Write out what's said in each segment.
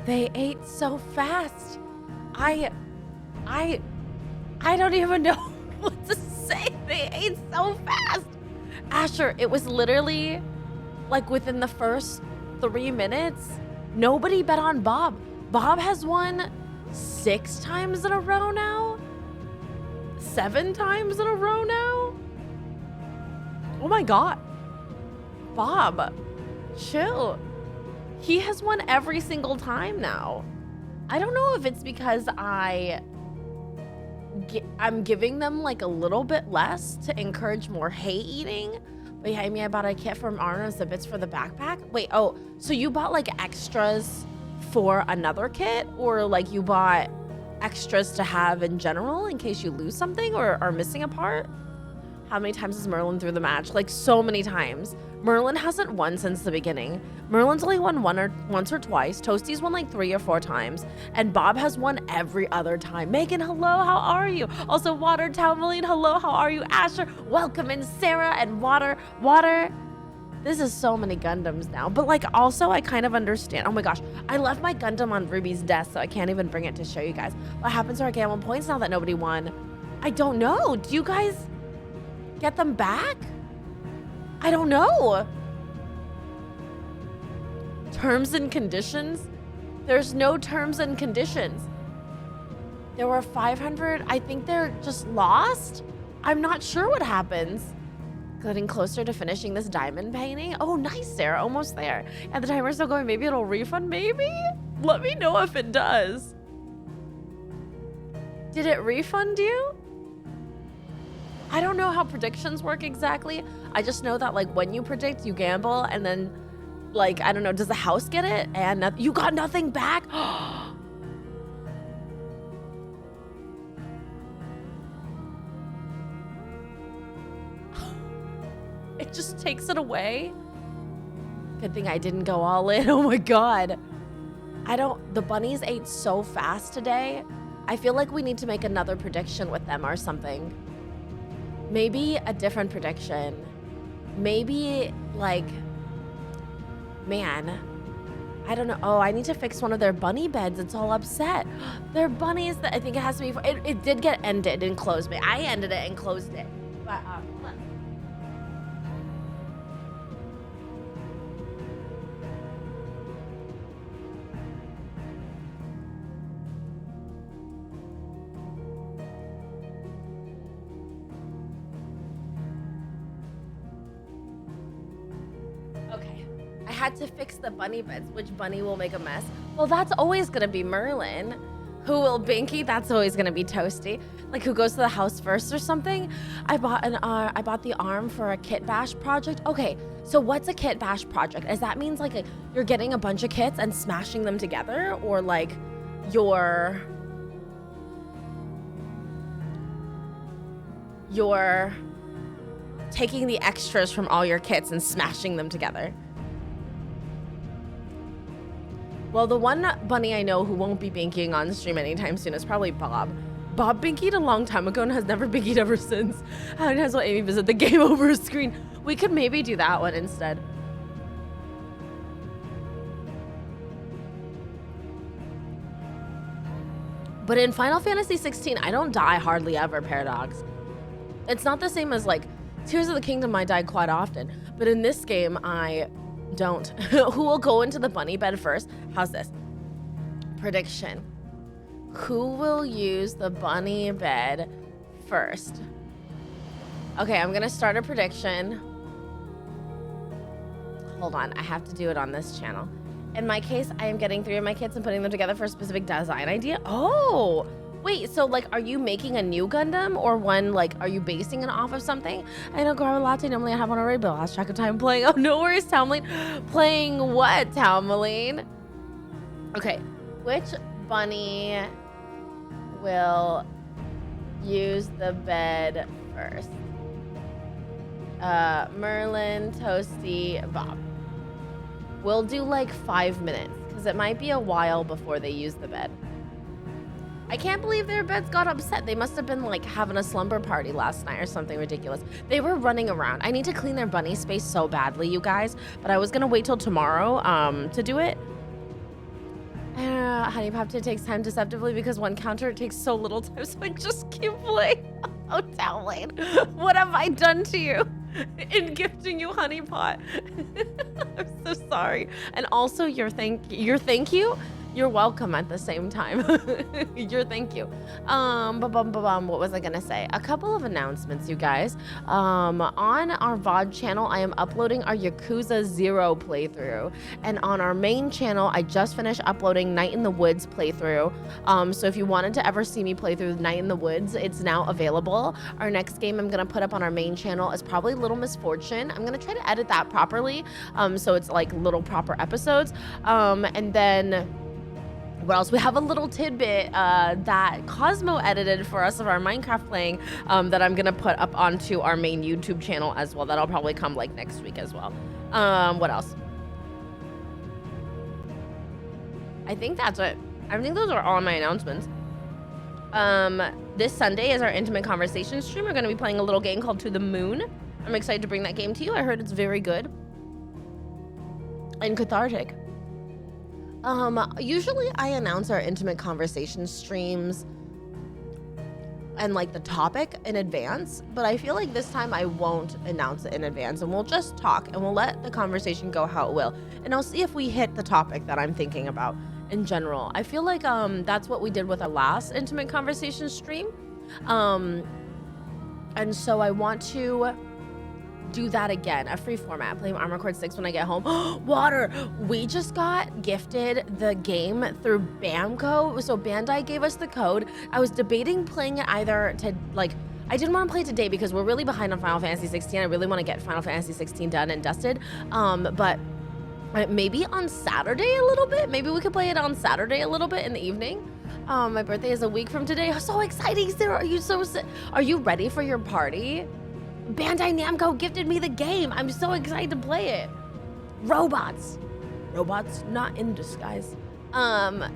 They ate so fast. I don't even know what to say. They ate so fast. Asher, it was literally like within the first 3 minutes, nobody bet on Bob. Bob has won 6 times in a row now. 7 times in a row now. Oh my God. Bob, chill. He has won every single time now. I don't know if it's because I'm giving them like a little bit less to encourage more hay eating. But yeah, I mean, I bought a kit from Arno's, the bits for the backpack. Wait, oh, so you bought like extras for another kit, or like you bought extras to have in general in case you lose something or are missing a part? How many times has Merlin through the match? Like so many times. Merlin hasn't won since the beginning. Merlin's only won once or twice. Toasty's won like 3 or 4 times. And Bob has won every other time. Megan, hello, how are you? Also, Water, Talmaline, hello, how are you? Asher, welcome in. Sarah and Water. This is so many Gundams now. But like also I kind of understand. Oh my gosh, I left my Gundam on Ruby's desk, so I can't even bring it to show you guys. What happens to our gamble points now that nobody won? I don't know. Do you guys get them back? I don't know. Terms and conditions? There's no terms and conditions. There were 500. I think they're just lost. I'm not sure what happens. Getting closer to finishing this diamond painting. Oh, nice, Sarah. Almost there. And the timer's still going. Maybe it'll refund. Maybe? Let me know if it does. Did it refund you? I don't know how predictions work exactly. I just know that like when you predict, you gamble, and then like, I don't know, does the house get it? And you got nothing back? It just takes it away. Good thing I didn't go all in. Oh my God. The bunnies ate so fast today. I feel like we need to make another prediction with them or something. Maybe a different prediction. Maybe like, man, I don't know. Oh, I need to fix one of their bunny beds. It's all upset. Their bunnies, I think it has to be, it did get ended and closed. But I ended it and closed it. But I had to fix the bunny beds. Which bunny will make a mess? Well, that's always gonna be Merlin. Who will Binky? That's always gonna be Toasty. Like who goes to the house first or something? I bought the arm for a kit bash project. Okay, so what's a kit bash project? Does that means like you're getting a bunch of kits and smashing them together, or like you're taking the extras from all your kits and smashing them together? Well, the one bunny I know who won't be binkying on stream anytime soon is probably Bob. Bob binkied a long time ago and has never binkied ever since. And has what Amy visit the game over screen. We could maybe do that one instead. But in Final Fantasy XVI, I don't die hardly ever, Paradox. It's not the same as like Tears of the Kingdom, I die quite often. But in this game, I don't. Who will go into the bunny bed first? How's this? Prediction. Who will use the bunny bed first? Okay, I'm gonna start a prediction. Hold on, I have to do it on this channel. In my case, I am getting 3 of my kits and putting them together for a specific design idea. Oh, wait, so like, are you making a new Gundam, or one, like, are you basing it off of something? I know, grab a latte, normally I have one already, but I lost track of time playing. Oh, no worries, Talmaline. Playing what, Talmaline? Okay, which bunny will use the bed first? Merlin, Toasty, Bob. We'll do like 5 minutes, because it might be a while before they use the bed. I can't believe their beds got upset. They must have been like having a slumber party last night or something ridiculous. They were running around. I need to clean their bunny space so badly, you guys, but I was gonna wait till tomorrow to do it. Honey Pop takes time deceptively because one counter takes so little time, so I just keep playing. Oh, Talwayne, what have I done to you in gifting you Honey Pot? I'm so sorry. And also your thank you, you're welcome at the same time. Your thank you. What was I gonna say? A couple of announcements, you guys. On our VOD channel, I am uploading our Yakuza 0 playthrough. And on our main channel, I just finished uploading Night in the Woods playthrough. So if you wanted to ever see me play through Night in the Woods, it's now available. Our next game I'm gonna put up on our main channel is probably Little Misfortune. I'm gonna try to edit that properly, so it's like little proper episodes. And then what else? We have a little tidbit that Cosmo edited for us of our Minecraft playing that I'm gonna put up onto our main YouTube channel as well. That'll probably come like next week as well. What else? I think that's it. I think those are all my announcements. This Sunday is our Intimate Conversation stream. We're gonna be playing a little game called To the Moon. I'm excited to bring that game to you. I heard it's very good and cathartic. Usually I announce our Intimate Conversation streams and like the topic in advance, but I feel like this time I won't announce it in advance and we'll just talk and we'll let the conversation go how it will. And I'll see if we hit the topic that I'm thinking about in general. I feel like that's what we did with our last Intimate Conversation stream. And so I want to do that again, a free format, playing Armored Core 6 when I get home. Water! We just got gifted the game through Bamco, so Bandai gave us the code. I was debating playing it either to, like, I didn't want to play it today because we're really behind on Final Fantasy 16. I really want to get Final Fantasy 16 done and dusted, but maybe on Saturday a little bit. Maybe we could play it on Saturday a little bit in the evening. My birthday is a week from today. So exciting, Sarah. Are you ready for your party? Bandai Namco gifted me the game. I'm so excited to play it. Robots not in disguise. I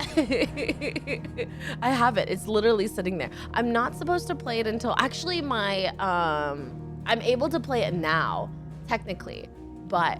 have it. It's literally sitting there. I'm not supposed to play it until actually I'm able to play it now, technically, but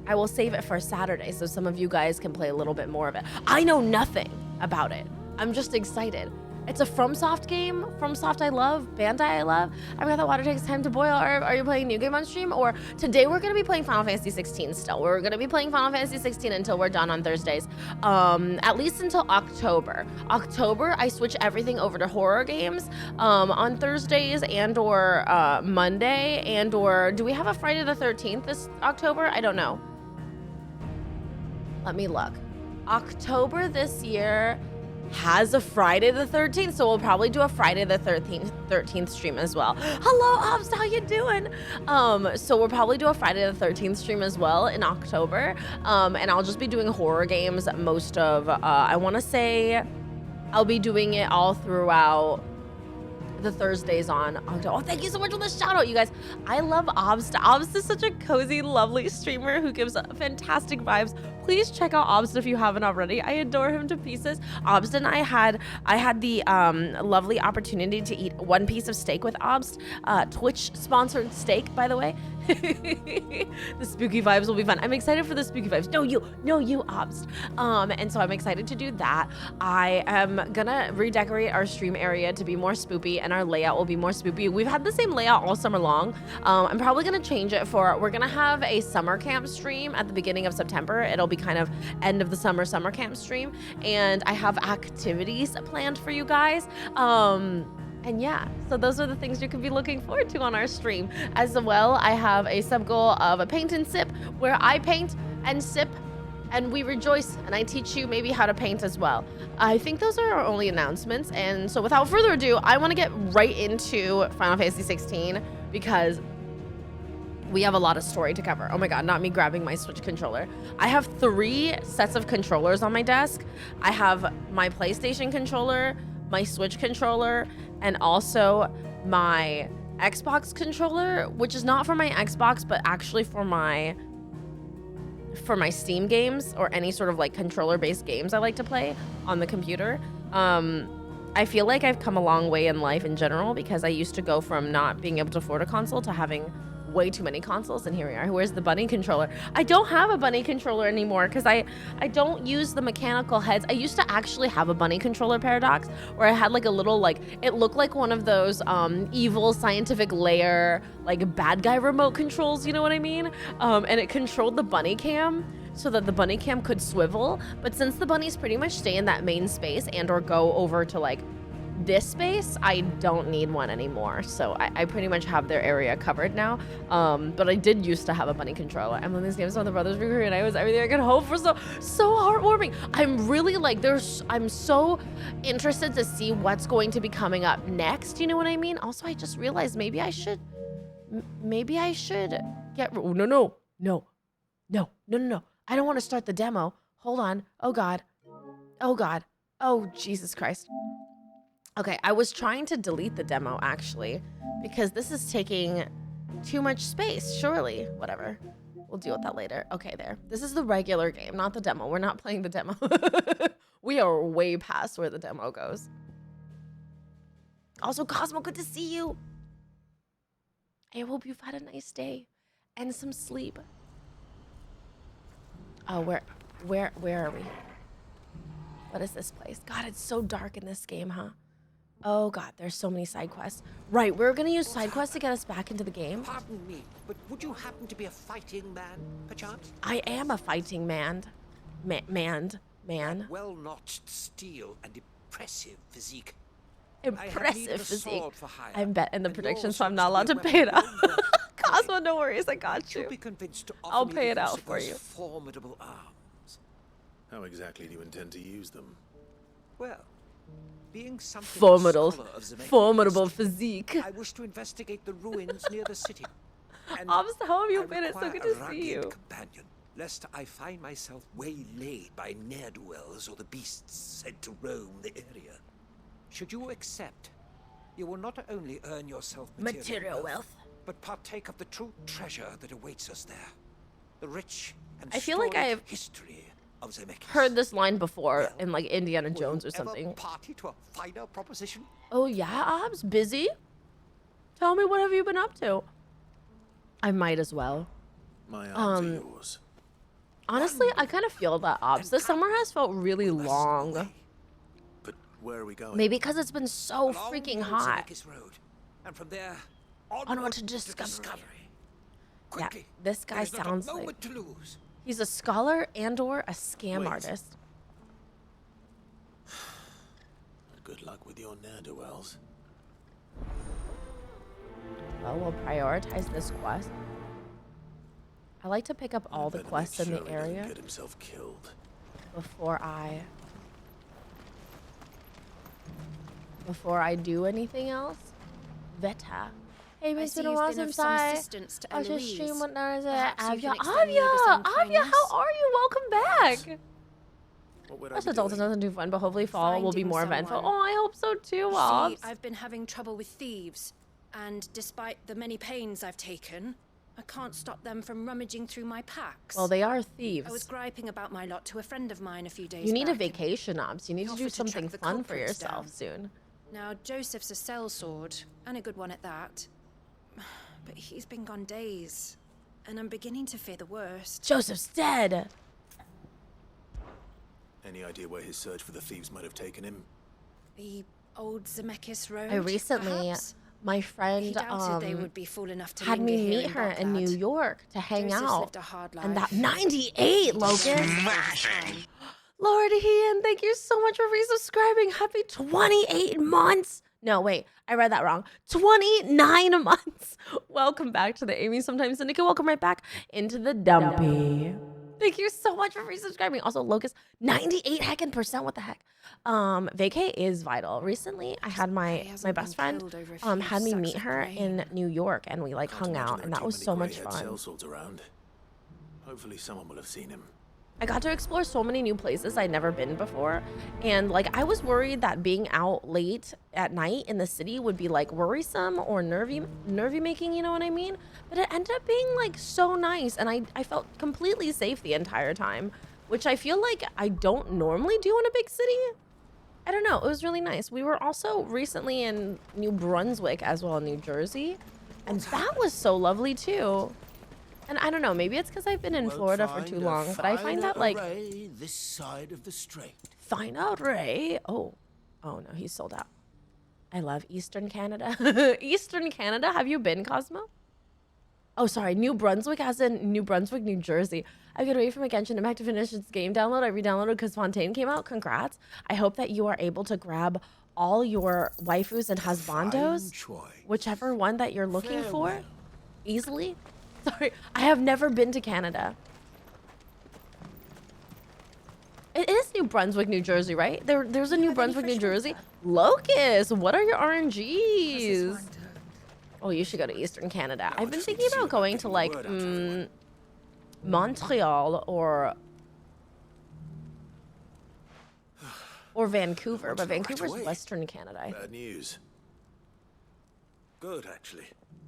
I will save it for Saturday so some of you guys can play a little bit more of it. I know nothing about it. I'm just excited. It's a FromSoft game. FromSoft I love. Bandai I love. I forgot that water takes time to boil. Are you playing a new game on stream? Or today we're going to be playing Final Fantasy 16 still. We're going to be playing Final Fantasy 16 until we're done on Thursdays. At least until October. October, I switch everything over to horror games on Thursdays and or Monday and or... Do we have a Friday the 13th this October? I don't know. Let me look. October this year has a Friday the 13th, so we'll probably do a Friday the 13th stream as well. Hello, Obs, how you doing? So we'll probably do a Friday the 13th stream as well in October, and I'll just be doing horror games most of, I want to say I'll be doing it all throughout the Thursdays on October. Oh, thank you so much for the shout out, you guys. I love Obsta. Obsta is such a cozy, lovely streamer who gives fantastic vibes. Please check out Obsta if you haven't already. I adore him to pieces. Obsta and I had the lovely opportunity to eat one piece of steak with Obst. Twitch sponsored steak, by the way. The spooky vibes will be fun. I'm excited for the spooky vibes. No, you, Obst. And so I'm excited to do that. I am gonna redecorate our stream area to be more spoopy, and our layout will be more spoopy. We've had the same layout all summer long. I'm probably gonna change it we're gonna have a summer camp stream at the beginning of September. It'll be kind of end of the summer camp stream, and I have activities planned for you guys. And yeah, so those are the things you can be looking forward to on our stream. As well, I have a sub goal of a paint and sip where I paint and sip and we rejoice, and I teach you maybe how to paint as well. I think those are our only announcements, and so without further ado, I want to get right into Final Fantasy 16 because we have a lot of story to cover. Oh my god, not me grabbing my Switch controller. I have 3 sets of controllers on my desk. I have my PlayStation controller, my Switch controller, and also my Xbox controller, which is not for my Xbox, but actually for my Steam games or any sort of like controller-based games I like to play on the computer. I feel like I've come a long way in life in general because I used to go from not being able to afford a console to having way too many consoles, and here we are. Where's the bunny controller? I don't have a bunny controller anymore because I don't use the mechanical heads. I used to actually have a bunny controller, Paradox, where I had like a little, like, it looked like one of those evil scientific lair, like bad guy remote controls, you know what I mean? And it controlled the bunny cam so that the bunny cam could swivel. But since the bunnies pretty much stay in that main space and or go over to like this space, I don't need one anymore. So I pretty much have their area covered now. But I did used to have a bunny controller. And when these games on the Brothers Recruit, and I was everything I could hope for. So heartwarming. I'm really like, I'm so interested to see what's going to be coming up next. You know what I mean? Also, I just realized maybe I should get, no. I don't want to start the demo. Hold on. Oh God. Oh, Jesus Christ. Okay, I was trying to delete the demo actually, because this is taking too much space, surely. Whatever. We'll deal with that later. Okay, there. This is the regular game, not the demo. We're not playing the demo. We are way past where the demo goes. Also, Cosmo, good to see you. I hope you've had a nice day and some sleep. Oh, where are we? What is this place? God, it's so dark in this game, huh? Oh God, there's so many side quests. Right, we're gonna use side quests to get us back into the game. Pardon me, but would you happen to be a fighting man, perchance? I am a fighting man. Well-notched steel and impressive physique. Impressive physique. I'm betting the prediction, so I'm not allowed to pay it out. Cosmo, no worries, I got you. I'll pay it out for you. Formidable arms. How exactly do you intend to use them? Well, being something formidable physique. I wish to investigate the ruins near the city. And how have you been? It's so good to see you. Companion, lest I find myself waylaid by ne'er-do-wells or the beasts sent to roam the area. Should you accept, you will not only earn yourself material wealth, but partake of the true treasure that awaits us there. The rich and I feel like I've history of Zemeckis. Heard this line before in like Indiana Jones or something. Ever party to a finer proposition? Oh yeah, Ob's busy. Tell me, what have you been up to? I might as well. My arms are yours. Honestly, I kind of feel that, Obs. The summer has felt really long. But where are we going? Maybe because it's been so freaking hot. Road, and from there, onward to discovery. Yeah, Quickly, this guy sounds like he's a scholar and or a scam artist. Good luck with your ne'er-do-wells. Well, we'll prioritize this quest. I like to pick up all the quests in the area get himself killed before I do anything else. Veta. Hey, it's been a while since I was just streaming. What now is it? Avia, how are you? Welcome back. Us adults is nothing too fun, but hopefully fall will be more eventful. Oh, I hope so too, Obs. I've been having trouble with thieves, and despite the many pains I've taken, I can't stop them from rummaging through my packs. Well, they are thieves. I was griping about my lot to a friend of mine a few days back. You need a vacation, Obs. You need to do something fun for yourself soon. Now, Joseph's a sellsword, and a good one at that. But he's been gone days, and I'm beginning to fear the worst. Joseph's dead! Any idea where his search for the thieves might have taken him? The old Zemeckis Road, I recently, perhaps? My friend they would be fool enough to had me meet her in New York to hang out. And that 98, Locust! Lord Ian, thank you so much for resubscribing. Happy 28 months. No, wait, I read that wrong. 29 months. Welcome back to the Amy Sometimes Syndicate. Welcome right back into the Dumpy. Thank you so much for resubscribing. Also, Locust, 98 heckin' percent. What the heck? Vacay is vital. Recently, I had my best friend had me meet her in New York, and we like hung out, and that was so much fun. Hopefully, someone will have seen him. I got to explore so many new places I'd never been before. And like, I was worried that being out late at night in the city would be like worrisome or nervy making, you know what I mean? But it ended up being like so nice. And I felt completely safe the entire time, which I feel like I don't normally do in a big city. I don't know. It was really nice. We were also recently in New Brunswick as well, New Jersey. And that was so lovely too. And I don't know, maybe it's because I've been in Florida for too long, but I find that like this side of the strait. Final Ray. Oh no, he's sold out. I love Eastern Canada. Eastern Canada. Have you been, Cosmo? Oh, sorry. New Brunswick, as in New Brunswick, New Jersey. I could wait for my Genshin Impact to finish its game download. I re-downloaded because Fontaine came out. Congrats. I hope that you are able to grab all your waifus and husbandos, whichever one that you're looking for, easily. Sorry, I have never been to Canada. It is New Brunswick, New Jersey, right? There's a New Brunswick, New Jersey. Locust, what are your RNGs? Oh, you should go to Eastern Canada. I've been thinking about going to like Montreal or Vancouver, but Vancouver's Western Canada. Bad news. Good, actually.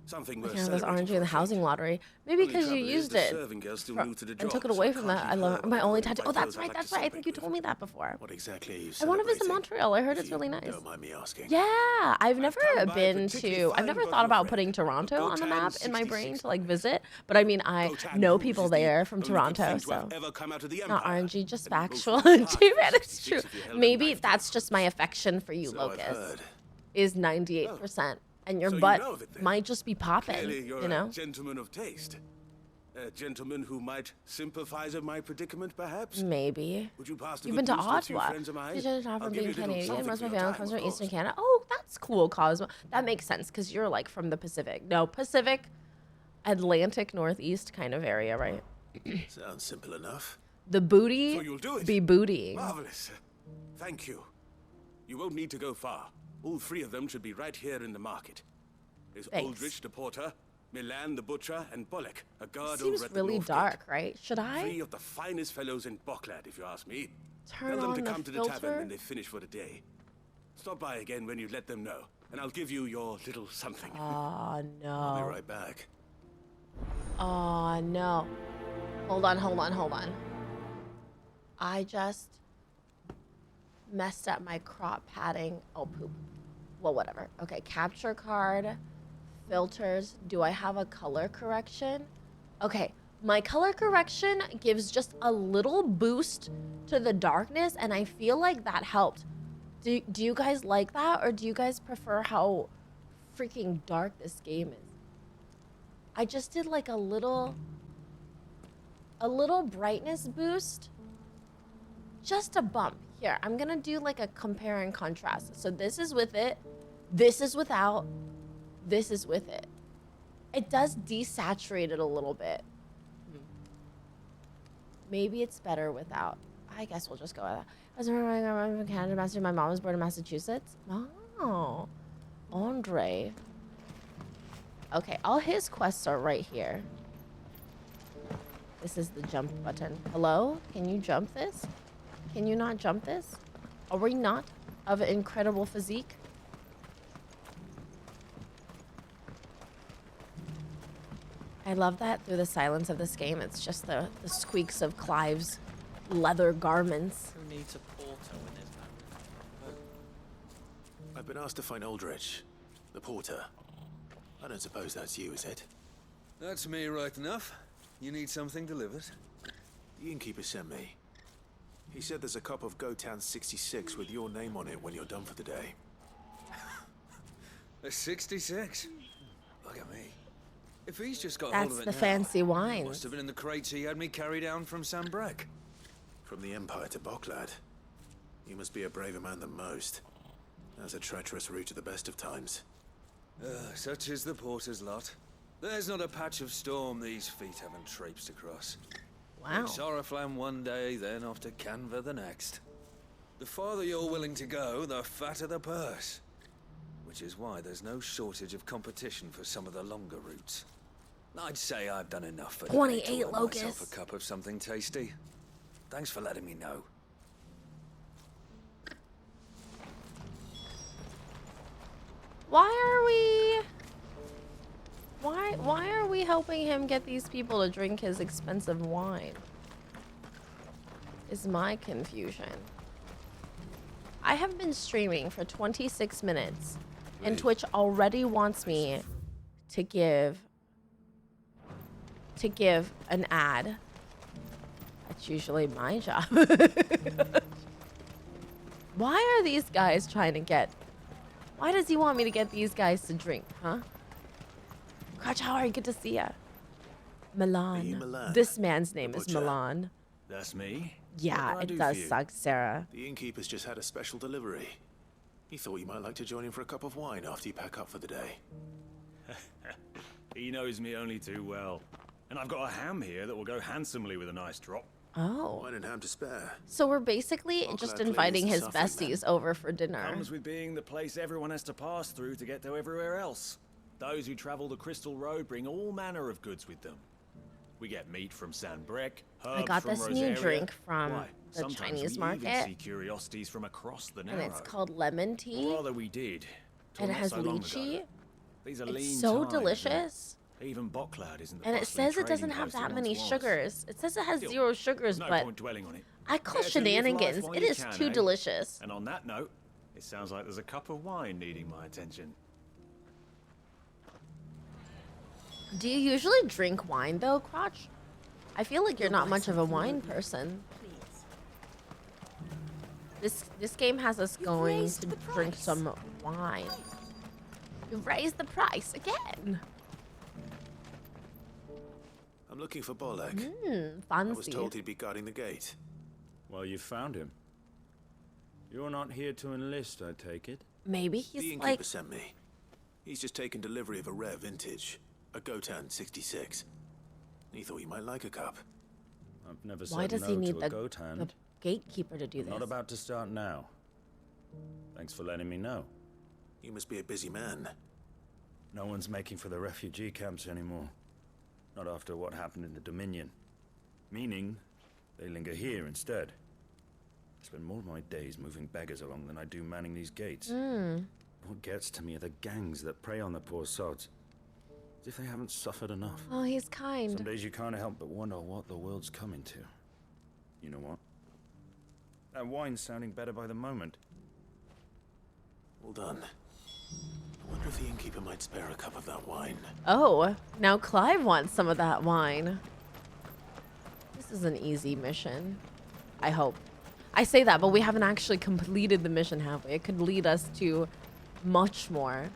Something worth Canada's RNG in the housing lottery. Maybe because you used it and took it away from that. I love my only tattoo. Oh, that's right. That's right. I think you told me that before. What exactly are you I want to visit Montreal. I heard it's really nice. Don't mind me asking. Yeah, I've never been to. I've never thought about putting Toronto on the map in my brain to like visit. But I mean, I know people there from Toronto, so not RNG, just factual. J-Man, it's true. Maybe that's just my affection for you, Locust. Is 98%. And your butt might just be popping, you know? A gentleman of taste. A gentleman who might sympathize with my predicament, perhaps? Maybe. Would you pass You've been to Ottawa. You're not from being Canadian. Most of my family comes from Eastern Canada. Oh, that's cool, Cosmo. That makes sense, because you're like from the Pacific. No, Pacific, Atlantic, Northeast kind of area, right? Sounds simple enough. The booty So you'll do it. be bootying. Marvelous. Thank you. You won't need to go far. All three of them should be right here in the market. There's Thanks. Aldrich the porter, Milan the butcher, and Bullock, a guard Seems over at the really north dark, gate. right? Should I Three of the finest fellows in Bocklad, if you ask me. turn Tell them on to the come to the tavern filter? when they finish for the day. Stop by again when you let them know, and I'll give you your little something. Oh, I'll be no. right back. Oh, no. Hold on. I just messed up my crop padding. Oh, poop. Well, whatever. Okay, capture card, filters. Do I have a color correction? Okay, my color correction gives just a little boost to the darkness, and I feel like that helped. Do you guys like that, or do you guys prefer how freaking dark this game is? I just did like a little brightness boost. Just a bump. Here, I'm gonna do like a compare and contrast. So this is with it, this is without, this is with it. It does desaturate it a little bit. Maybe it's better without. I guess we'll just go with that. I was from Canada, my mom was born in Massachusetts. Oh, Andre. Okay, all his quests are right here. This is the jump button. Hello? Can you jump this? Can you not jump this? Are we not of an incredible physique? I love that through the silence of this game, it's just the squeaks of Clive's leather garments. Who needs a porter when there's no... I've been asked to find Aldrich, the porter. I don't suppose that's you, is it? That's me right enough. You need something delivered? The innkeeper sent me. He said there's a cup of Gotan 66 with your name on it when you're done for the day. A 66? Look at me. If he's just got That's hold of it the now, fancy it wines. must have been in the crates he had me carry down from Sambrek. From the Empire to Bocklad. You must be a braver man than most. That's a treacherous route at the best of times. Such is the porter's lot. There's not a patch of storm these feet haven't traipsed across. Wow. Sorrowflam one day, then off to Canva the next. The farther you're willing to go, the fatter the purse. Which is why there's no shortage of competition for some of the longer routes. I'd say I've done enough for today 28 to earn myself locusts. a cup of something tasty. Thanks for letting me know. Why are we helping him get these people to drink his expensive wine? Is my confusion. I have been streaming for 26 minutes and Twitch already wants me to give an ad. That's usually my job. Why are these guys trying to get... Why does he want me to get these guys to drink, huh? Crotch, how are you? Good to see ya. Milan. Milan? This man's name The is butcher? Milan. That's me. Yeah, What it can I do does for you? suck, Sarah. The innkeeper's just had a special delivery. He thought you might like to join him for a cup of wine after you pack up for the day. He knows me only too well. And I've got a ham here that will go handsomely with a nice drop. Oh. Wine and ham to spare. So we're basically Bocklad just clearly inviting his isn't suffering, besties over for dinner. Comes with being the place everyone has to pass through to get to everywhere else. Those who travel the Crystal Road bring all manner of goods with them. We get meat from Sanbrec, herbs I got from this new Rosaria. drink from Why, the sometimes Chinese we market. even see curiosities from across the And Narrow. it's called lemon tea. Or rather, we did. till And it not has so long lychee. ago. These are It's lean so times, and delicious. Even Bocklad isn't the And it bustling says it doesn't trading have post that it many once was. sugars. It says it has Still, 0 sugars, no but point dwelling on it. I call Better to live life shenanigans. while It you is can, too eh? delicious. And on that note, it sounds like there's a cup of wine needing my attention. Do you usually drink wine though, Crotch? I feel like you're not much of a wine person. This game has us going raised to the drink price. some wine. You raised the price again. I'm looking for Bolek. I was Fancy. told he'd be guarding the gate. Well, you found him. You're not here to enlist, I take it? Maybe The he's innkeeper like, sent me. He's just taken delivery of a rare vintage, a Gotan 66. He thought you might like a cup. I've never said why does no he need to the a goat hand. gatekeeper to do this? Not about to start now. Thanks for letting me know. You must be a busy man. No one's making for the refugee camps anymore. Not after what happened in the Dominion. Meaning, they linger here instead. I spend more of my days moving beggars along than I do manning these gates. What gets to me are the gangs that prey on the poor sods. As if they haven't suffered enough. Oh, he's kind. Some days you can't help but wonder what the world's coming to. You know what? That wine's sounding better by the moment. Well done. I wonder if the innkeeper might spare a cup of that wine. Oh, now Clive wants some of that wine. This is an easy mission. I hope. I say that, but we haven't actually completed the mission, have we? It could lead us to much more.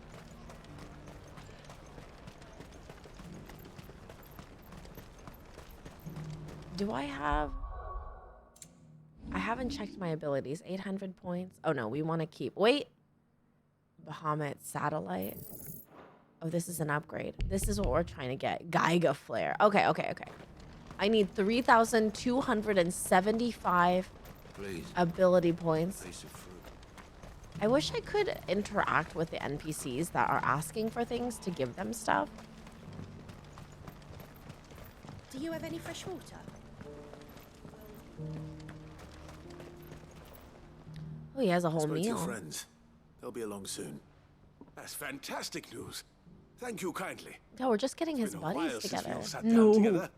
Do I have... I haven't checked my abilities. 800 points. Oh, no, we want to keep... Wait. Bahamut satellite. Oh, this is an upgrade. This is what we're trying to get. Geiga flare. Okay. I need 3,275 Please, ability points. piece of fruit. I wish I could interact with the NPCs that are asking for things to give them stuff. Do you have any fresh water? Oh, he has a whole Spoke to your meal. friends. They'll be along soon. That's fantastic news. Thank you kindly. No, we're just getting his Been a while buddies since we together. all sat down No. together.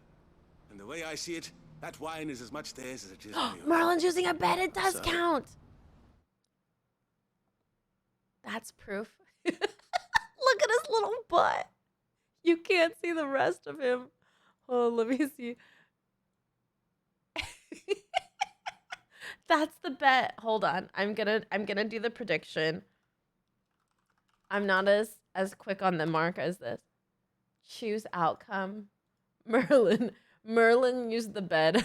And the way I see it, that wine is as much theirs as it is yours. Merlin's using a bed. It does So- count. That's proof. Look at his little butt. You can't see the rest of him. Oh, let me see. That's the bet. Hold on. I'm gonna do the prediction. I'm not as quick on the mark as this. Choose outcome. Merlin used the bed.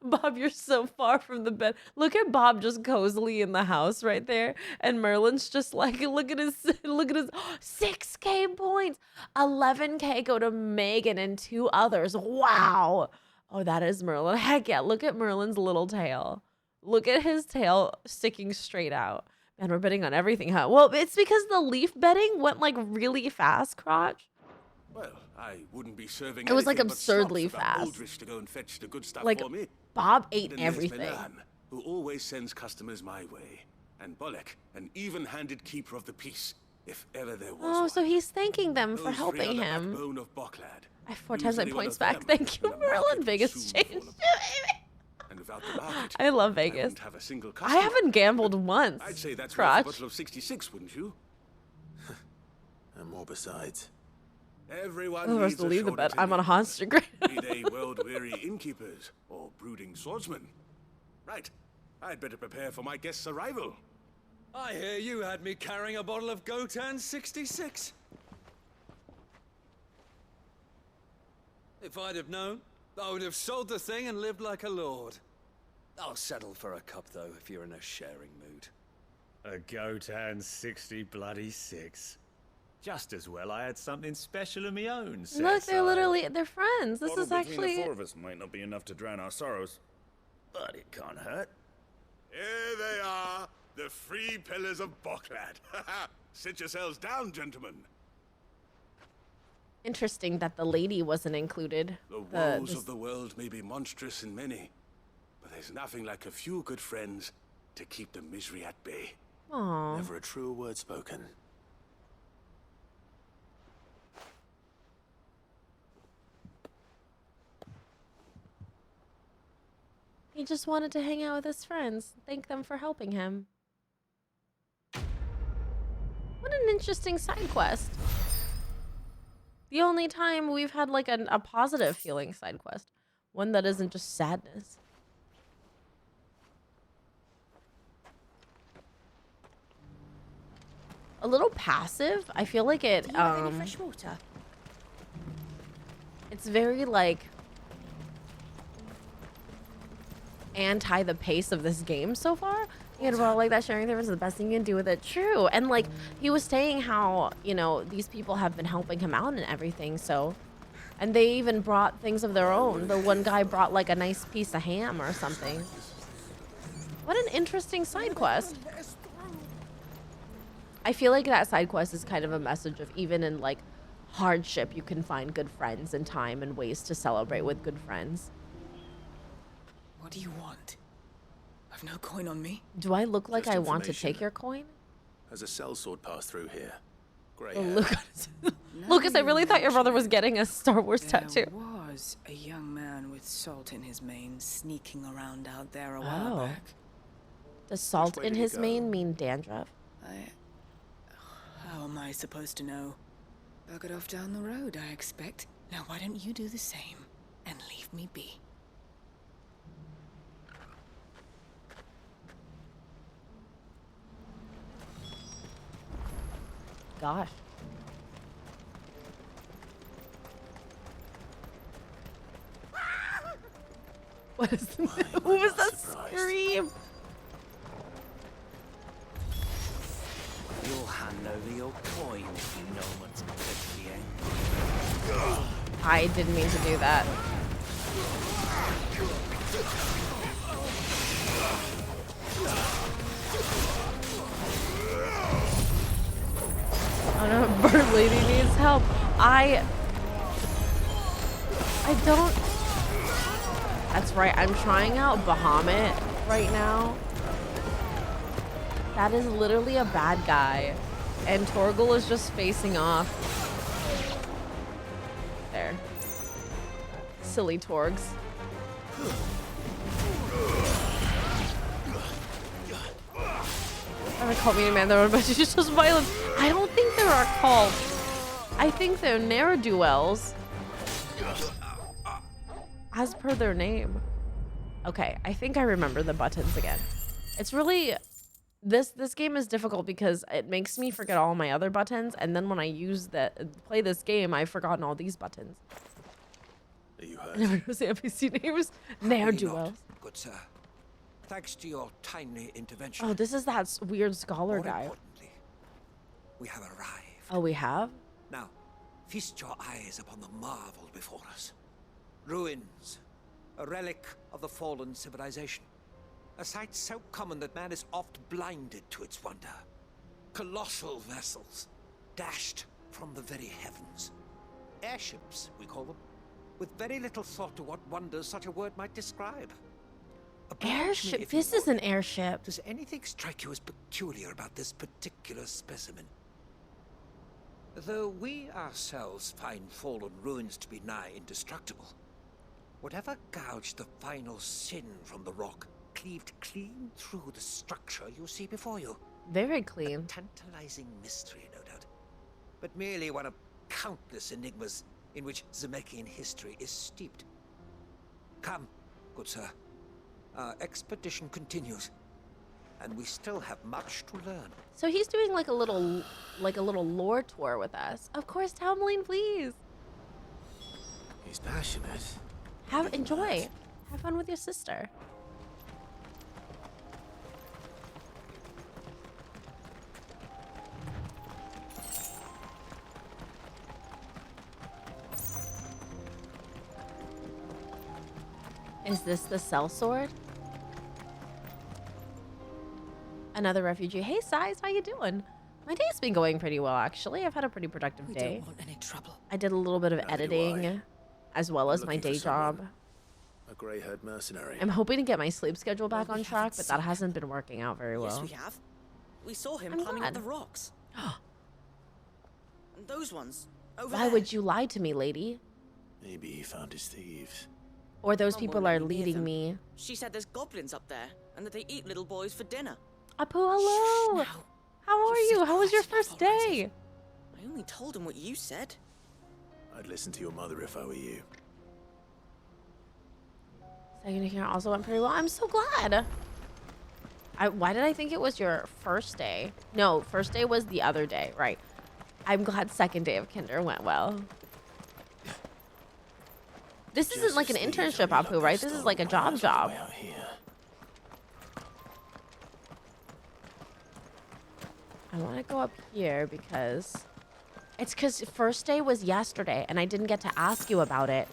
Bob, you're so far from the bed. Look at Bob just cozily in the house right there. And Merlin's just like, look at his 6K points. 11K go to Megan and 2 others. Wow. Oh, that is Merlin. Heck yeah. Look at Merlin's little tail. Look at his tail sticking straight out. Man, we're betting on everything, huh? Well, it's because the leaf betting went like really fast, Crotch. Well, I wouldn't be serving It was, like, anything but absurdly slops about fast. Aldrich to go and fetch the good stuff Like, for me. Bob ate Then there's everything. Milan, who always sends customers my way. And Bolek, an even-handed keeper of the peace, if ever there was Oh, one. so he's thanking them for Those three helping are the him. backbone of Bocklad. I have 4 Lose times my any one points of back. them, Thank you, and the market Merlin. would Vegas soon changed. fall apart. And without the market, I love I Vegas. wouldn't have a single I customer. haven't gambled once. I'd say that's worth Crotch. a bottle of 66, wouldn't you? And more besides. Everyone Who has needs to a leave the shoulder bed? to I'm on a lean. hostage grid. Be they world-weary innkeepers or brooding swordsmen. Right. I'd better prepare for my guest's arrival. I hear you had me carrying a bottle of Gotan 66. If I'd have known, I would have sold the thing and lived like a lord. I'll settle for a cup, though, if you're in a sharing mood. A Gotan 60 Just as well I had something special of my own. Look, they're friends. This is Between actually. the four of us might not be enough to drown our sorrows, but it can't hurt. Here they are, the 3 pillars of Boklad. Sit yourselves down, gentlemen. Interesting that the lady wasn't included. The woes of the world may be monstrous in many, but there's nothing like a few good friends to keep the misery at bay. Aww. Never a truer word spoken. He just wanted to hang out with his friends. Thank them for helping him. What an interesting side quest. The only time we've had like a positive feeling side quest. One that isn't just sadness. A little passive. I feel like it fresh water? it's very like anti the pace of this game so far. You know, like that sharing service is the best thing you can do with it. True. And like he was saying how, you know, these people have been helping him out and everything. So, and they even brought things of their own. The one guy brought like a nice piece of ham or something. What an interesting side quest. I feel like that side quest is kind of a message of even in like hardship, you can find good friends and time and ways to celebrate with good friends. What do you want? I've no coin on me. Do I look like Just I want to information. take your coin? Has a sellsword passed through here? Grey Oh, hair. Lucas. Lucas, I really thought your brother was getting a Star Wars tattoo. There was a young man with salt in his mane sneaking around out there a while Oh. back. Does salt way in did he his go? mane mean dandruff? How am I supposed to know? Buggered off down the road, I expect. Now why don't you do the same and leave me be? Gosh. What is who was that scream? You'll hand over your coin if you know what's good for you. I didn't mean to do that. Oh no, bird lady needs help. I don't. That's right. I'm trying out Bahamut right now. That is literally a bad guy, and Torgal is just facing off. There. Silly Torgs. I'm a cult meeting man, they're but it's just violence. I don't think there are cults. I think they're ne'er-do-wells. As per their name. Okay, I think I remember the buttons again. It's really this game is difficult because it makes me forget all my other buttons, and then when I play this game, I've forgotten all these buttons. Are you I hurt? never know the NPC names. Happily Ne'er-do-wells. not, good sir. Thanks to your timely intervention. Oh, this is that weird scholar More guy. importantly, we have arrived. Oh, we have? Now, feast your eyes upon the marvel before us. Ruins, a relic of the fallen civilization. A sight so common that man is oft blinded to its wonder. Colossal vessels, dashed from the very heavens. Airships, we call them, with very little thought to what wonders such a word might describe. Oblige me, Airship. if you This is would. an airship. Does anything strike you as peculiar about this particular specimen? Though we ourselves find fallen ruins to be nigh indestructible, whatever gouged the final sin from the rock cleaved clean through the structure you see before you. Very clean. Tantalizing mystery, no doubt. but merely one of countless enigmas in which Zemeckis history is steeped. Come, good sir. Our expedition continues, and we still have much to learn. So he's doing like a little lore tour with us. Of course, Talmaline, please. He's passionate. Enjoy. Have fun with your sister. Is this the sellsword? Another refugee. Hey, Size, how you doing? My day's been going pretty well, actually. I've had a pretty productive day. We don't want any trouble. I did a little bit of editing, as well as my day job. A grey-haired mercenary. I'm hoping to get my sleep schedule back on track, but that hasn't been working out very well. Yes, we have. We saw him I'm climbing glad. up the rocks. And those ones, over Why there. would you lie to me, lady? Maybe he found his thieves. Or those Mum people won't are let me near leading them. me. She said there's goblins up there, and that they eat little boys for dinner. Apu, hello. No. How are you? said How was your quite enough first already. day? I only told him what you said. I'd listen to your mother if I were you. Second here also went pretty well. I'm so glad. Why did I think it was your first day? No, first day was the other day, right? I'm glad second day of kinder went well. This isn't like an internship, Apu, right? This is like a job. Out here. I want to go up here because first day was yesterday and I didn't get to ask you about it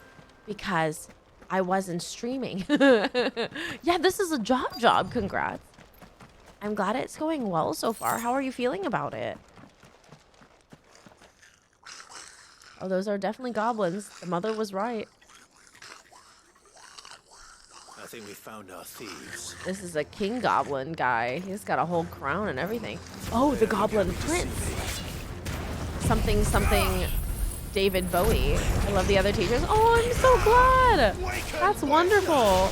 because I wasn't streaming. Yeah, this is a job. Congrats. I'm glad it's going well so far. How are you feeling about it? Oh, those are definitely goblins. The mother was right. I think we found our thieves. This is a king goblin guy. He's got a whole crown and everything. Oh, the goblin prince. Something David Bowie. I love the other teachers. Oh, I'm so glad. That's wonderful.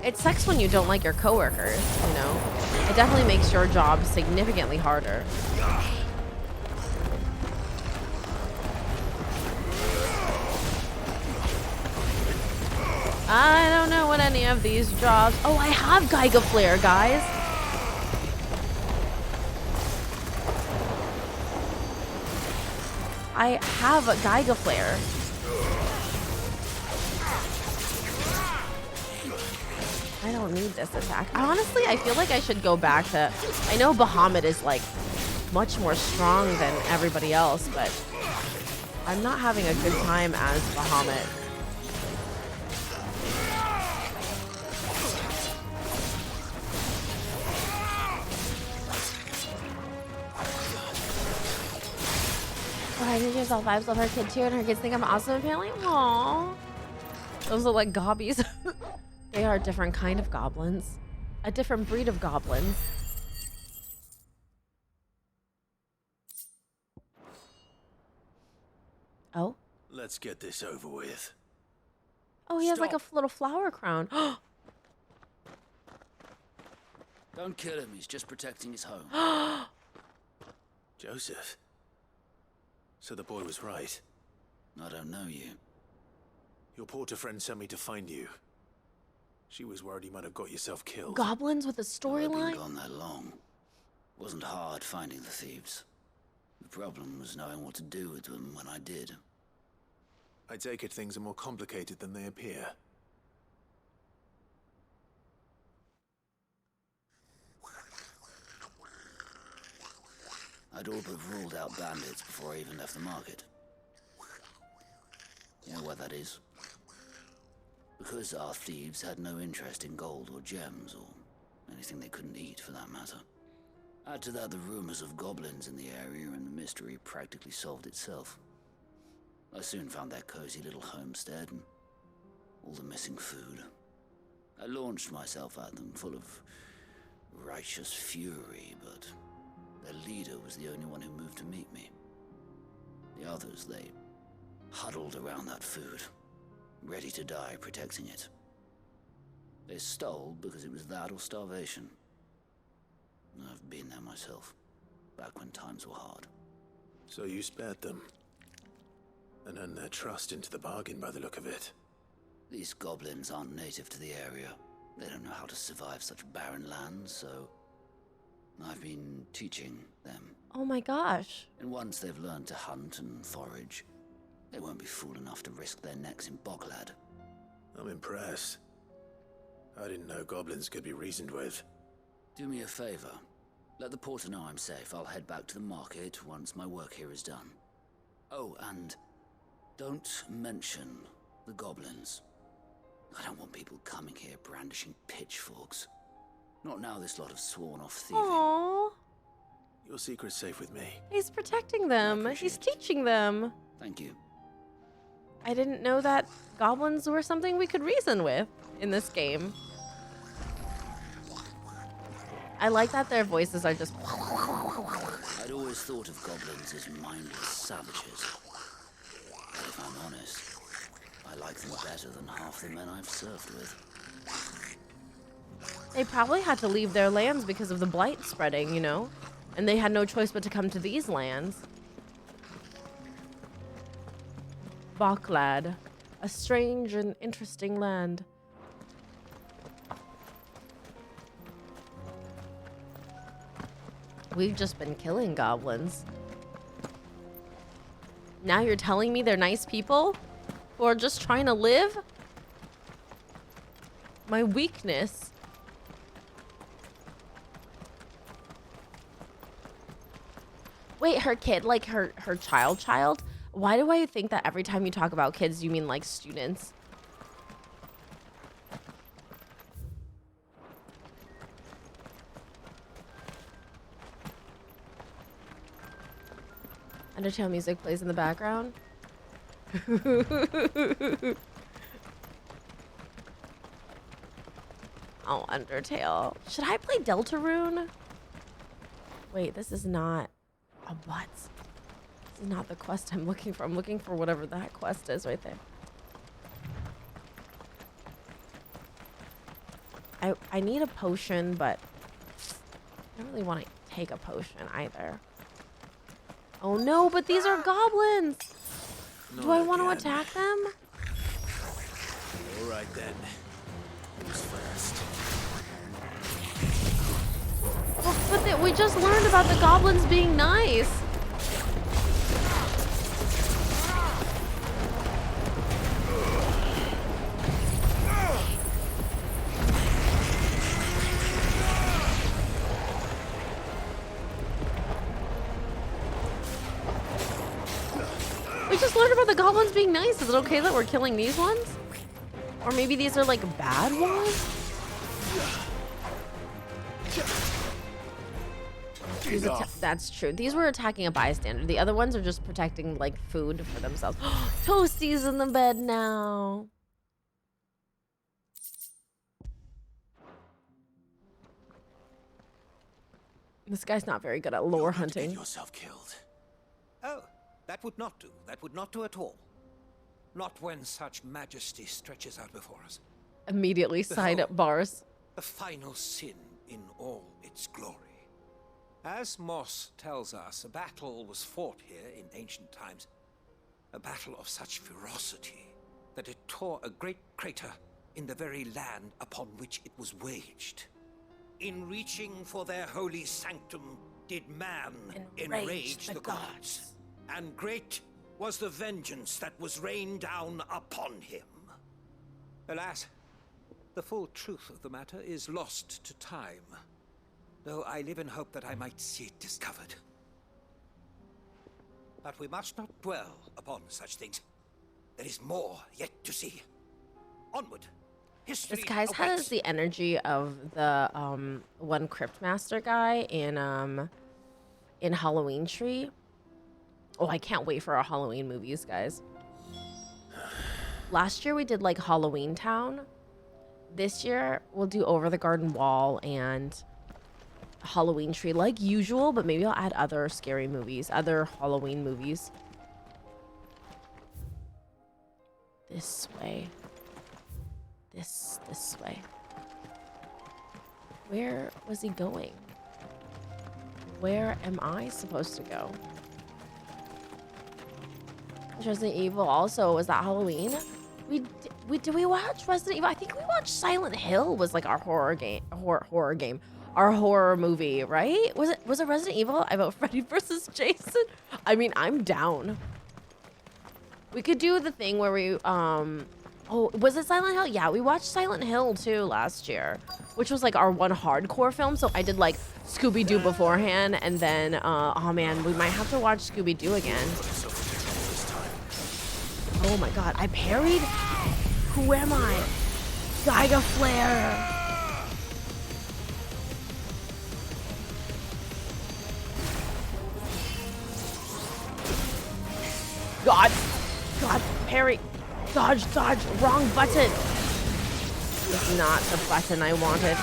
It sucks when you don't like your coworkers, you know? It definitely makes your job significantly harder. I don't know what any of these jobs... Oh, I have Geiga Flare, guys. I have a Geiga Flare. I don't need this attack. Honestly, I feel like I should go back to... I know Bahamut is, like, much more strong than everybody else, but I'm not having a good time as Bahamut. I give yourself vibes of her kid too, and her kids think I'm awesome apparently. Aww. Those are like gobbies. They are a different kind of goblins. A different breed of goblins. Oh? Let's get this over with. Oh, he has like a little flower crown. Don't kill him, he's just protecting his home. Joseph. So the boy was right. I don't know you. Your porter friend sent me to find you. She was worried you might have got yourself killed. Goblins with a I've storyline? been gone that long. Wasn't hard finding the thieves. The problem was knowing what to do with them when I did. I take it things are more complicated than they appear. I'd all but ruled out bandits before I even left the market. You know why that is? Because our thieves had no interest in gold or gems, or anything they couldn't eat for that matter. Add to that the rumors of goblins in the area, and the mystery practically solved itself. I soon found their cozy little homestead, and all the missing food. I launched myself at them, full of righteous fury, but their leader was the only one who moved to meet me. The others, they huddled around that food, ready to die protecting it. They stole because it was that or starvation. I've been there myself. back when times were hard. So you spared them. And earned their trust into the bargain by the look of it. These goblins aren't native to the area. They don't know how to survive such barren lands, so I've been teaching them. Oh my gosh. And once they've learned to hunt and forage, they won't be fool enough to risk their necks in Boklad. I'm impressed. I didn't know goblins could be reasoned with. Do me a favor. Let the porter know I'm safe. I'll head back to the market once my work here is done. Oh, and don't mention the goblins. I don't want people coming here brandishing pitchforks. Not now this lot of sworn off thieving. Aww. Your secret's safe with me. He's protecting them. He's teaching them. Thank you. I didn't know that goblins were something we could reason with in this game. I like that their voices are just... I'd always thought of goblins as mindless savages. But if I'm honest, I like them better than half the men I've served with. They probably had to leave their lands because of the blight spreading, you know? And they had no choice but to come to these lands. Boklad, a strange and interesting land. We've just been killing goblins. Now you're telling me they're nice people who are just trying to live? My weakness. Wait, her kid, like her child? Why do I think that every time you talk about kids, you mean like students? Undertale music plays in the background. Oh, Undertale. Should I play Deltarune? Wait, this is not a what? This is not the quest I'm looking for. I'm looking for whatever that quest is right there. I need a potion, but I don't really want to take a potion either. Oh no, but these are goblins! Do I want to attack them? All right then. Who's first? Well, but we just learned about the goblins being nice. We just learned about the goblins being nice. Is it okay that we're killing these ones? Or maybe these are like bad ones? That's true. These were attacking a bystander. The other ones are just protecting like food for themselves. Toasty's in the bed now. This guy's not very good at lore hunting. Get yourself killed. Oh, that would not do. That would not do at all. Not when such majesty stretches out before us. Immediately side up bars. The final sin in all its glory. As Moss tells us, a battle was fought here in ancient times. A battle of such ferocity that it tore a great crater in the very land upon which it was waged. In reaching for their holy sanctum, did man enrage the gods. And great was the vengeance that was rained down upon him. Alas, the full truth of the matter is lost to time, though I live in hope that I might see it discovered. But we must not dwell upon such things. There is more yet to see. Onward. History This guy's awaits. has the energy of the one Cryptmaster guy in Halloween Tree. Oh, I can't wait for our Halloween movies, guys. Last year we did like Halloween Town. This year we'll do Over the Garden Wall and Halloween Tree like usual, but maybe I'll add other scary movies, other Halloween movies. This way. This way. Where was he going? Where am I supposed to go? Resident Evil also, was that Halloween? Did we watch Resident Evil? I think we watched Silent Hill was like our horror game, our horror movie, right? Was it Resident Evil? I vote Freddy versus Jason. I mean, I'm down. We could do the thing where we oh, was it Silent Hill? Yeah, we watched Silent Hill too last year, which was like our one hardcore film. So I did like Scooby-Doo beforehand, and then oh man, we might have to watch Scooby-Doo again. Oh my god, I parried? Who am I? Geiger Flare! God! God, parry! Dodge, dodge! Wrong button! This is not the button I wanted.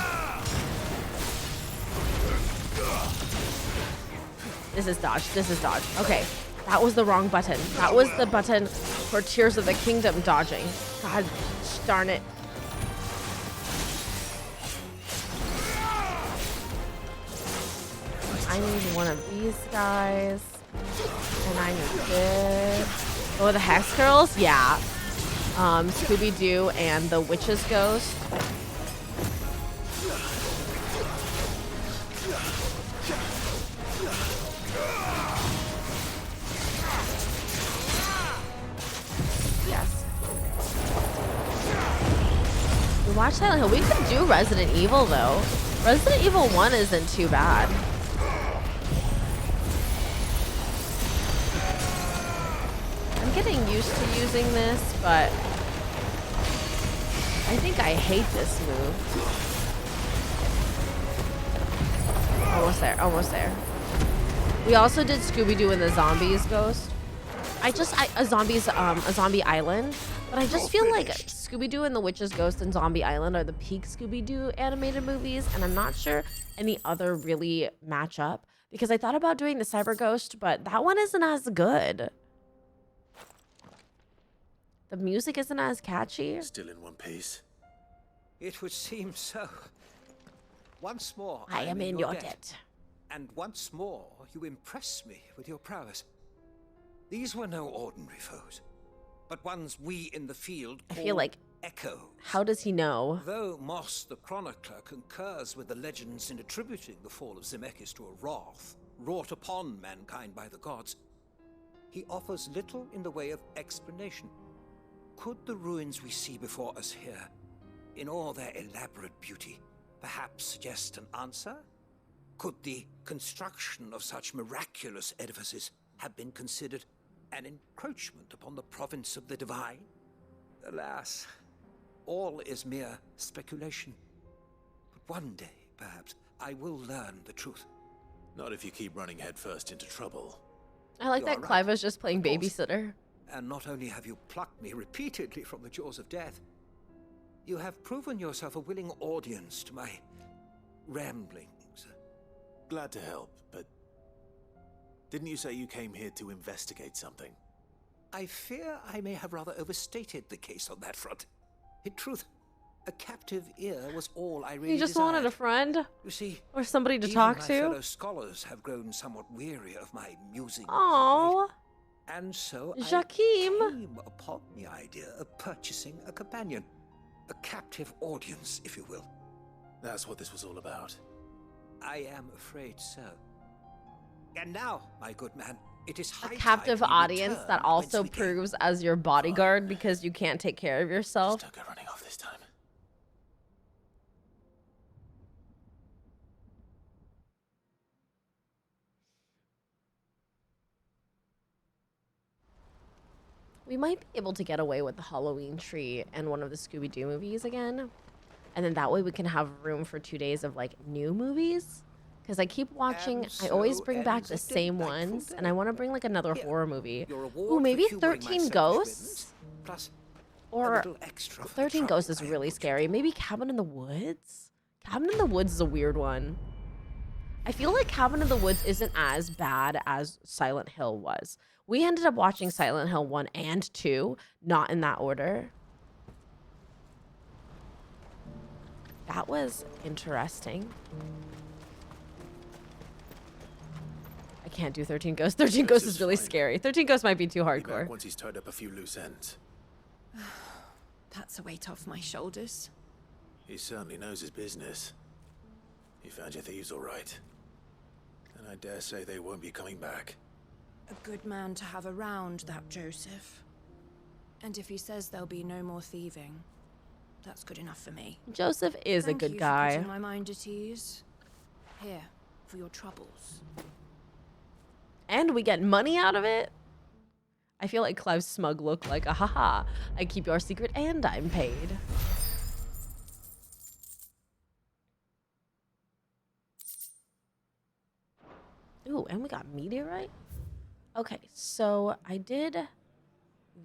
This is dodge, this is dodge. Okay. That was the wrong button. That was the button for Tears of the Kingdom dodging. God darn it. I need one of these guys. And I need this. Oh, the Hex Girls? Yeah. Scooby-Doo and the Witch's Ghost. Watch Silent Hill. We could do Resident Evil though. Resident Evil 1 isn't too bad. I'm getting used to using this, but I think I hate this move. Almost there, almost there. We also did Scooby-Doo and the Zombies Ghost. A Zombie Island. But I just feel like Scooby-Doo and the Witch's Ghost and Zombie Island are the peak Scooby-Doo animated movies, and I'm not sure any other really match up, because I thought about doing the Cyber Ghost, but that one isn't as good. The music isn't as catchy. Still in one piece. It would seem so. Once more, I am in your debt. And once more, you impress me with your prowess. These were no ordinary foes, but ones we in the field call I feel like echoes. How does he know? Though Moss the Chronicler concurs with the legends in attributing the fall of Zemeckis to a wrath wrought upon mankind by the gods, he offers little in the way of explanation. Could the ruins we see before us here, in all their elaborate beauty, perhaps suggest an answer? Could the construction of such miraculous edifices have been considered an encroachment upon the province of the divine? Alas, all is mere speculation. But one day, perhaps, I will learn the truth. Not if you keep running headfirst into trouble. I like that You're Clive right. was just playing babysitter. And not only have you plucked me repeatedly from the jaws of death, you have proven yourself a willing audience to my ramblings. Glad to help, but didn't you say you came here to investigate something? I fear I may have rather overstated the case on that front. In truth, a captive ear was all I really You just desired. wanted a friend? You see, Or somebody to even talk my to? fellow scholars have grown somewhat weary of my musings. Aww. And so Jakeem. I came upon the idea of purchasing a companion. A captive audience, if you will. That's what this was all about. I am afraid so. And now, my good man, it is high A captive time we audience return that whence also we came. proves as your bodyguard because you can't take care of yourself. Just don't go running off this time. We might be able to get away with the Halloween tree and one of the Scooby-Doo movies again. And then that way we can have room for 2 days of like new movies. Because I keep watching, And I always so bring back ends the a same delightful ones. day. And I want to bring like another Here, horror movie. Your reward Ooh, for maybe humoring my 13 selfish Ghosts? whims, plus a Or little extra for the 13 trouble Ghosts is I have really put you scary. Maybe Cabin in the Woods? Cabin in the Woods is a weird one. I feel like Cabin in the Woods isn't as bad as Silent Hill was. We ended up watching Silent Hill 1 and 2, not in that order. That was interesting. can't do 13 Ghosts. 13 Ghosts is really scary. 13 Ghosts might be too hardcore. Once he's tied up a few loose ends. That's a weight off my shoulders. He certainly knows his business. He found your thieves all right. And I dare say they won't be coming back. A good man to have around, that Joseph. And if he says there'll be no more thieving, that's good enough for me. Joseph is a good guy. Thank you for putting my mind at ease. Here, for your troubles. And we get money out of it? I feel like Clive's smug look like, ahaha, I keep your secret and I'm paid. Ooh, and we got meteorite? Okay, so I did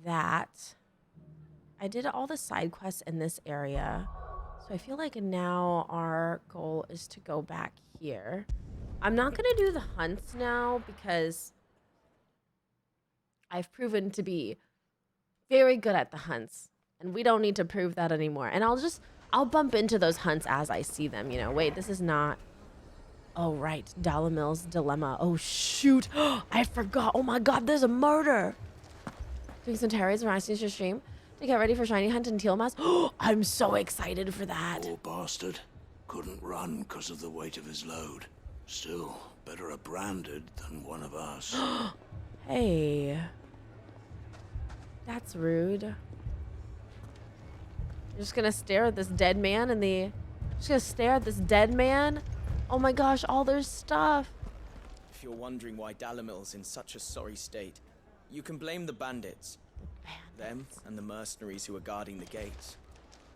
that. I did all the side quests in this area. So I feel like now our goal is to go back here. I'm not going to do the hunts now because I've proven to be very good at the hunts. And we don't need to prove that anymore. And I'll bump into those hunts as I see them. You know, wait, this is not... Oh, right. Dalimil's Dilemma. Oh, shoot. I forgot. Oh, my God. There's a murder. Doing some terrors around your stream to get ready for Shiny Hunt and Teal Mask. I'm so excited for that. Poor bastard. Couldn't run because of the weight of his load. Still, better a branded than one of us. Hey. That's rude. You're just gonna stare at this dead man in the... Just gonna stare at this dead man? Oh my gosh, all their stuff. If you're wondering why Dalimil's in such a sorry state, you can blame the bandits. Them and the mercenaries who are guarding the gates.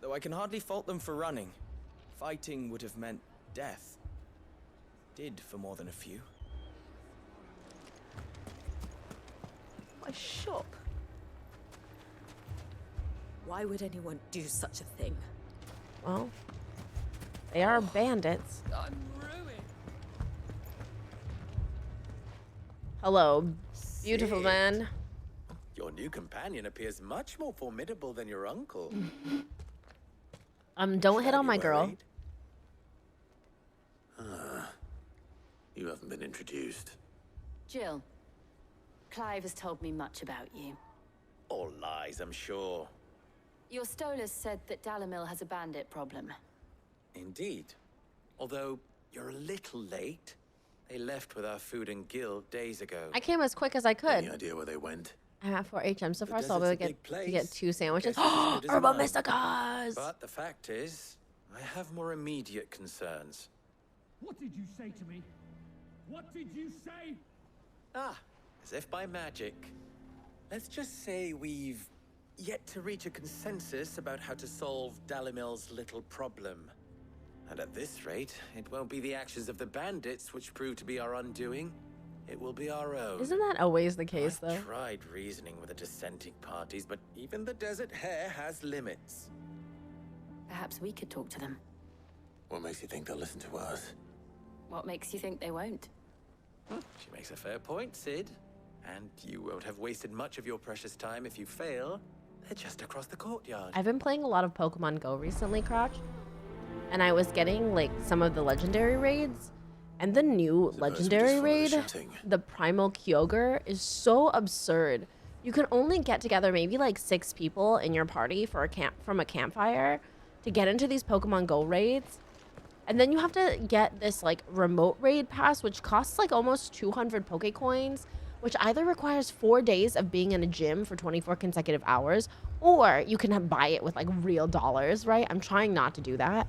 Though I can hardly fault them for running. Fighting would have meant death. Did for more than a few. My shop. Why would anyone do such a thing? Well, they are bandits. I'm ruined. Hello, beautiful man. Your new companion appears much more formidable than your uncle. Don't hit on my girl. You haven't been introduced. Jill, Clive has told me much about you. All lies, I'm sure. Your Stolas said that Dalimil has a bandit problem. Indeed. Although, you're a little late. They left with our food and guild days ago. I came as quick as I could. Any idea where they went? I'm at 4 HM so far, The so I'll be able desert's a big to get 2 sandwiches. Guess it's as good as Herbal mine. Mysticas! But the fact is, I have more immediate concerns. What did you say to me? What did you say? Ah, as if by magic. Let's just say we've yet to reach a consensus about how to solve Dalimil's little problem. And at this rate, it won't be the actions of the bandits which prove to be our undoing. It will be our own. Isn't that always the case, though? I've tried reasoning with the dissenting parties, but even the Desert Hare has limits. Perhaps we could talk to them. What makes you think they'll listen to us? What makes you think they won't? She makes a fair point, Sid. And you won't have wasted much of your precious time if you fail. They're just across the courtyard. I've been playing a lot of Pokemon Go recently, Crotch. And I was getting, like, some of the legendary raids. And the new legendary raid, the Primal Kyogre, is so absurd. You can only get together maybe, like, 6 people in your party for from a campfire to get into these Pokemon Go raids. And then you have to get this, like, remote raid pass, which costs, like, almost 200 Pokecoins, which either requires 4 days of being in a gym for 24 consecutive hours, or you can buy it with, like, real dollars, right? I'm trying not to do that.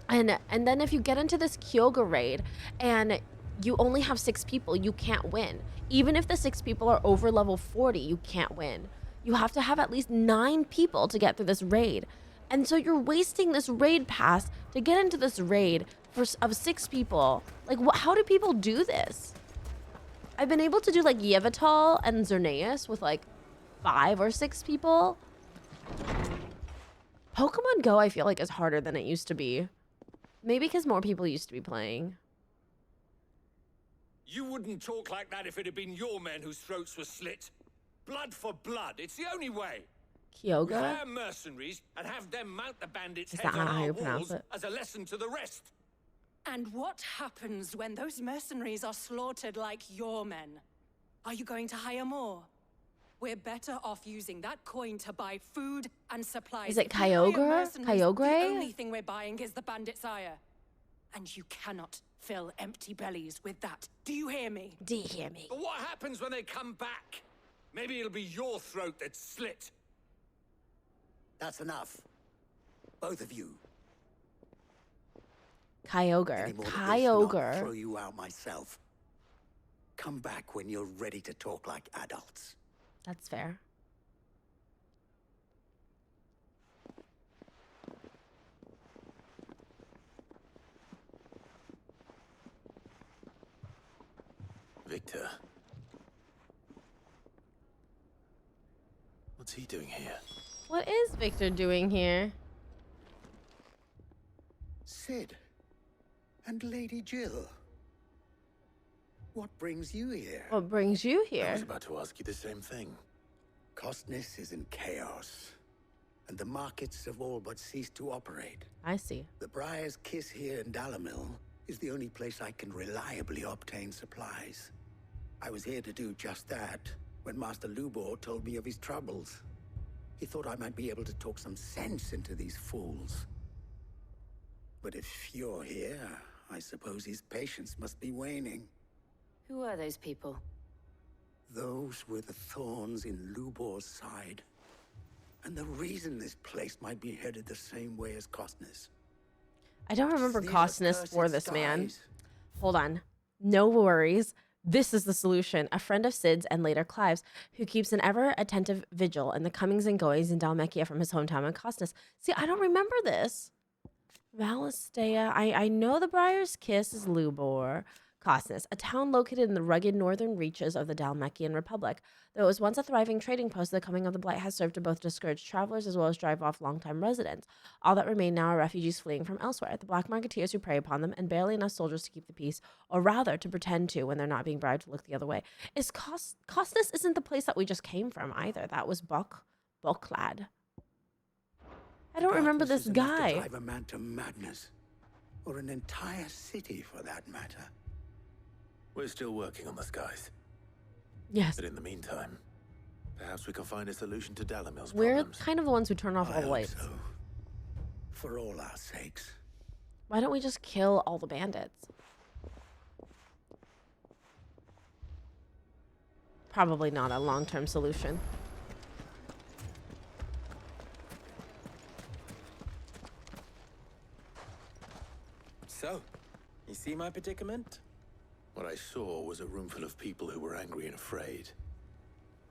And then if you get into this Kyogre raid and you only have 6 people, you can't win. Even if the 6 people are over level 40, you can't win. You have to have at least 9 people to get through this raid. And so you're wasting this raid pass to get into this raid of 6 people. Like, how do people do this? I've been able to do, like, Yveltal and Xerneas with, like, 5 or 6 people. Pokemon Go, I feel like, is harder than it used to be. Maybe because more people used to be playing. You wouldn't talk like that if it had been your men whose throats were slit. Blood for blood. It's the only way. Kyogre? We hire mercenaries and have them mount the bandits' Is heads that on how our you pronounce walls it? as a lesson to the rest. And what happens when those mercenaries are slaughtered like your men? Are you going to hire more? We're better off using that coin to buy food and supplies. Is it If we hire Kyogre? mercenaries, Kyogre? The only thing we're buying is the bandit's ire. And you cannot fill empty bellies with that. Do you hear me? Do you hear me? But what happens when they come back? Maybe it'll be your throat that's slit. That's enough. Both of you. Kyogre. Any more of this and I'll throw Kyogre. you out myself. Come back when you're ready to talk like adults. That's fair. Victor. What's he doing here? What is Victor doing here? Sid. And Lady Jill. What brings you here? What brings you I here? was about to ask you the same thing. Costness is in chaos. And the markets have all but ceased to operate. I see. The Briar's Kiss here in Dalamil is the only place I can reliably obtain supplies. I was here to do just that when Master Lubor told me of his troubles. He thought I might be able to talk some sense into these fools. But if you're here, I suppose his patience must be waning. Who are those people? Those were the thorns in Lubor's side. And the reason this place might be headed the same way as Costness. I don't remember These are costness cursed for this man. skies. Hold on. No worries. This is the solution. A friend of Sid's and later Clive's, who keeps an ever-attentive vigil in the comings and goings in Dalmekia from his hometown in Costness. See, I don't remember this. Valistea. I know the Briar's Kiss is Lubor. Costness, a town located in the rugged northern reaches of the Dalmekian Republic. Though it was once a thriving trading post, the coming of the Blight has served to both discourage travelers as well as drive off longtime residents. All that remain now are refugees fleeing from elsewhere, the black marketeers who prey upon them, and barely enough soldiers to keep the peace, or rather to pretend to when they're not being bribed to look the other way. Costness isn't the place that we just came from either. That was Bucklad. I don't remember Darkness this is enough to guy. drive a man to madness, or an entire city for that matter. We're still working on the skies. Yes. But in the meantime, perhaps we can find a solution to Dalamil's We're problems. kind of the ones who turn off I all the hope lights. so. For all our sakes. Why don't we just kill all the bandits? Probably not a long-term solution. So, you see my predicament? What I saw was a room full of people who were angry and afraid.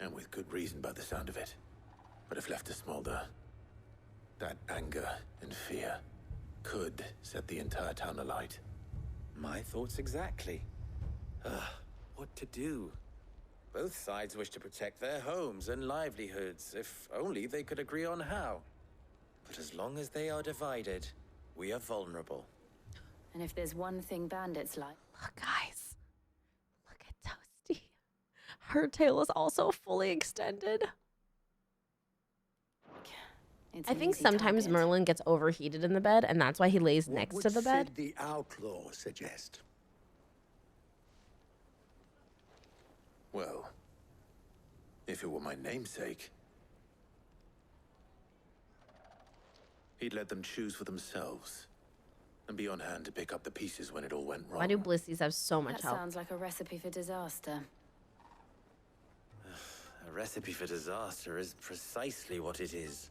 And with good reason by the sound of it. But if left to smolder, that anger and fear could set the entire town alight. My thoughts exactly. What to do? Both sides wish to protect their homes and livelihoods, if only they could agree on how. But as long as they are divided, we are vulnerable. And if there's one thing bandits like... Look, guys. Look at Toasty. Her tail is also fully extended. It's I an think easy sometimes target. Merlin gets overheated in the bed, and that's why he lays What next would to the bed. Sid the outlaw suggest? Well, if it were my namesake, he'd let them choose for themselves and be on hand to pick up the pieces when it all went wrong. Why do Blissies have so much That help? sounds like a recipe for disaster. A recipe for disaster is precisely what it is.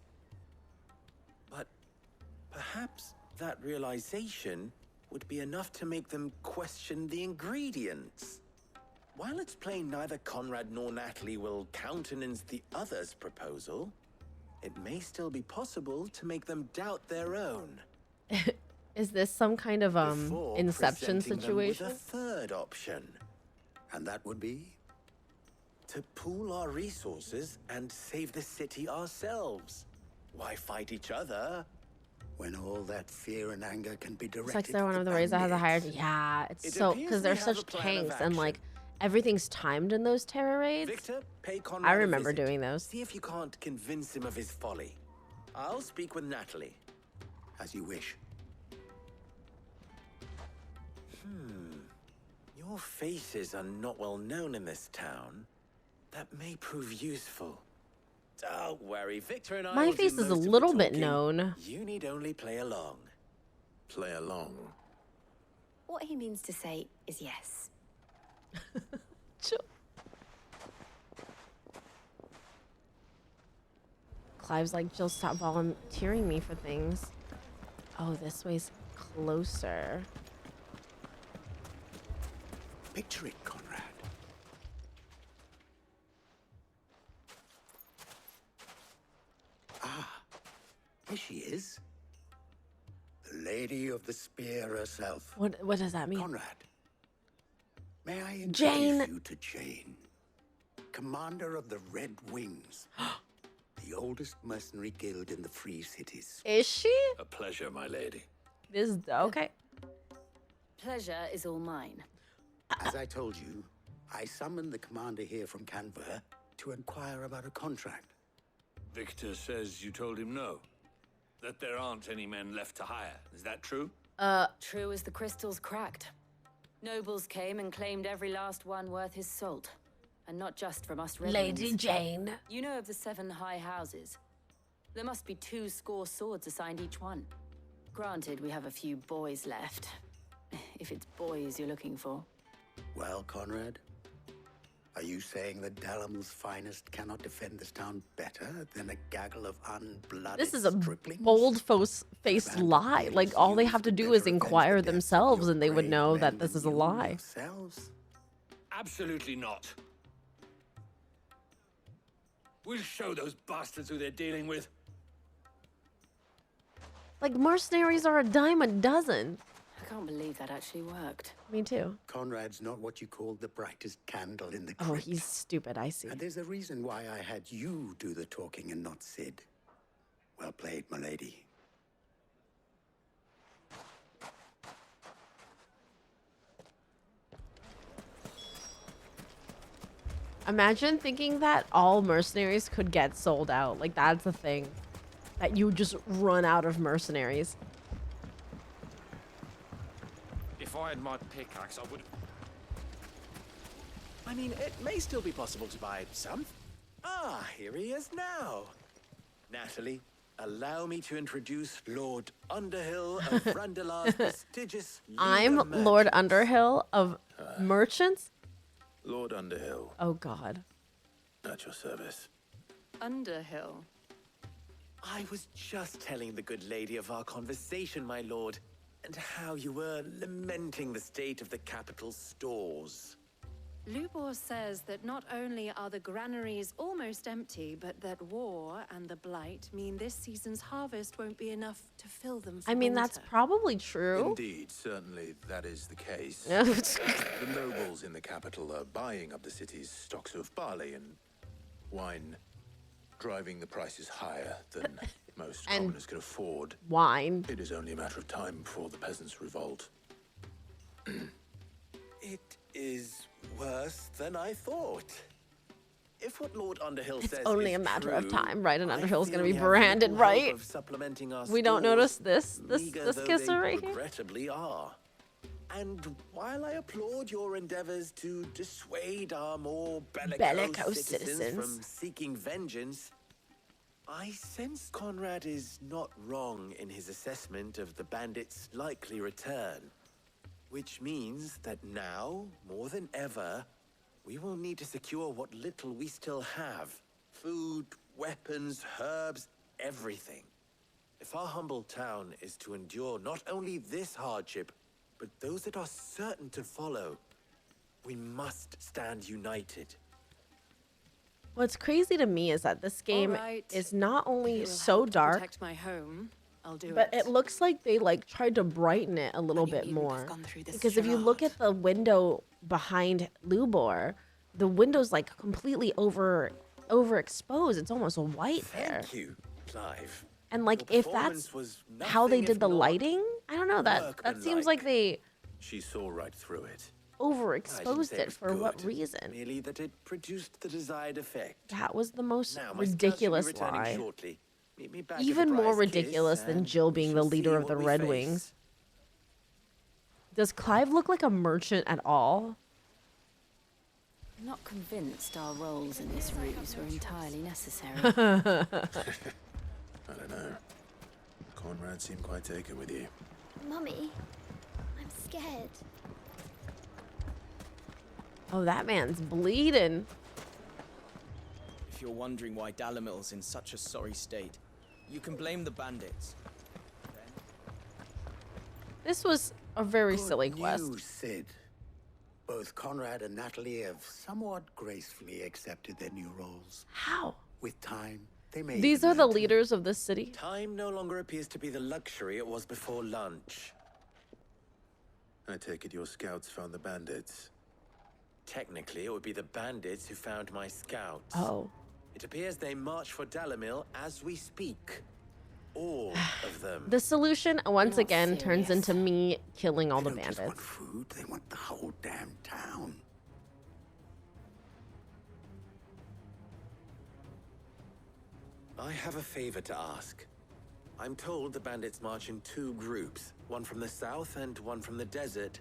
But perhaps that realization would be enough to make them question the ingredients. While it's plain neither Conrad nor Natalie will countenance the other's proposal, it may still be possible to make them doubt their own. Is this some kind of before Inception presenting them situation? with a third option. And that would be? To pool our resources and save the city ourselves. Why fight each other? When all that fear and anger can be directed It's like they're one at of the the rays that has a higher. bandits. Yeah, it's It so appears because we they're have such a plan of tanks and like everything's timed in those terror raids. Victor, pay Conrad I a remember visit. doing those. See if you can't convince him of his folly. I'll speak with Natalie. As you wish. Your faces are not well known in this town. That may prove useful. Don't worry, Victor and I My will do face is a most of the little bit talking. known. You need only play along. Play along. What he means to say is yes. Clive's like, Jill, stop volunteering me for things. Oh, this way's closer. Picture it, Conrad. Ah, there she is. The Lady of the Spear herself. What does that mean? Conrad, may I introduce Jane. you to Jane, commander of the Red Wings, the oldest mercenary guild in the Free Cities. Is she? A pleasure, my lady. This is okay. Pleasure is all mine. As I told you, I summoned the commander here from Canver to inquire about a contract. Victor says you told him no. That there aren't any men left to hire. Is that true? True as the crystals cracked. Nobles came and claimed every last one worth his salt. And not just from us Red Lady Wings. Jane. You know of the 7 high houses. There must be 2 score swords assigned each one. Granted, we have a few boys left. If it's boys you're looking for. Well, Conrad, are you saying that Dalamel's finest cannot defend this town better than a gaggle of unblooded This is a striplings? bold-faced lie. Like, all they have to do is inquire themselves and they would know that this is a lie. Yourselves? Absolutely not. We'll show those bastards who they're dealing with. Like, mercenaries are a dime a dozen. I can't believe that actually worked. Me too. Conrad's not what you call the brightest candle in the Oh, crypt. he's stupid, I see. And there's a reason why I had you do the talking and not Sid. Well played, my lady. Imagine thinking that all mercenaries could get sold out. Like, that's the thing. That you just run out of mercenaries. If I had my pickaxe, I would... I mean, it may still be possible to buy some. Ah, here he is now. Natalie, allow me to introduce Lord Underhill of Randalar's prestigious League I'm of Lord Merchants. Underhill of Merchants? Lord Underhill, Oh, God. at your service. Underhill. I was just telling the good lady of our conversation, my lord, and how you were lamenting the state of the capital's stores. Lubor says that not only are the granaries almost empty, but that war and the blight mean this season's harvest won't be enough to fill them for I mean, that's winter. probably true. Indeed, certainly that is the case. Yeah. The nobles in the capital are buying up the city's stocks of barley and wine, driving the prices higher than most And commoners can afford. Wine. It is only a matter of time before the peasants revolt. It is worse than I thought. If what Lord Underhill It's says only is a matter of true, time, right? And I Underhill's feel gonna be we have branded, little hope right? of supplementing our We don't stores, notice this meager though kisser they right here? regrettably are. And while I applaud your endeavors to dissuade our more bellicose citizens from seeking vengeance, I sense Conrad is not wrong in his assessment of the bandits' likely return. Which means that now, more than ever, we will need to secure what little we still have. Food, weapons, herbs, everything. If our humble town is to endure not only this hardship, but those that are certain to follow, we must stand united. What's crazy to me is that this game right. is not It only will so help to dark, protect my home. I'll do but it. it looks like they like tried to brighten it a little bit more. Because if you look at the window behind Lubor, the window's like completely overexposed. It's almost white there. Thank you, Clive. And like Your if that's performance was how they nothing did if the not lighting, I don't know, that seems like they She saw right through it. I didn't overexposed say it was for what good, reason? Merely that it produced the desired effect. That was the most Now, my scouts will be ridiculous returning lie. shortly. Meet me back at the Even more Briar's Kiss, ridiculous than and Jill we being shall the leader see of what the we Red face. Wings. Does Clive look like a merchant at all? I'm not convinced our roles in this ruse were entirely necessary. I don't know. Conrad seemed quite taken with you. Mummy, I'm scared. Oh, that man's bleeding. If you're wondering why Dalimil's in such a sorry state, you can blame the bandits. This was a very silly quest. News, Sid. Both Conrad and Natalie have somewhat gracefully accepted their new roles. How? With time, they may. These are the leaders of this city. Time no longer appears to be the luxury it was before lunch. I take it your scouts found the bandits. Technically, it would be the bandits who found my scouts. Oh. It appears they march for Dalimil as we speak. All of them. The solution, once again, turns into me killing all the They don't just want bandits. food, they want the whole damn town. I have a favor to ask. I'm told the bandits march in 2 groups, one from the south and one from the desert,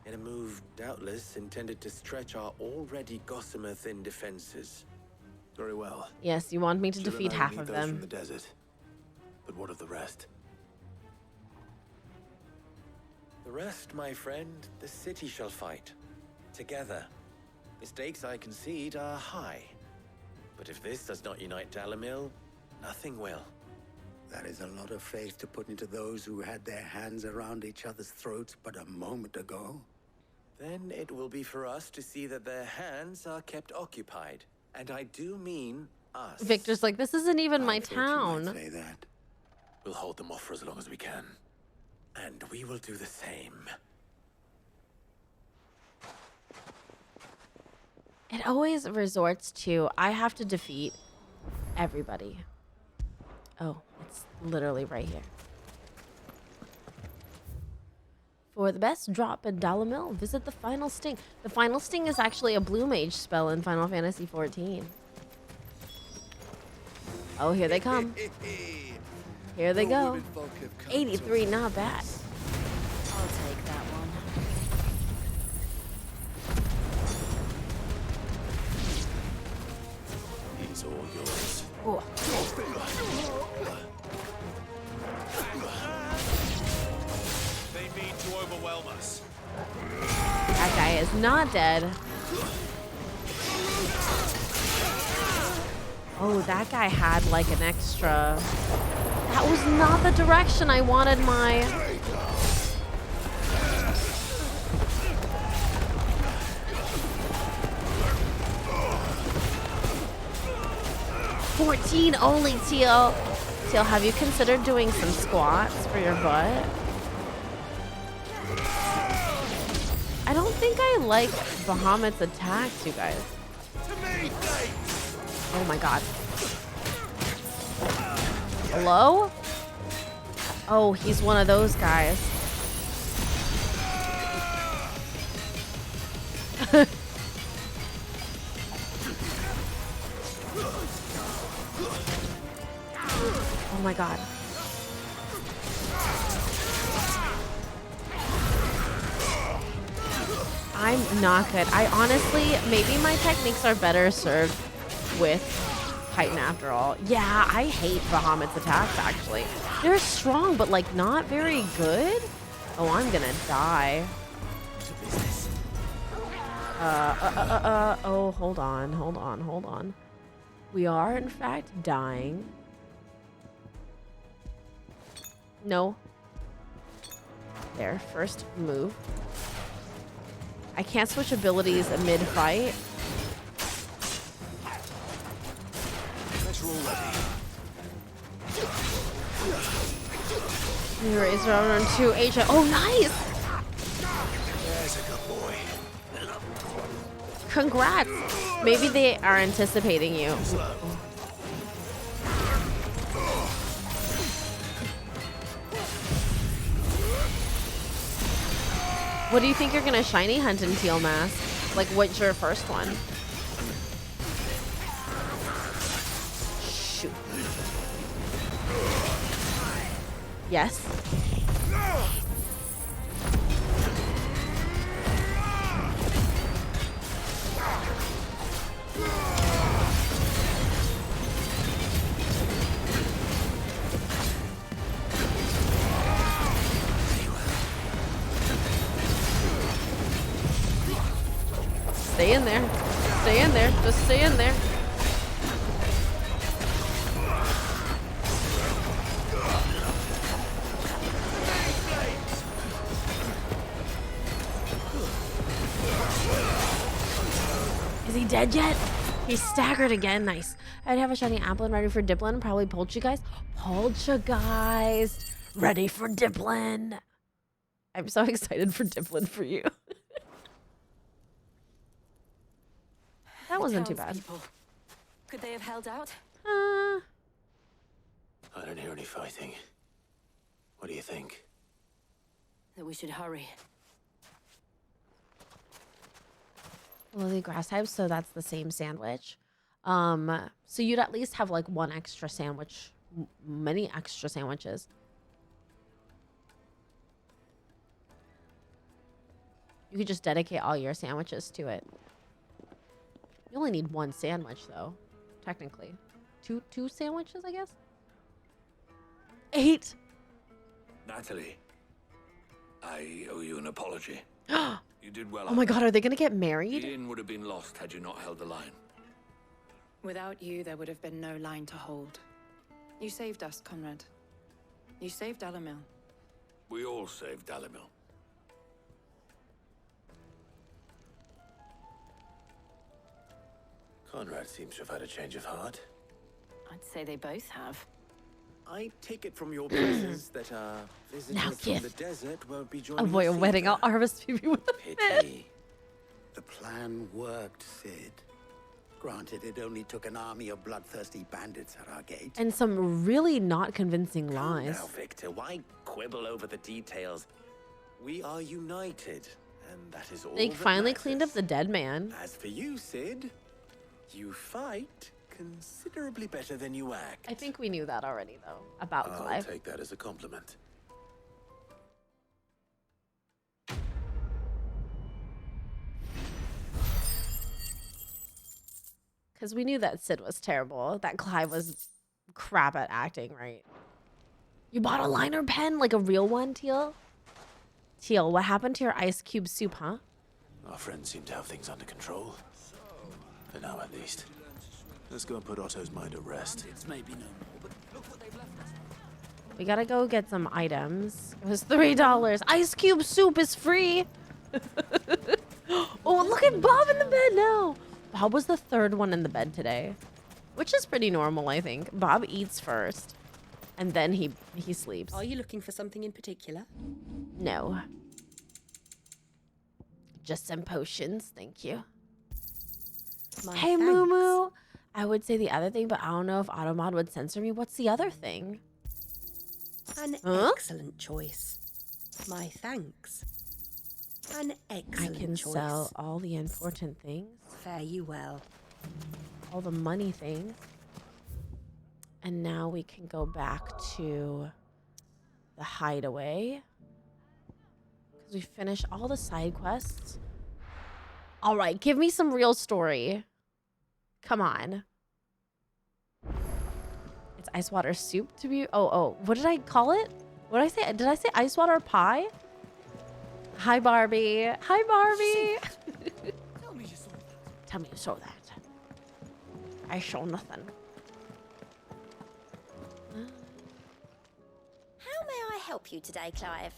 in a move doubtless intended to stretch our already gossamer-thin defenses. Very well. Yes, you want me to Jill defeat and I half need of those them. from the desert. But what of the rest? The rest, my friend, the city shall fight. Together. The stakes, I concede, are high. But if this does not unite Dalimil, nothing will. That is a lot of faith to put into those who had their hands around each other's throats but a moment ago. Then it will be for us to see that their hands are kept occupied. And I do mean us. Victor's like, this isn't even my thought you might town. say that. We'll hold them off for as long as we can. And we will do the same. It always resorts to, I have to defeat everybody. Oh, it's literally right here. For the best drop in Dalimil, visit the Final Sting. The Final Sting is actually a Blue Mage spell in Final Fantasy XIV. Oh, here they come. Here they go. 83, not bad. I'll take that one. He's all yours. Oh. They mean to overwhelm us. That guy is not dead. Oh, that guy had like an extra. That was not the direction I wanted my. $14 only, Teal. Teal, have you considered doing some squats for your butt? I don't think I like Bahamut's attacks, you guys. Oh my god. Hello? Oh, he's one of those guys. Oh my god. I'm not good. I honestly, maybe my techniques are better served with Titan after all. Yeah, I hate Bahamut's attacks actually. They're strong, but like not very good. Oh, I'm gonna die. Oh, hold on. We are in fact dying. No. There, first move. I can't switch abilities mid-fight. Let's roll ready. Razor on 2 agent. Oh, nice! There's a good boy. Congrats! Maybe they are anticipating you. What do you think you're gonna shiny hunt in Teal Mask? Like, what's your first one? Shoot. Yes. Stay in there. Stay in there. Just stay in there. Is he dead yet? He's staggered again. Nice. I'd have a shiny apple and ready for Diplin. Probably Poltergeist. Poltergeist. Ready for Diplin. I'm so excited for Diplin for you. That wasn't too bad. Could they have held out? I don't hear any fighting. What do you think? That we should hurry. Lily grass types, so that's the same sandwich. So you'd at least have like one extra sandwich, many extra sandwiches. You could just dedicate all your sandwiches to it. You only need one sandwich though, technically. Two sandwiches, I guess. 8. Natalie, I owe you an apology. You did well. Oh my god, are they gonna get married? The inn would have been lost had you not held the line. Without you, there would have been no line to hold. You saved us, Conrad. You saved Dalimil. We all saved Dalimil. Conrad seems to have had a change of heart. I'd say they both have. I take it from your presence that visitors from the desert won't be joining Avoid a us wedding. either. I'll harvest people with a Pity. The plan worked, Sid. Granted, it only took an army of bloodthirsty bandits at our gate. And some really not convincing Now, lies. Victor, why quibble over the details? We are united, and that is all They that finally matters. cleaned up the dead man. As for you, Sid, you fight considerably better than you act. I think we knew that already, though, about I'll Clive. take that as a compliment. Because we knew that Sid was terrible, that Clive was crap at acting, right? You bought a liner pen, like a real one, Teal? Teal, what happened to your ice cube soup, huh? Our friends seem to have things under control. For now, at least. Let's go and put Otto's mind at rest. It's maybe no more, but look what they've left us. We gotta go get some items. It was $3. Ice cube soup is free. Oh, look at Bob in the bed now. Bob was the third one in the bed today, which is pretty normal, I think. Bob eats first, and then he sleeps. Are you looking for something in particular? No. Just some potions, thank you. Hey, thanks. Moo Moo. I would say the other thing, but I don't know if Automod would censor me. What's the other thing? An Huh? excellent choice. My thanks. An excellent I can choice. sell all the important things, Fare you well. all the money things. And now we can go back to the hideaway. Because we finished all the side quests. All right, give me some real story. Come on. It's ice water soup to be... Oh, what did I call it? What did I say? Did I say ice water pie? Hi, Barbie. Hi, Barbie. Tell me you saw that. I saw nothing. How may I help you today, Clive?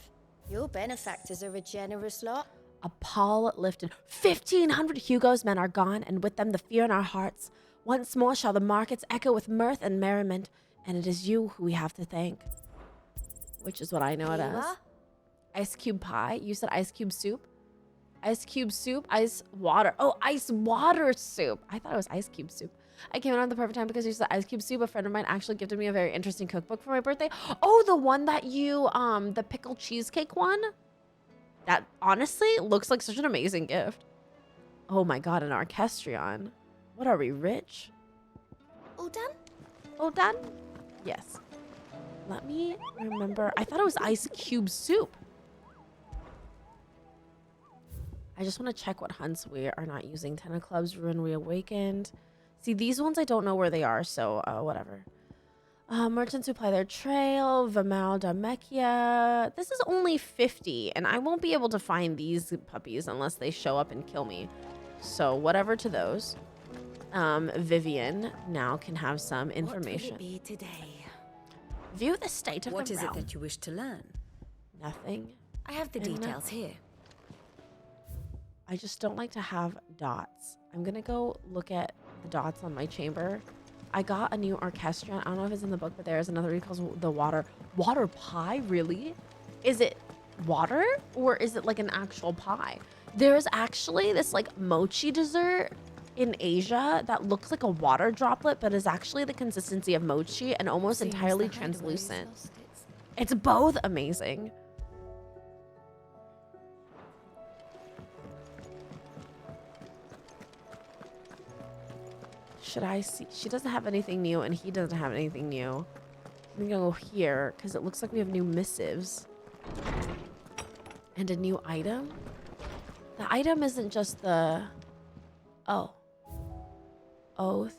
Your benefactors are a generous lot. A pall lifted. 1,500 Hugo's men are gone, and with them the fear in our hearts. Once more shall the markets echo with mirth and merriment, and it is you who we have to thank. Which is what I know it as. Ice cube pie. You said ice cube soup? Ice cube soup? Ice water. Oh, ice water soup. I thought it was ice cube soup. I came in at the perfect time because you said ice cube soup. A friend of mine actually gifted me a very interesting cookbook for my birthday. Oh, the one that you, the pickled cheesecake one? That honestly looks like such an amazing gift. Oh my god, an orchestrion. What are we, rich? All done? All done? Yes. Let me remember. I thought it was ice cube soup. I just want to check what hunts we are not using. Ten of Clubs, Ruin Reawakened. See, these ones I don't know where they are, so whatever. Merchants who ply their trail, Vamal Damekia. This is only 50, and I won't be able to find these puppies unless they show up and kill me. So whatever to those. Vivian now can have some information. What will it be today? View the state of What the is realm. it that you wish to learn? Nothing. I have the And details nothing. here. I just don't like to have dots. I'm gonna go look at the dots on my chamber. I got a new orchestra. I don't know if it's in the book, but there's another one called the water pie. Really? Is it water or is it like an actual pie? There's actually this like mochi dessert in Asia that looks like a water droplet, but is actually the consistency of mochi and almost Seems entirely the hideaway's translucent. lost its- It's both amazing. Should I see? She doesn't have anything new, and he doesn't have anything new. I'm gonna go here, because it looks like we have new missives. And a new item? The item isn't just the... Oh. Oath.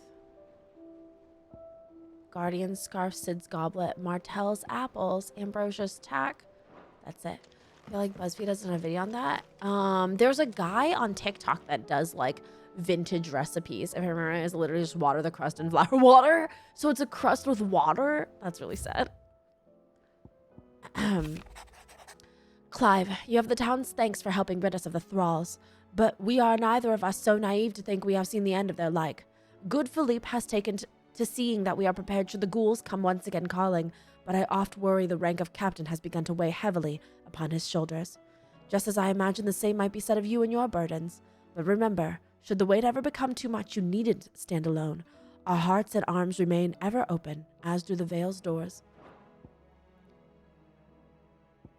Guardian's Scarf, Sid's Goblet, Martell's Apples, Ambrosia's Tack. That's it. I feel like BuzzFeed doesn't have a video on that. There's a guy on TikTok that does, like, vintage recipes. If I remember, it's literally just water the crust and flour water. So it's a crust with water. That's really sad. Clive, you have the town's thanks for helping rid us of the thralls, but we are neither of us so naive to think we have seen the end of their like. Good Philippe has taken to seeing that we are prepared should the ghouls come once again calling, but I oft worry the rank of captain has begun to weigh heavily upon his shoulders. Just as I imagine the same might be said of you and your burdens. But remember, should the weight ever become too much, you needn't stand alone. Our hearts and arms remain ever open, as do the Vale's doors.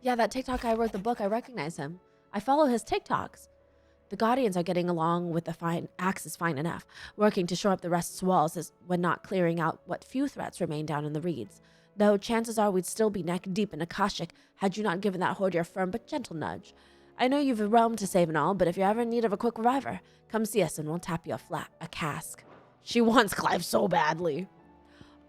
Yeah, that TikTok guy wrote the book. I recognize him. I follow his TikToks. The Guardians are getting along with the axes fine enough, working to shore up the rest's walls as when not clearing out what few threats remain down in the reeds. Though chances are we'd still be neck deep in Akashic had you not given that horde your firm but gentle nudge. I know you've a realm to save and all, but if you're ever in need of a quick reviver, come see us and we'll tap you a cask. She wants Clive so badly.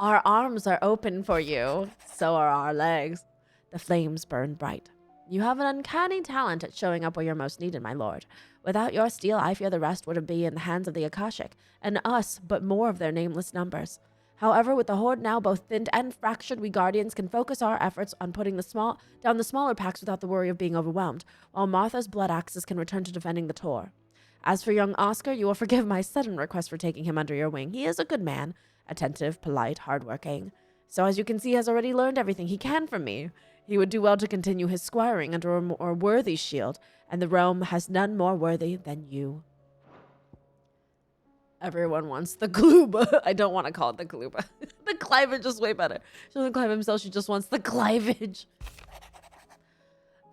Our arms are open for you, so are our legs. The flames burn bright. You have an uncanny talent at showing up where you're most needed, my lord. Without your steel, I fear the rest would be in the hands of the Akashic, and us but more of their nameless numbers. However, with the horde now both thinned and fractured, we Guardians can focus our efforts on putting down the smaller packs without the worry of being overwhelmed, while Martha's blood axes can return to defending the Tor. As for young Oscar, you will forgive my sudden request for taking him under your wing. He is a good man, attentive, polite, hardworking. So as you can see, he has already learned everything he can from me. He would do well to continue his squiring under a more worthy shield, and the realm has none more worthy than you. Everyone wants the Kaluba. I don't want to call it the Kaluba. The Clivage is way better. She doesn't Clive himself, she just wants the Clivage.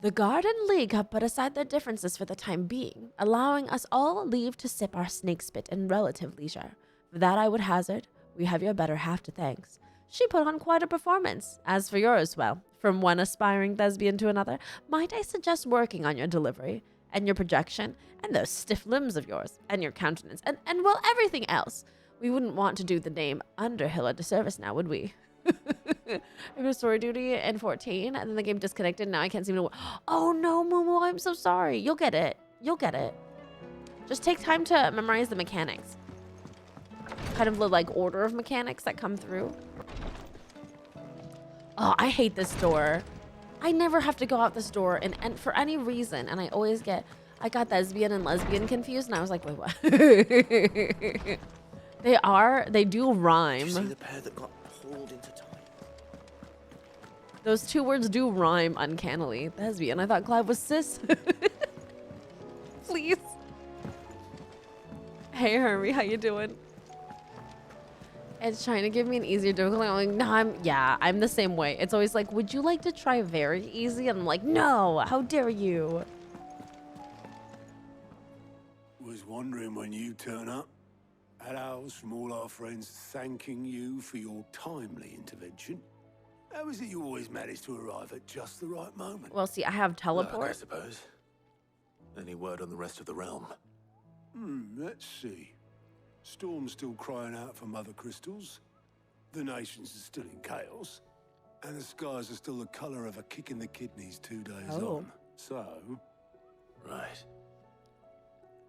The Garden League have put aside their differences for the time being, allowing us all leave to sip our snake spit in relative leisure. For that I would hazard, we have your better half to thanks. She put on quite a performance. As for yours, well, from one aspiring thespian to another, might I suggest working on your delivery, and your projection, and those stiff limbs of yours, and your countenance, and well, everything else. We wouldn't want to do the name Underhill a disservice now, would we? I have story duty in 14, and then the game disconnected, now I can't seem to... Oh no, Momo, I'm so sorry. You'll get it. You'll get it. Just take time to memorize the mechanics. Kind of the, like, order of mechanics that come through. Oh, I hate this door. I never have to go out this door and for any reason, and I always I got thespian and lesbian confused, and I was like, wait, what? They do rhyme. Did you see the pair that got pulled into time? Those two words do rhyme uncannily. Thespian. I thought Clive was cis. Please. Hey, Hermie, how you doing? It's trying to give me an easier difficulty. I'm like, no, I'm the same way. It's always like, would you like to try very easy? And I'm like, no, how dare you? Was wondering when you turn up. Had ours from all our friends thanking you for your timely intervention. How is it you always manage to arrive at just the right moment? Well, see, I have teleport. Luck, I suppose. Any word on the rest of the realm? Let's see. Storm's still crying out for mother crystals. The nations are still in chaos. And the skies are still the colour of a kick in the kidneys 2 days on. So... Right.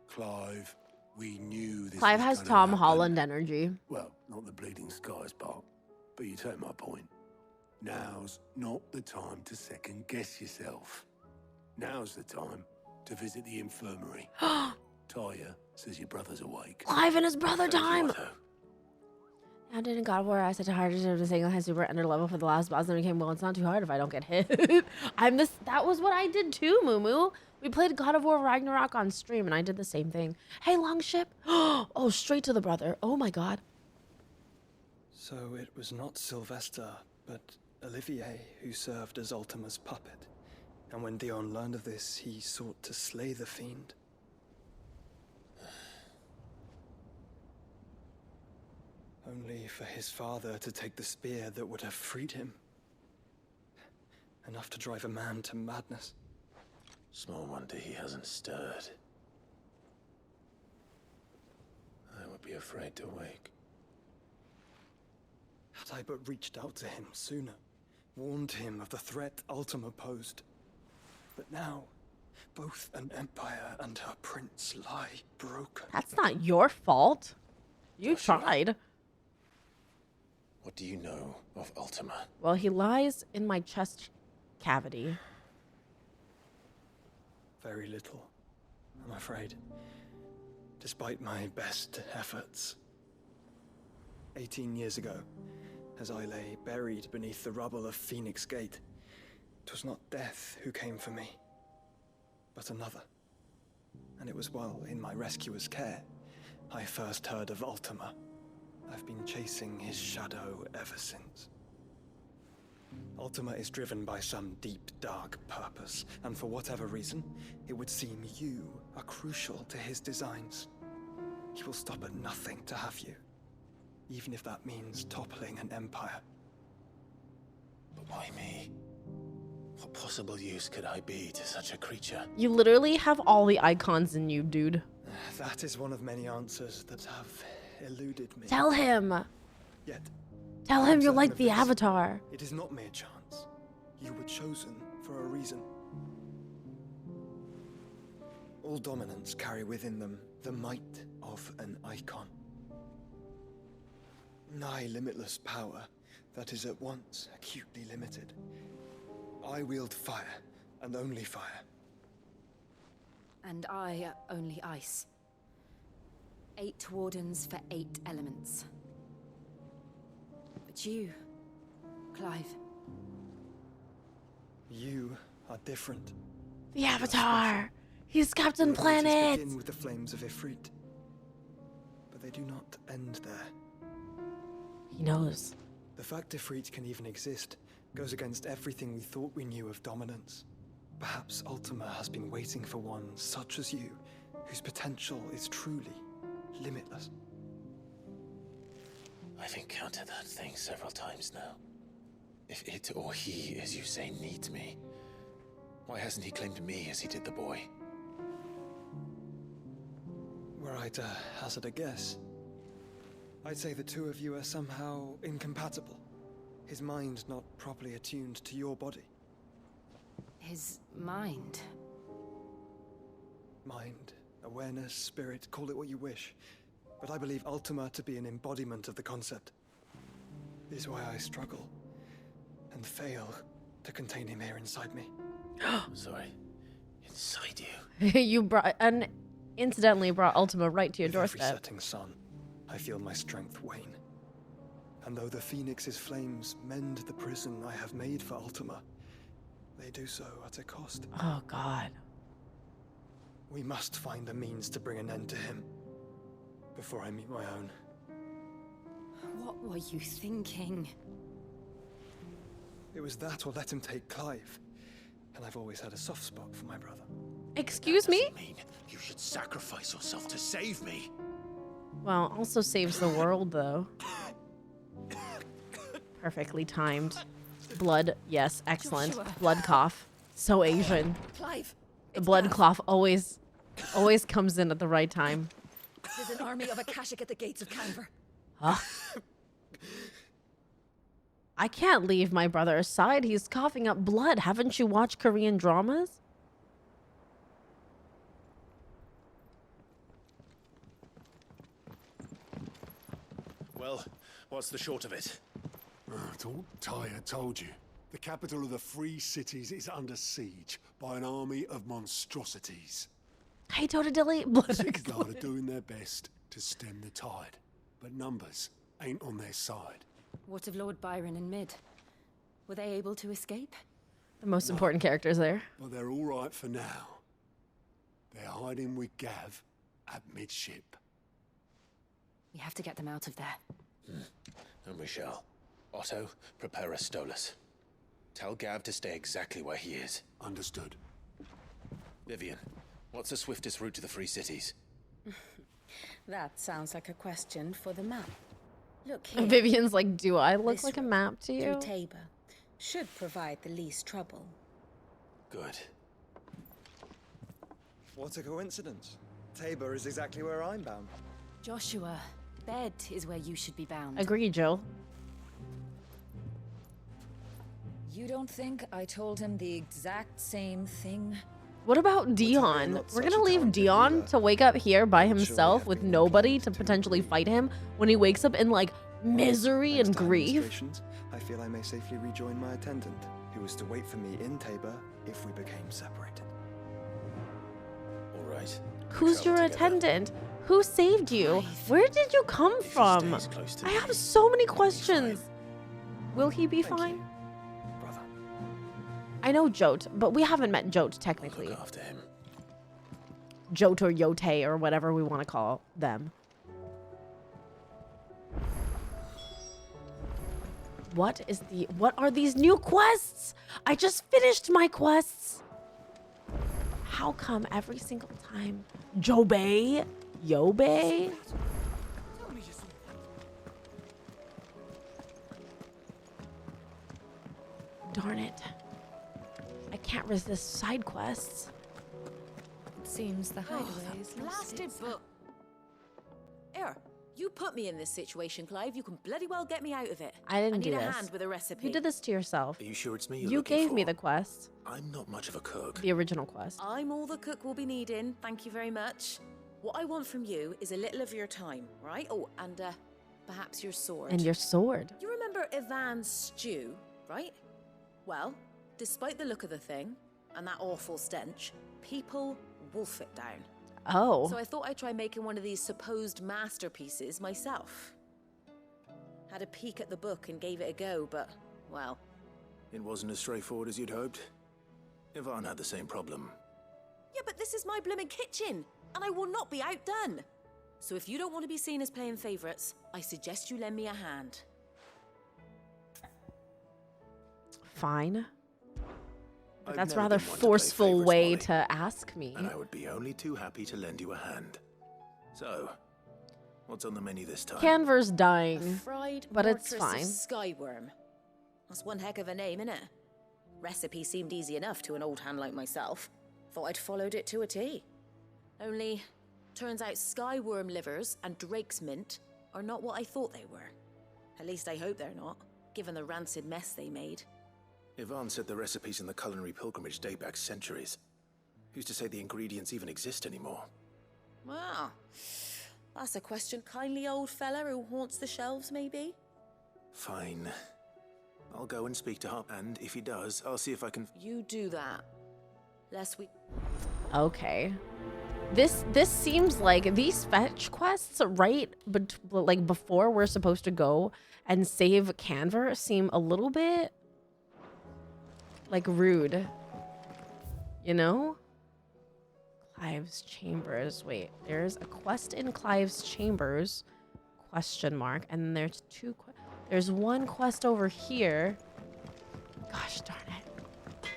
Clive, We knew this Clive was has gonna Tom happen. Holland energy. Well, not the bleeding skies part, but you take my point. Now's not the time to second guess yourself. Now's the time to visit the infirmary. Talia says your brother's awake. Clive and his brother Thank you, time. Otto. I did in God of War. I said to hard to single high super under level for the last boss, and became, well, it's not too hard if I don't get hit. I'm this. That was what I did too, Moo. We played God of War Ragnarok on stream, and I did the same thing. Hey, Longship. Oh, straight to the brother. Oh my God. So it was not Sylvester, but Olivier who served as Ultima's puppet. And when Dion learned of this, he sought to slay the fiend. Only for his father to take the spear that would have freed him. Enough to drive a man to madness. Small wonder he hasn't stirred. I would be afraid to wake. Had I but reached out to him sooner, warned him of the threat Ultima posed. But now, both an empire and her prince lie broken. That's not your fault. You tried. What do you know of Ultima? Well, he lies in my chest cavity. Very little, I'm afraid. Despite my best efforts. 18 years ago, as I lay buried beneath the rubble of Phoenix Gate, 'twas not death who came for me, but another. And it was while in my rescuer's care, I first heard of Ultima. I've been chasing his shadow ever since. Ultima is driven by some deep, dark purpose, and for whatever reason, it would seem you are crucial to his designs. He will stop at nothing to have you, even if that means toppling an empire. But why me? What possible use could I be to such a creature? You literally have all the icons in you, dude. That is one of many answers that have eluded me. Tell him. Yet, Tell him you're like the this. Avatar. It is not mere chance. You were chosen for a reason. All dominants carry within them the might of an icon. Nigh limitless power that is at once acutely limited. I wield fire, and only fire. And I only ice. 8 wardens for 8 elements. But you, Clive. You are different. The Avatar. He's Captain Your abilities Planet. begin with the flames of Ifrit, but they do not end there. He knows. The fact Ifrit can even exist goes against everything we thought we knew of dominance. Perhaps Ultima has been waiting for one such as you, whose potential is truly limitless. I've encountered that thing several times now. If it or he, as you say, needs me, why hasn't he claimed me as he did the boy? Were I to hazard a guess, I'd say the two of you are somehow incompatible. His mind not properly attuned to your body. His mind. Mind, awareness, spirit, call it what you wish. But I believe Ultima to be an embodiment of the concept. This is why I struggle and fail to contain him here inside me. Sorry, inside you? You brought incidentally brought Ultima right to your With every doorstep. setting sun, I feel my strength wane. And though the Phoenix's flames mend the prison I have made for Ultima, they do so at a cost. Oh God. We must find a means to bring an end to him before I meet my own. What were you thinking? It was that or let him take Clive. And I've always had a soft spot for my brother. Excuse me? Mean you should sacrifice yourself to save me. Well, also saves the world though. Perfectly timed. Blood, yes, excellent. Joshua. Blood cough. So Asian. Clive, The blood cough always comes in at the right time. there's an army of Akashic at the gates of Canver. Huh? I can't leave my brother aside. He's coughing up blood. Haven't you watched Korean dramas? Well, what's the short of it? Tyre told you. The capital of the Free Cities is under siege by an army of monstrosities. Hey, Totodilly. City Guard are doing their best to stem the tide, but numbers ain't on their side. What of Lord Byron and Mid? Were they able to escape? The most important characters there. But they're all right for now. They're hiding with Gav at midship. We have to get them out of there. And we shall. Otto, prepare a Stolas. Tell Gav to stay exactly where he is. Understood. Vivian, what's the swiftest route to the Free Cities? That sounds like a question for the map. Look here. Vivian's like, do I look This like a road map to you? through Tabor should provide the least trouble. Good. What a coincidence. Tabor is exactly where I'm bound. Joshua, bed is where you should be bound. Agree, Jill. You don't think I told him the exact same thing? What about Dion? We're gonna leave Dion to wake up here by himself with nobody to potentially fight him when he wakes up in like misery and grief. I feel I may safely rejoin my attendant, who was to wait for me in Tabor if we became separated. All right. Who's your attendant? Who saved you? Where did you come from? I have so many questions. Will he be fine? I know Jote, but we haven't met Jote technically. Look after him. Jote or Yote or whatever we want to call them. What are these new quests? I just finished my quests. How come every single time? Yobe? Darn it. I can't resist side quests. It seems the hideaway is Blasted book. Here, you put me in this situation, Clive. You can bloody well get me out of it. I didn't do need this. a hand with a recipe. You did this to yourself. Are you sure it's me You gave me the quest. I'm not much of a cook. The original quest. I'm all the cook will be needing. Thank you very much. What I want from you is a little of your time, right? Oh, and perhaps your sword. And your sword. You remember Ivan's stew, right? Well, despite the look of the thing and that awful stench, people wolf it down. Oh. So I thought I'd try making one of these supposed masterpieces myself. Had a peek at the book and gave it a go, but, well... It wasn't as straightforward as you'd hoped. Ivan had the same problem. Yeah, but this is my blooming kitchen, and I will not be outdone. So if you don't want to be seen as playing favourites, I suggest you lend me a hand. Fine. But I've that's never rather been one to play forceful favourites, way Molly, to ask me. And I would be only too happy to lend you a hand. So, what's on the menu this time? Canver's dying, Fried but it's mortress fine. of skyworm. That's one heck of a name, innit? Recipe seemed easy enough to an old hand like myself. Thought I'd followed it to a T. Only, turns out skyworm livers and drake's mint are not what I thought they were. At least I hope they're not, given the rancid mess they made. Ivan said the recipes in the culinary pilgrimage date back centuries. Who's to say the ingredients even exist anymore? Well, that's a question kindly old fella who haunts the shelves, maybe? Fine. I'll go and speak to Hop, and if he does, I'll see if I can... You do that. Lest we... Okay. This seems like these fetch quests, right? But like before we're supposed to go and save Canver seem a little bit like rude. You know? Clive's Chambers. Wait, there's a quest in Clive's Chambers? Question mark. And then there's there's one quest over here. Gosh darn it.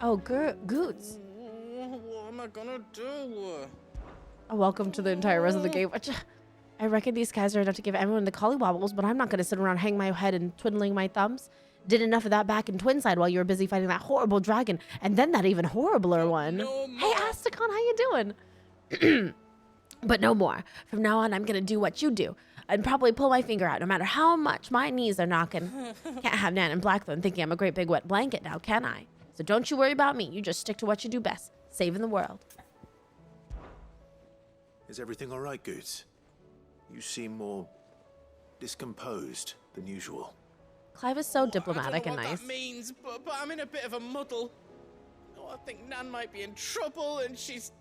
Oh, Goots. What am I gonna do? Welcome to the entire rest of the game. I reckon these guys are enough to give everyone the collywobbles, but I'm not going to sit around hanging my head and twiddling my thumbs. Did enough of that back in Twinside while you were busy fighting that horrible dragon, and then that even horribler one. Hey, Asticon, how you doing? But no more. From now on, I'm going to do what you do and probably pull my finger out no matter how much my knees are knocking. Can't have Nan and Blackthorn thinking I'm a great big wet blanket now, can I? So don't you worry about me. You just stick to what you do best, saving the world. Is everything all right, Goots? You seem more discomposed than usual. Clive is so diplomatic and I don't know nice. what that means, but I'm in a bit of a muddle. Oh, I think Nan might be in trouble, and she's...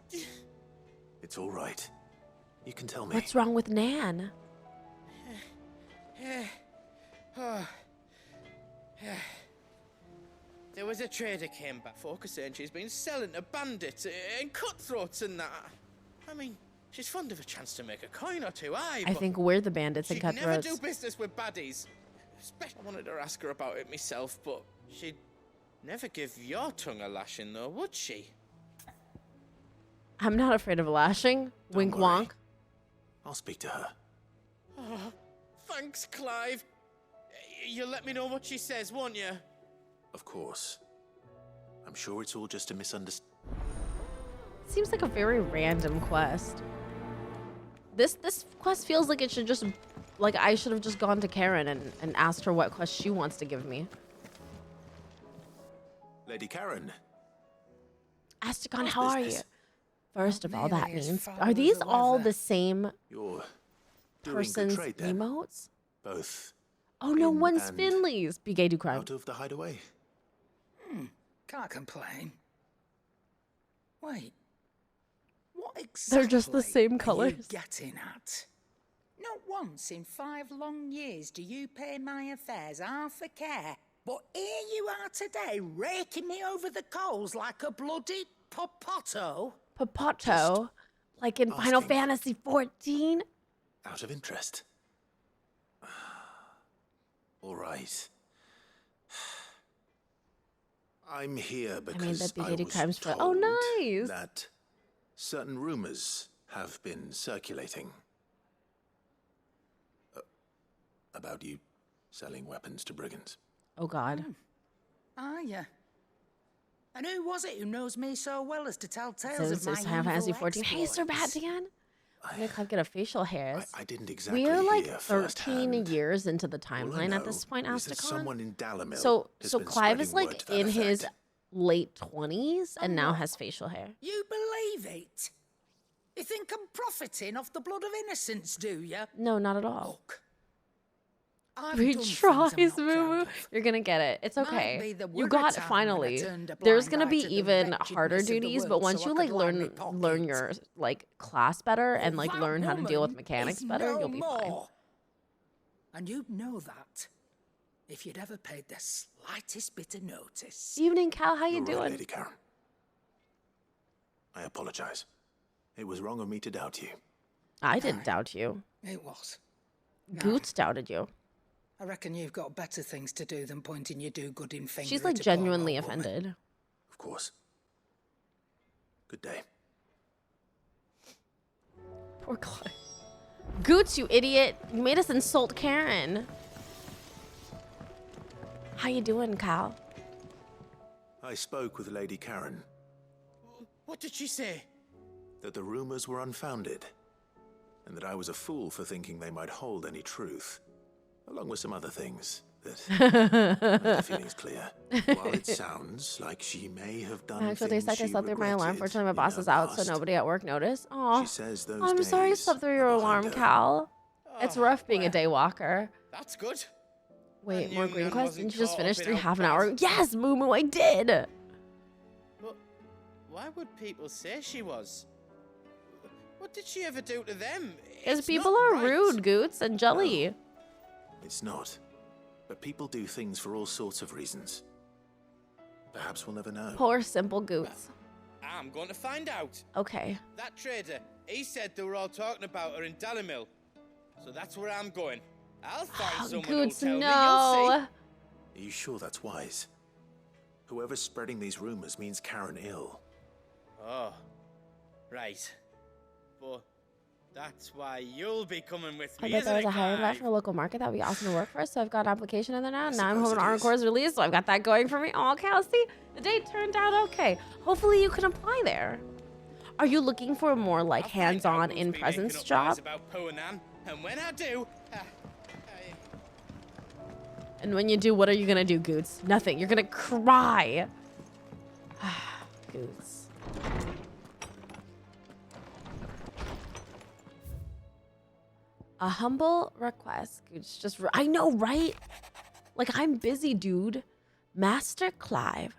It's all right. You can tell me. What's wrong with Nan? There was a trader came back saying she's been selling to bandits and cutthroats and that. I mean, she's fond of a chance to make a coin or two, aye. I think we're the bandits and she'd never cutthroats. do business with baddies. Especially, I wanted to ask her about it myself, but she'd never give your tongue a lashing, though, would she? I'm not afraid of lashing. Wink wonk. I'll speak to her. Oh, thanks, Clive. You'll let me know what she says, won't you? Of course. I'm sure it's all just a misunderstanding. Seems like a very random quest. This quest feels like it should just, like I should have just gone to Karen and asked her what quest she wants to give me. Lady Karen. Astagon, how are you? First of all, that means, are these all the same You're doing good person's trade, then. emotes? Both. Oh no, in one's and Finley's. Be gay, do crime. Out of the hideaway. Can't complain. Wait. What exactly They're just the same are you colors. getting at? Not once in 5 long years do you pay my affairs half a care. But here you are today, raking me over the coals like a bloody popoto. Popoto? Like in Final Fantasy XIV? Out of interest. All right. I'm here because that I Big was Crimes for. told Oh, nice. that certain rumors have been circulating about you selling weapons to brigands. Oh God. Ah, yeah. And who was it who knows me so well as to tell tales So of this my is Final Fantasy evil XIV. Hey, Sir exploits? Batigan. I'm gonna Clive get a facial hairs. I didn't exactly We are like hear 13 firsthand. years into the All I timeline at this know point, is that Astakon. someone in Dalamil So has been Clive is spreading like word to that in his effect. late 20s and now has facial hair. You believe it? You think I'm profiting off the blood of innocence, do you? No, not at all. I've 3 done things tries, I'm not proud Moo. You're gonna get it. It's Might okay. be the You worst got time when I finally. turned a There's blind gonna eye be to the even wretchedness harder of the duties, world but once so you I like could line me learn your like class better and like that learn how to deal with woman mechanics is better, no you'll be fine. more. And you'd know that if you'd ever paid the slightest bit of notice. Evening, Cal. How you You're right, doing? Lady Karen. I apologize. It was wrong of me to doubt you. I didn't doubt you. It was. Goots doubted you. I reckon you've got better things to do than pointing your do-gooding finger She's at like a poor genuinely old woman. offended. Of course. Good day. Poor Clive. Goots, you idiot! You made us insult Karen. How you doing, Cal? I spoke with Lady Karen. What did she say? That the rumors were unfounded, and that I was a fool for thinking they might hold any truth, along with some other things that made my feelings clear. While it sounds like she may have done Actually, things I she slept through my alarm. regretted Fortunately, my in boss her is out, so past. nobody at work noticed. Oh, She says those I'm sorry you days slept through your are alarm, behind her. Cal. It's rough being a day walker. That's good. Wait, more knew green Nan quest? wasn't Didn't you just caught finish up in 3 our half an past. hour? Yes, Moo Moo, I did. But why would people say she was? What did she ever do to them? Because It's people not are right. rude, Goots and Jelly. It's not. But people do things for all sorts of reasons. Perhaps we'll never know. Poor simple Goots. I'm going to find out. Okay. That trader, he said they were all talking about her in Dalimil. So that's where I'm going. I'll find someone who'll Goots, tell me, you'll no. Are you sure that's wise? Whoever's spreading these rumors means Karen ill. see. Oh, right. But that's why you'll be coming with I me, bet isn't there was it, a hiring Clive? match for a local market. That would be awesome to work for. So I've got an application in there now. Now I'm suppose home and it Encore is released, so I've got that going for me. Oh, Cal, see? The date turned out okay. Hopefully you can apply there. Are you looking for a more like hands-on in-presence job? About Poe and Anne, and when I do, And when you do, what are you gonna do, Goots? Nothing. You're gonna cry. Goots. A humble request. It's just, I know, right? Like, I'm busy, dude. Master Clive,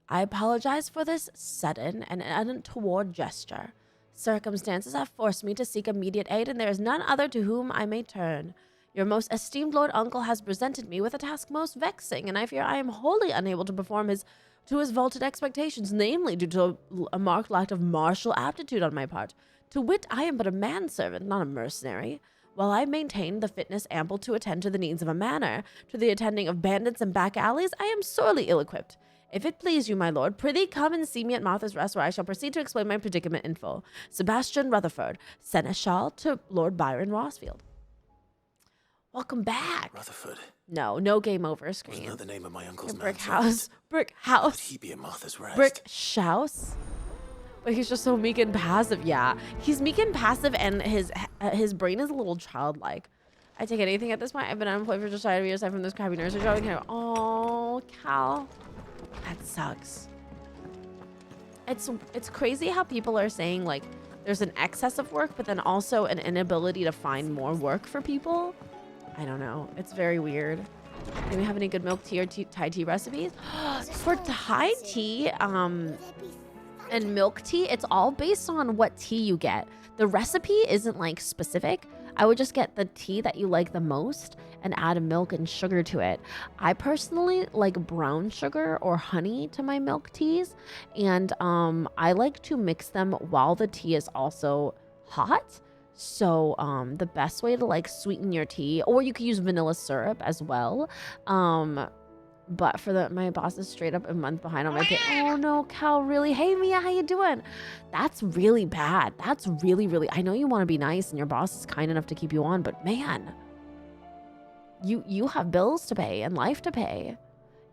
I apologize for this sudden and untoward gesture. Circumstances have forced me to seek immediate aid, and there is none other to whom I may turn. Your most esteemed Lord Uncle has presented me with a task most vexing, and I fear I am wholly unable to perform to his vaulted expectations, namely due to a marked lack of martial aptitude on my part. To wit, I am but a manservant, not a mercenary. While I maintain the fitness ample to attend to the needs of a manor, to the attending of bandits and back alleys, I am sorely ill-equipped. If it please you, my lord, prithee come and see me at Martha's Rest, where I shall proceed to explain my predicament in full. Sebastian Rutherford, Seneschal to Lord Byron Rossfield. Welcome back. Rutherford. No game over screen. Wasn't that the name of my uncle's Brick manservant? House. Brick House. Would he be at Martha's Rest? Brick House. But he's just so meek and passive. Yeah, he's meek and passive, and his brain is a little childlike. I take anything at this point. I've been unemployed for just 5 years aside from this crappy nursery job. Oh, Cal. That sucks. It's crazy how people are saying, like, there's an excess of work, but then also an inability to find more work for people. I don't know. It's very weird. Do we have any good milk tea or Thai tea recipes? For Thai tea, and milk tea, it's all based on what tea you get. The recipe isn't like specific. I would just get the tea that you like the most and add milk and sugar to it. I personally like brown sugar or honey to my milk teas, and I like to mix them while the tea is also hot. So the best way to like sweeten your tea, or you could use vanilla syrup as well. But for my boss is straight up a month behind on my pay. Oh no, Cal, really? Hey Mia, how you doing? That's really bad. That's really, I know you want to be nice and your boss is kind enough to keep you on, but man, you have bills to pay and life to pay.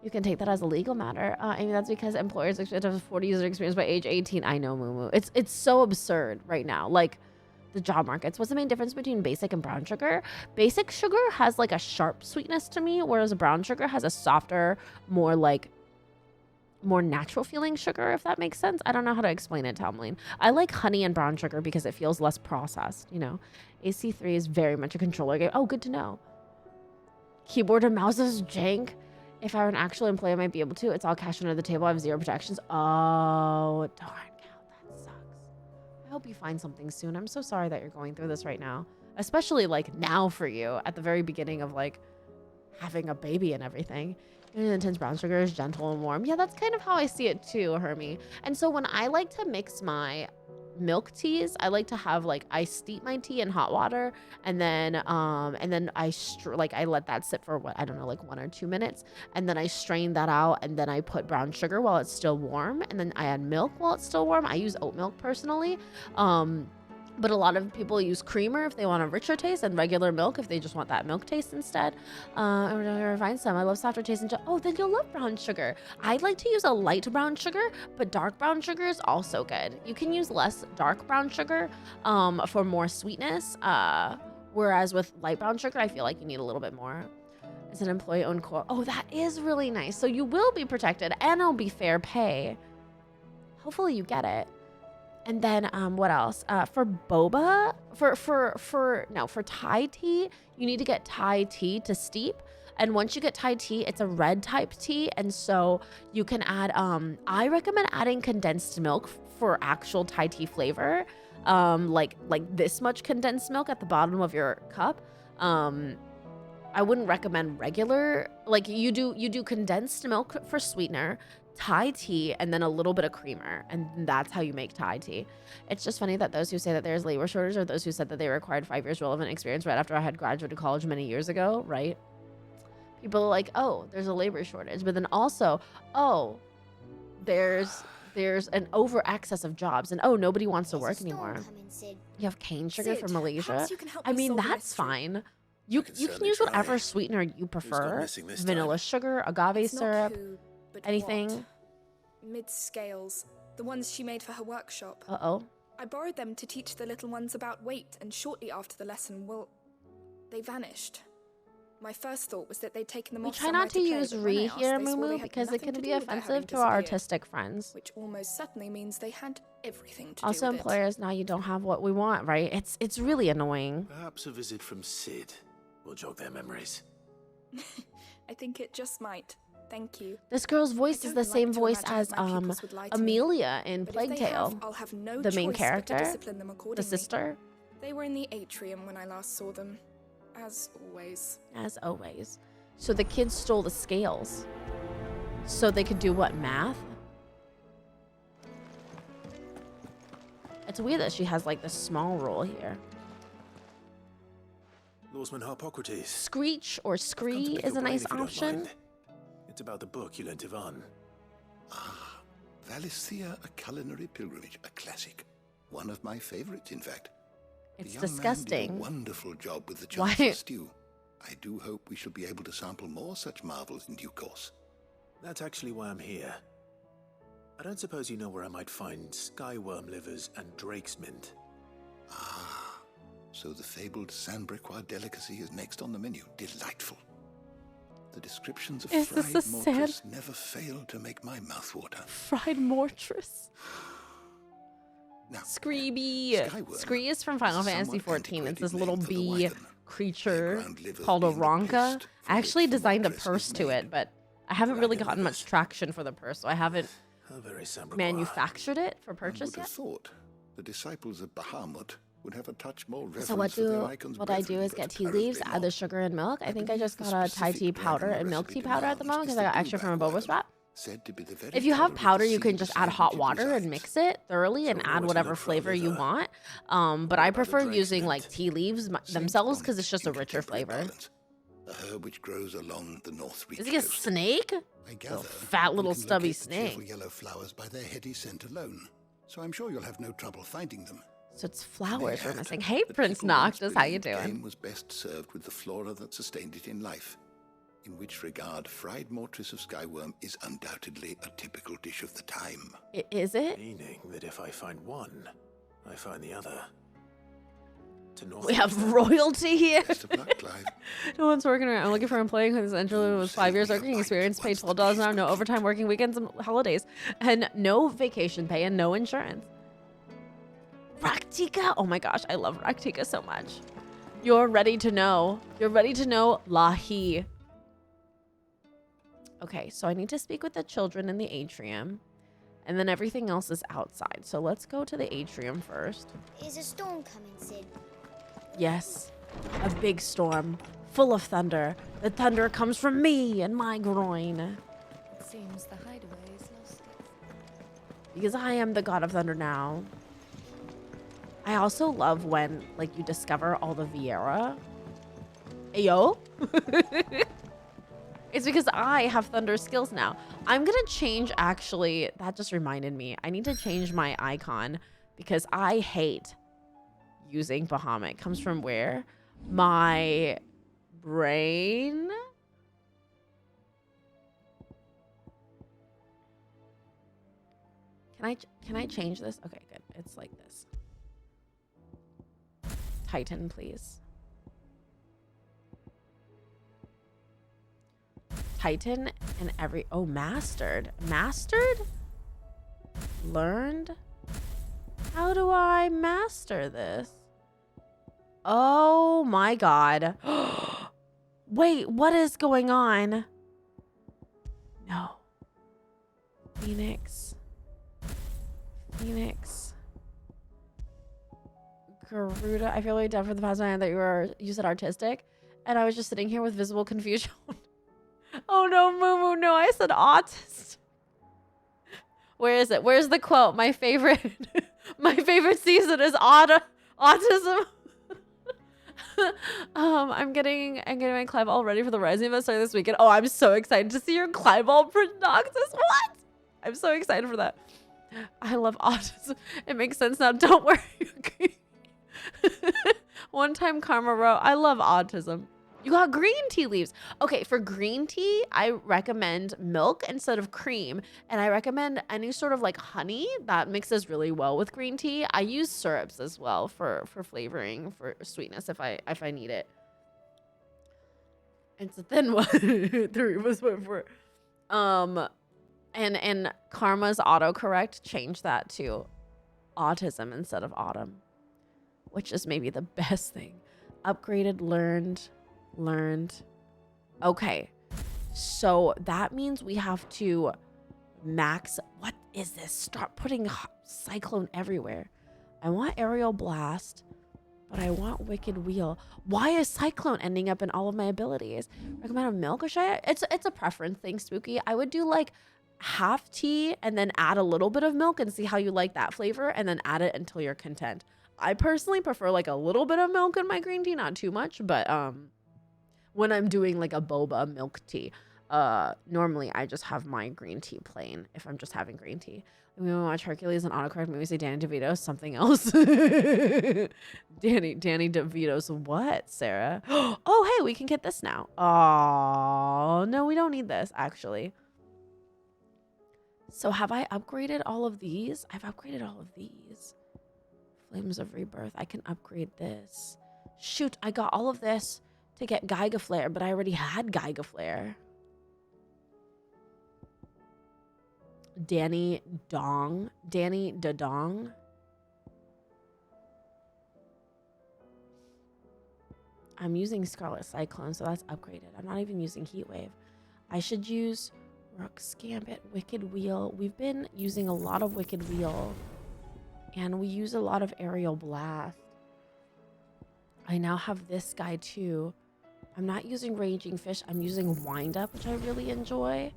You can take that as a legal matter. I mean, that's because employers expect to have 40 years of experience by age 18. I know, Moo Moo. It's so absurd right now. Like, the job markets. What's the main difference between basic and brown sugar? Basic sugar has like a sharp sweetness to me, whereas brown sugar has a softer, more natural feeling sugar, if that makes sense. I don't know how to explain it, Tomlin. I like honey and brown sugar because it feels less processed, you know. AC3 is very much a controller game. Oh, good to know. Keyboard and mouse is jank. If I were an actual employee, I might be able to. It's all cash under the table. I have 0 protections. Oh, darn. I hope you find something soon. I'm so sorry that you're going through this right now, especially like now for you at the very beginning of like having a baby and everything. Intense brown sugar is gentle and warm. Yeah, that's kind of how I see it too, Hermie. And so when I like to mix my milk teas, I like to have like, I steep my tea in hot water, and then I let that sit for what, I don't know, like 1 or 2 minutes, and then I strain that out, and then I put brown sugar while it's still warm, and then I add milk while it's still warm. I use oat milk personally, but a lot of people use creamer if they want a richer taste, and regular milk if they just want that milk taste instead. I'm gonna find some. I love softer taste. Oh, then you'll love brown sugar. I like to use a light brown sugar, but dark brown sugar is also good. You can use less dark brown sugar for more sweetness, whereas with light brown sugar, I feel like you need a little bit more. It's an employee-owned core. Oh, that is really nice. So you will be protected, and it'll be fair pay. Hopefully you get it. And then what else? For boba, for Thai tea, you need to get Thai tea to steep. And once you get Thai tea, it's a red type tea. And so you can add, I recommend adding condensed milk for actual Thai tea flavor. Like this much condensed milk at the bottom of your cup. I wouldn't recommend regular, like you do condensed milk for sweetener, Thai tea, and then a little bit of creamer, and that's how you make Thai tea. It's just funny that those who say that there's labor shortage are those who said that they required 5 years relevant experience right after I had graduated college many years ago, right? People are like, oh, there's a labor shortage, but then also, oh, there's an over excess of jobs, and oh, nobody wants to work anymore. You have cane sugar from Malaysia. I mean, that's fine. You can use whatever sweetener you prefer. Vanilla sugar, agave syrup, anything. Mid-scales. The ones she made for her workshop. Uh-oh. I borrowed them to teach the little ones about weight, and shortly after the lesson, well, they vanished. My first thought was that they'd taken them We off try somewhere not to play use at the re Renhouse. here, They swore Moo they Moo, had because it nothing can to be do with their offensive having to our disappeared. autistic friends. Which almost certainly means they had everything to Also, do with employers, now you don't have what we want, right? It's really annoying. Perhaps a visit from Sid will jog their memories. it. I think it just might. Thank you. This girl's voice is the same voice as Amelia in But if Plague they have, Tale. I'll have no The main choice but to character, discipline them the accordingly. sister. They were in the atrium when I last saw them. As always. As always. So the kids stole the scales. So they could do what, math? It's weird that she has like this small role here. Lawsman Harpocrates. Screech or Scree is a nice option. It's about the book you lent Ivan. Valisthea, a culinary pilgrimage, a classic. One of my favorites, in fact. It's the young man disgusting. did a wonderful job with the Why- Chancellor stew. I do hope we shall be able to sample more such marvels in due course. That's actually why I'm here. I don't suppose you know where I might find skyworm livers and drake's mint. So the fabled Sandbrequois delicacy is next on the menu. Delightful. The descriptions of Is fried this a mortress never fail to make my mouth water. Fried Mortress. Now, Screeby. Scree is from Final Fantasy XIV. It's this little bee creature called a Ronka. I actually designed a purse to it, but I haven't really gotten much traction for the purse, so I haven't manufactured it for purchase Would have yet. thought the disciples of Bahamut would have a touch more reverence So what for their icon's I do brethren, is but get tea leaves, add the sugar and milk. I think I just got a Thai tea powder and milk tea powder at the moment because I got extra from a boba spot. said to be the very If you have colour of powder, the you can sea just add beside hot which it water and mix it thoroughly and add whatever flavor you want. But I prefer using like tea leaves themselves because it's just a richer flavor. A herb which grows along the North Reach Is he a coast. snake? I gather Fat little you can stubby locate the snake. cheerful yellow flowers by their heady scent alone, so I'm sure you'll have no trouble finding them. So it's flowers we're missing. Hey, Prince Noctis, how you The game doing? was best served with the flora that sustained it in life. In which regard, fried mortress of skyworm is undoubtedly a typical dish of the time. Is it? Meaning that if I find one, I find the other. To North We have royalty here. Clive. No one's working around. I'm looking for an employee whose entry was 5 years working experience, paid $12 an hour, no overtime, working weekends and holidays, and no vacation pay and no insurance. Raktika? Oh my gosh, I love Raktika so much. You're ready to know. You're ready to know Lahi. Okay, so I need to speak with the children in the atrium, and then everything else is outside. So let's go to the atrium first. Is a storm coming, Sid? Yes, a big storm, full of thunder. The thunder comes from me and my groin. It seems the hideaway is lost. Because I am the god of thunder now. I also love when, like, you discover all the Viera. Ayo? It's because I have thunder skills now. I'm gonna change, actually, that just reminded me. I need to change my icon because I hate using Bahamut. It comes from where? My brain? Can I change this? Okay, good. It's like this. Titan, please. Titan and every... Oh, mastered. Mastered? Learned? How do I master this? Oh my god. Wait, what is going on? No. Phoenix. Garuda. I feel really dumb for the past time that you said artistic. And I was just sitting here with visible confusion. Oh no, Moo, no, I said autist. Where is it? Where's the quote? My favorite season is autism. I'm getting my Clive all ready for the Rising event starting this weekend. Oh, I'm so excited to see your Clive all Noctis. What? I'm so excited for that. I love autism. It makes sense now. Don't worry. Okay. One time Karma wrote, I love autism. You got green tea leaves. Okay, for green tea, I recommend milk instead of cream. And I recommend any sort of like honey that mixes really well with green tea. I use syrups as well for flavoring, for sweetness if I need it. It's a thin one. 3 of us went for it. And Karma's autocorrect changed that to autism instead of autumn, which is maybe the best thing. Upgraded, learned. Okay, so that means we have to max. What is this? Start putting cyclone everywhere. I want aerial blast, but I want wicked wheel. Why is cyclone ending up in all of my abilities? Recommend a milk or should I? It's a preference thing, Spooky. I would do like half tea and then add a little bit of milk and see how you like that flavor, and then add it until you're content. I personally prefer like a little bit of milk in my green tea, not too much, but when I'm doing like a boba milk tea, normally I just have my green tea plain if I'm just having green tea. We watch Hercules and autocorrect maybe say Danny DeVito, something else. Danny DeVito's what, Sarah? Oh, hey, we can get this now. Oh, no, we don't need this, actually. So have I upgraded all of these? I've upgraded all of these. Flames of Rebirth. I can upgrade this. Shoot, I got all of this to get Geiga Flare, but I already had Geiga Flare. Danny Dadong. I'm using Scarlet Cyclone, so that's upgraded. I'm not even using Heat Wave. I should use Rook's Gambit, Wicked Wheel. We've been using a lot of Wicked Wheel, and we use a lot of Aerial Blast. I now have this guy too. I'm not using Raging Fish. I'm using Wind Up, which I really enjoy.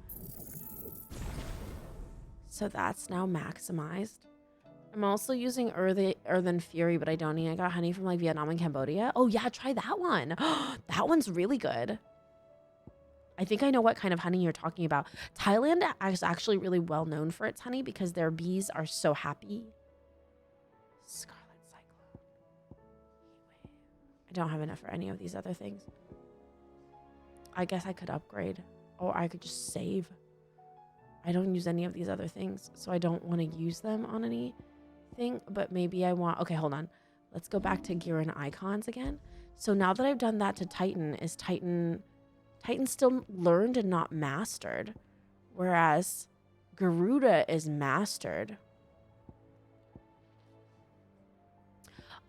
So that's now maximized. I'm also using Earthen Fury, but I don't need. I got honey from like Vietnam and Cambodia. Oh yeah, try that one. That one's really good. I think I know what kind of honey you're talking about. Thailand is actually really well known for its honey because their bees are so happy. Scarlet Cyclone. I don't have enough for any of these other things. I guess I could upgrade, or I could just save. I don't use any of these other things, so I don't want to use them on anything, but maybe I want... Okay, hold on. Let's go back to gear and icons again. So now that I've done that to Titan, is Titan still learned and not mastered, whereas Garuda is mastered.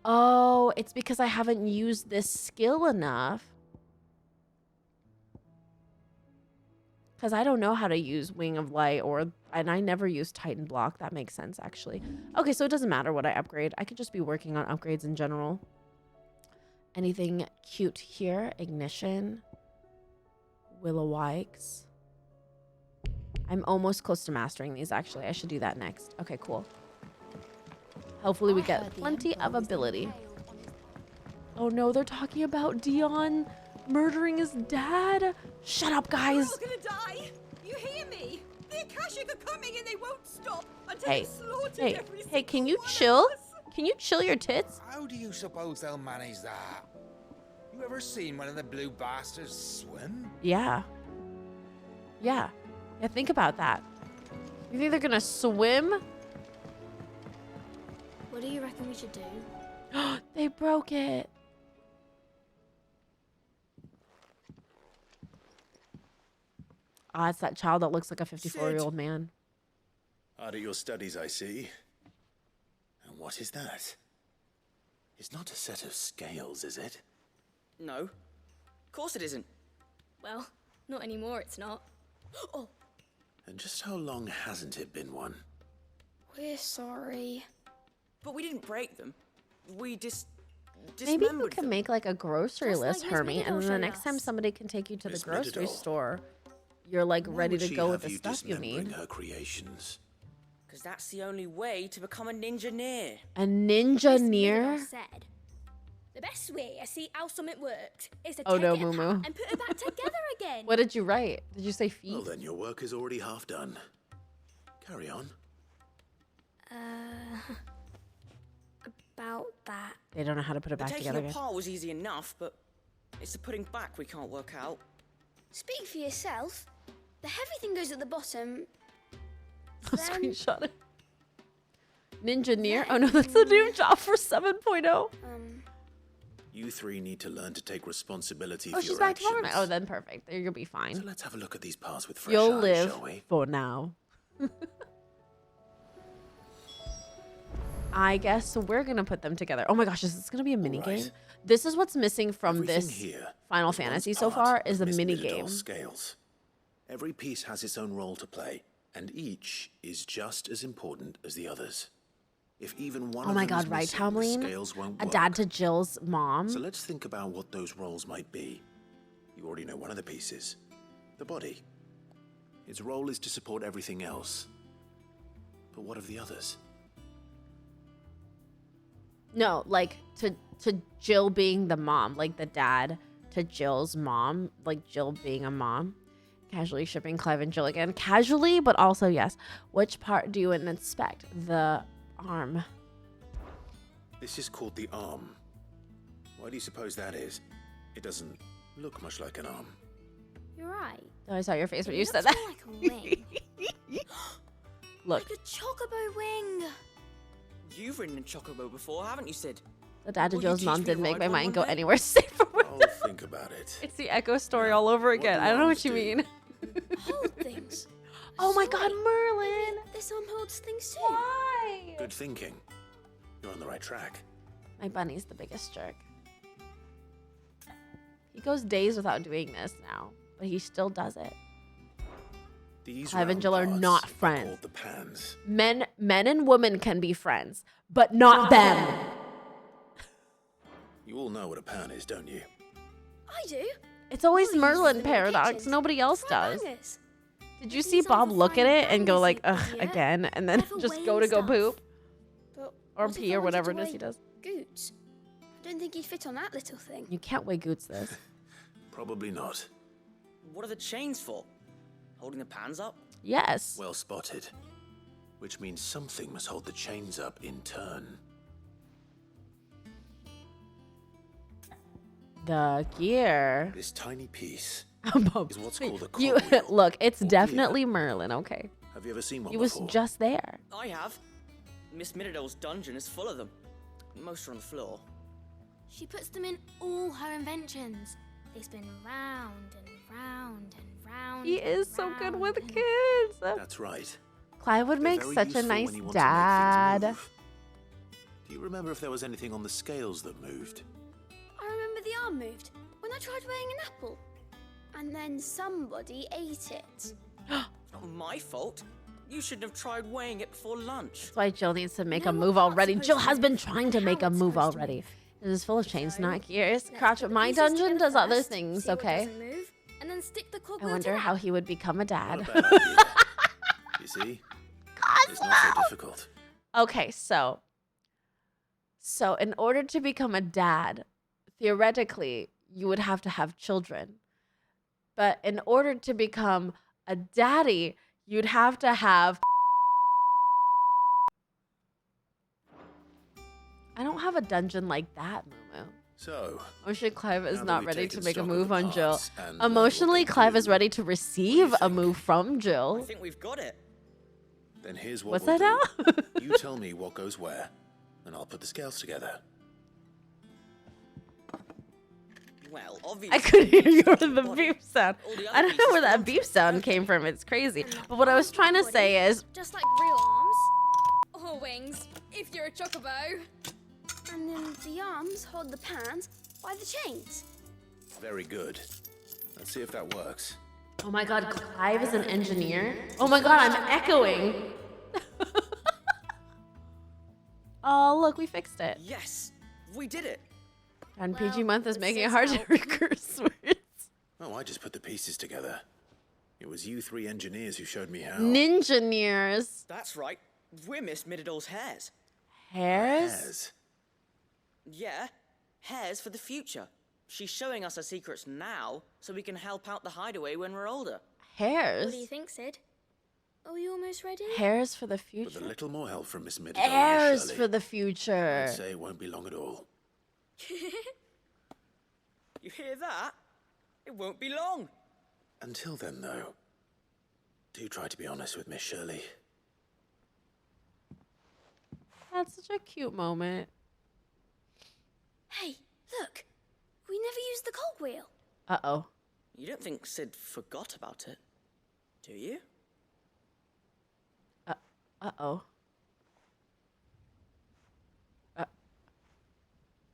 Oh, it's because I haven't used this skill enough. Because I don't know how to use Wing of Light, and I never use Titan Block. That makes sense, actually. Okay, so it doesn't matter what I upgrade. I could just be working on upgrades in general. Anything cute here? Ignition. Willow Wikes. I'm almost close to mastering these, actually. I should do that next. Okay, cool. Hopefully we get plenty of ability. Oh no, they're talking about Dion murdering his dad. Shut up, guys. We're all gonna die. You hear me? The Akashic are coming and they won't stop until they slaughtered every hey, can you chill? Can you chill your tits? How do you suppose they'll manage that? You ever seen one of the blue bastards swim? Yeah. Yeah, think about that. You think they're gonna swim? What do you reckon we should do? They broke it. Ah, it's that child that looks like a 54-year-old man. Out of your studies, I see. And what is that? It's not a set of scales, is it? No. Of course it isn't. Well, not anymore, it's not. Oh! And just how long hasn't it been one? We're sorry. But we didn't break them. We Maybe you can make like a grocery Just list, like Hermie, Miss and then the Middle next showed time us. somebody can take you to the Miss grocery Middle. store, you're like Why ready would to she go have with the you stuff you dismembering need. her creations? Because that's the only way to become a ninja-neer. A ninja-neer? Said. The best way I see how something worked is to Oh take no, it Moo apart Moo. and put it back together again. What did you write? Did you say feet? Well, then your work is already half done. Carry on. About that. They don't know how to put it The back taking together again. apart was easy enough, but it's the putting back we can't work out. Speak for yourself. The heavy thing goes at the bottom. I'll Then- screenshot it. Ninja-neer? Oh no, that's the new job for 7.0. You three need to learn to take responsibility Oh, for she's your back actions. tomorrow night. Oh, then perfect. You'll be fine. So let's have a look at these parts with fresh You'll eyes, live shall we? for now. I guess we're gonna put them together. Oh my gosh, is this gonna be a mini game? This is what's missing from Everything this here Final is once Fantasy so part far of is a Miss mini Middledor's game. Scales. Every piece has its own role to play, and each is just as important as the others. If even one Oh of my them God, is right, missing, the Tomlin? scales won't A work. dad to Jill's mom. So let's think about what those roles might be. You already know one of the pieces, the body. Its role is to support everything else. But what of the others? No, like to Jill being the mom, like the dad to Jill's mom, like Jill being a mom. Casually shipping Clive and Jill again. Casually, but also yes. Which part do you inspect? The arm. This is called the arm. Why do you suppose that is? It doesn't look much like an arm. You're right. Oh, I saw your face when It you said looks that. more like a wing. Look, Like a chocobo wing. You've ridden a chocobo before, haven't you, Sid? the dad to Will you Jill's teach mom me did to make ride my one mind one go day? anywhere safer. I'll think about it. It's the Echo story all over again. I don't know what you mean. Hold things. Oh my God, Sorry. Merlin! Maybe this arm holds things too. Why? Good thinking. You're on the right track. My bunny's the biggest jerk. He goes days without doing this now, but he still does it. These Clive and round Jill are parts not are friends. called the pans. Men and women can be friends, but not them. You all know what a pan is, don't you? I do. It's always Molly uses Merlin them in the paradox. kitchen. Nobody else Fry does. bangers. Did you These see are Bob for look at frying it and go bangers, like, you ugh, idiot. again, and then They're for just weighing go to go stuff. poop But or what if pee I or wanted whatever to it is he weigh does? Goots. I don't think he'd fit on that little thing. You can't weigh Goots this. Probably not. What are the chains for? Holding the pans up? Yes. Well spotted. Which means something must hold the chains up in turn. The gear. This tiny piece Bob, is what's called a you cogwheel. look, it's or definitely Merlin. Okay, Have you ever seen one he was before? just there. I have. Miss Middledor's dungeon is full of them. Most are on the floor. She puts them in all her inventions. They spin round and round and round. He and is so good round with and- kids. That's right. Clive would They're make very such a useful nice when you want to make things dad. move. Do you remember if there was anything on the scales that moved? I remember the arm moved when I tried weighing an apple. And then somebody ate it. Not my fault. You shouldn't have tried weighing it before lunch. That's why Jill needs to make No, a what move part's already. supposed Jill to has move been trying to and make how a it's move supposed to already. move. It is full of chains, So, not gears. let's Crouch, put the my pieces dungeon together does other first, things, see what okay? doesn't move, and then stick the I cogwheel to wonder that. how he would become a Not dad. a bad idea. You see? It's not so difficult. Okay, so in order to become a dad, theoretically, you would have to have children. But in order to become a daddy, you'd have to have. I don't have a dungeon like that, Mumu. So, Emotionally, Clive is now that not we've ready taken to make a stock of move the on Jill. parts and learned what Emotionally, they Clive do, is ready to receive a move from I Jill. think we've got it. then here's what What's we'll that do. now? You tell me what goes where, and I'll put the scales together. Well, obviously. I could hear it's your just a the body. beep sound. All the I other don't know where pieces that don't. beep sound came from. It's crazy. But what I was trying to say is, Just like real arms. Or wings, if you're a chocobo. And then the arms hold the pans by the chains. Very good. Let's see if that works. oh my God, Clive is an engineer. Oh my God, I'm echoing. Oh, look, we fixed it. Yes, we did it. And PG Well, month is the making it sis hard to helped. recurse words. Oh, I just put the pieces together. It was you three engineers who showed me how. Ninjaneers. That's right. We're Miss Middledor's hares. Hairs? Hairs. Yeah, hares for the future. She's showing us her secrets now so we can help out the hideaway when we're older. Hairs? What do you think, Sid? Are we almost ready? Hairs for the With future? a little more help from Miss Middledore. Heirs Shirley, for the future. I'd say it won't be long at all. You hear that? It won't be long. Until then, though, do try to be honest with Miss Shirley. That's such a cute moment. Hey, Look, we never used the cogwheel. Uh-oh. You don't think Sid forgot about it, do you? Uh-oh.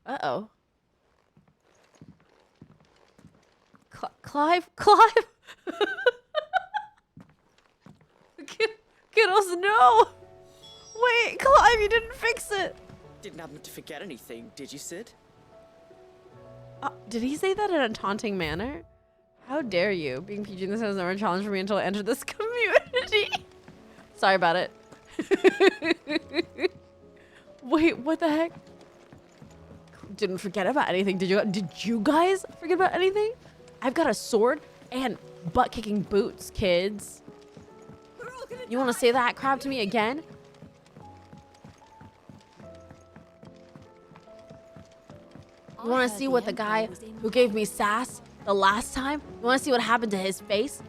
Uh-oh. Clive? Kiddos, no! Wait, Clive, you didn't fix it! Didn't happen to forget anything, did you, Sid? Did he say that in a taunting manner? How dare you? Being PG in this was never a challenge for me until I entered this community. Sorry about it. Wait, what the heck? Didn't forget about anything. Did you guys forget about anything? I've got a sword and butt-kicking boots, kids. You want to say that crap to me again? You want to see what the guy who gave me sass the last time? You want to see what happened to his face?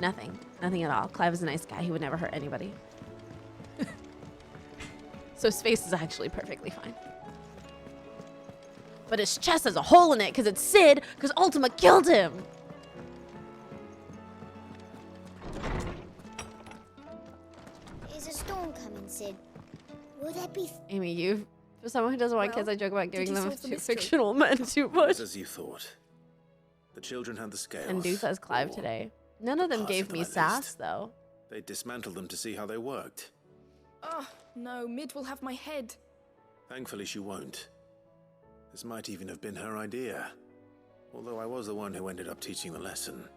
Nothing. Nothing at all. Clive is a nice guy. He would never hurt anybody. So his face is actually perfectly fine. But his chest has a hole in it because it's Sid, because Ultima killed him. Is a storm coming, Sid? Will there be... Amy, you... For someone who doesn't want kids, I joke about giving them solve the to mystery? fictional men too It was much. as you thought. The children had the scales. And Duke says Clive or today. None of them parts gave of me them at sass, least. though. They dismantled them to see how they worked. Oh, no, Mid will have my head. Thankfully, she won't. This might even have been her idea. Although I was the one who ended up teaching the lesson.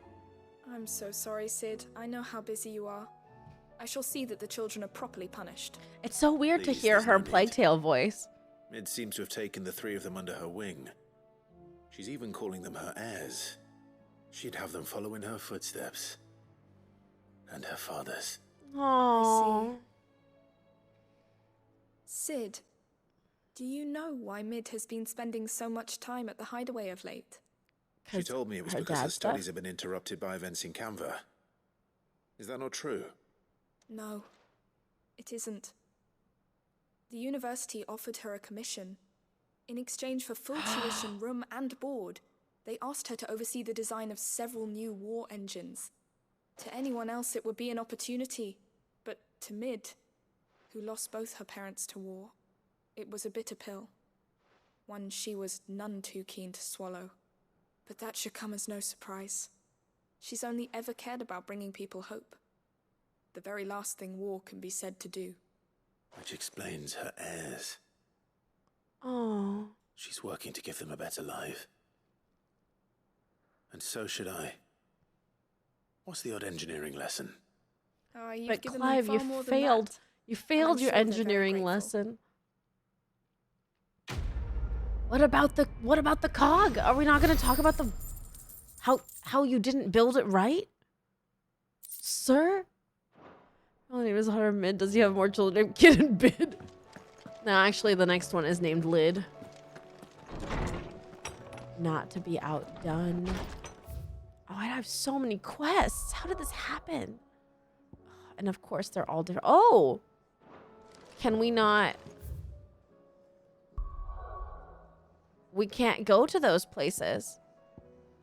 I'm so sorry, Sid. I know how busy you are. I shall see that the children are properly punished. It's so weird to Please, hear there's her no need. Plague Tale voice. Mid seems to have taken the three of them under her wing. She's even calling them her heirs. She'd have them follow in her footsteps. And her father's. Aww. Sid, do you know why Mid has been spending so much time at the hideaway of late? She told me it was her because her dad's studies stuff? have been interrupted by events in Canva. Is that not true? No, it isn't. The university offered her a commission. In exchange for full tuition, room, and board, they asked her to oversee the design of several new war engines. To anyone else, it would be an opportunity, but to Mid, who lost both her parents to war, it was a bitter pill. One she was none too keen to swallow. But that should come as no surprise. She's only ever cared about bringing people hope. The very last thing war can be said to do. Which explains her heirs. Oh. She's working to give them a better life. And so should I. What's the odd engineering lesson? You've But given Clive, them you far more than failed. that. You failed I'm your sure they're very engineering grateful. lesson. What about the cog? Are we not going to talk about the how you didn't build it right, sir? Oh, name is Hunter Mid. Does he have more children named Kid and Bid? No, actually, the next one is named Lid. Not to be outdone. Oh, I have so many quests. How did this happen? And of course, they're all different. Oh! Can we not... We can't go to those places.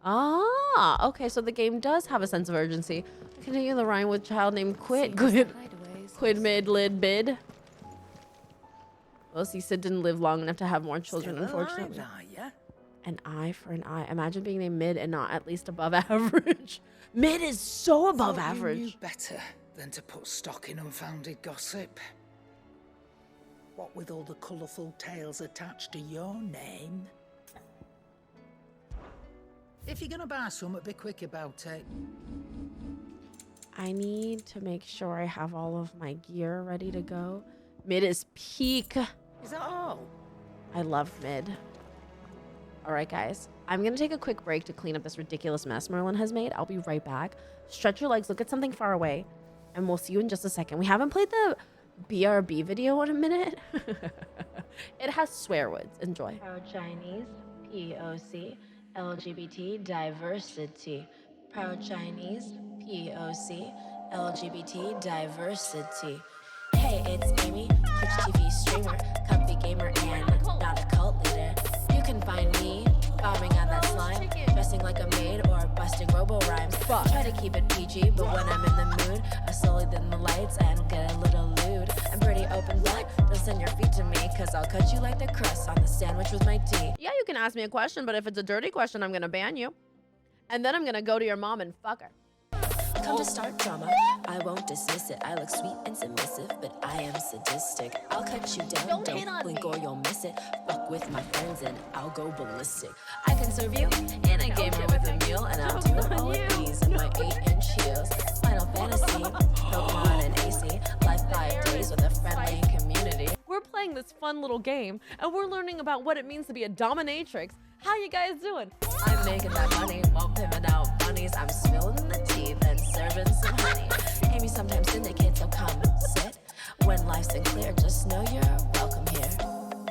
Ah, okay, so the game does have a sense of urgency. Continue the rhyme with child named Quid. Quid mid, lid, bid. Well, see, Sid didn't live long enough to have more children, unfortunately. An eye for an eye. Imagine being named Mid and not at least above average. Mid is so above average. You knew better than to put stock in unfounded gossip. What with all the colourful tales attached to your name. If you're gonna buy something, be quick about it. I need to make sure I have all of my gear ready to go. Mid is peak. Is that all? I love Mid. All right, guys. I'm going to take a quick break to clean up this ridiculous mess Merlin has made. I'll be right back. Stretch your legs, look at something far away, and we'll see you in just a second. We haven't played the BRB video in a minute. It has swear words. Enjoy. Proud Chinese, POC, LGBT diversity. Proud Chinese, POC, LGBT diversity. Hey, it's Amy, Twitch TV streamer, comfy gamer, and not a cult leader. You can find me bombing on that slime, dressing like a maid or busting robo rhymes. Try to keep it PG, but when I'm in the mood, I slowly dim the lights and get a little lewd. I'm pretty open book, don't send your feet to me, cause I'll cut you like the crust on the sandwich with my tea. Yeah, you can ask me a question, but if it's a dirty question, I'm gonna ban you. And then I'm gonna go to your mom and fuck her. Come to start drama, I won't dismiss it. I look sweet and submissive, but I am sadistic. I'll cut you down, don't blink or you'll miss it. Fuck with my friends and I'll go ballistic. I can serve you in a gamer with a meal, and I'll do all of these in my 8-inch heels. Final Fantasy, Pokemon and AC, life 5 days with a friendly community. We're playing this fun little game, and we're learning about what it means to be a dominatrix. How you guys doing? I'm making that money, won't pivot out bunnies. I'm spilling the tea, then serving some honey. Amy sometimes syndicate, so come sit. When life's unclear, just know you're welcome here.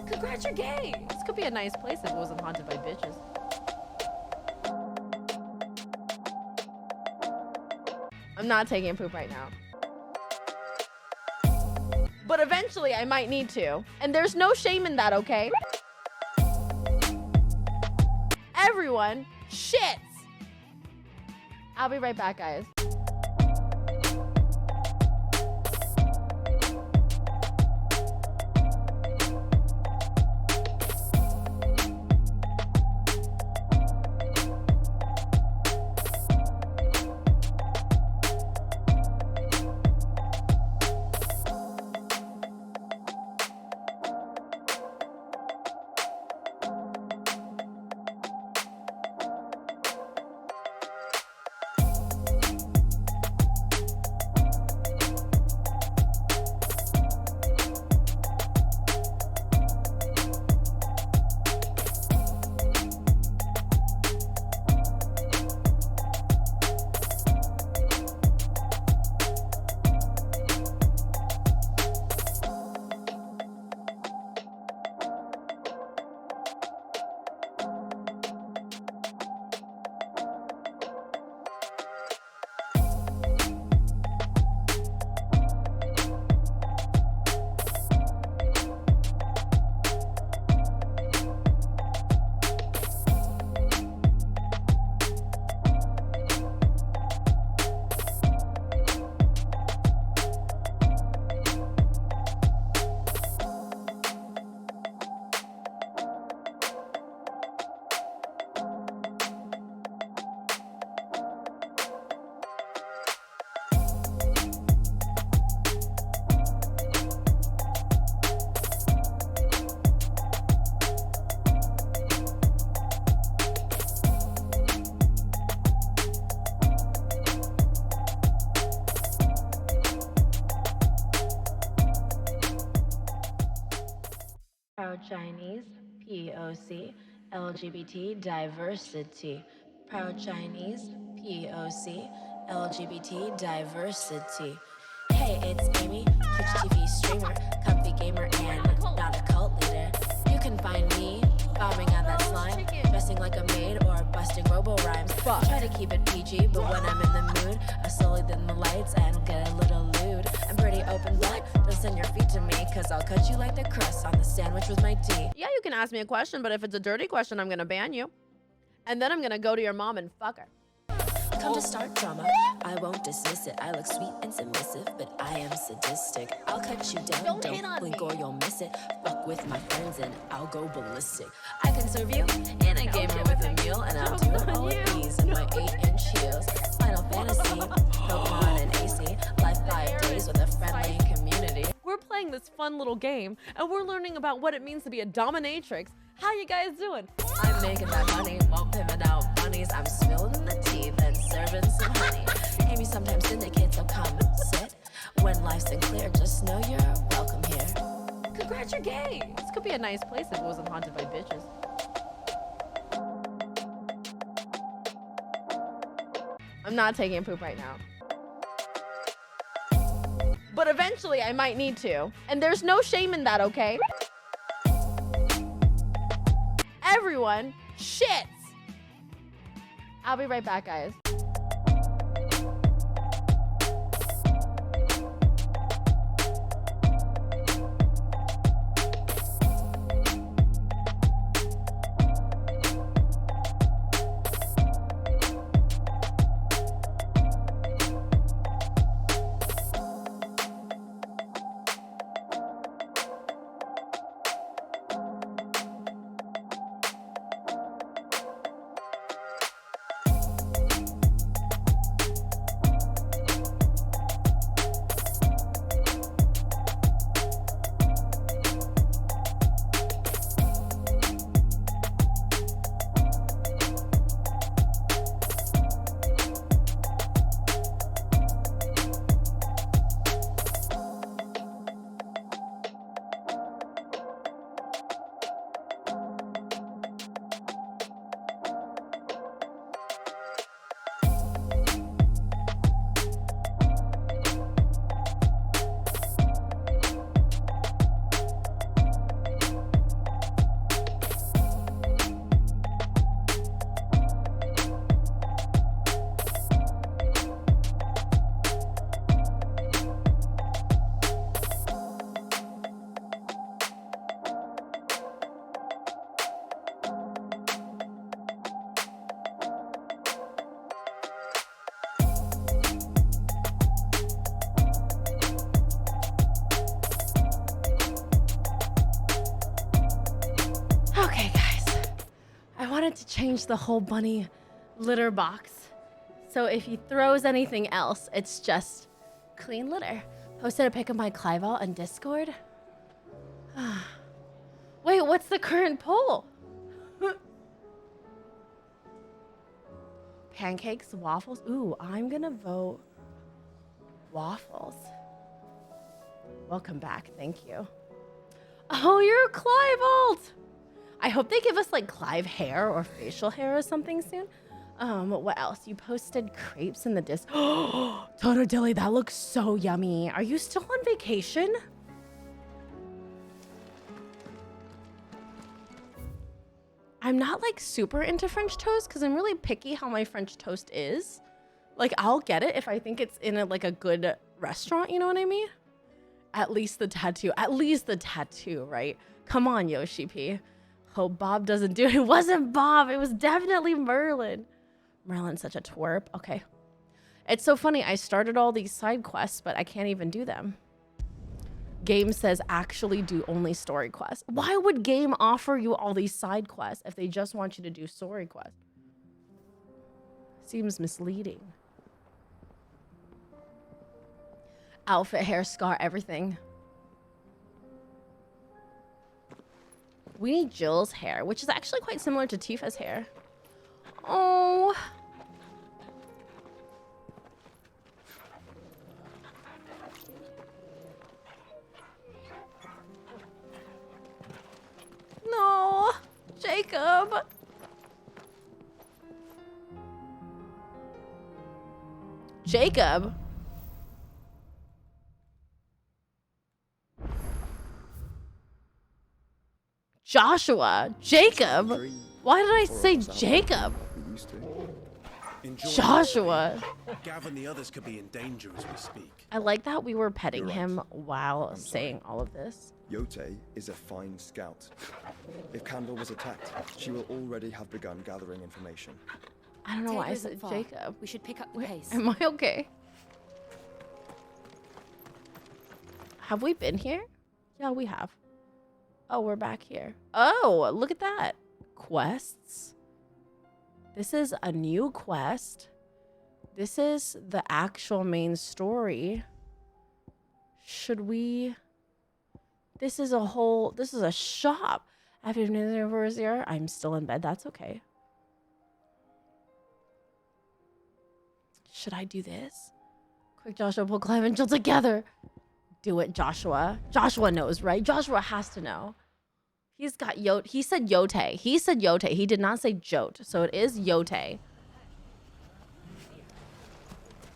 Congrats, you're gay. This could be a nice place if it wasn't haunted by bitches. I'm not taking a poop right now. But eventually I might need to. And there's no shame in that, okay? Everyone shits. I'll be right back, guys. Chinese, POC, LGBT diversity. Proud Chinese, POC, LGBT diversity. Hey, it's Amy, Twitch TV streamer, comfy gamer, and not a cult leader. You can find me bombing on that slime, dressing like a maid or busting robo rhymes. Try to keep it PG, but when I'm in the mood, I slowly dim the lights and get a little lewd. I'm pretty open book, don't send your feet to me, cause I'll cut you like the crust on the sandwich with my tea. Yeah, you can ask me a question, but if it's a dirty question, I'm gonna ban you. And then I'm gonna go to your mom and fuck her. Come to start drama, I won't dismiss it. I look sweet and submissive, but I am sadistic. I'll cut you down, don't blink or you'll miss it. Fuck with my friends and I'll go ballistic. I can serve you in a gamer with a meal, and I'll do all of these in my 8-inch heels. Final Fantasy, Pokemon and AC, life 5 days with a friendly community. We're playing this fun little game, and we're learning about what it means to be a dominatrix. How you guys doing? I'm making that money, won't pivot out bunnies. I'm spilling the tea, then serving some honey. Amy sometimes syndicate, so come sit. When life's unclear, just know you're welcome here. Congrats, you're gay. This could be a nice place if it wasn't haunted by bitches. I'm not taking a poop right now. But eventually I might need to. And there's no shame in that, okay? Everyone shits. I'll be right back, guys. wanted to change the whole bunny litter box. So if he throws anything else, it's just clean litter. Posted a pic of my Clival on Discord. Wait, what's the current poll? Pancakes, waffles. Ooh, I'm gonna vote waffles. Welcome back, thank you. Oh, you're Clive. I hope they give us like Clive hair or facial hair or something soon. What else? You posted crepes in the disc. Toto Dilly, that looks so yummy. Are you still on vacation? I'm not like super into French toast because I'm really picky how my French toast is. Like I'll get it if I think it's in like a good restaurant, you know what I mean? At least the tattoo, right? Come on, Yoshi P. Hope Bob doesn't do it. It wasn't Bob. It was definitely Merlin. Merlin's such a twerp. Okay. It's so funny. I started all these side quests, but I can't even do them. Game says actually do only story quests. Why would game offer you all these side quests if they just want you to do story quests? Seems misleading. Outfit, hair, scar, everything. We need Jill's hair, which is actually quite similar to Tifa's hair. Oh. No, Jacob. Jacob. Joshua. Jacob. Why did I say Jacob? Joshua. Gav and the others could be in danger as we speak. I like that we were petting him while saying all of this. Yote is a fine scout. If Candle was attacked, she will already have begun gathering information. I don't know why I said Jacob. We should pick up the pace. Am I okay? Have we been here? Yeah, we have. Oh, we're back here. Oh, look at that. Quests. This is a new quest. This is the actual main story. Should we... This is a shop. After New Year, I'm still in bed. That's okay. Should I do this? Quick, Joshua, pull Clive and Jill together. Do it, Joshua. Joshua knows, right? Joshua has to know. He's got Yote. He said Yote. He said Yote. He did not say Jote. So it is Yote.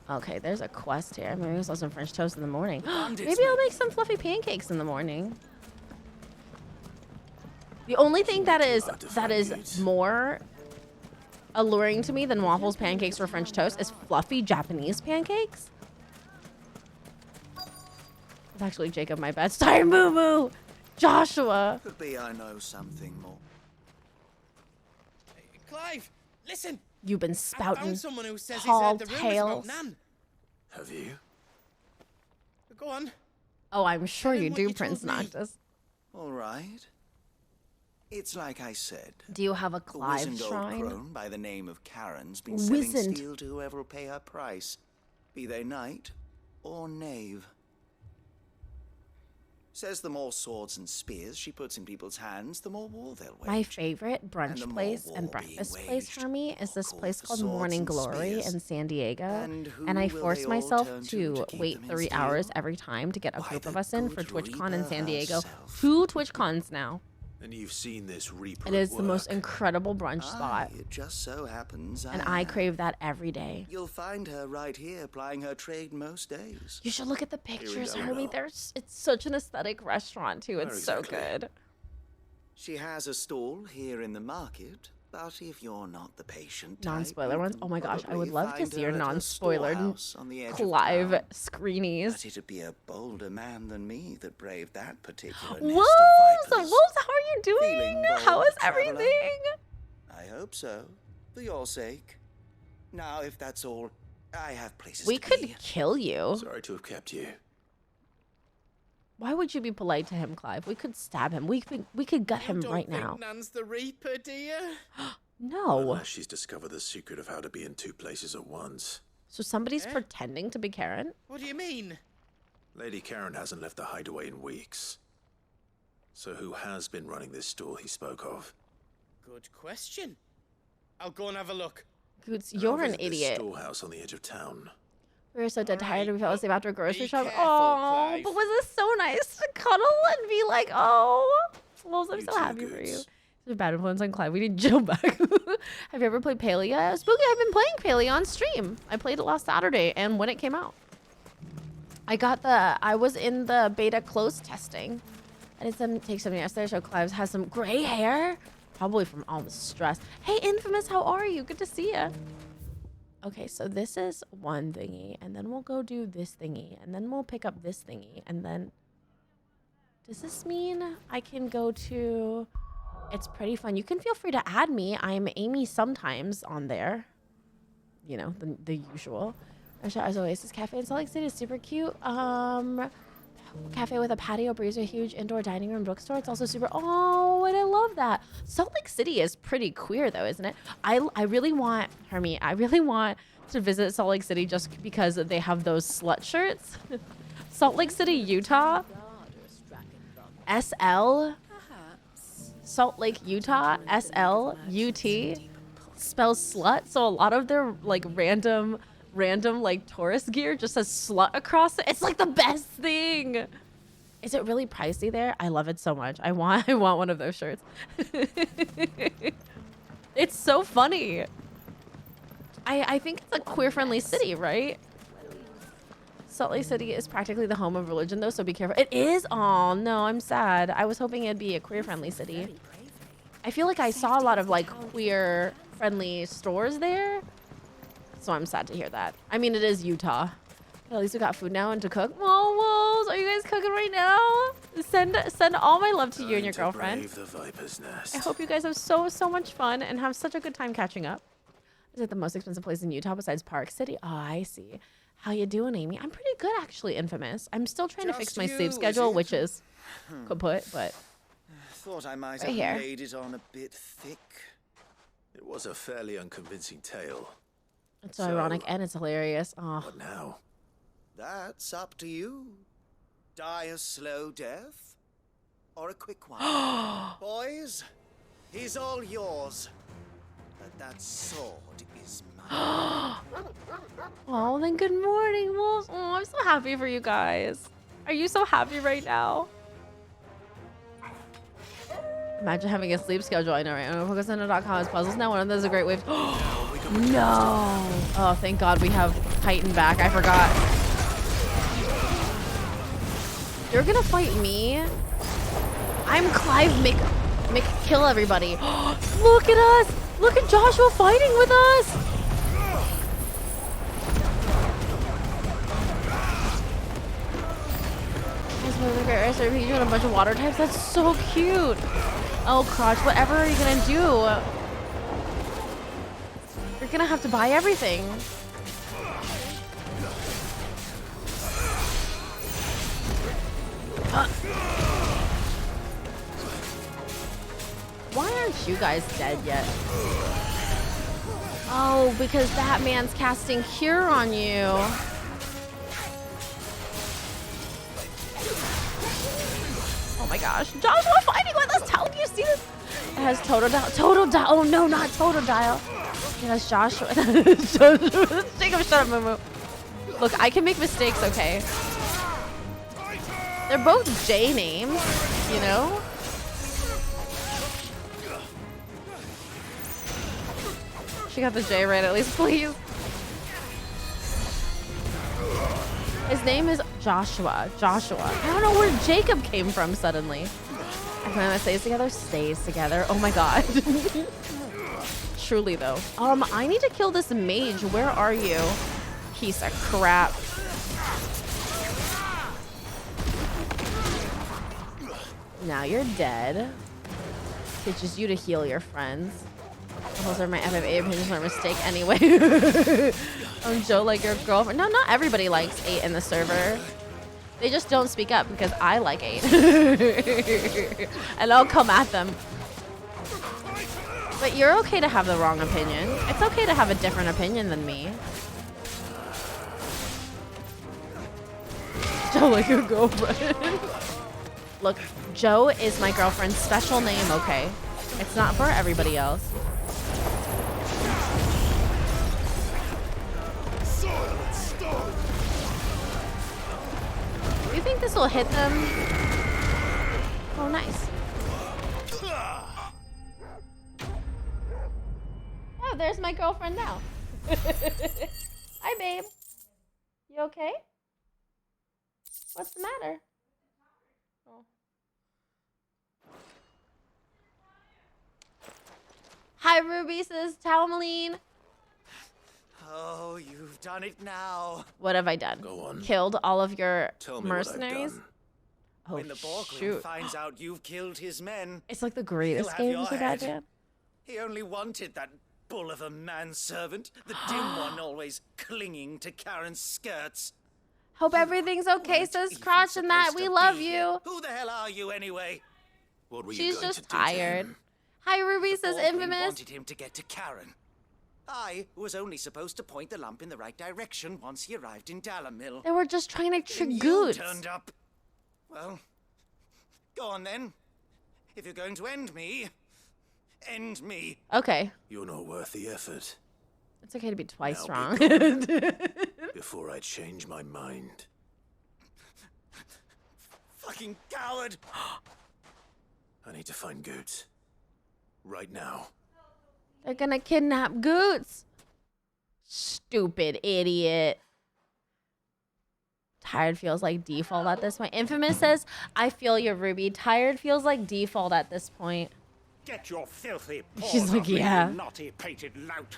Okay, there's a quest here. Maybe I'll some French toast in the morning. Maybe I'll make some fluffy pancakes in the morning. The only thing that is more alluring to me than waffles, pancakes, or French toast is fluffy Japanese pancakes. It's actually Jacob, my bad. Sorry, Moo Moo. Joshua. Could be I know something more. Hey, Clive, listen. You've been spouting I found someone who says tall he's heard the tales. rumors about Nan. Have you? Go on. Oh, I'm sure you do, you Prince told me. Noctis. All right. It's like I said. Do you have a The Clive wizened old shrine? crone by the name of Karen's been selling Wizened. steel to whoever will pay her price, be they knight or knave. Says the more swords and spears she puts in people's hands, the more war they'll wage. My favorite brunch more place war and being breakfast place for me is this place called swords Morning and Glory spears. in San Diego. And who And I will force they all myself turn to keep wait them in 3 steel? hours every time to get a Why, group of the us in for good TwitchCon in San Reaper Diego. herself. 2 TwitchCons now. And you've seen this Reaper It is the most incredible brunch spot. It just so happens And I crave that every day. You'll find her right here plying her trade most days. You should look at the pictures, go. Herbie. It's such an aesthetic restaurant, too. It's Where so exactly? good. She has a stall here in the market, but if you're not the patient type, Non-spoiler you ones? can Oh my gosh, I would probably love to find see your her at her non-spoiler storehouse on the edge of Clive town. screenies. But it'd be a bolder man than me that braved that particular nest Wolves! of vipers. Wolves, how are you doing? Feeling bold, How is traveler? everything? I hope so, for your sake. Now, if that's all, I have places We to could be. kill you. Sorry to have kept you. Why would you be polite to him, Clive? We could stab him. We could gut him Don't right think now. Nan's the Reaper, do you? No. Unless she's discovered the secret of how to be in two places at once. So somebody's pretending to be Karen? What do you mean? Lady Karen hasn't left the hideaway in weeks. So who has been running this stall he spoke of? Good question. I'll go and have a look. Goots, you're an This idiot. storehouse on the edge of town. We were so dead tired and we fell asleep after a grocery shop. careful, Oh, Clive. but was this so nice to cuddle and be like, oh, Wolves, I'm so happy for you. It's a bad influence on Clive. We need Jill back. Have you ever played Paleo? Spooky, I've been playing Paleo on stream. I played it last Saturday and when it came out. I was in the beta close testing. I did take something yesterday. Show Clive has some gray hair. Probably from all the stress. Hey, Infamous, how are you? Good to see you. Okay, so this is one thingy, and then we'll go do this thingy, and then we'll pick up this thingy, and then... Does this mean I can go to... It's pretty fun. You can feel free to add me. I'm Amy sometimes on there. You know, the usual. As always, this cafe in Salt Lake City is super cute. Cafe with a patio, breeze, a huge indoor dining room, bookstore. It's also super... Oh, and I love that. Salt Lake City is pretty queer, though, isn't it? I really want... Hermie, I really want to visit Salt Lake City just because they have those slut shirts. Salt Lake City, Utah. SL. Salt Lake, Utah. SLUT. Spells slut. So a lot of their, like, random like tourist gear just says slut across it. It's like the best thing. Is it really pricey there? I love it so much. I want one of those shirts. It's so funny. I think it's a queer friendly city, right? Salt Lake City is practically the home of religion though, so be careful. It is? Oh no, I'm sad. I was hoping it'd be a queer friendly city. I feel like I saw a lot of like queer friendly stores there. So I'm sad to hear that. I mean, it is Utah. But at least we got food now and to cook. Oh, Wolves, are you guys cooking right now? Send all my love to you and your girlfriend. Brave the viper's nest. I hope you guys have so much fun and have such a good time catching up. Is it the most expensive place in Utah besides Park City? Oh, I see. How you doing, Amy? I'm pretty good, actually, Infamous. I'm still trying to fix my sleep schedule, which is kaput, but Thought I might right have here. laid it on a bit thick. It was a fairly unconvincing tale. It's so ironic and it's hilarious. Oh. What now? That's up to you. Die a slow death or a quick one. Boys, he's all yours. But that sword is mine. Oh, then good morning, Wolves. Oh, I'm so happy for you guys. Are you so happy right now? Imagine having a sleep schedule. I know, right? FocusCenter.com has puzzles now. One of those is a great way. No. Oh, thank God we have Titan back. I forgot. You're gonna fight me? I'm Clive kill everybody. Look at us. Look at Joshua fighting with us. You and a bunch of water types. That's so cute. Oh, Crotch, whatever are you gonna do? You're gonna have to buy everything. Why aren't you guys dead yet? Oh, because that man's casting Cure on you. Oh my gosh. Joshua fighting with us. Tell him you see this. It has Totodile. Oh no, not Totodile. It has Joshua. Jacob, shut up, Momo. Look, I can make mistakes, okay? They're both J names, you know? She got the J right at least, please. His name is Joshua. I don't know where Jacob came from suddenly. I plan that stays together. Oh my God. Truly though. I need to kill this mage. Where are you? Piece of crap. Now you're dead. Teaches you to heal your friends. Those are my FFA opinions are a mistake anyway. Joe, like your girlfriend. No, not everybody likes 8 in the server. They just don't speak up because I like 8. And I'll come at them. But you're okay to have the wrong opinion. It's okay to have a different opinion than me. Joe, like your girlfriend. Look, Joe is my girlfriend's special name, okay? It's not for everybody else. Do you think this will hit them? Oh, nice. Oh, there's my girlfriend now. Hi, babe. You okay? What's the matter? Oh. Hi, Ruby, says Talmaline. Oh, you've done it now. What have I done? Go on. Killed all of your Tell me mercenaries? what I've done. Oh, When the Borglum shoot. finds out you've killed his men, It's like the he'll greatest have game your to head. goddamn. He only wanted that bull of a manservant, the dim one always clinging to Karen's skirts. Hope everything's okay, says Crotch, and that we love you. Who the hell are you anyway? What were you She's going just to do to tired. him? Hi, Ruby, says Borglum Infamous. wanted him to get to Karen. I was only supposed to point the lamp in the right direction once he arrived in Dalamil. They were just trying to trick And you Goots. turned up. Well, go on then. If you're going to end me, end me. Okay. You're not worth the effort. It's okay to be twice Now wrong. be gone before I change my mind. Fucking coward! I need to find Goots. Right now. They're gonna kidnap Goots. Stupid idiot. Tired feels like default at this point. Infamous says, I feel you, Ruby. Tired feels like default at this point. Get your filthy She's paws like, off me, yeah. you naughty pated lout.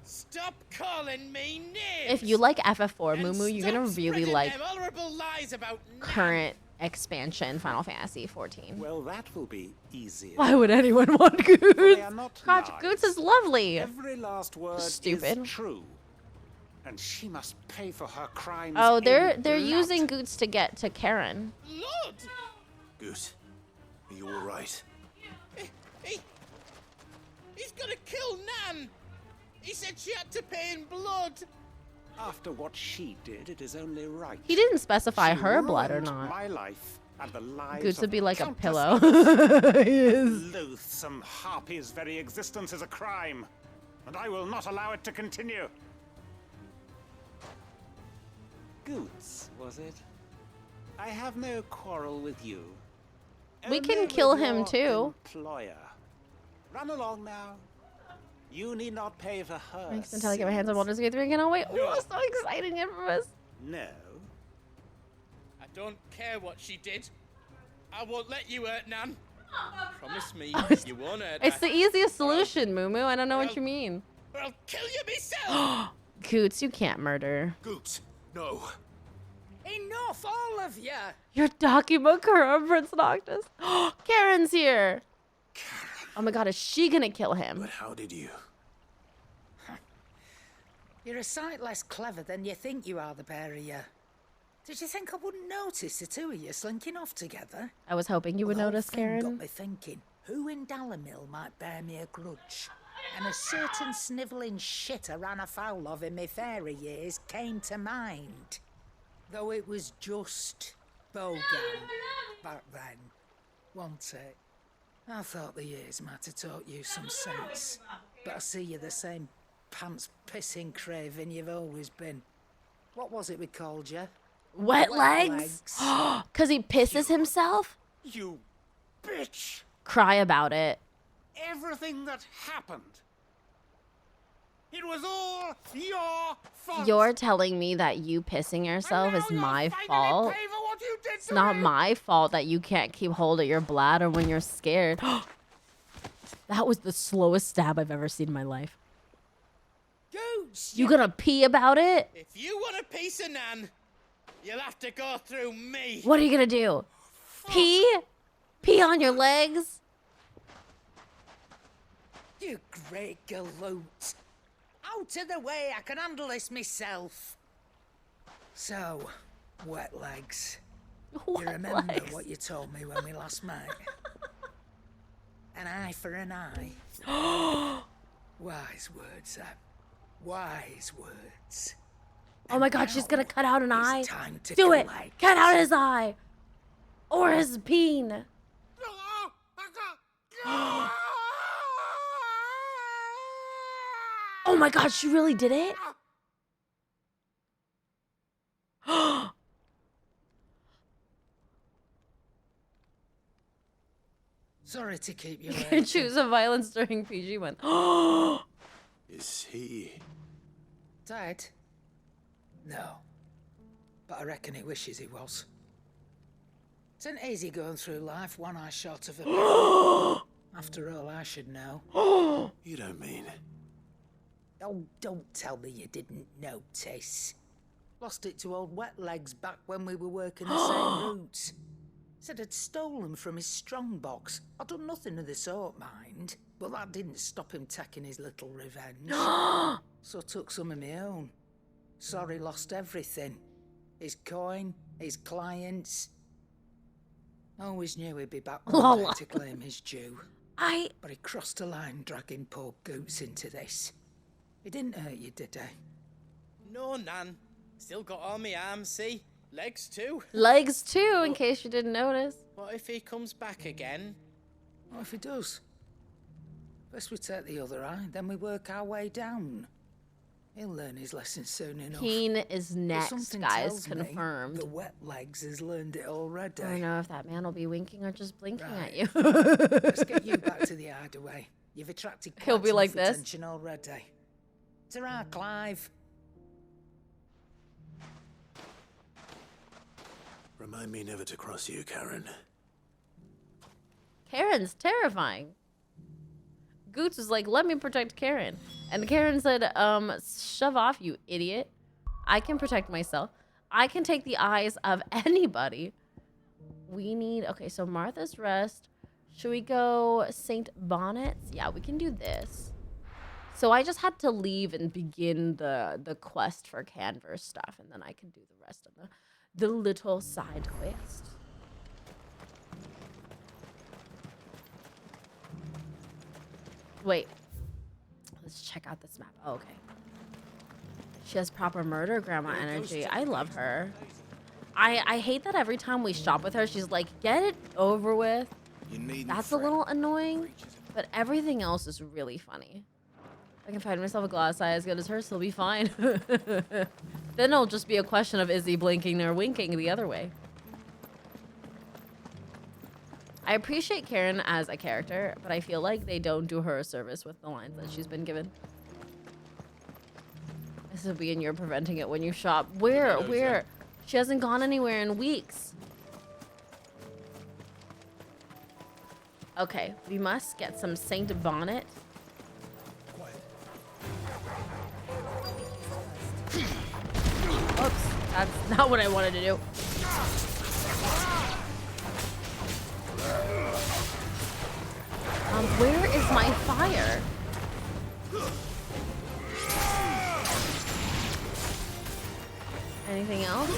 Stop calling me names. If you like FF4, Moo, you're gonna Stop really spreading like them horrible lies about current expansion Final Fantasy 14. Well, that will be easier. Why would anyone want They Goots? are not Crotch, lies. Goots is lovely. Every last word Stupid. is true. And she must pay for her crimes. Oh, they're in they're blood. using Goots to get to Karen. Lord! Goot, are you all right? He's gonna kill Nan! He said she had to pay in blood! After what she did, it is only right. He didn't specify She her blood or ruined not. My life and the lives Goots would of be like a countless pillow. others. He is. Loathsome harpy's very existence is a crime, and I will not allow it to continue. Goots, was it? I have no quarrel with you. We Only can with kill him your too. Employer. Run along now. You need not pay for her. Thanks until I get my hands on Baldur's Gate 3 again. Oh wait, oh, so exciting, Infamous. No. I don't care what she did. I won't let you hurt Nan. Promise me you won't hurt It's her. the easiest solution, Moo. I don't know what you mean. Or I'll kill you myself! Goots, you can't murder. Goots, no. Enough, all of you! You're talking about Kara, Prince Noctis. Karen's here. Oh my god, is she gonna kill him? But how did you? You're a sight less clever than you think you are, the pair of you. Did you think I wouldn't notice the two of you slinking off together? I was hoping you would The whole notice, thing Karen. got me thinking, who in Dalamil might bear me a grudge? And a certain snivelling shit I ran afoul of in my fairy years came to mind. Though it was just Bogan back then, wasn't it? I thought the years might have taught you some sense, but I see you're the same pants-pissing craven you've always been. What was it we called you? Wet legs? Because he pisses himself? You bitch! Cry about it. Everything that happened. It was all your fault. You're telling me that you pissing yourself is my fault? It's not my fault that you can't keep hold of your bladder when you're scared. That was the slowest stab I've ever seen in my life. Goots! You gonna pee about it? If you want a piece of Nan, you'll have to go through me. What are you gonna do? Pee? Pee on your legs? You great galoot. Out of the way, I can handle this myself. So, wet legs. You remember what you told me when we last met? An eye for an eye. Wise words, Sam. Wise words. Oh my god, she's gonna cut out an eye. Time to Do it! collect. Cut out his eye! Or his peen. Oh my god, she really did it? Sorry to keep you You waiting. choose a violence during PG one. Is he? Dead? No. But I reckon he wishes he was. It isn't easy going through life one eye short of a... After all, I should know. You don't mean... Oh, don't tell me you didn't notice. Lost it to old Wet Legs back when we were working the same routes. Said I'd stolen from his strongbox. I'd done nothing of the sort, mind. But that didn't stop him taking his little revenge. So took some of my own. Sorry, lost everything. His coin, his clients. Always knew he'd be back one day to claim his due. But he crossed a line dragging poor Goots into this. He didn't hurt you, did he? No, Nan. Still got all my arms, see? Legs too. Legs too, in case you didn't notice. What if he comes back again? What if he does? First we take the other eye, then we work our way down. He'll learn his lesson soon enough. Keen is But next, something guys. tells me Confirmed. The Wet Legs has learned it already. I don't know if that man will be winking or just blinking at you. Let's get you back to the hideaway. You've attracted quite He'll be like enough this. attention already. Ta-ra, Clive. Remind me never to cross you, Karen. Karen's terrifying. Goots was like, let me protect Karen. And Karen said, shove off, you idiot. I can protect myself. I can take the eyes of anybody. We need, okay, so Martha's Rest. Should we go St. Bonnet's? Yeah, we can do this. So I just had to leave and begin the quest for Canver's stuff, and then I can do the rest of the little side quest. Wait, let's check out this map. Oh, okay. She has proper murder grandma energy. I love her. I hate that every time we shop with her, she's like, get it over with. That's a little annoying, but everything else is really funny. If I can find myself a glass eye as good as hers, he'll be fine. Then it'll just be a question of is he blinking or winking the other way. I appreciate Karen as a character, but I feel like they don't do her a service with the lines that she's been given. This will be in you're preventing it when you shop. Where? She hasn't gone anywhere in weeks. Okay, we must get some Saint Bonnet. Oops, that's not what I wanted to do. Where is my fire? Anything else?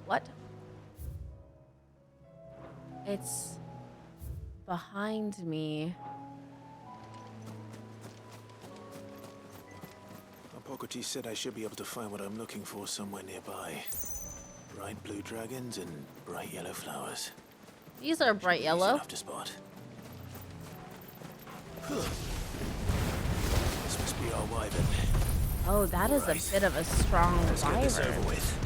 What? It's behind me. Apocryphy said I should be able to find what I'm looking for somewhere nearby. Bright blue dragons and bright yellow flowers. These are bright yellow. Enough to spot. This must be our wyvern. Oh, that is a bit of a strong Let's get this wyvern. over with.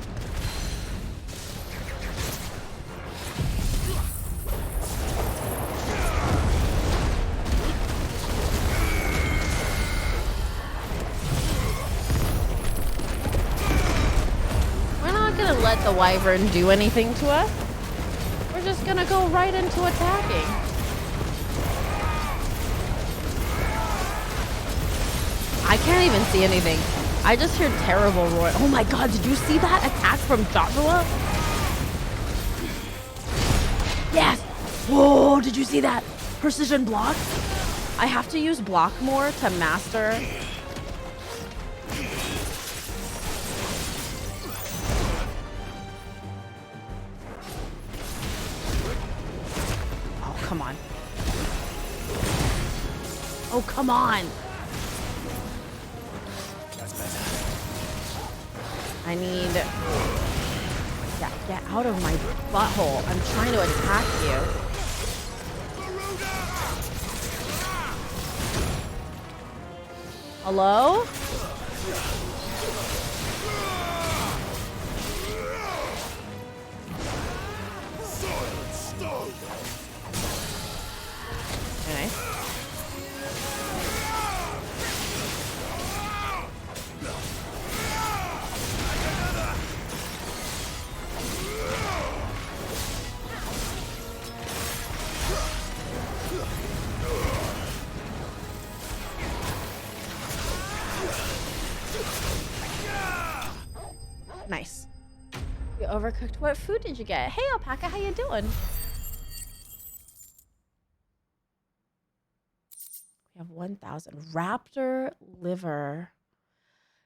We're not gonna let the wyvern do anything to us. We're just gonna go right into attacking. I can't even see anything. I just hear terrible roar. Oh my god, did you see that attack from Joshua? Yes! Whoa, did you see that? Precision block? I have to use block more to master come on. Oh, come on. That's better. I need... Yeah, get out of my butthole. I'm trying to attack you. Hello? Nice. Nice. You overcooked. What food did you get? Hey, Alpaca, how you doing? We have 1,000. Raptor liver.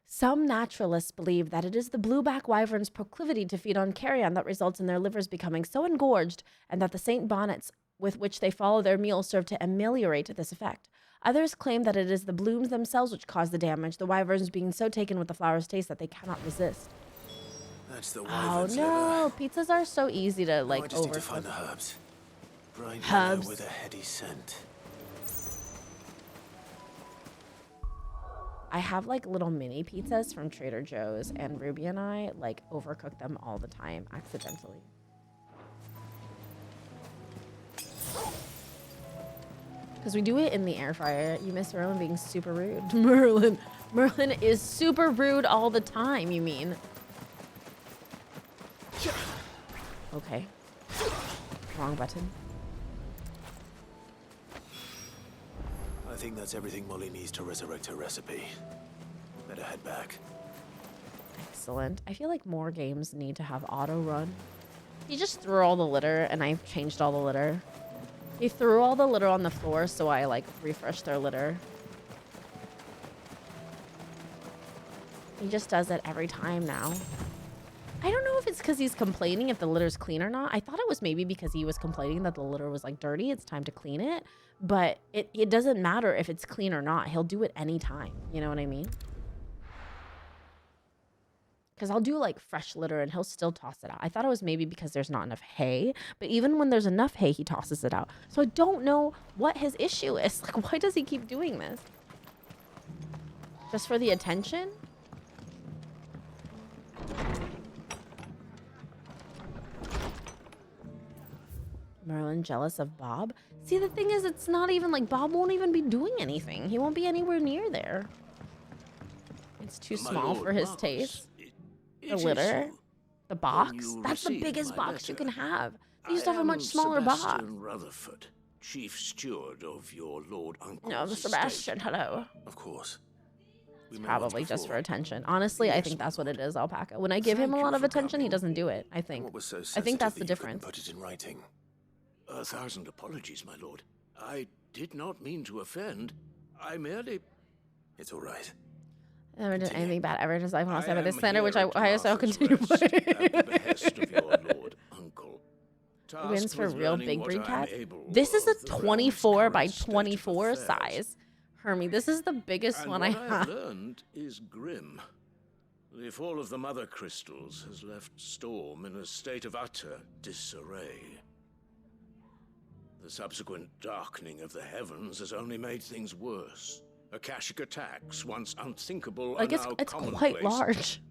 Some naturalists believe that it is the blueback wyvern's proclivity to feed on carrion that results in their livers becoming so engorged, and that the St. bonnets with which they follow their meals serve to ameliorate this effect. Others claim that it is the blooms themselves which cause the damage, the wyverns being so taken with the flower's taste that they cannot resist. That's the Oh wyvern's no, liver. pizzas are so easy to like I just need to overcook. find the herbs. Bright Herbs. yellow with a heady scent. I have like little mini pizzas from Trader Joe's, and Ruby and I like overcook them all the time accidentally. Because we do it in the air fryer. You miss Merlin being super rude. Merlin is super rude all the time, you mean? Okay. Wrong button. I think that's everything Molly needs to resurrect her recipe. Better head back. Excellent. I feel like more games need to have auto run. He just threw all the litter, and I've changed all the litter. He threw all the litter on the floor, so I like refreshed their litter. He just does it every time now. I don't know if it's because he's complaining if the litter's clean or not. I thought it was maybe because he was complaining that the litter was like dirty. It's time to clean it. But it doesn't matter if it's clean or not. He'll do it anytime. You know what I mean? Because I'll do like fresh litter and he'll still toss it out. I thought it was maybe because there's not enough hay. But even when there's enough hay, he tosses it out. So I don't know what his issue is. Like, why does he keep doing this? Just for the attention? Merlin jealous of Bob? See, the thing is, it's not even like Bob won't even be doing anything. He won't be anywhere near there. It's too small for his taste. The litter, the box. That's the biggest box you can have. They used to have a much smaller box. Rutherford, chief steward of your Lord Uncle's No, the Sebastian, hello. Of course. It's probably just for attention. Honestly, I think that's what it is, Alpaca. When I give him a lot of attention, he doesn't do it, I think. I think that's the difference. Put it in writing. 1,000 apologies, my lord. I did not mean to offend. I merely... It's all right. I never did anything bad ever in his life when I was at this am center, which here I at so continue Martha's rest, playing. at the behest of your Lord Uncle. He wins Tasked for with real learning big what breed I'm cats. able This is a of the realm's 24 by current state of 24 affairs. size. Hermie, this is the biggest And one what I I've have. learned is grim. The fall of the mother crystals has left Storm in a state of utter disarray. The subsequent darkening of the heavens has only made things worse. Akashic attacks, once unthinkable, Like, are now it's commonplace. quite large.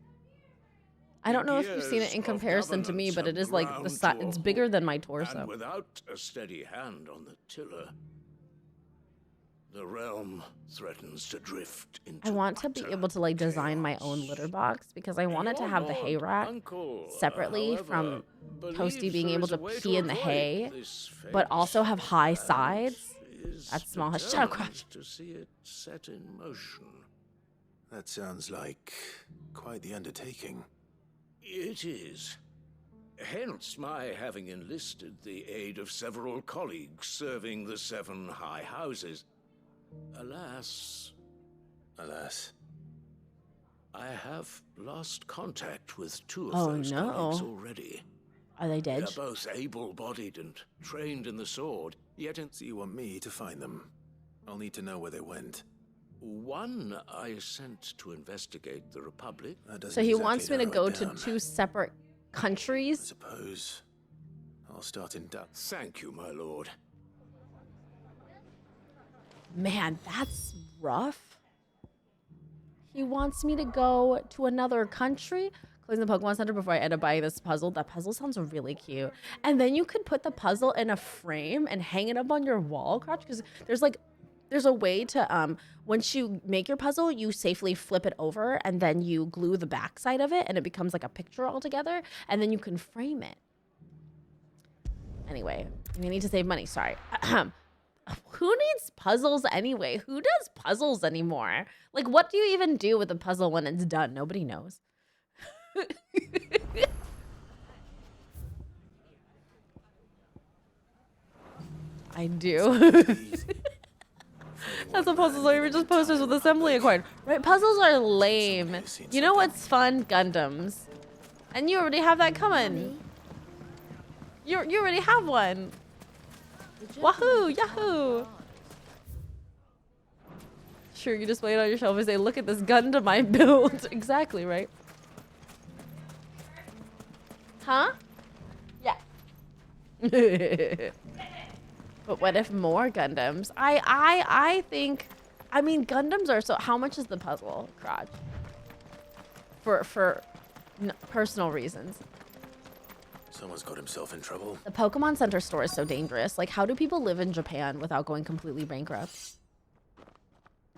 I don't know if you've seen it in Years of comparison to me, but it governance is like have the ground size. to a It's bigger than my halt, torso. And without a steady hand on the tiller, the realm threatens to drift into I want to be able to like design my own litter box because I want it to have the hay rack separately from Toasty being able to pee in the hay, but also have high sides. That's small. Shut up, Crouch. to see it set in motion. That sounds like quite the undertaking. It is. Hence my having enlisted the aid of several colleagues serving the 7 high houses. Alas, I have lost contact with 2 of Oh, those no. colleagues already. Are they dead? They're both able-bodied and trained in the sword, yet So you want me to find them? I'll need to know where they went. one I sent to investigate the Republic. So he wants me to go to 2 separate countries? I suppose I'll start in Dutch. Thank you, my lord. Man, that's rough. He wants me to go to another country? Closing the Pokemon Center before I end up buying this puzzle. That puzzle sounds really cute. And then you could put the puzzle in a frame and hang it up on your wall, Crotch, because there's a way to, once you make your puzzle, you safely flip it over and then you glue the backside of it and it becomes like a picture altogether and then you can frame it. Anyway, we need to save money, sorry. Who needs puzzles anyway? Who does puzzles anymore? Like, what do you even do with a puzzle when it's done? Nobody knows. I do. That's a puzzle. Or just posters with assembly acquired. Right? Puzzles are lame. You know what's fun? Gundams. And you already have that coming. You already have one. Wahoo! Yahoo! Sure, you just lay it on your shelf and say, look at this Gundam I built. Exactly, right? Huh? Yeah. But what if more Gundams? I think, I mean, Gundams are so, how much is the puzzle, Crotch? For personal reasons. Someone's got himself in trouble. The Pokemon Center store is so dangerous. Like, how do people live in Japan without going completely bankrupt?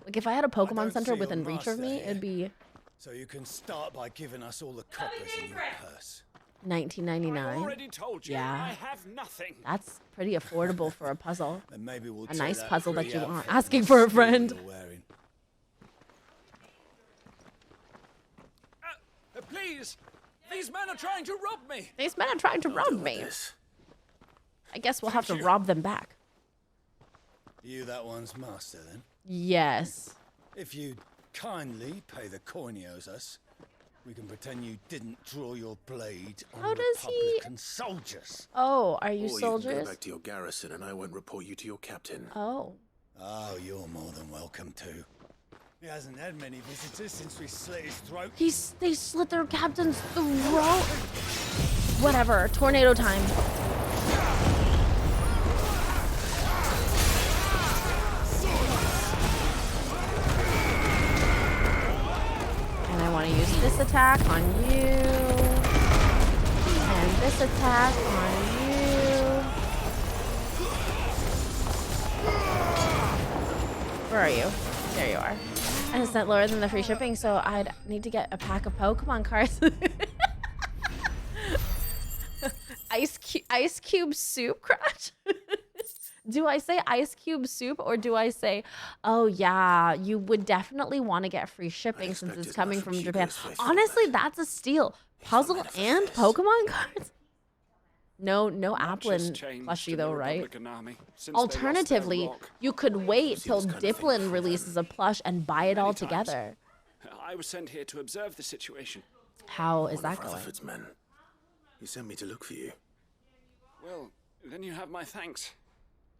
Like, if I had a Pokemon Center within reach of me, it'd be So you can start by giving us all the coppers in your purse. $19.99. I already told you, Yeah. I have nothing. That's pretty affordable for a puzzle. And maybe we'll A take nice that puzzle that free you outfit want. and Asking for a suit friend. you're wearing. Please! These men are trying to rob me! These men are trying to rob me. I guess we'll have to rob them back. You that one's master, then? Yes. If you'd kindly pay the coin he owes us, we can pretend you didn't draw your blade on How does he- Republican soldiers. Oh, are you Or you can soldiers? go back to your garrison and I won't report you to your captain. Oh. Oh, you're more than welcome to. He hasn't had many visitors since we slit his throat. They slit their captain's throat. Whatever. Tornado time. And I want to use this attack on you. And this attack on you. Where are you? There you are. And it's not lower than the free shipping, so I'd need to get a pack of Pokemon cards. Ice cube soup, Crotch? Do I say ice cube soup or do I say, oh yeah, you would definitely want to get free shipping since it's coming from Japan. Honestly, that's a steal. Puzzle and Pokemon cards? No Applin plushie though, right? Alternatively, you could wait till Diplin releases a plush and buy it all together. I was sent here to observe the situation. How is One that of going? Rutherford's men. He sent me to look for you. Well, then you have my thanks.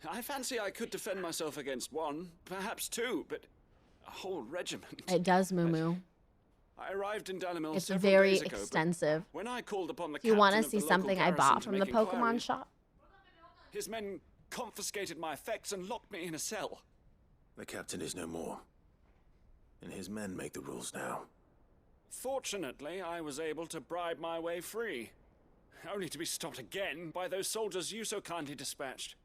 I fancy I could defend myself against one, perhaps two, but a whole regiment. It does, Moo Moo. I arrived in Dalamil It's several very days ago, but extensive. when I called upon the Do you want to captain of see the local something I garrison bought to from the make Pokemon inquiries, shop? his men confiscated my effects and locked me in a cell. The captain is no more. And his men make the rules now. Fortunately, I was able to bribe my way free, only to be stopped again by those soldiers you so kindly dispatched.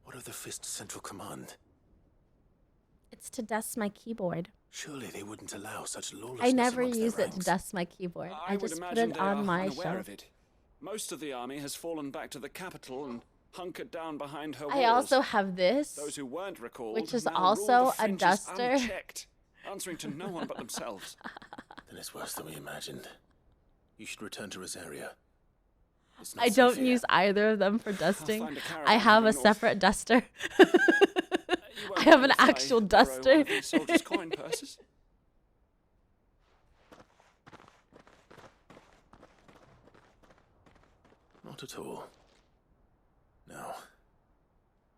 What of the Fist's central command? It's to dust my keyboard. Surely they wouldn't allow such lawlessness I never amongst use their it to ranks. dust my keyboard. I would just put imagine it they are on my unaware shelf. of it. Most of the army has fallen back to the capital and hunkered down behind her walls. I also have this, Those who weren't recalled which is now rule also the a fringes duster. unchecked, answering to no one but themselves. Then it's worse than we imagined. You should return to Rosaria. It's not I safe don't here. use either of them for dusting. find a caravan I have a heading north. separate duster. I have an actual duster. Soldiers' coin purses. Not Not at all. Now,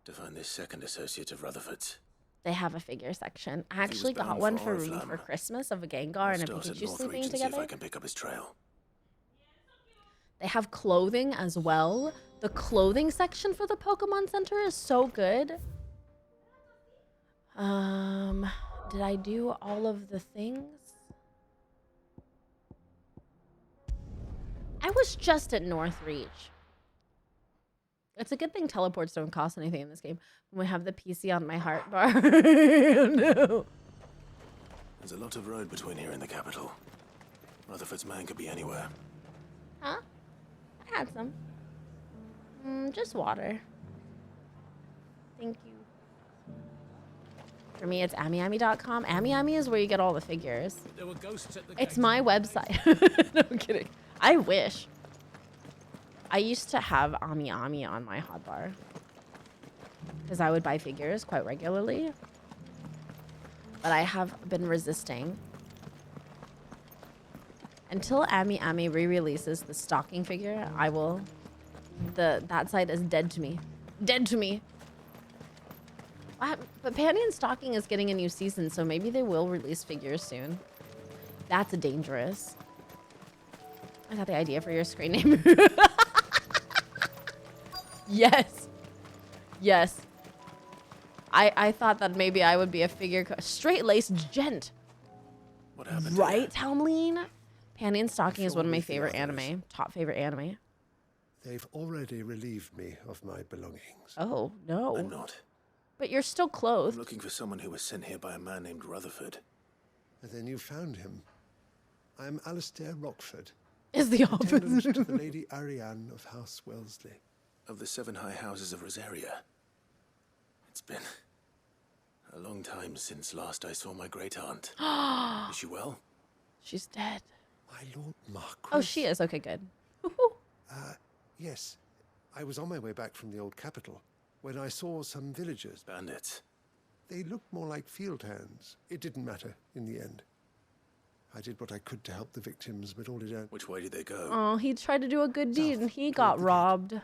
to find this second associate of Rutherford's. They have a figure section. I actually got one for Ruby for Christmas of a Gengar and a Pikachu sleeping together. See if I can pick up his trail. They have clothing as well. The clothing section for the Pokemon Center is so good. Did I do all of the things? I was just at Northreach. It's a good thing teleports don't cost anything in this game. When we have the PC on my heart bar. No. There's a lot of road between here and the capital. Rutherford's man could be anywhere. Huh? I had some. Just water. Thank you. For me, it's AmiAmi.com. AmiAmi is where you get all the figures. There were ghosts at the It's gate. my website. No, I'm kidding. I wish. I used to have AmiAmi on my hotbar. Because I would buy figures quite regularly. But I have been resisting. Until AmiAmi re-releases the stocking figure, I will... That site is dead to me. Dead to me. But Panty and Stocking is getting a new season, so maybe they will release figures soon. That's dangerous. I got the idea for your screen name. Yes. Yes. I thought that maybe I would be a figure... Straight-laced gent. What happened? Right, Talmleen? Panty and Stocking is one of my favorite anime. Top favorite anime. They've already relieved me of my belongings. Oh, no. I'm not. But you're still clothed. I'm looking for someone who was sent here by a man named Rutherford. And then you found him. I'm Alistair Rockford. Is the attendant opposite. to the Lady Ariane of House Wellesley. Of the 7 high houses of Rosaria. It's been a long time since last I saw my great aunt. Is she well? She's dead. My Lord Marquis. Oh, she is. Okay, good. Yes. I was on my way back from the old capital when I saw some villagers. Bandits. They looked more like field hands. It didn't matter in the end. I did what I could to help the victims, but all didn't. Which way did they go? Oh, he tried to do a good deed and he got robbed.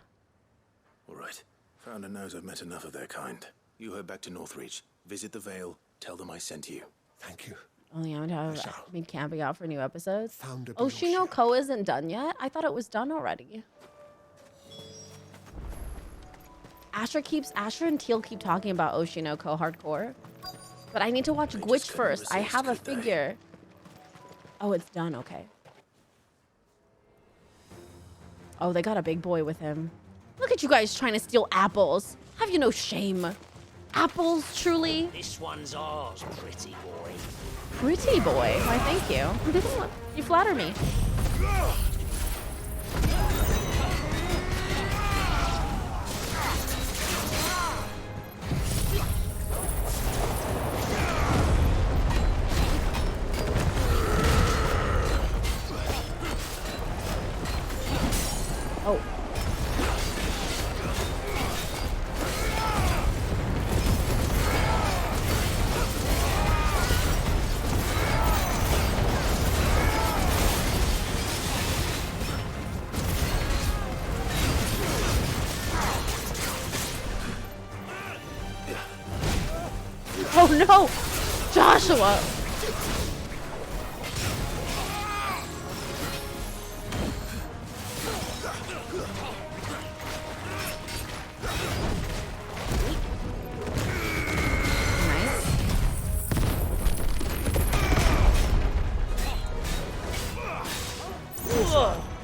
All right. Founder knows I've met enough of their kind. You head back to Northreach. Visit the Vale. Tell them I sent you. Thank you. Only I'm to have me camping out for new episodes. Founder Oshinoko isn't done yet? I thought it was done already. Asher and Teal keep talking about Oshinoko hardcore. But I need to watch Gwitch first. I have a figure. Oh, it's done. Okay. Oh, they got a big boy with him. Look at you guys trying to steal apples. Have you no shame? Apples, truly? This one's ours, pretty boy. Pretty boy? Why, thank you. You flatter me. Oh. Oh no! Joshua!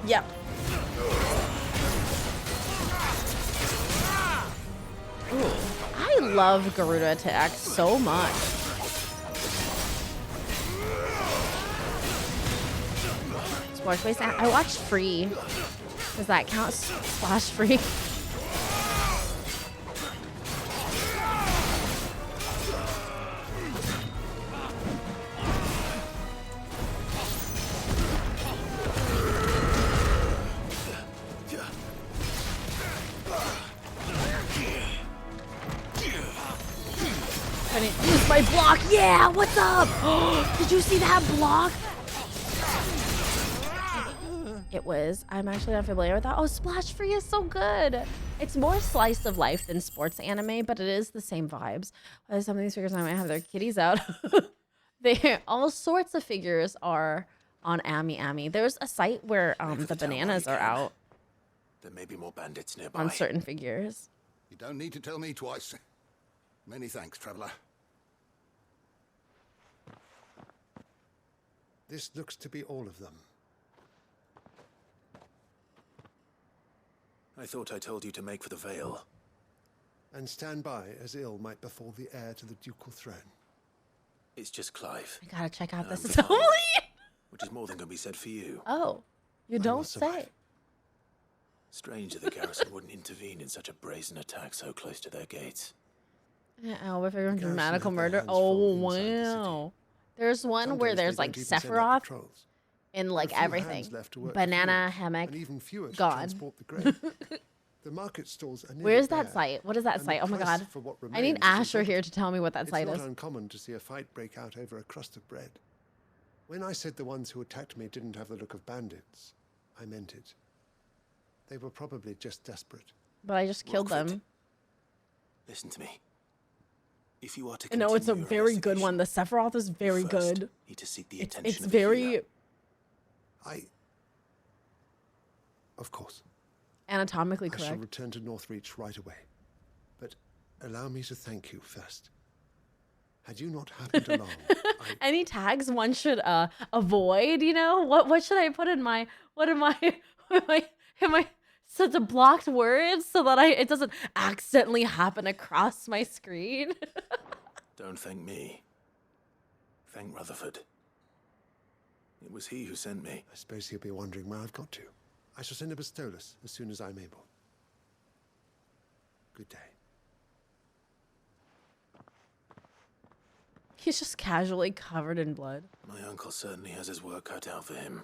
Yep. Ooh, I love Garuda attacks so much. Sports Base. I watched Free. Does that count? Splash Free. Use my block. Yeah, what's up? Did you see that block? it was. I'm actually not familiar with that. Oh, Splash Free is so good. It's more slice of life than sports anime, but it is the same vibes. Some of these figures I might have their kitties out. All sorts of figures are on Ami. There's a site where the bananas are out There may be more bandits nearby. on certain figures. You don't need to tell me twice. Many thanks, traveler. This looks to be all of them. I thought I told you to make for the Vale. And stand by as ill might befall the heir to the ducal throne. It's just Clive. I gotta check out this And assembly. Which is more than can be said for you. Oh, you don't say. Strange that the garrison wouldn't intervene in such a brazen attack so close to their gates. Oh, if you're dramatical murder. Oh, wow. There's one where there's like Sephiroth in like everything. Banana hammock gone. The market stalls are Where's that site? What is that site? Oh my god. I need Asher here to tell me what that site is. It's not uncommon to see a fight break out over a crust of bread. When I said the ones who attacked me didn't have the look of bandits, I meant it. They were probably just desperate. But I just killed them. Listen to me. If you are to No, it's a very good one. The Sephiroth is very good. Need to seek the It's very Of course. anatomically I shall correct. return to Northreach right away. But allow me to thank you first. Had you not happened along, Any tags one should avoid, you know? What should I put in my am I such a blocked words so that it doesn't accidentally happen across my screen? Don't thank me. Thank Rutherford. It was he who sent me. I suppose he'll be wondering where I've got to. I shall send a Bistolus as soon as I'm able. Good day. He's just casually covered in blood. My uncle certainly has his work cut out for him.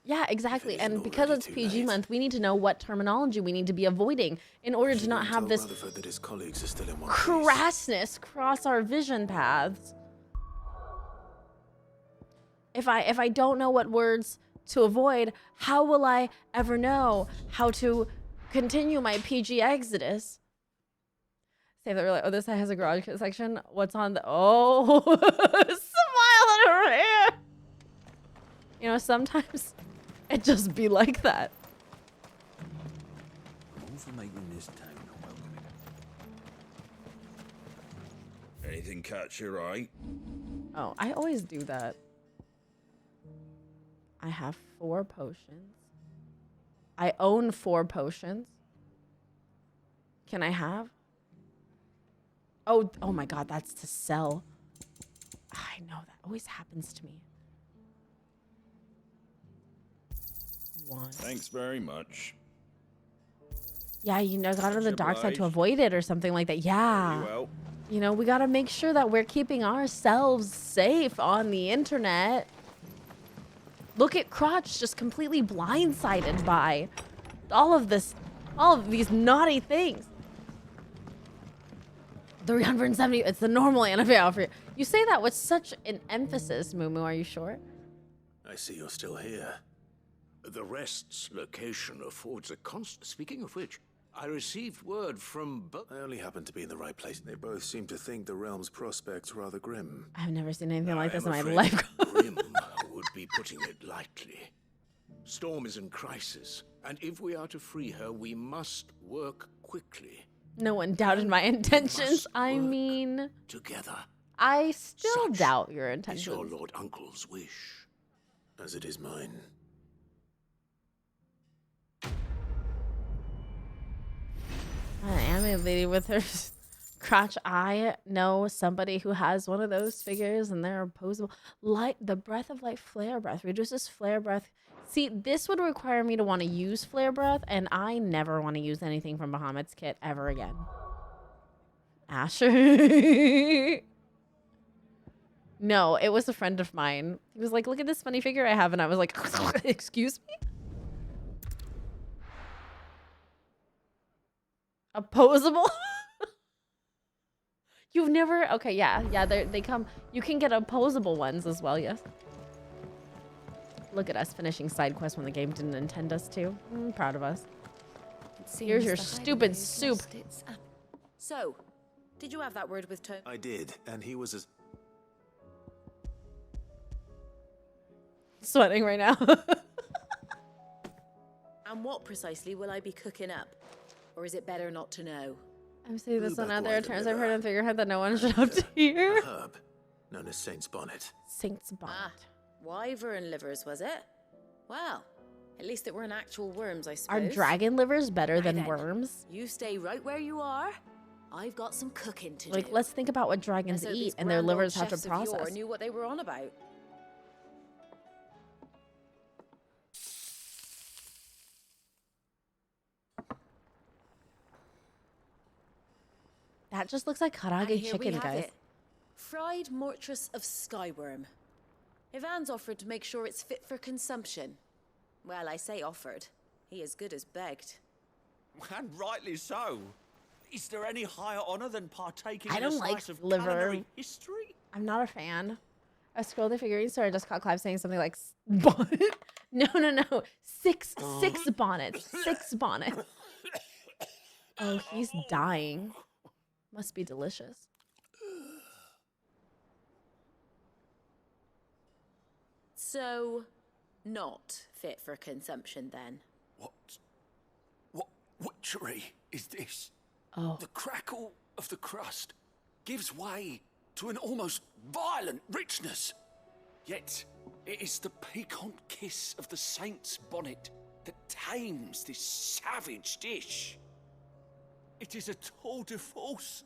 Yeah, exactly. And because it's PG month, we need to know what terminology we need to be avoiding in order to not have this Rutherford that his colleagues are still in one crassness cross our vision paths. If I don't know what words to avoid, how will I ever know how to continue my PG exodus? Save that really. Oh, this has a garage section. What's on the? Oh, smile at her hair. You know, sometimes it just be like that. All for making this town welcoming. Anything catch your eye? Oh, I always do that. I have 4 potions. I own 4 potions. Can I have? Oh my god, that's to sell. I know, that always happens to me. 1. Thanks very much. Yeah, you know, got on the Much dark side to obliged. avoid it or something like that. Yeah. Very well. You know, we gotta make sure that we're keeping ourselves safe on the internet. Look at Crotch just completely blindsided by all of these naughty things. 370, it's the normal anime offer. You say that with such an emphasis, Moo Moo, are you sure? I see you're still here. The rest's location affords a constant... Speaking of which, I received word from I only happened to be in the right place. They both seem to think the realm's prospects rather grim. I've never seen anything like this in I'm my afraid life. grim would be putting it lightly. Storm is in crisis, and if we are to free her, we must work quickly. No one doubted my intentions. I mean, Together. I still doubt your Is intentions. your Lord Uncle's wish. As it is mine. An anime lady with her crotch. I know somebody who has one of those figures and they're opposable. Light, the breath of light, flare breath reduces flare breath. See, this would require me to want to use flare breath, and I never want to use anything from Bahamut's kit ever again. Asher. No, it was a friend of mine. He was like, "Look at this funny figure I have," and I was like, "Excuse me." Opposable? You've never... Okay, yeah, they come... You can get opposable ones as well, yes. Look at us finishing side quests when the game didn't intend us to. Proud of us. Seems Here's your the stupid hideaway's soup. lost its- So, did you have that word with Tony? I did, and he was as... Sweating right now. And what precisely will I be cooking up? Or is it better not to know? I'm saying this one Blueback out there. It wyvern turns I've liver. heard in Figurehead that no one should have to hear. A herb, known as Saint's Bonnet. Saint's Bonnet. Wyvern livers, was it? Well, at least it weren't actual worms, I Are suppose. dragon livers better than then. worms? You stay right where you are. I've got some cooking to Like, do. let's think about what dragons Let's hope eat these and their grand old livers have to chefs of yore process. knew what they were on about. That just looks like And karage here we chicken, have guys. it. Fried mortress of skyworm. Ivan's offered to make sure it's fit for consumption. Well, I say offered. He as good as begged. And rightly so. Is there any higher honor than partaking I in a don't like slice of liver. culinary history? I'm not a fan. I scrolled the figurine store. I just caught Clive saying something like bonnet. No. Six bonnets. 6 bonnets. Oh, he's dying. Must be delicious. So, not fit for consumption then. What witchery is this? Oh. The crackle of the crust gives way to an almost violent richness. Yet, it is the piquant kiss of the saint's bonnet that tames this savage dish. It is a tour de force.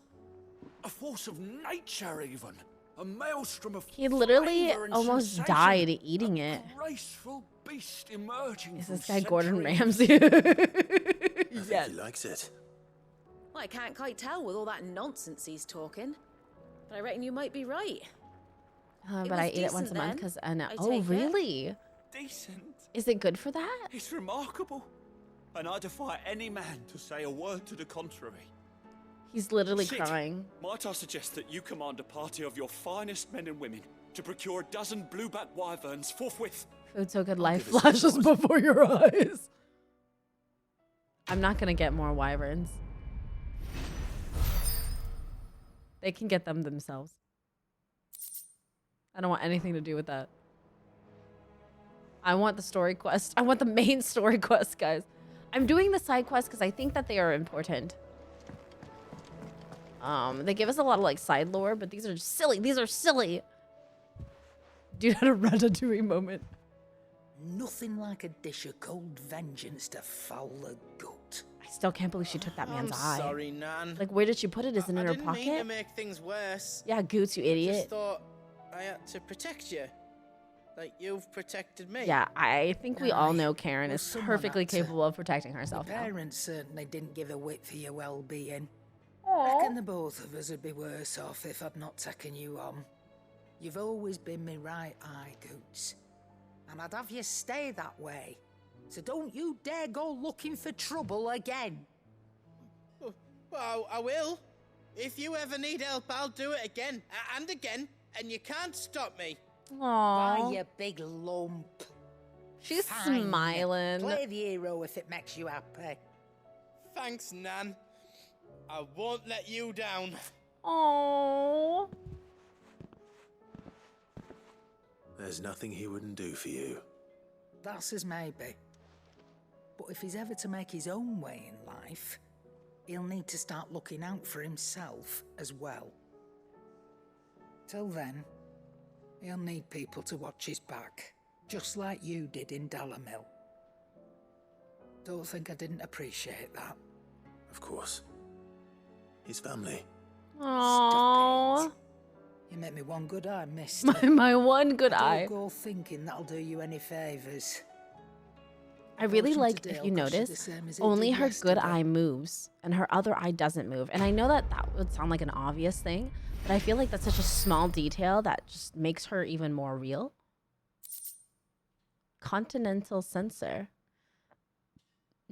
A force of nature, even. A maelstrom of He literally flavor and almost sensation. died eating it. Graceful beast emerging Is from this guy Gordon centuries. Ramsay? I think he likes it. Well, I can't quite tell with all that nonsense he's talking. But I reckon you might be right. But It I was eat it once a decent month then, because I oh, take it. really? Decent. Is it good for that? It's remarkable. And I defy any man to say a word to the contrary. He's literally Sid, crying. Might I suggest that you command a party of your finest men and women to procure a dozen blueback wyverns forthwith? Food so good, life flashes before your eyes. I'm not gonna get more wyverns. They can get them themselves. I don't want anything to do with that. I want the story quest. I want the main story quest, guys. I'm doing the side quests because I think that they are important. They give us a lot of like side lore, but these are just silly. These are silly. Dude had a ratatouille moment. Nothing like a dish of cold vengeance to foul the gut. I still can't believe she took that man's eye. Sorry, Nan. Like, where did she put it? Is it in I her didn't mean to pocket? make things worse. Yeah, Goots, you I idiot. just thought I had to protect you. Like you've protected me. Yeah, I think we all Aye. know Karen Well, is someone perfectly had to. capable of protecting Your herself now. parents certainly didn't give a whit for your well-being. Reckon the both of us would be worse off if I'd not taken you on. You've always been me right eye, Goots. And I'd have you stay that way. So don't you dare go looking for trouble again. Well, I will. If you ever need help, I'll do it again and again, and you can't stop me. Why, Aww. you big lump. She's Fine, smiling. Play the hero if it makes you happy. Thanks, Nan. I won't let you down. Aww. There's nothing he wouldn't do for you. That's as maybe. But if he's ever to make his own way in life, he'll need to start looking out for himself as well. Till then, he'll need people to watch his back, just like you did in Dalamil. Don't think I didn't appreciate that. Of course. His family. Aww. You make me one good eye, mister. My one good Don't eye. go thinking that'll do you any favours. I really Potion like, today if you will cost you notice, the same as it only did her good yesterday. eye moves and her other eye doesn't move. And I know that that would sound like an obvious thing, but I feel like that's such a small detail that just makes her even more real. Continental sensor.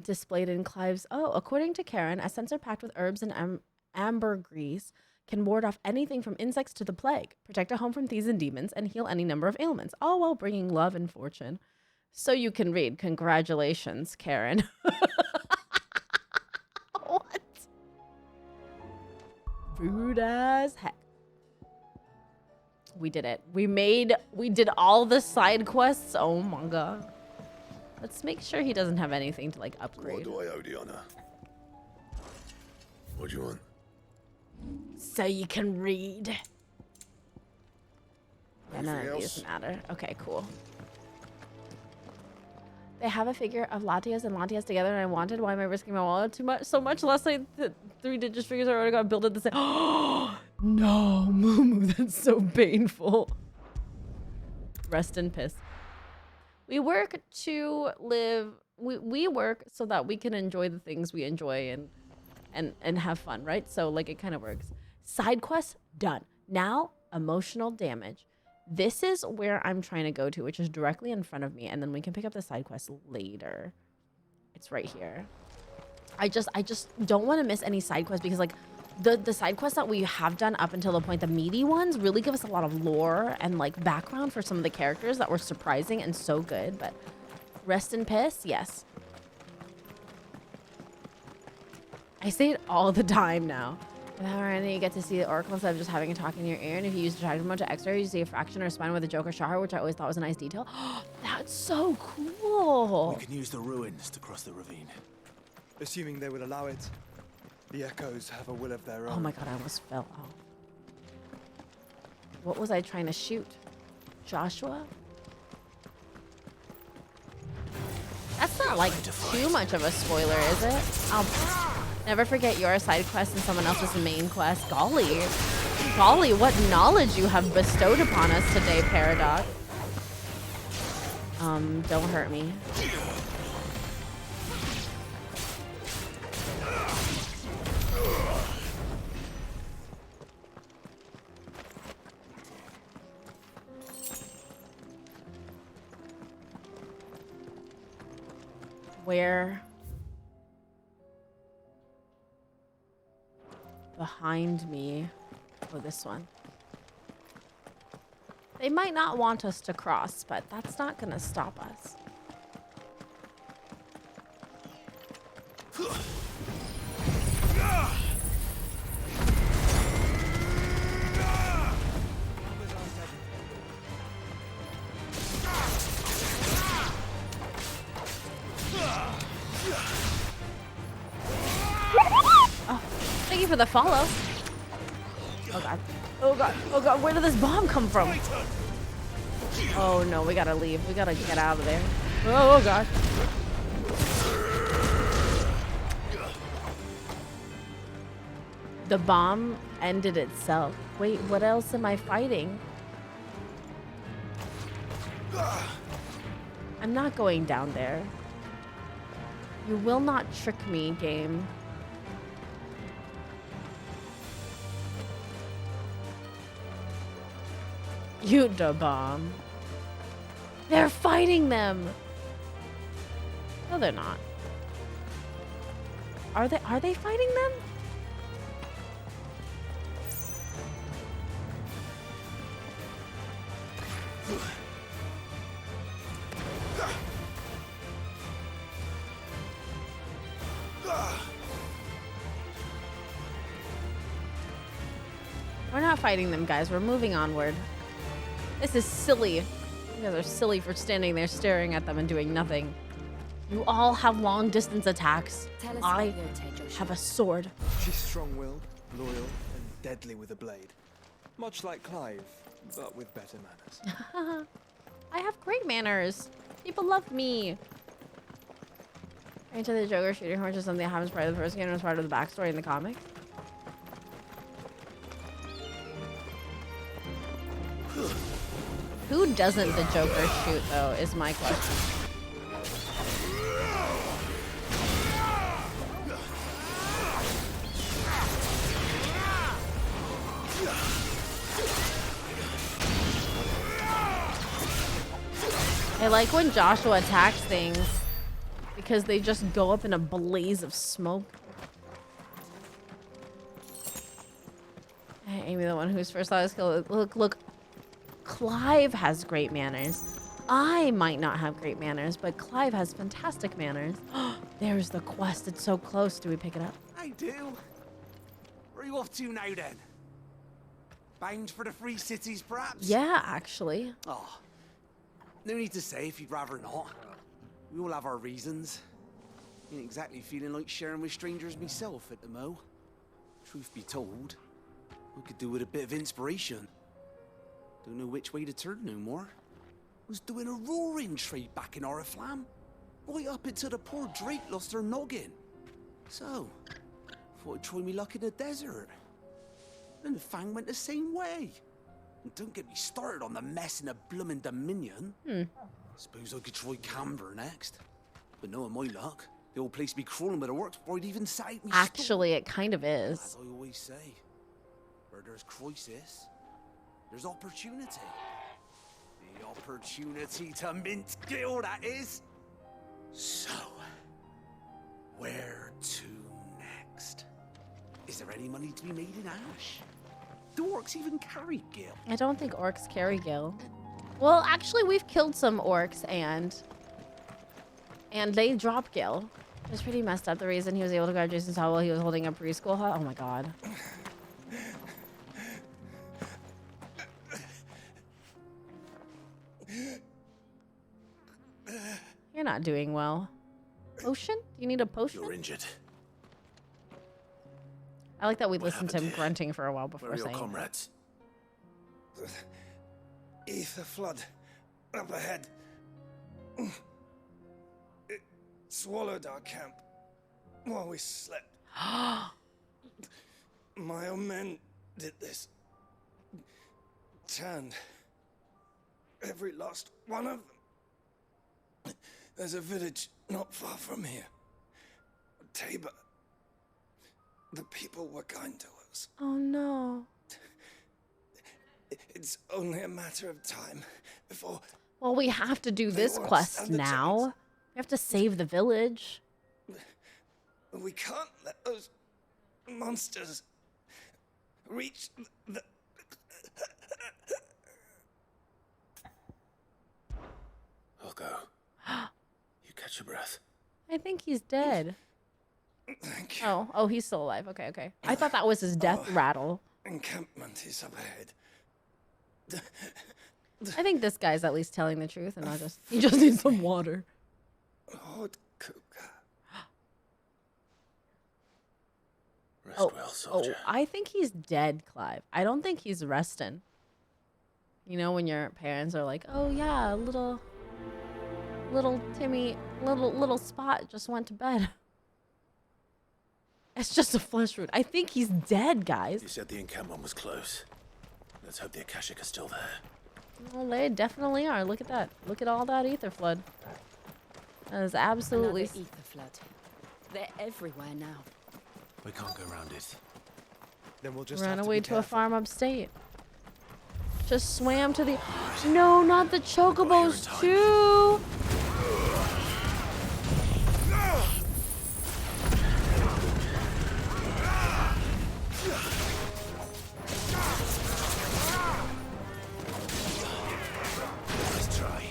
Displayed in Clive's. Oh, according to Karen, a sensor packed with herbs and ambergris can ward off anything from insects to the plague, protect a home from thieves and demons, and heal any number of ailments, all while bringing love and fortune. So you can read. Congratulations, Karen. What? Rude as heck. We did it. We did all the side quests. Oh my god. Let's make sure he doesn't have anything to like upgrade. What do I owe the honor? What do you want? So you can read. Yeah, none Anything of these else? matter. Okay, cool. They have a figure of Latias and Latias together, and I wanted. Why am I risking my wallet too much? So much. Last night, the 3-digit figures already got built at the same. Oh no, Moo, that's so painful. Rest in piss. We work to live. We work so that we can enjoy the things we enjoy and have fun, right? So like it kind of works. Side quest done. Now emotional damage. This is where I'm trying to go to, which is directly in front of me, and then we can pick up the side quest later. It's right here. I just don't want to miss any side quests because like the side quests that we have done up until the point, the meaty ones, really give us a lot of lore and like background for some of the characters that were surprising and so good. But rest in piss, yes. I say it all the time now. And you get to see the oracle instead of just having a talk in your ear. And if you use distraction mode to extra, you see a fraction or a spine with a Joker shot her, which I always thought was a nice detail. That's so cool. We can use the ruins to cross the ravine. Assuming they would allow it. The echoes have a will of their own. Oh my god, I almost fell off. What was I trying to shoot? Joshua? That's not like too much of a spoiler, is it? I'll never forget your side quest and someone else's main quest. Golly. Golly, what knowledge you have bestowed upon us today, Paradox. Don't hurt me. Where? Behind me. Oh, this one. They might not want us to cross, but that's not gonna stop us. Oh, thank you for the follow. Oh god. Oh god. Oh god. Where did this bomb come from? Oh no, we gotta leave. We gotta get out of there. Oh god. The bomb ended itself. Wait, what else am I fighting? I'm not going down there. You will not trick me, game. You da bomb. They're fighting them. No, they're not. Are they fighting them? We're not fighting them, guys. We're moving onward. This is silly. You guys are silly for standing there staring at them and doing nothing. You all have long distance attacks. I have a sword. She's strong-willed, loyal, and deadly with a blade. Much like Clive, but with better manners. I have great manners. People love me. Into the Joker shooting horse is something that happens part of the first game and was part of the backstory in the comic. Who doesn't the Joker shoot, though, is my question. I like when Joshua attacks things because they just go up in a blaze of smoke. Hey, Amy, the one whose first saw his kill. Look. Clive has great manners. I might not have great manners, but Clive has fantastic manners. There's the quest. It's so close. Do we pick it up? I do. Where are you off to now, then? Bound for the Free Cities, perhaps? Yeah, actually. Oh, no need to say if you'd rather not. We all have our reasons. Ain't exactly feeling like sharing with strangers myself at the mo. Truth be told, I could do with a bit of inspiration. Don't know which way to turn no more. Was doing a roaring trade back in Oriflamme. Right up until the poor Drake lost her noggin. So, thought I'd try me luck in the desert. And the Fang went the same way. And don't get me started on the mess in the bloomin' Dominion. Suppose I could try Canberra next. But knowing my luck, the old place be crawling with the works before I'd even set out me Actually, it kind of is. As I always say, where there's crisis, there's opportunity. The opportunity to mint Gil, that is. So, where to next? Is there any money to be made in Ash? Do orcs even carry Gil? I don't think orcs carry Gil. Well, actually, we've killed some orcs and they drop Gil. It's pretty messed up. The reason he was able to grab Jason's towel while he was holding a preschool hut. Oh my god. You're not doing well. Potion? Do you need a potion? You're injured. I like that we listened to him grunting for a while before Where are your saying comrades? Ether flood up ahead. It swallowed our camp while we slept. My own men did this. Turned every last one of them. There's a village not far from here. Tabor. The people were kind to us. Oh no. It's only a matter of time before... Well, we have to do this quest now. We have to save the village. We can't let those monsters reach the... I'll go. You catch your breath. I think he's dead. Thank you. Oh, he's still alive. Okay. I thought that was his death rattle. Encampment is up ahead. I think this guy's at least telling the truth and not just... He just needs some water. Lord Kuka. Rest well, soldier. I think he's dead, Clive. I don't think he's resting. You know, when your parents are like, oh yeah, little Timmy, little Spot just went to bed. It's just a flesh wound. I think he's dead, guys. You said the encampment was close. Let's hope the Akashic are still there. Well, they definitely are. Look at that. Look at all that ether flood. That is absolutely... Another ether flood. They're everywhere now. We can't go around it. Then we'll just Ran have to away be to a careful. farm upstate. Just swam to the... No, not the chocobos, too! Let's try.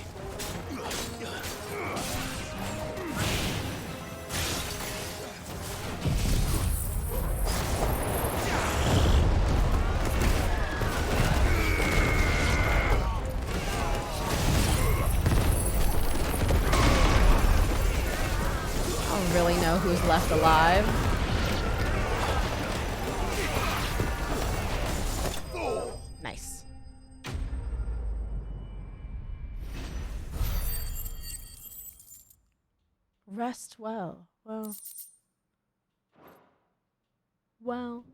I don't really know who's left alive. Nice. Rest well. Well. Well.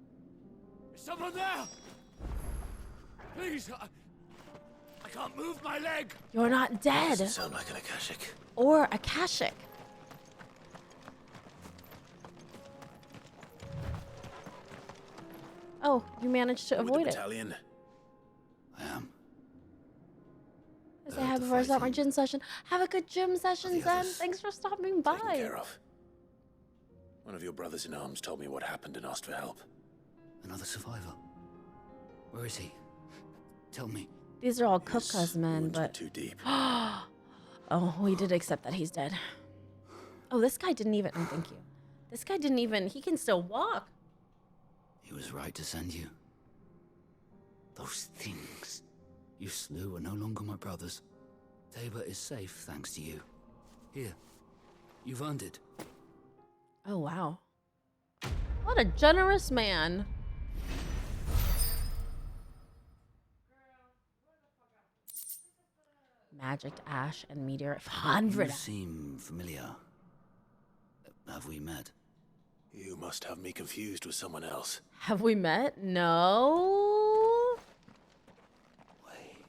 Is someone there? Please, I can't move my leg. You're not dead. Doesn't sound like an Akashic. Or Akashic. Oh, you managed to avoid it. Battalion. I am. As I have before I start my gym session. Have a good gym session, Zen. Thanks for stopping by. Taken care of. One of your brothers in arms told me what happened and asked for help. Another survivor. Where is he? Tell me. These are all Kupka's men, but... Too deep. Oh, we did accept that he's dead. Oh, this guy didn't even. Oh, thank you. This guy didn't even. He can still walk. He was right to send you. Those things you slew are no longer my brothers. Tabor is safe thanks to you. Here, you've earned it. Oh, wow. What a generous man. Magic ash and meteor. 100. You seem familiar. Have we met? You must have me confused with someone else. Have we met? No. Wait.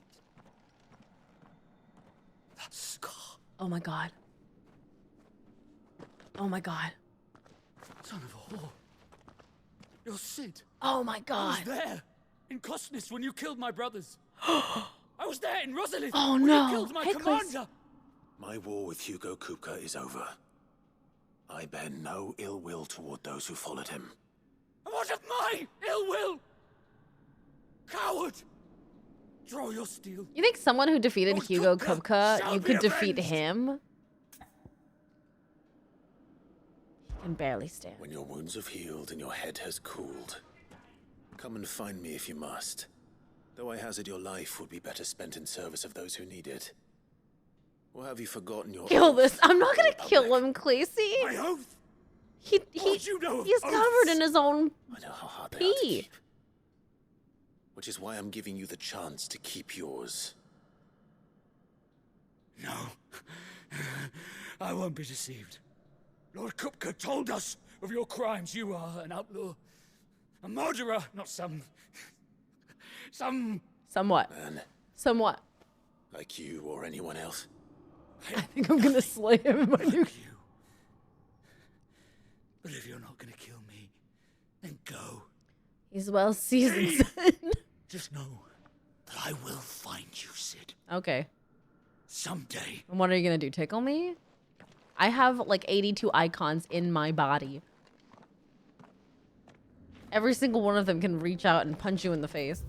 That scar. Oh my god. Oh my god. Son of a whore. You're Sid. Oh my I god. was there in Costness when you killed my brothers. I was there in Rosalith Oh when no. you killed my Hey, commander. My war with Hugo Kupka is over. I bear no ill will toward those who followed him. And what of my ill will? Coward! Draw your steel. You think someone who defeated Hugo Kupka, shall you be could defeat avenged. him? He can barely stand. When your wounds have healed and your head has cooled, come and find me if you must. Though I hazard your life would be better spent in service of those who need it. Or have you forgotten your Kill oath? this. I'm not gonna kill him, Clacy. My oath? He What you know of he's oaths? covered in his own I know how hard they are to pee. keep. Which is why I'm giving you the chance to keep yours. No. I won't be deceived. Lord Kupka told us of your crimes. You are an outlaw. A murderer, not some... Somewhat. Man, Somewhat. like you or anyone else. I think I'm gonna slay him if I do. But if you're not gonna kill me, then go. He's well seasoned. Just know that I will find you, Sid. Okay. Someday. And what are you gonna do? Tickle me? I have like 82 icons in my body. Every single one of them can reach out and punch you in the face.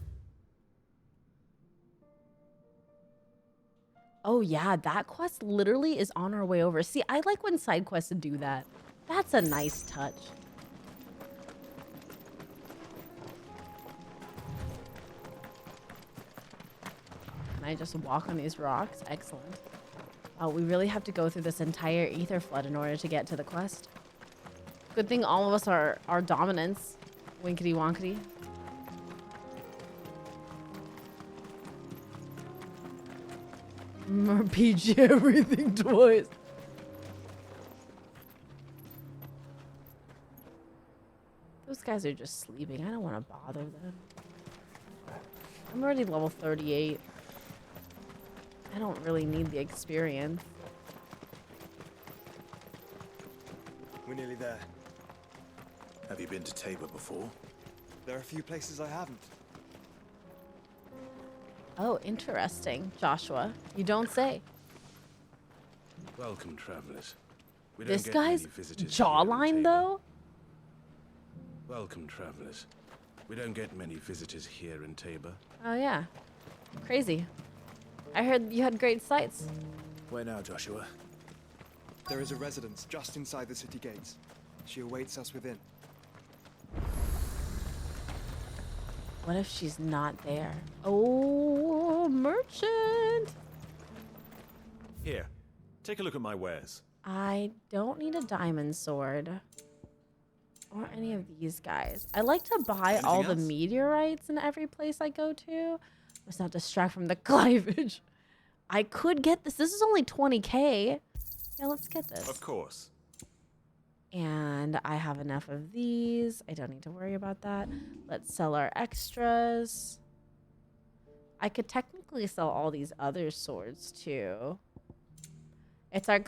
Oh yeah, that quest literally is on our way over. See, I like when side quests do that. That's a nice touch. Can I just walk on these rocks? Excellent. Oh, we really have to go through this entire ether flood in order to get to the quest. Good thing all of us are dominants. Winkety wonkety. RPG everything twice. Those guys are just sleeping. I don't want to bother them. I'm already level 38. I don't really need the experience. We're nearly there. Have you been to Tabor before? There are a few places I haven't. Oh, interesting, Joshua. You don't say. Welcome, travelers. We This don't get guy's many visitors jawline, though? Welcome, travelers. We don't get many visitors here in Tabor. Oh, yeah. Crazy. I heard you had great sights. Where now, Joshua? There is a residence just inside the city gates. She awaits us within. What if she's not there? Oh, merchant! Here, take a look at my wares. I don't need a diamond sword. Or any of these guys. I like to buy Anything all the else? meteorites in every place I go to. Let's not distract from the cleavage. I could get this. This is only 20k. Yeah, let's get this. Of course. And I have enough of these. I don't need to worry about that. Let's sell our extras. I could technically sell all these other swords too. It's our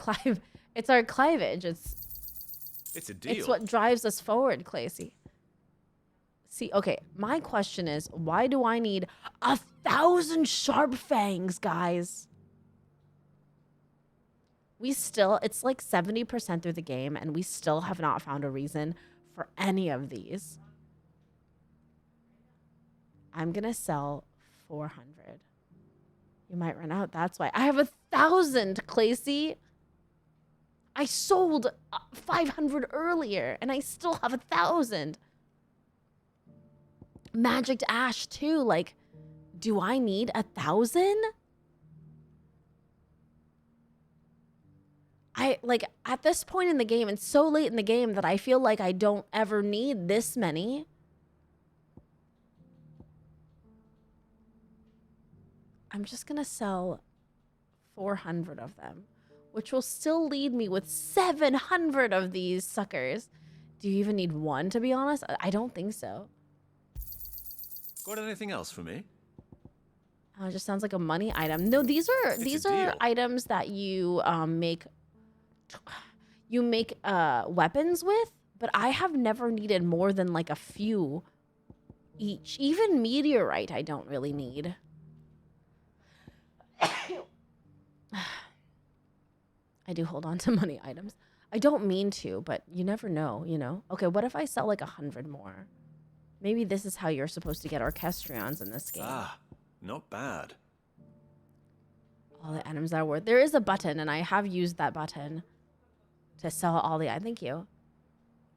It's our cleavage. It's a deal. It's what drives us forward, Clacy. See, okay, my question is, why do I need 1,000 sharp fangs, guys? It's like 70% through the game, and we still have not found a reason for any of these. I'm gonna sell 400. You might run out. That's why. I have 1,000, Clacy. I sold 500 earlier, and I still have 1,000. Magic Ash, too. Like, do I need 1,000? Like, at this point in the game, it's so late in the game that I feel like I don't ever need this many. I'm just going to sell 400 of them, which will still lead me with 700 of these suckers. Do you even need one, to be honest? I don't think so. Got anything else for me? Oh, it just sounds like a money item. No, these are items that you make weapons with, but I have never needed more than like a few each. Even meteorite I don't really need. I do hold on to money items. I don't mean to, but you never know, you know? Okay, what if I sell like 100 more? Maybe this is how you're supposed to get orchestrions in this game. Ah, not bad. All the items that are worth. There is a button, and I have used that button to sell all the. Thank you.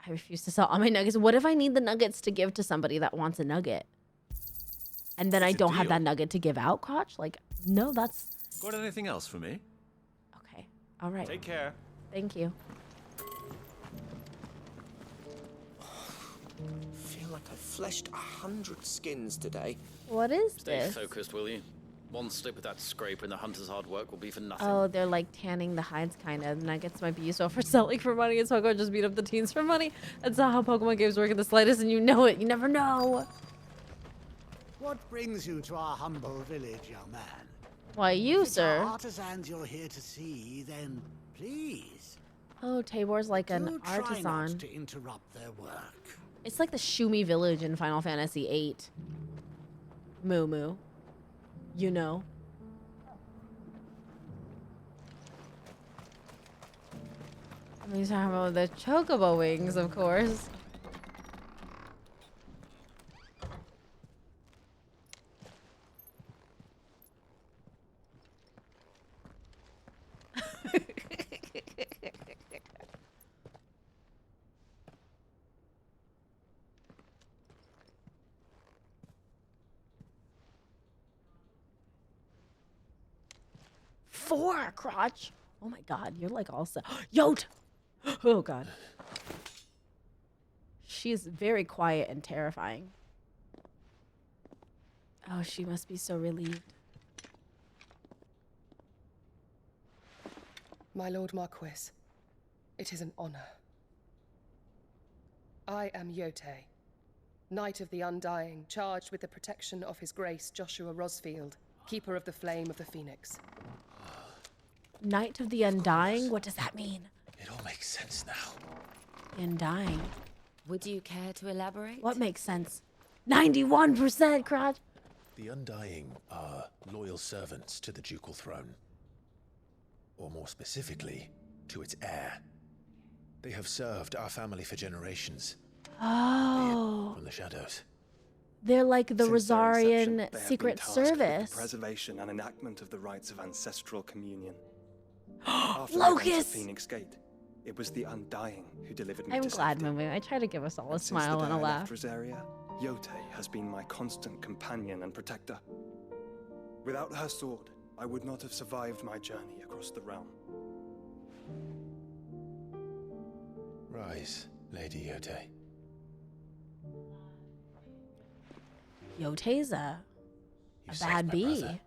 I refuse to sell all my nuggets. What if I need the nuggets to give to somebody that wants a nugget? And then I don't have that nugget to give out, Crotch? Like, no, that's... Got anything else for me? Okay. All right. Take care. Thank you. Feel like I've fleshed 100 skins today. What is Stay this? focused, will you? One slip with that scraper and the hunter's hard work will be for nothing. Oh, they're like tanning the hides, kind of. Nuggets might be useful for selling for money, and Pokemon just beat up the teens for money. That's not how Pokemon games work in the slightest, and you know it. You never know. What brings you to our humble village, young man? Why, you, If it's sir? our artisans you're here to see, then please. Oh, Tabor's like an do try artisan. not to interrupt their work. It's like the Shumi village in Final Fantasy VIII. Moo Moo. You know. He's talking about the chocobo wings, of course. Four, Crotch. Oh my god, you're like also Yote. Oh god. She's very quiet and terrifying. Oh, she must be so relieved. My Lord Marquis, it is an honor. I am Yote, Knight of the Undying, charged with the protection of His Grace Joshua Rosfield, Keeper of the Flame of the Phoenix. Knight of the Undying? What does that mean? It all makes sense now. Undying. Would you care to elaborate? What makes sense? 91%, Crotch. The Undying are loyal servants to the ducal throne. Or more specifically, to its heir. They have served our family for generations. Oh. From the shadows. They're like the Since their inception, Rosarian they have been Secret tasked with Service. the preservation and enactment of the rites of ancestral communion. After the events Locust! of Phoenix Gate, it was the Undying who delivered me I'm to glad, safety. Moo. I try to give us all a And since smile the and a day I laugh. left Rosaria, Yote has been my constant companion and protector. Without her sword, I would not have survived my journey across the realm. Rise, Lady Yote. Yote's a saved bad my bee. brother.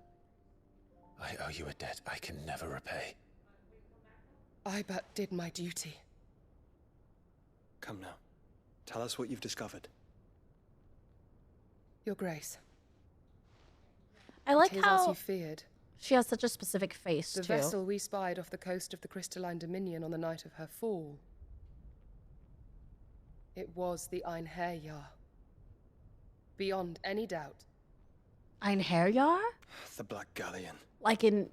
I owe you a debt I can never repay. I but did my duty. Come now. Tell us what you've discovered. Your Grace. I like it is how as you feared. she has such a specific face, The too. vessel we spied off the coast of the Crystalline Dominion on the night of her fall. It was the Einherjar. Beyond any doubt. Einherjar? The Black Galleon. Like in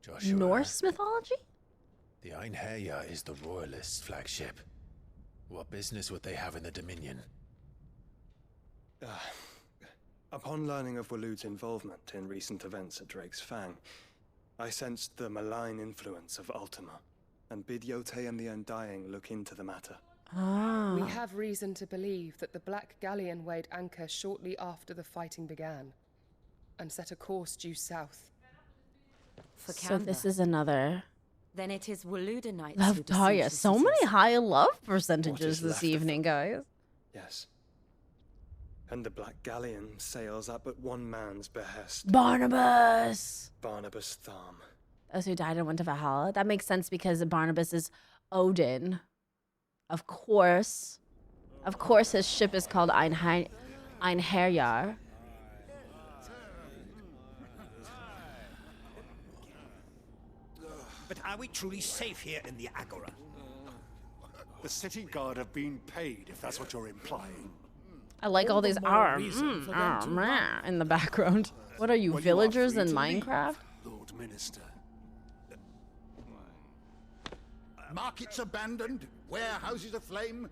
Joshua. Norse mythology? The Einherjar is the Royalists' flagship. What business would they have in the Dominion? Upon learning of Waloed's involvement in recent events at Drake's Fang, I sensed the malign influence of Ultima, and bid Yotei and the Undying look into the matter. We have reason to believe that the Black Galleon weighed anchor shortly after the fighting began, and set a course due south. So this is another Then it is Waloedanites love who Dahlia. besiege the So many cities. high love percentages this left of evening, guys. Yes. And the Black Galleon sails at but one man's behest. Barnabas! Barnabas Thom. Those who died and went to Valhalla. That makes sense because Barnabas is Odin. Of course. Of course his ship is called Einherjar. But are we truly safe here in the Agora? The city guard have been paid, if that's what you're implying. I like all these arms in the background. What are you, villagers in Minecraft? Lord Minister. Markets abandoned, warehouses aflame,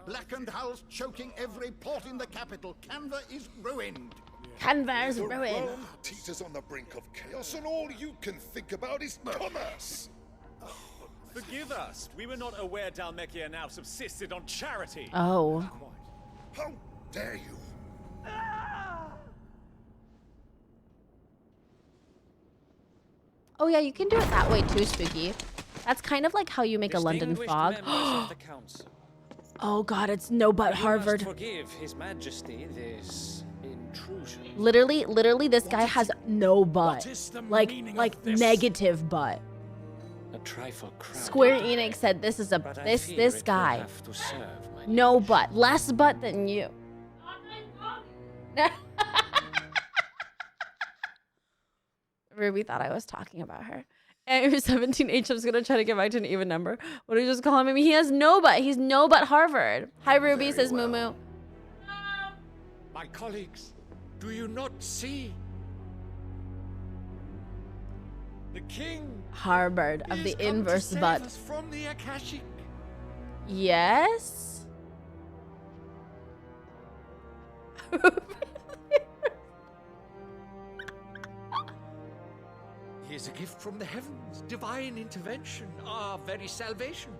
blackened hulls choking every port in the capital. Canva is ruined. Canva is ruined. Rome teeters on the brink of chaos, and all you can think about is commerce. Forgive us. We were not aware Dhalmekia now subsisted on charity. Oh. How dare you? Oh yeah, you can do it that way too, Spooky. That's kind of like how you make a London fog. Oh god, it's no but Harvard. Forgive His Majesty this intrusion. Literally, this guy has no butt. is the Like meaning of this? negative butt. A trifle crowded. Square Enix said this is a But I this fear this it will guy. have to serve my No butt, less butt than you. Ruby thought I was talking about her. And 17H, I was gonna try to get back to an even number. What did you just call him? He has no butt. He's no butt Harvard. Hi Ruby, says Moo Moo. My colleagues, do you not see? The king Harvard of the inverse butt. from the Akashic. Yes. He is a gift from the heavens, divine intervention, our very salvation.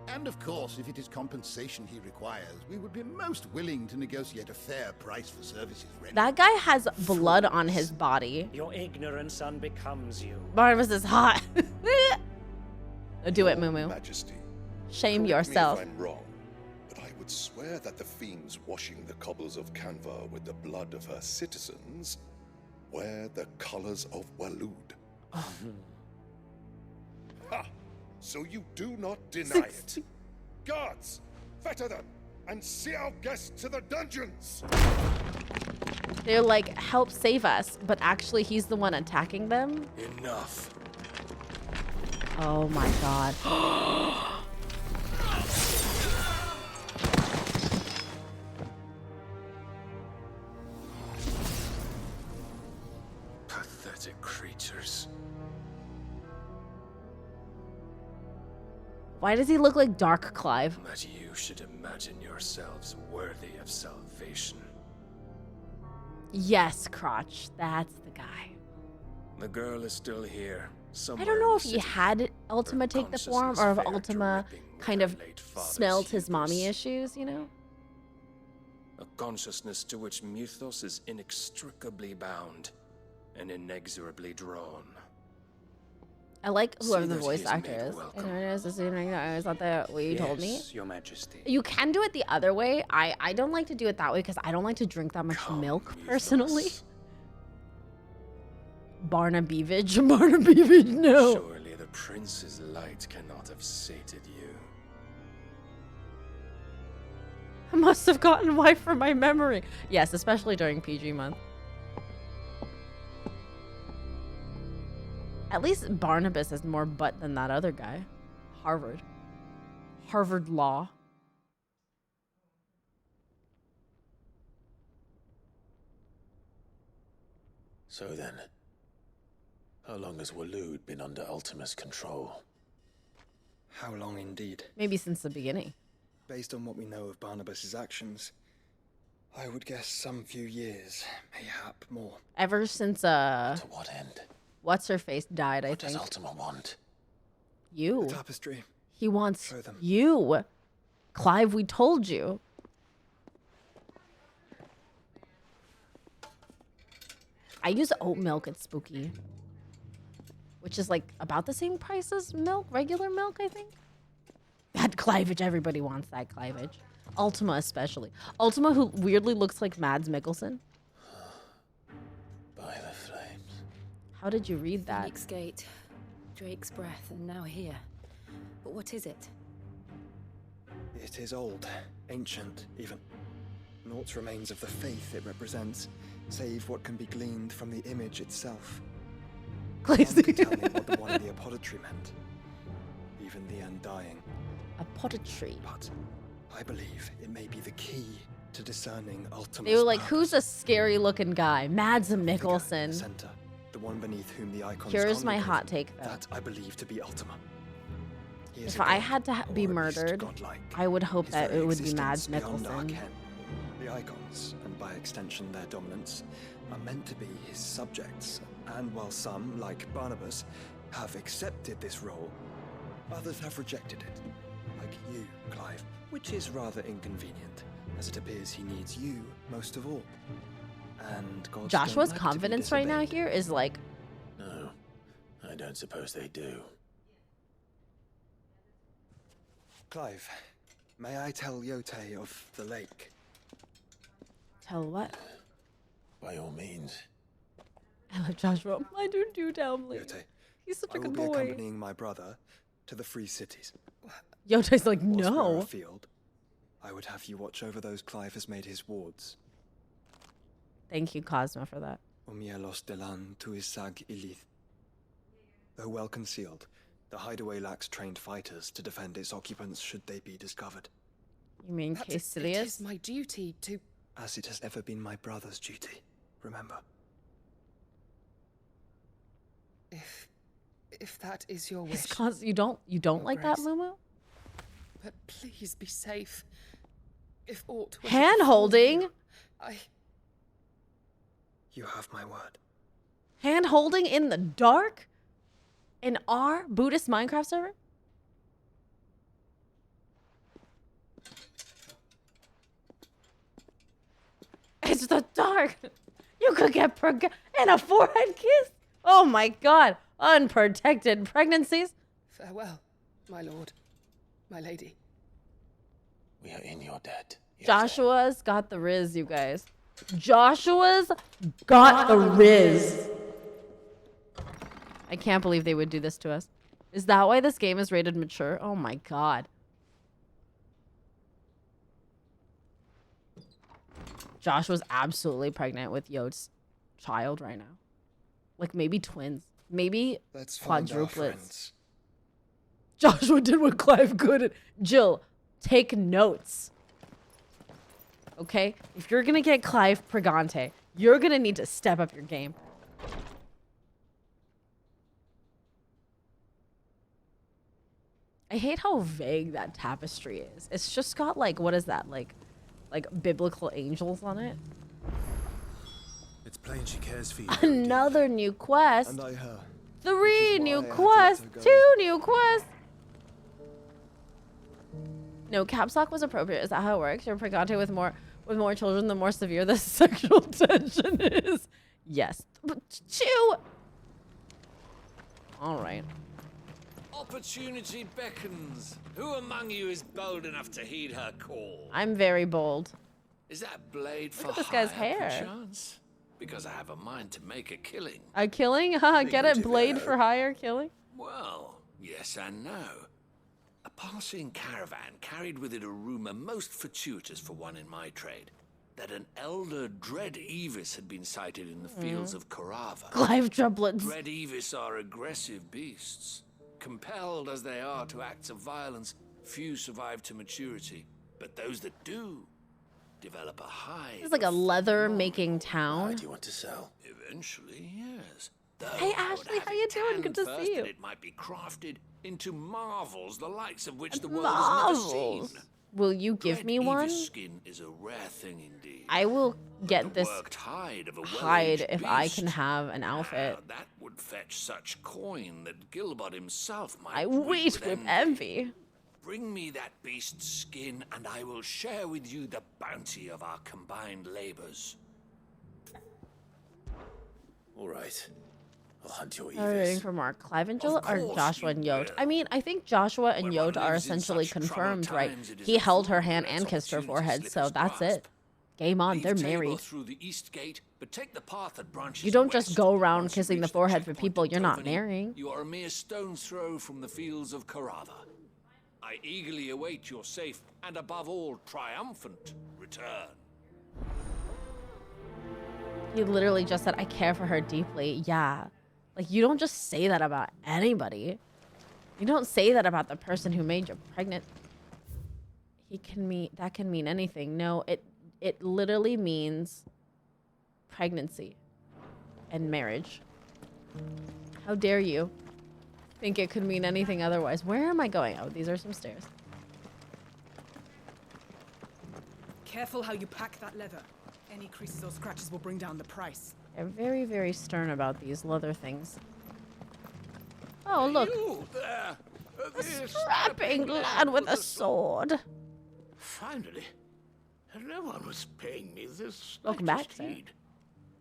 And of course, if it is compensation he requires, we would be most willing to negotiate a fair price for services rendered. That guy has blood on his body. Your ignorance unbecomes you. Barnabas is hot. Do it, Moo Moo. Majesty, Shame correct yourself. me if I'm wrong, but I would swear that the fiends washing the cobbles of Canva with the blood of her citizens wear the colors of Waloed. Ha! So you do not deny it. Guards, fetter them, and see our guests to the dungeons! They're like, help save us, but actually he's the one attacking them. Enough. Oh my god. Pathetic creatures. Why does he look like Dark Clive? That you should imagine yourselves worthy of salvation. Yes, Crotch. That's the guy. The girl is still here. I don't know if he had Ultima take the form or if Ultima kind of smelled his mommy issues, you know? A consciousness to which Mythos is inextricably bound and inexorably drawn. I like whoever the that voice he is actor made is. welcome. And it is assuming that is not the way you told me. Yes, Your Majesty. You can do it the other way. I don't like to do it that way because I don't like to drink that much milk personally. Barnabevich, Barnabevich, no. Surely the prince's light cannot have sated you. I must have gotten wife from my memory. Yes, especially during PG month. At least Barnabas has more butt than that other guy. Harvard Law. So then, how long has Waloed been under Ultima's control? How long indeed? Maybe since the beginning. Based on what we know of Barnabas's actions, I would guess some few years, mayhap more. Ever since, To what end? What's-her-face died, I What does think. Ultima want? You. The tapestry. He wants Show them. you. Clive, we told you. I use oat milk at Spooky, which is like about the same price as milk, regular milk, I think. That Clivage, everybody wants that Clivage. Ultima especially. Ultima, who weirdly looks like Mads Mikkelsen. By the flames. How did you read that? Phoenix Gate, Drake's breath, and now here. But what is it? It is old, ancient, even. Naught remains of the faith it represents, save what can be gleaned from the image itself. None could tell me what the one in the apothecary meant. Even the Undying. Apothecary. But I believe it may be the key to discerning Ultima's They were like, purpose. who's a scary looking guy? Mads Mikkelsen. Center, the one beneath whom the icons Here's my congregate. hot take, though. That I believe to be Ultima. He is If a I god, had to be or at least murdered, godlike. I would hope His that very it would be Mads existence beyond our Mikkelsen. ken. The icons, and by extension their dominance, are meant to be his subjects. And while some, like Barnabas, have accepted this role, others have rejected it. Like you, Clive, which is rather inconvenient, as it appears he needs you most of all. And gods Joshua's don't like to be confidence right now disobeyed. here is like, No, I don't suppose they do. Clive, may I tell Yote of the lake? tell what? By all means. I love Joshua. I do tell him. Yote, He's such I a will good be boy. accompanying my brother to the Free Cities. Yote's like, Whilst we're no. afield, I would have you watch over those Clive has made his wards. Thank you, Cosmo, for that. Omielos delan tuisag ilith. Though well concealed, the hideaway lacks trained fighters to defend its occupants should they be discovered. You mean It Caecilius? is my duty to... As it has ever been my brother's duty, remember. If that is your wish. You don't like that, Grace. Lumo? But please be safe. If aught were to Hand befall holding? you, I... You have my word. Hand holding in the dark? In our Buddhist Minecraft server? It's the dark. You could get and a forehead kiss. Oh my god. Unprotected pregnancies. Farewell, my lord, my lady. We are in your debt. Joshua's got the riz, you guys. Joshua's got the riz. I can't believe they would do this to us. Is that why this game is rated mature? Oh my god. Joshua's absolutely pregnant with Yote's child right now. Like maybe twins. Maybe Let's find our quadruplets. friends. Joshua did what Clive could. Jill, take notes. Okay? If you're gonna get Clive Pregante, you're gonna need to step up your game. I hate how vague that tapestry is. It's just got like, what is that? Like biblical angels on it. It's plain she cares for you. Another new quest. And I her. 3 new I had to let quests. her go. 2 new quests. No, caps lock was appropriate. Is that how it works? You're pregante with more children, the more severe the sexual tension is. Yes. But chew. All right. Opportunity beckons. Who among you is bold enough to heed her call? I'm very bold. Is that blade for Look at this guy's hire, hair. perchance? Because I have a mind to make a killing. A killing? Haha, get it? Blade for hire killing? Well, yes and no. A passing caravan carried with it a rumor most fortuitous for one in my trade, that an elder Dread Evis had been sighted in the fields of Korava. Clive triplets. Dread Evis are aggressive beasts. Compelled as they are to acts of violence, few survive to maturity, but those that do develop a high. It's like a leather making town. Do you want to sell? Eventually, yes. Hey Ashley, how you doing? Good to see you. That it might be crafted into marvels, the likes of which the world has never Marvels. seen. Will you give me one? Skin is a rare thing indeed. I will get this hide of a hide if I can have an outfit. That would fetch such coin that Gilbert himself might. I wait with envy. Bring me that beast's skin, and I will share with you the bounty of our combined labors. All right. I'll hunt your Waiting for Mark Clivengel or Joshua and Yod. I mean, I think Joshua and Yod are essentially confirmed, right? He held her hand and kissed her forehead, so that's it. Game on, they're married. Through the east gate, but take the path that branches You don't west. just go around kissing the forehead for people you're not marrying. You are a mere stone's throw from the fields of Karava. I eagerly await your safe and, above all, triumphant return. He literally just said, I care for her deeply. Yeah. Like, you don't just say that about anybody. You don't say that about the person who made you pregnant. That can mean anything. No, it literally means pregnancy and marriage. How dare you think it could mean anything otherwise? Where am I going? Oh, these are some stairs. Careful how you pack that leather. Any creases or scratches will bring down the price. They're very, very stern about these leather things. Oh, look. You there, A strapping lad with a sword. Finally. No one was paying me this. Welcome back, sir. heed.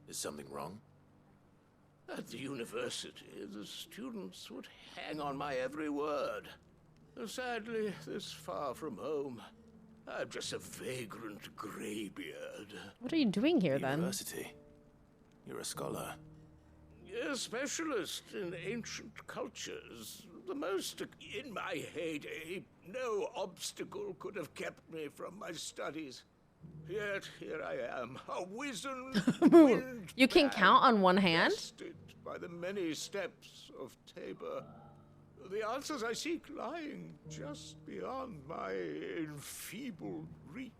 Is something wrong? At the university, the students would hang on my every word. Sadly, this far from home, I'm just a vagrant graybeard. What are you doing here, then? University? You're a scholar. A specialist in ancient cultures. The most in my heyday. No obstacle could have kept me from my studies. Yet here I am, a wizened wind You can count on one hand? bested by the many steps of Tabor. The answers I seek lying just beyond my enfeebled reach.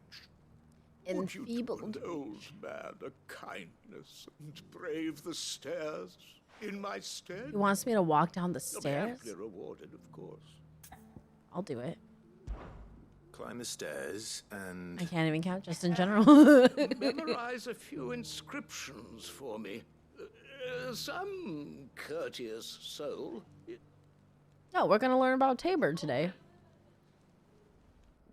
Would you do an old man a kindness and brave the stairs in my stead? He wants me to walk down the You'll be stairs? amply rewarded, of course. I'll do it. Climb the stairs and... I can't even count, just in general. memorize a few inscriptions for me. Some courteous soul. No, we're going to learn about Tabor today.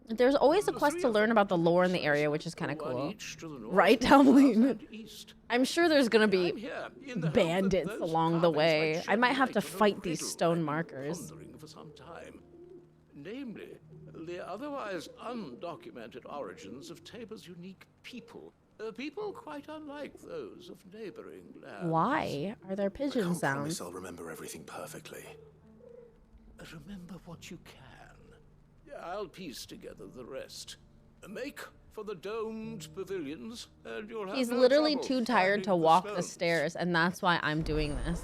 There's always a quest to learn about the lore in the area, which is kind of cool. Right, Tomlin? I'm sure there's going to be bandits along the way. I might have to fight these stone markers. For some time. Namely, the otherwise undocumented origins of Tabor's unique people. People quite unlike those of neighboring lands. Why are there pigeon I can't promise sounds? I'll remember everything perfectly. Remember what you can. I'll piece together the rest. Make for the domed pavilions, and you'll have He's no literally trouble too tired to finding walk the stones. stairs, and that's why I'm doing this.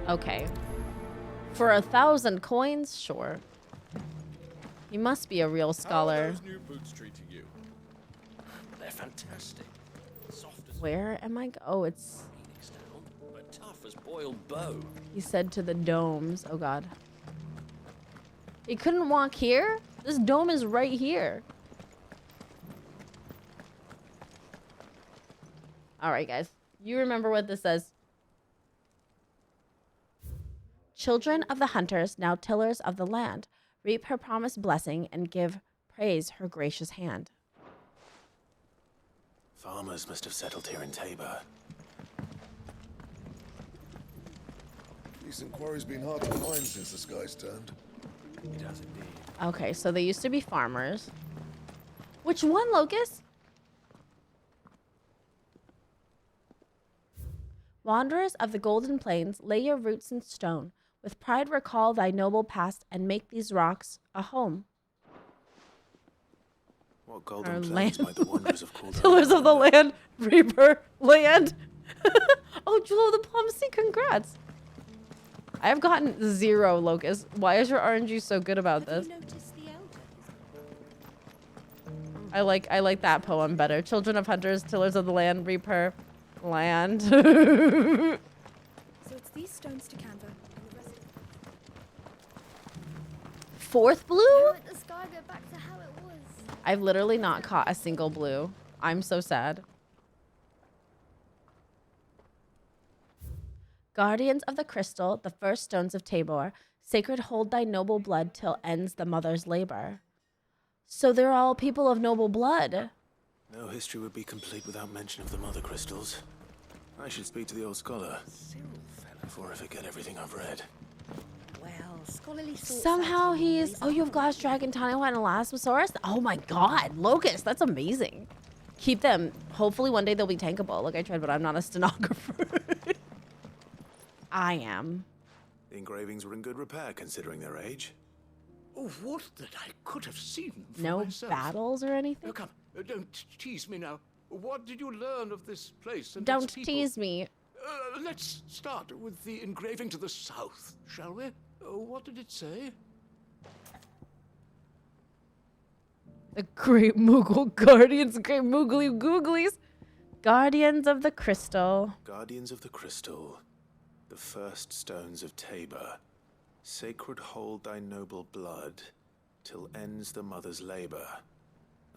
Okay. For 1,000 coins? Sure. He must be a real scholar. New boots treating you? They're fantastic. Soft as Where am I? Oh, it's... Phoenix down, but tough as boiled bow. He said to the domes. Oh, God. He couldn't walk here? This dome is right here. All right, guys. You remember what this says. Children of the hunters, now tillers of the land, reap her promised blessing and give praise her gracious hand. Farmers must have settled here in Tabor. Decent quarry's been hard to find since the skies turned. It has indeed. Okay, so they used to be farmers. Which one, Locust? Wanderers of the Golden Plains, lay your roots in stone. With pride recall thy noble past and make these rocks a home. What Our golden land. plains might the wanderers have called Tillers of the land, reaper, land. Oh, Jewel of Diplomacy, congrats. I have gotten 0, Locust. Why is your RNG so good about this? I like that poem better. Children of hunters, tillers of the land, reaper, land. So it's these stones to Canva. And the rest 4th blue? Now let the sky go back to how it I've literally not caught a single blue. I'm so sad. Guardians of the crystal, the first stones of Tabor, sacred hold thy noble blood till ends the mother's labor. So they're all people of noble blood. No history would be complete without mention of the mother crystals. I should speak to the old scholar before I forget everything I've read. Well, scholarly thoughts Somehow are he's... Oh, you have Glass Dragon, Tiny and Elasmosaurus? Oh my god, Locust, that's amazing. Keep them. Hopefully one day they'll be tankable. Like I tried, but I'm not a stenographer. I am. The engravings were in good repair considering their age. Oh, what that I could have seen for No myself. battles or anything? Oh, come, don't tease me now. What did you learn of this place and Don't its people? tease me. Let's start with the engraving to the south, shall we? What did it say? The Great Moogle Guardians, Great Moogly Googlies. Guardians of the Crystal. Guardians of the Crystal, the first stones of Tabor, sacred hold thy noble blood, till ends the mother's labor.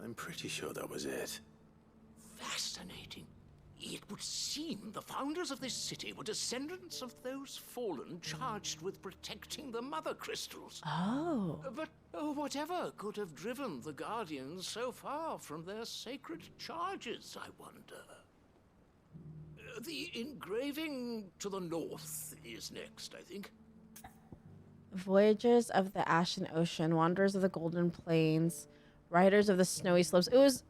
I'm pretty sure that was it. Fascinating. It would seem the founders of this city were descendants of those fallen charged with protecting the mother crystals. Oh. But whatever could have driven the Guardians so far from their sacred charges, I wonder? The engraving to the north is next, I think. Voyagers of the Ashen Ocean, Wanderers of the Golden Plains, Riders of the Snowy Slopes. It was...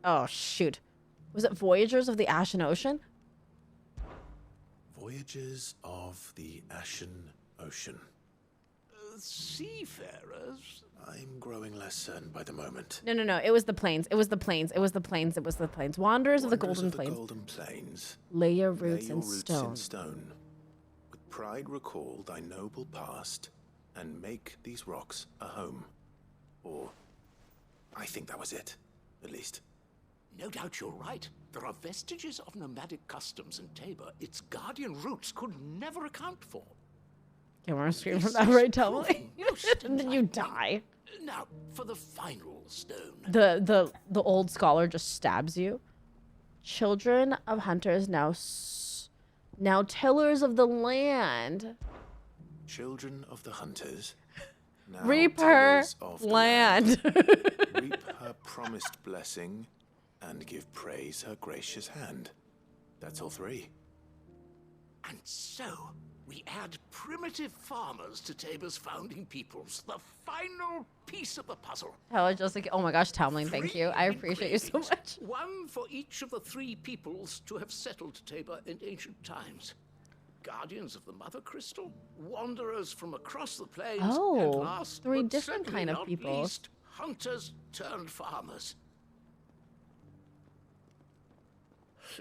Oh, shoot. Was it Voyagers of the Ashen Ocean? Voyagers of the Ashen Ocean. Seafarers? I'm growing less certain by the moment. No. It was the plains. It was the plains. It was the plains. It was the plains. Wanderers of the Golden Plains. Golden Plains. Lay your roots, Lay in, your roots stone. in stone. With pride recall thy noble past, and make these rocks a home. Or, I think that was it, at least. No doubt you're right. There are vestiges of nomadic customs in Tabor its guardian roots could never account for. You want to scream from that right, tell me? And then you die. Now, for the final stone. The old scholar just stabs you. Children of hunters, now tillers of the land. Children of the hunters. Now Reap her tillers of the land. Reap her promised blessing, and give praise her gracious hand. That's all three. And so, we add primitive farmers to Tabor's founding peoples, the final piece of the puzzle. Hella just like, oh my gosh, Talmling, thank you. I appreciate you so much. One for each of the three peoples to have settled Tabor in ancient times. Guardians of the Mother Crystal, wanderers from across the plains, Oh, and last, three but different certainly kind of not people. least, hunters turned farmers.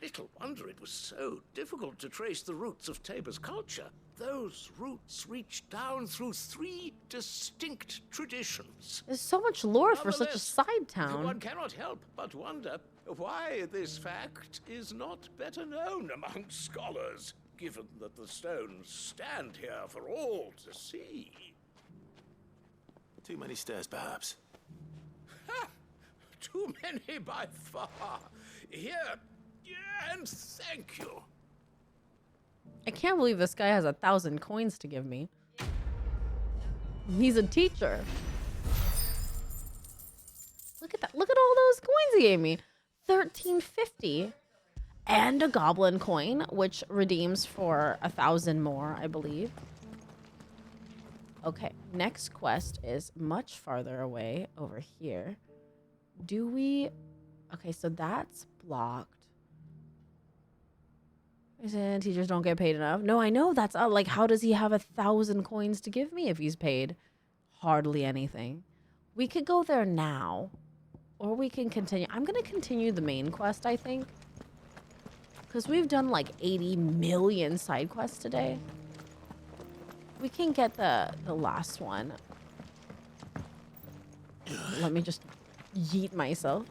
Little wonder it was so difficult to trace the roots of Tabor's culture. Those roots reach down through three distinct traditions. There's so much lore for such a Nonetheless, side town. One cannot help but wonder why this fact is not better known among scholars, given that the stones stand here for all to see. Too many stairs, perhaps. Ha! Too many by far. Here, and thank you. I can't believe this guy has 1,000 coins to give me. He's a teacher. Look at that. Look at all those coins he gave me. 1350. And a goblin coin, which redeems for 1,000 more, I believe. Okay, next quest is much farther away over here. Do we... Okay, so that's blocked. And teachers don't get paid enough. No, I know that's like, how does he have 1,000 coins to give me if he's paid hardly anything? We could go there now, or we can continue. I'm gonna continue the main quest, I think, because we've done like 80 million side quests today. We can get the last one. Let me just yeet myself.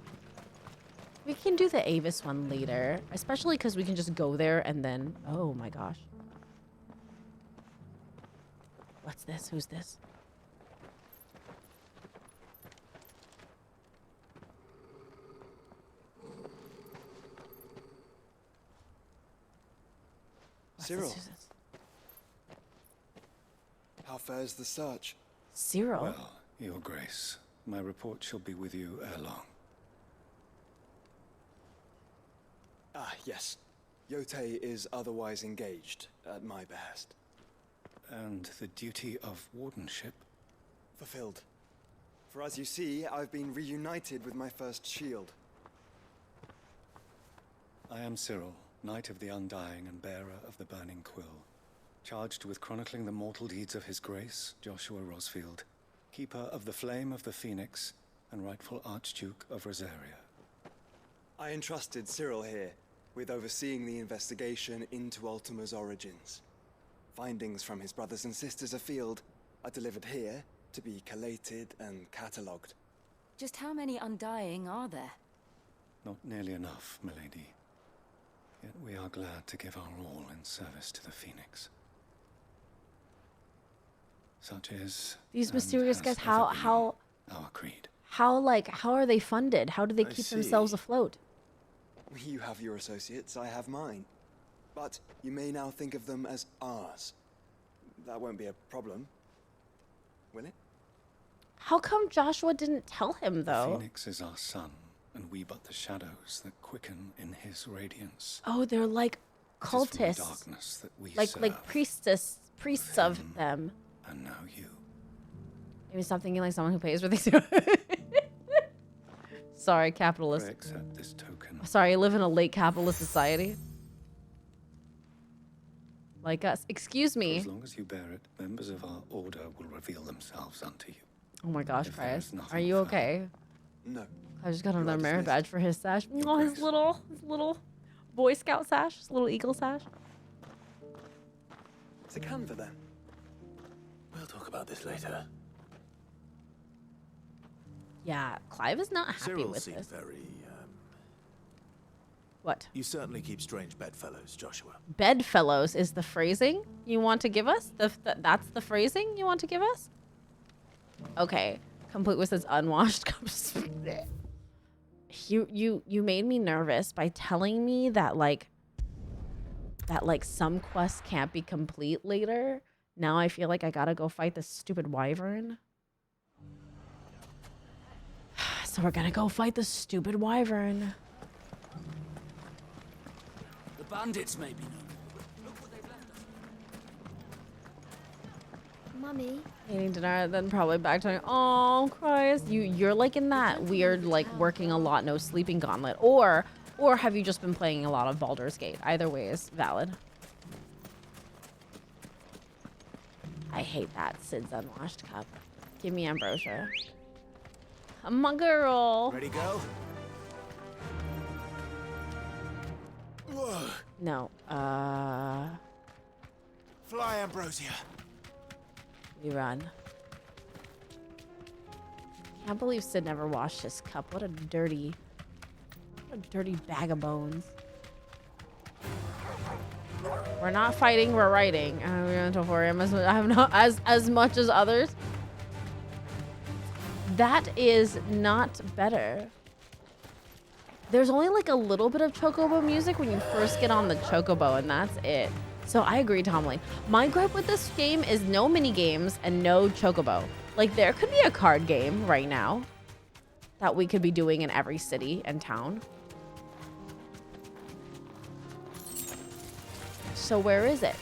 We can do the Avis one later, especially because we can just go there and then... Oh my gosh. What's this? Who's this? Cyril. How fares the search? Cyril? Well, Your Grace, my report shall be with you ere long. Ah, yes. Yotei is otherwise engaged, at my behest. And the duty of wardenship? Fulfilled. For as you see, I've been reunited with my first shield. I am Cyril, Knight of the Undying and bearer of the Burning Quill, charged with chronicling the mortal deeds of His Grace, Joshua Rosfield, keeper of the Flame of the Phoenix and rightful Archduke of Rosaria. I entrusted Cyril here with overseeing the investigation into Ultima's origins. Findings from his brothers and sisters afield are delivered here to be collated and catalogued. Just how many Undying are there? Not nearly enough, milady. Yet we are glad to give our all in service to the Phoenix. Such is these mysterious guys. How our creed. How are they funded? How do they keep themselves afloat? You have your associates, I have mine. But you may now think of them as ours. That won't be a problem, will it? How come Joshua didn't tell him, though? The Phoenix is our sun, and we but the shadows that quicken in his radiance. Oh, they're like cultists. It is from the darkness that we like serve. priests of them. And now you. Maybe stop thinking like someone who pays for things. Sorry, capitalist. I accept this token. Sorry, I live in a late capitalist society. Like us. Excuse me. For as long as you bear it, members of our order will reveal themselves unto you. Oh my gosh, If Christ. there is Are you okay? No. I just got another merit badge for his sash. Oh, his little Boy Scout sash. His little eagle sash. It's a canva then. We'll talk about this later. Yeah, Clive is not happy Cyril with seemed this. very, What? You certainly keep strange bedfellows, Joshua. Bedfellows is the phrasing you want to give us? That's the phrasing you want to give us? Okay. Complete with his unwashed cups. You made me nervous by telling me that some quests can't be complete later. Now I feel like I gotta go fight this stupid wyvern. So we're gonna go fight the stupid wyvern. The bandits may be no more. Look what they've left us. Mummy. Eating dinner, then probably back to oh Christ. You're like in that weird like working a lot, no sleeping gauntlet. Or have you just been playing a lot of Baldur's Gate? Either way is valid. I hate that Sid's unwashed cup. Give me ambrosia. I'm a girl. Ready, go? Whoa. No. Fly, Ambrosia. We run. Can't believe Sid never washed his cup. What a dirty bag of bones. We're not fighting, we're writing. We don't worry. I have not as much as others. That is not better. There's only like a little bit of chocobo music when you first get on the chocobo, and that's it. So I agree, Tom Lane. My gripe with this game is no mini games and no chocobo. Like there could be a card game right now that we could be doing in every city and town. So where is it?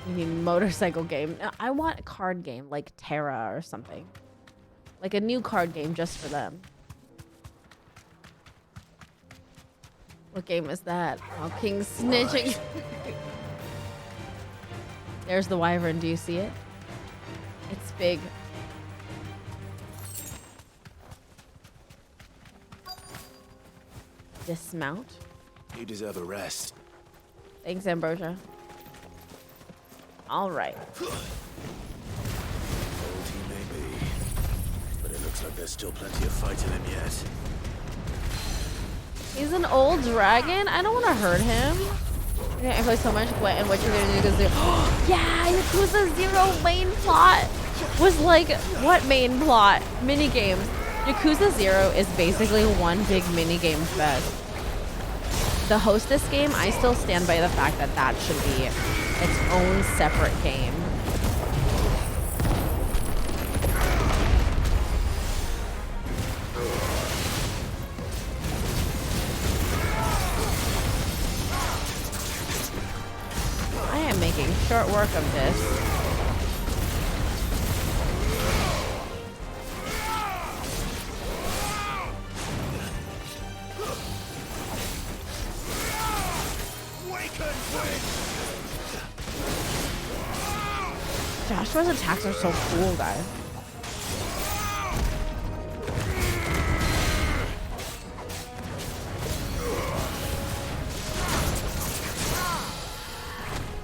You need a motorcycle game. No, I want a card game like Terra or something. Like a new card game just for them. What game is that? Oh, King snitching. There's the wyvern. Do you see it? It's big. Dismount. You deserve a rest. Thanks, Ambrosia. All right. Old he may be, but it looks like there's still plenty of fight in him yet. He's an old dragon. I don't want to hurt him. I play so much. What and what you're gonna do? Because yeah, Yakuza 0 main plot was like what main plot? Mini games. Yakuza 0 is basically one big minigame fest. The Hostess game, I still stand by the fact that that should be its own separate game. I am making short work of this. Joshua's attacks are so cool, guys.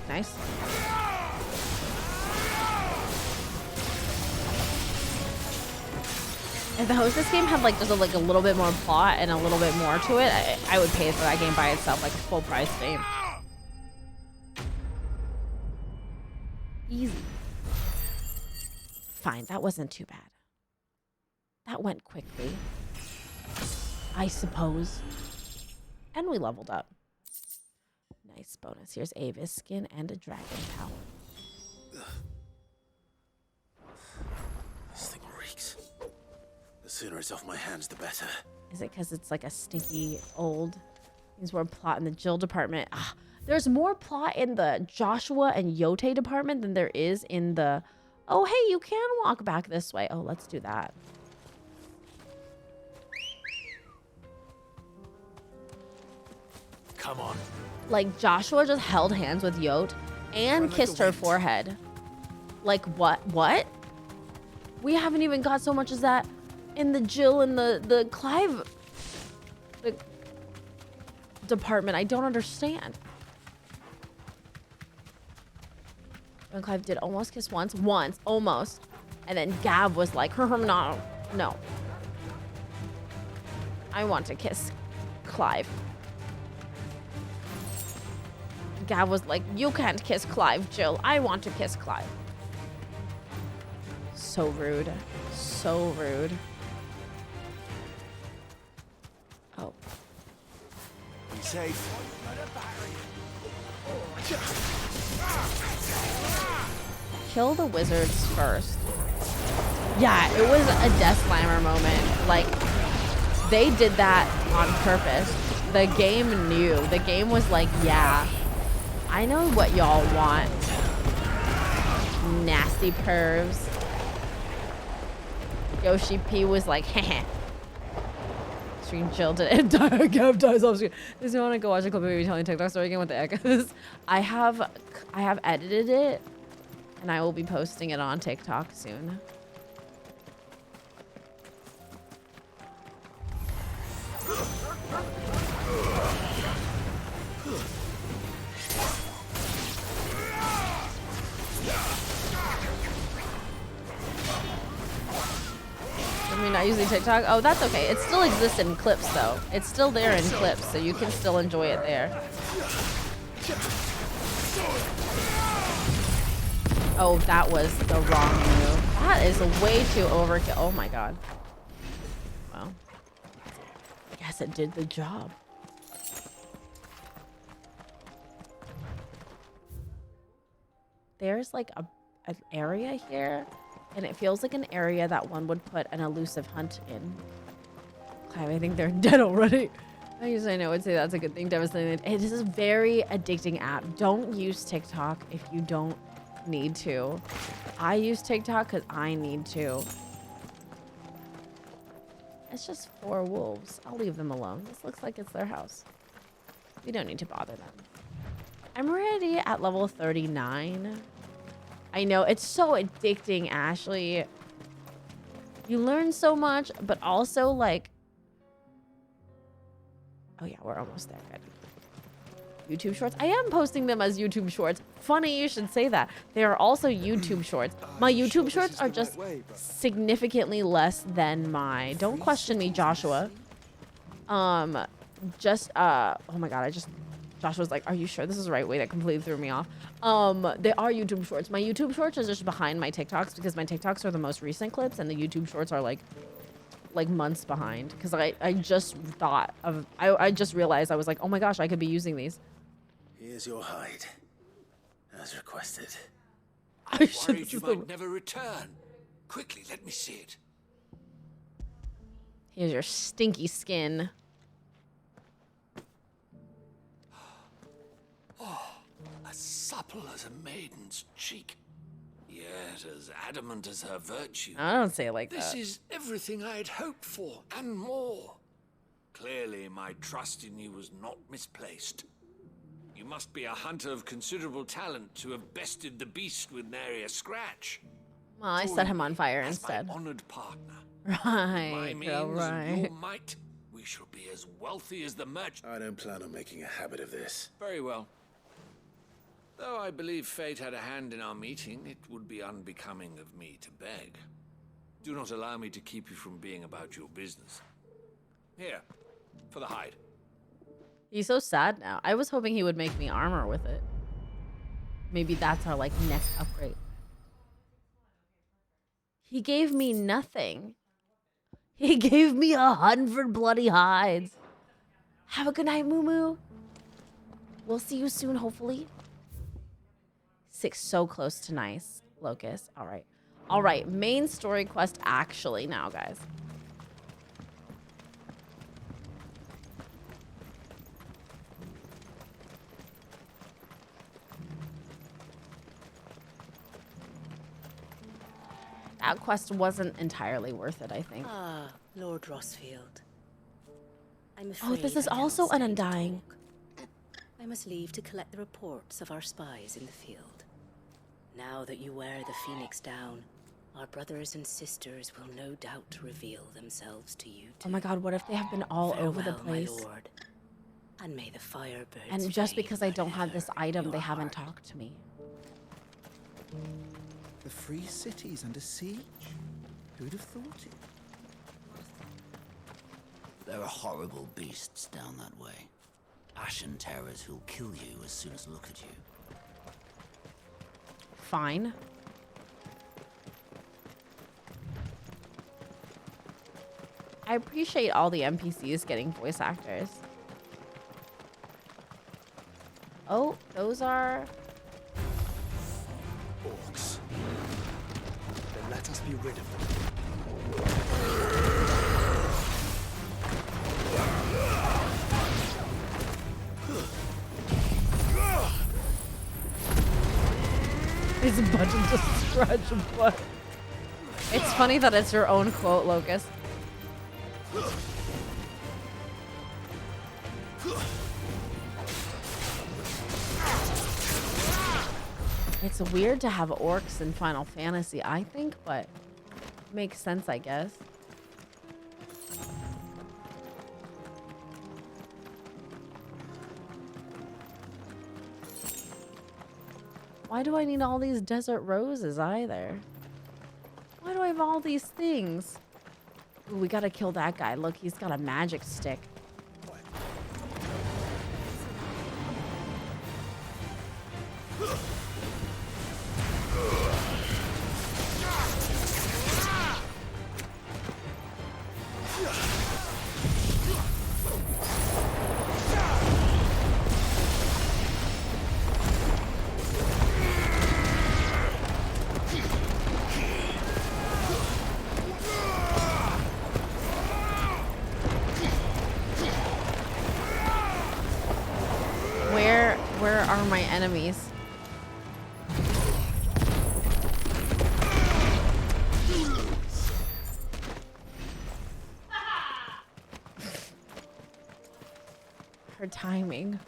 Nice. If the Hostess game had like just a little bit more plot and a little bit more to it, I would pay for that game by itself, like a full price game. Easy. Fine, that wasn't too bad. That went quickly, I suppose. And we leveled up. Nice bonus. Here's Ava's skin and a dragon power. This thing reeks. The sooner it's off my hands, the better. Is it because it's like a stinky old? Means more plot in the Jill department. Ah, there's more plot in the Joshua and Yote department than there is in the... Oh, hey, you can walk back this way. Oh, let's do that. Come on. Like, Joshua just held hands with Yote and kissed her forehead. Like, what? What? We haven't even got so much as that in the Jill and the Clive department. I don't understand. And Clive did almost kiss once, almost. And then Gav was like, no. I want to kiss Clive. Gav was like, you can't kiss Clive, Jill. I want to kiss Clive. So rude. So rude. Oh. Be safe. Kill the wizards first. Yeah, it was a death slammer moment. Like, they did that on purpose. The game knew. The game was like, yeah, I know what y'all want. Nasty pervs. Yoshi P was like, heh. Stream Jill did it. Gav dies off screen. Does you want to go watch a clip of me telling TikTok story again with the echoes? I have edited it, and I will be posting it on TikTok soon. I mean, not using TikTok. Oh, that's okay. It still exists in clips, though. It's still there in clips, so you can still enjoy it there. Oh, that was the wrong move. That is way too overkill. Oh my god. Well, I guess it did the job. There's like an area here, and it feels like an area that one would put an elusive hunt in. Clive, I think they're dead already. I usually know would say that's a good thing. Devastating. It is a very addicting app. Don't use TikTok if you don't need to. I use TikTok because I need to. It's just 4 wolves. I'll leave them alone. This looks like it's their house. We don't need to bother them. I'm already at level 39. I know, it's so addicting, Ashley. You learn so much, but also like... Oh yeah, we're almost there. Good. YouTube shorts. I am posting them as YouTube shorts. Funny you should say that. They are also YouTube shorts. My YouTube shorts are just significantly less than my... Don't question me, Joshua. Oh my god, Joshua's like, are you sure this is the right way? That completely threw me off. They are YouTube shorts. My YouTube shorts are just behind my TikToks because my TikToks are the most recent clips and the YouTube shorts are like like months behind because I just thought of I just realized I was like, oh my gosh, I could be using these. Here's your hide, as requested. I worried you might never return. Quickly, let me see it. Here's your stinky skin. Oh, as supple as a maiden's cheek, yet as adamant as her virtue. I don't say it like This that. is everything I had hoped for, and more. Clearly, my trust in you was not misplaced. You must be a hunter of considerable talent to have bested the beast with nary a scratch. Well, I set him on fire As instead. my honored partner. Right, My means girl, and right. your might, we shall be as wealthy as the merchant. I don't plan on making a habit of this. Very well. Though I believe fate had a hand in our meeting, it would be unbecoming of me to beg. Do not allow me to keep you from being about your business. Here, for the hide. He's so sad now. I was hoping he would make me armor with it. Maybe that's our like next upgrade. He gave me nothing. He gave me 100 bloody hides. Have a good night, Moo Moo. We'll see you soon, hopefully. 6 so close to nice, Locust. All right. All right, main story quest actually now, guys. That quest wasn't entirely worth it, I think. Ah, Lord Rosfield. I'm Oh, afraid this is I cannot also stay an to Undying. talk. I must leave to collect the reports of our spies in the field. Now that you wear the Phoenix down, our brothers and sisters will no doubt reveal themselves to you too. Oh my god, what if they have been all over the Farewell, my place? lord, and may the firebirds And just fade because I don't have this item, they haven't talked to me. The free city's under siege? Who'd have thought it? There are horrible beasts down that way. Ashen terrors who'll kill you as soon as look at you. Fine. I appreciate all the NPCs getting voice actors. Oh, those are... Orcs. Then let us be rid of them. It's a button to stretch, but... It's funny that it's your own quote, Locust. It's weird to have orcs in Final Fantasy, I think, but makes sense, I guess. Why do I need all these desert roses either? Why do I have all these things? Ooh, we gotta kill that guy. Look, he's got a magic stick. Where are my enemies? Her timing.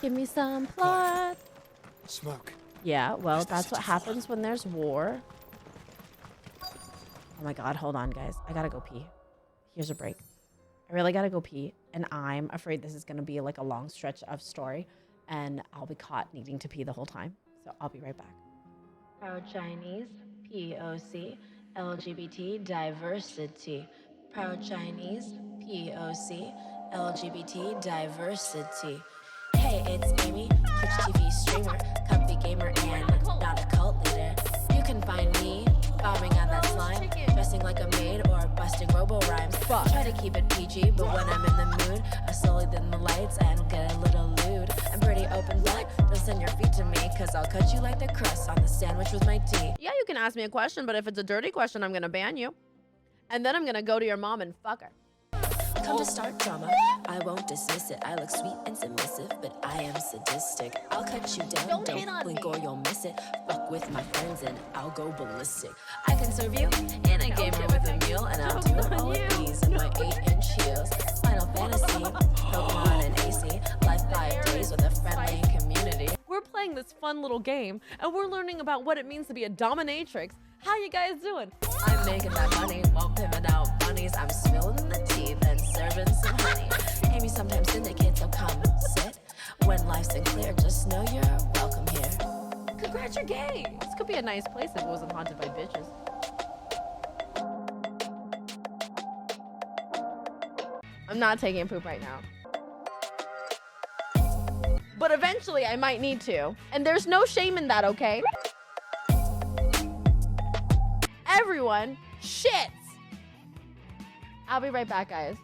Give me some plot. Smoke. Yeah, well, that's what happens when there's war. Oh my god, hold on, guys. I gotta go pee. Here's a break. I really gotta go pee, and I'm afraid this is gonna be like a long stretch of story, and I'll be caught needing to pee the whole time. So I'll be right back. Proud Chinese, POC, LGBT diversity. Proud Chinese, POC, LGBT diversity. Hey, it's Amy, Twitch TV streamer, comfy gamer, and not a cult leader. can find me bombing on that slime, dressing like a maid or busting robo rhymes. I try to keep it PG, but when I'm in the mood, I slowly dim the lights and get a little lewd. I'm pretty open book, just send your feet to me, cause I'll cut you like the crust on the sandwich with my tea. Yeah, you can ask me a question, but if it's a dirty question, I'm gonna ban you. And then I'm gonna go to your mom and fuck her. Come to start drama, I won't dismiss it. I look sweet and submissive, but I am sadistic. I'll cut you down, don't blink or you'll miss it. Fuck with my friends and I'll go ballistic. I can serve you in a gamer with a meal, and I'll do all of these in my 8-inch heels. Final Fantasy, Pokemon and AC, life 5 days with a friendly community. We're playing this fun little game, and we're learning about what it means to be a dominatrix. How you guys doing? I'm making that money while pimping out bunnies. I'm spilling the tea, then serving some honey. Maybe sometimes syndicates will come sit. When life's unclear, just know you're welcome here. Congrats, you're gay. This could be a nice place if it wasn't haunted by bitches. I'm not taking a poop right now. But eventually I might need to. And there's no shame in that, okay? Everyone shits. I'll be right back, guys.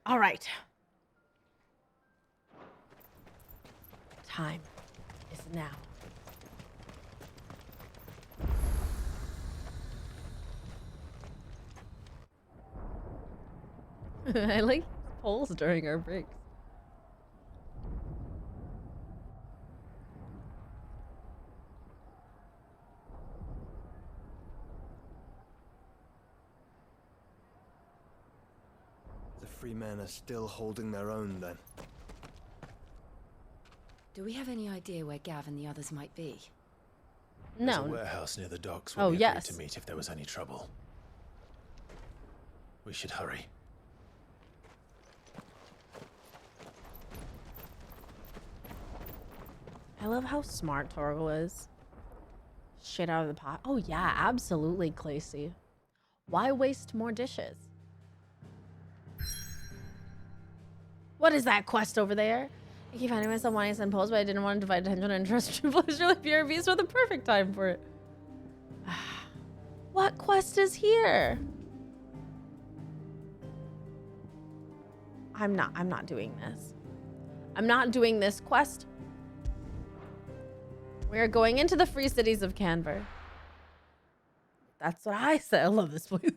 All right. Time is now. I like polls during our breaks. Free men are still holding their own, then. Do we have any idea where Gav and the others might be? There's No. a warehouse near the docks where Oh, we agreed yes. to meet if there was any trouble. We should hurry. I love how smart Torgal is. Shit out of the pot. Oh yeah, absolutely, Clacy. Why waste more dishes? What is that quest over there? I keep finding myself wanting to send polls, but I didn't want to divide attention and interest. Pleasure like PRVs were the perfect time for it. What quest is here? I'm not doing this. I'm not doing this quest. We are going into the free cities of Canver. That's what I said. I love this place.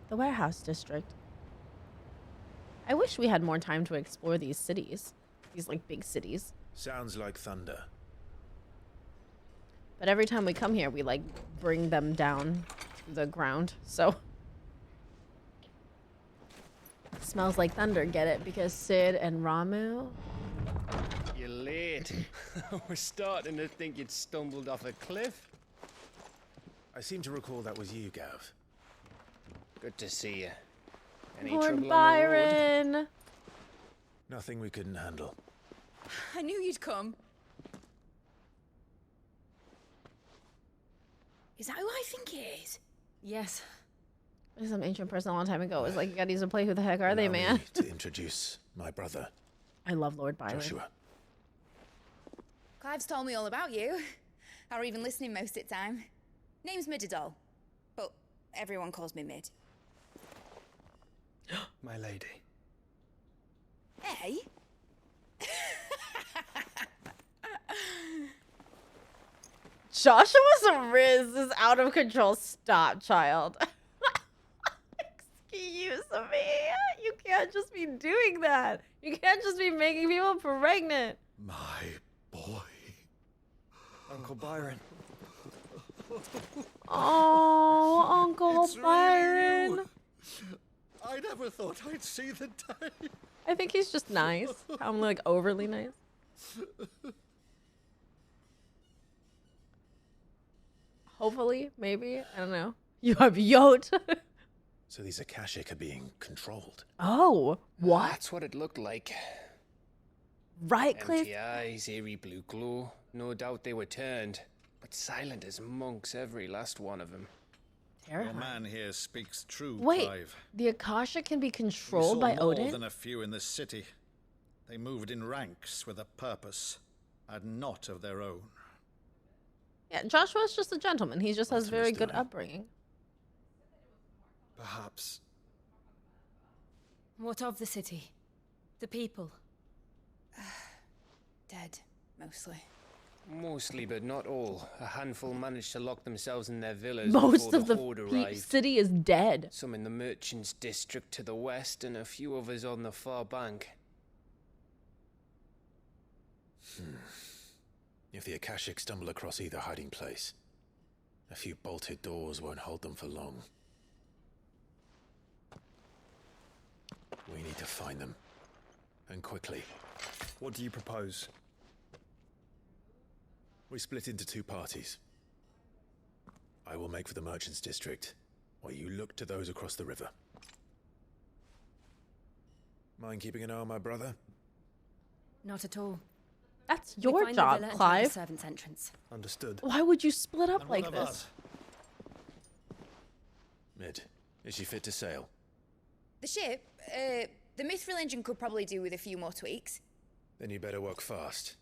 The warehouse district. I wish we had more time to explore these cities. These like big cities. Sounds like thunder. But every time we come here, we like bring them down to the ground. So smells like thunder, get it? Because Sid and Ramu. You're late. We're starting to think you'd stumbled off a cliff. I seem to recall that was you, Gav. Good to see you. Any Lord trouble on the road? Byron. Nothing we couldn't handle. I knew you'd come. Is that who I think it is? Yes. There's some ancient person a long time ago. It was like, you gotta use a play. Who the heck are they, Allow me man? to introduce my brother, I love Lord Byron. Joshua. Clive's told me all about you. Or even listening most of the time. Name's Mididol, but everyone calls me Mid. My lady. Hey? Joshua's Riz is out of control. Stop, child. Excuse me. You can't just be doing that. You can't just be making people pregnant. My Uncle Byron. Oh, Uncle Byron. Really I never thought I'd see the day. I think he's just nice. I'm like overly nice. Hopefully, maybe. I don't know. You have yacht. So these Akashic are being controlled. Oh, what? That's what it looked like. Right, Cliff? Empty eyes, eerie blue glow. No doubt they were turned, but silent as monks, every last one of them. Your man here speaks true, Wait, Clive. the Akasha can be We controlled saw by more Odin? than a few in this city. They moved in ranks with a purpose, and not of their own. Yeah, Joshua's just a gentleman. He just has very good upbringing. Perhaps. What of the city? The people? Dead, mostly. Mostly, but not all. A handful managed to lock themselves in their villas Most before of the the horde arrived. city is dead. Some in the merchants' district to the west, and a few others on the far bank. If the Akashic stumble across either hiding place, a few bolted doors won't hold them for long. We need to find them. And quickly. What do you propose? We split into two parties. I will make for the merchants' district, while you look to those across the river. Mind keeping an eye on my brother? Not at all. That's We your find the job, villa and try the Clive. servants' entrance. Understood. Why would you split up And like what of this? us? Mid, is she fit to sail? The ship, the Mithril engine could probably do with a few more tweaks. Then you better work fast.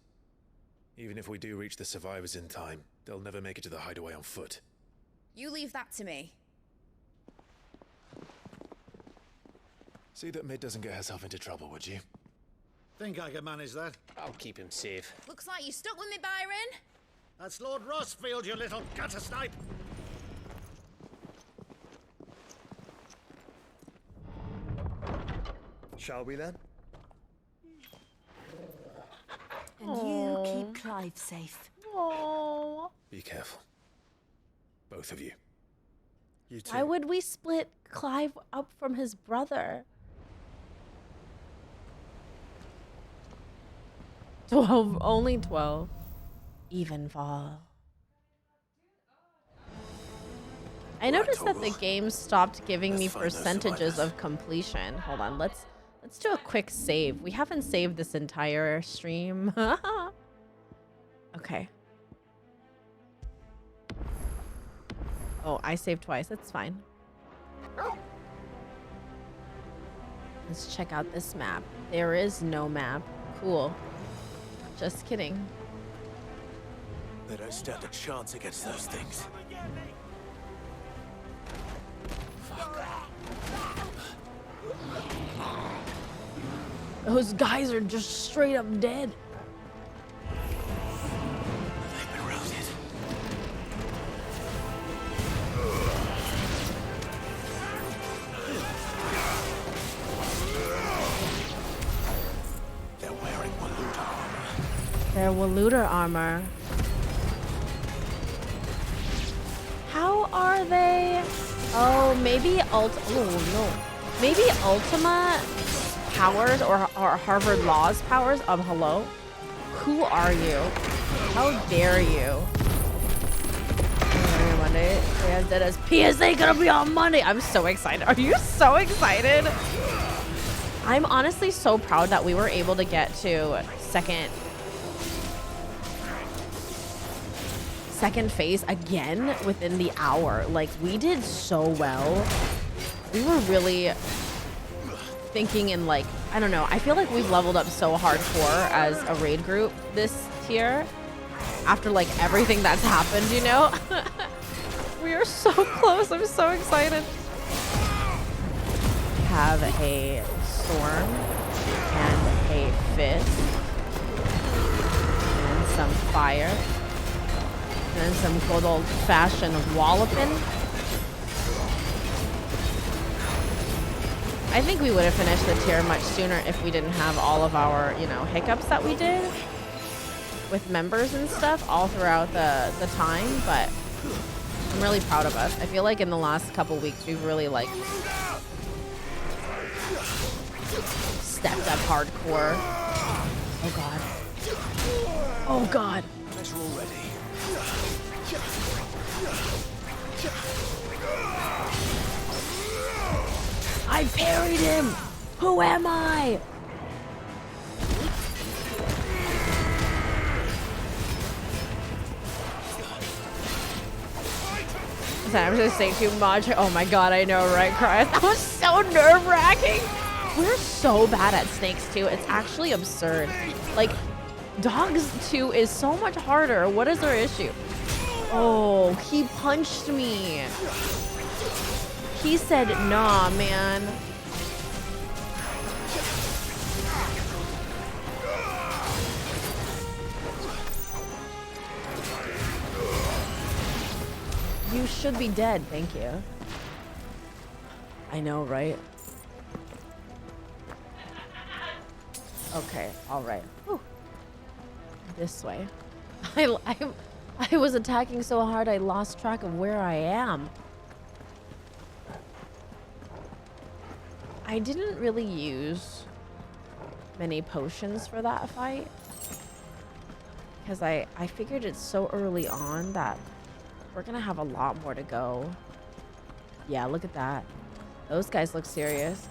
Even if we do reach the survivors in time, they'll never make it to the hideaway on foot. You leave that to me. See that Mid doesn't get herself into trouble, would you? Think I can manage that? I'll keep him safe. Looks like you stuck with me, Byron. That's Lord Rossfield, you little gutter snipe! Shall we then? And you keep Clive safe. Oh. Be careful. Both of you. You too. Why would we split Clive up from his brother? 12, only 12. Even fall. I noticed that the game stopped giving me percentages of completion. Hold on, let's do a quick save. We haven't saved this entire stream. Okay. Oh, I saved twice. That's fine. Let's check out this map. There is no map. Cool. Just kidding. They don't stand a chance against those things. Those guys are just straight up dead. They've been routed. They're wearing Waluta armor. They're Waluta armor. How are they? Oh, maybe oh no. Maybe Ultima powers or Harvard Law's powers. Hello? Who are you? How dare you? Monday. Yeah, that is PSA gonna be on Monday. I'm so excited. Are you so excited? I'm honestly so proud that we were able to get to second phase again within the hour. Like, we did so well. We were really thinking in, like, I don't know. I feel like we've leveled up so hardcore as a raid group this tier after, like, everything that's happened, you know? We are so close. I'm so excited. Have a storm and a fist and some fire. And some good old-fashioned walloping. I think we would have finished the tier much sooner if we didn't have all of our, you know, hiccups that we did. with members and stuff all throughout the time, but I'm really proud of us. I feel like in the last couple weeks we've really like stepped up hardcore. Oh god. Oh god. Better already. I parried him! Who am I? I'm just saying too much. Oh my god, I know, right, Chris? That was so nerve-wracking. We're so bad at snakes too. It's actually absurd. Like, dogs too is so much harder. What is our issue? Oh, he punched me. He said, nah, man. You should be dead, thank you. I know, right? Okay, all right. Whew. This way. I was attacking so hard I lost track of where I am. I didn't really use many potions for that fight because I figured it's so early on that we're gonna have a lot more to go. Yeah, look at that. Those guys look serious.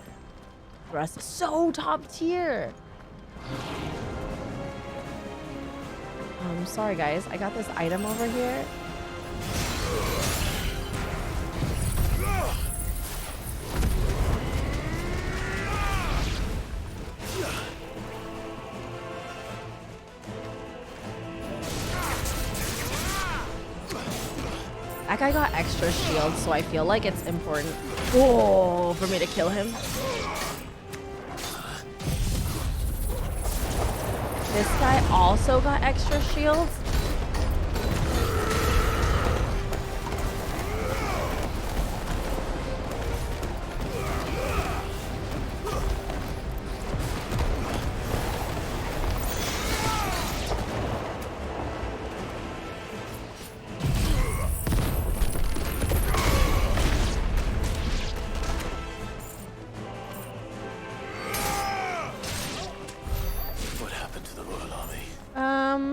The rest is so top tier. Sorry guys, I got this item over here. That guy got extra shields, so I feel like it's important for me to kill him. This guy also got extra shields.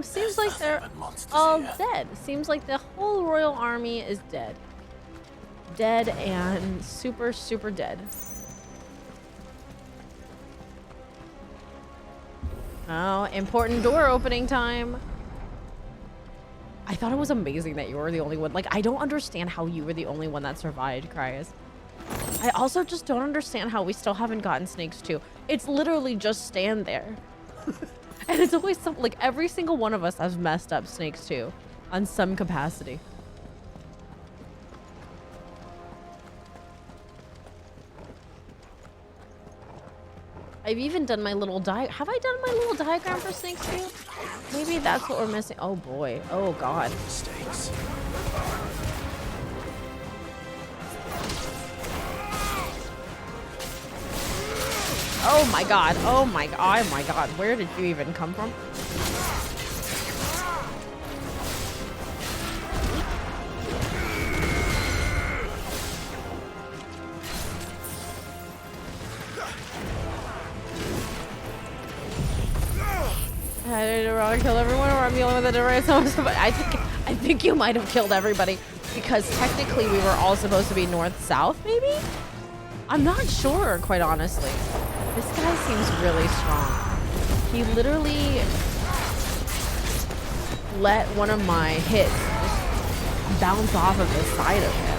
Seems like they're all dead. Seems like the whole royal army is dead. Dead and super, super dead. Oh, important door opening time. I thought it was amazing that you were the only one. Like, I don't understand how you were the only one that survived, Cryas. I also just don't understand how we still haven't gotten Snakes 2. It's literally just stand there. And it's always something, like every single one of us has messed up Snakes 2 on some capacity. I've even done my little have I done my little diagram for Snakes 2? Maybe that's what we're missing. Oh boy. Oh god. Mistakes. Oh my god. Oh my god. Oh my god. Where did you even come from? I did wrong, kill everyone, or I'm the only one that did right. I think you might have killed everybody because technically we were all supposed to be north-south, maybe? I'm not sure, quite honestly. This guy seems really strong. He literally let one of my hits just bounce off of the side of him.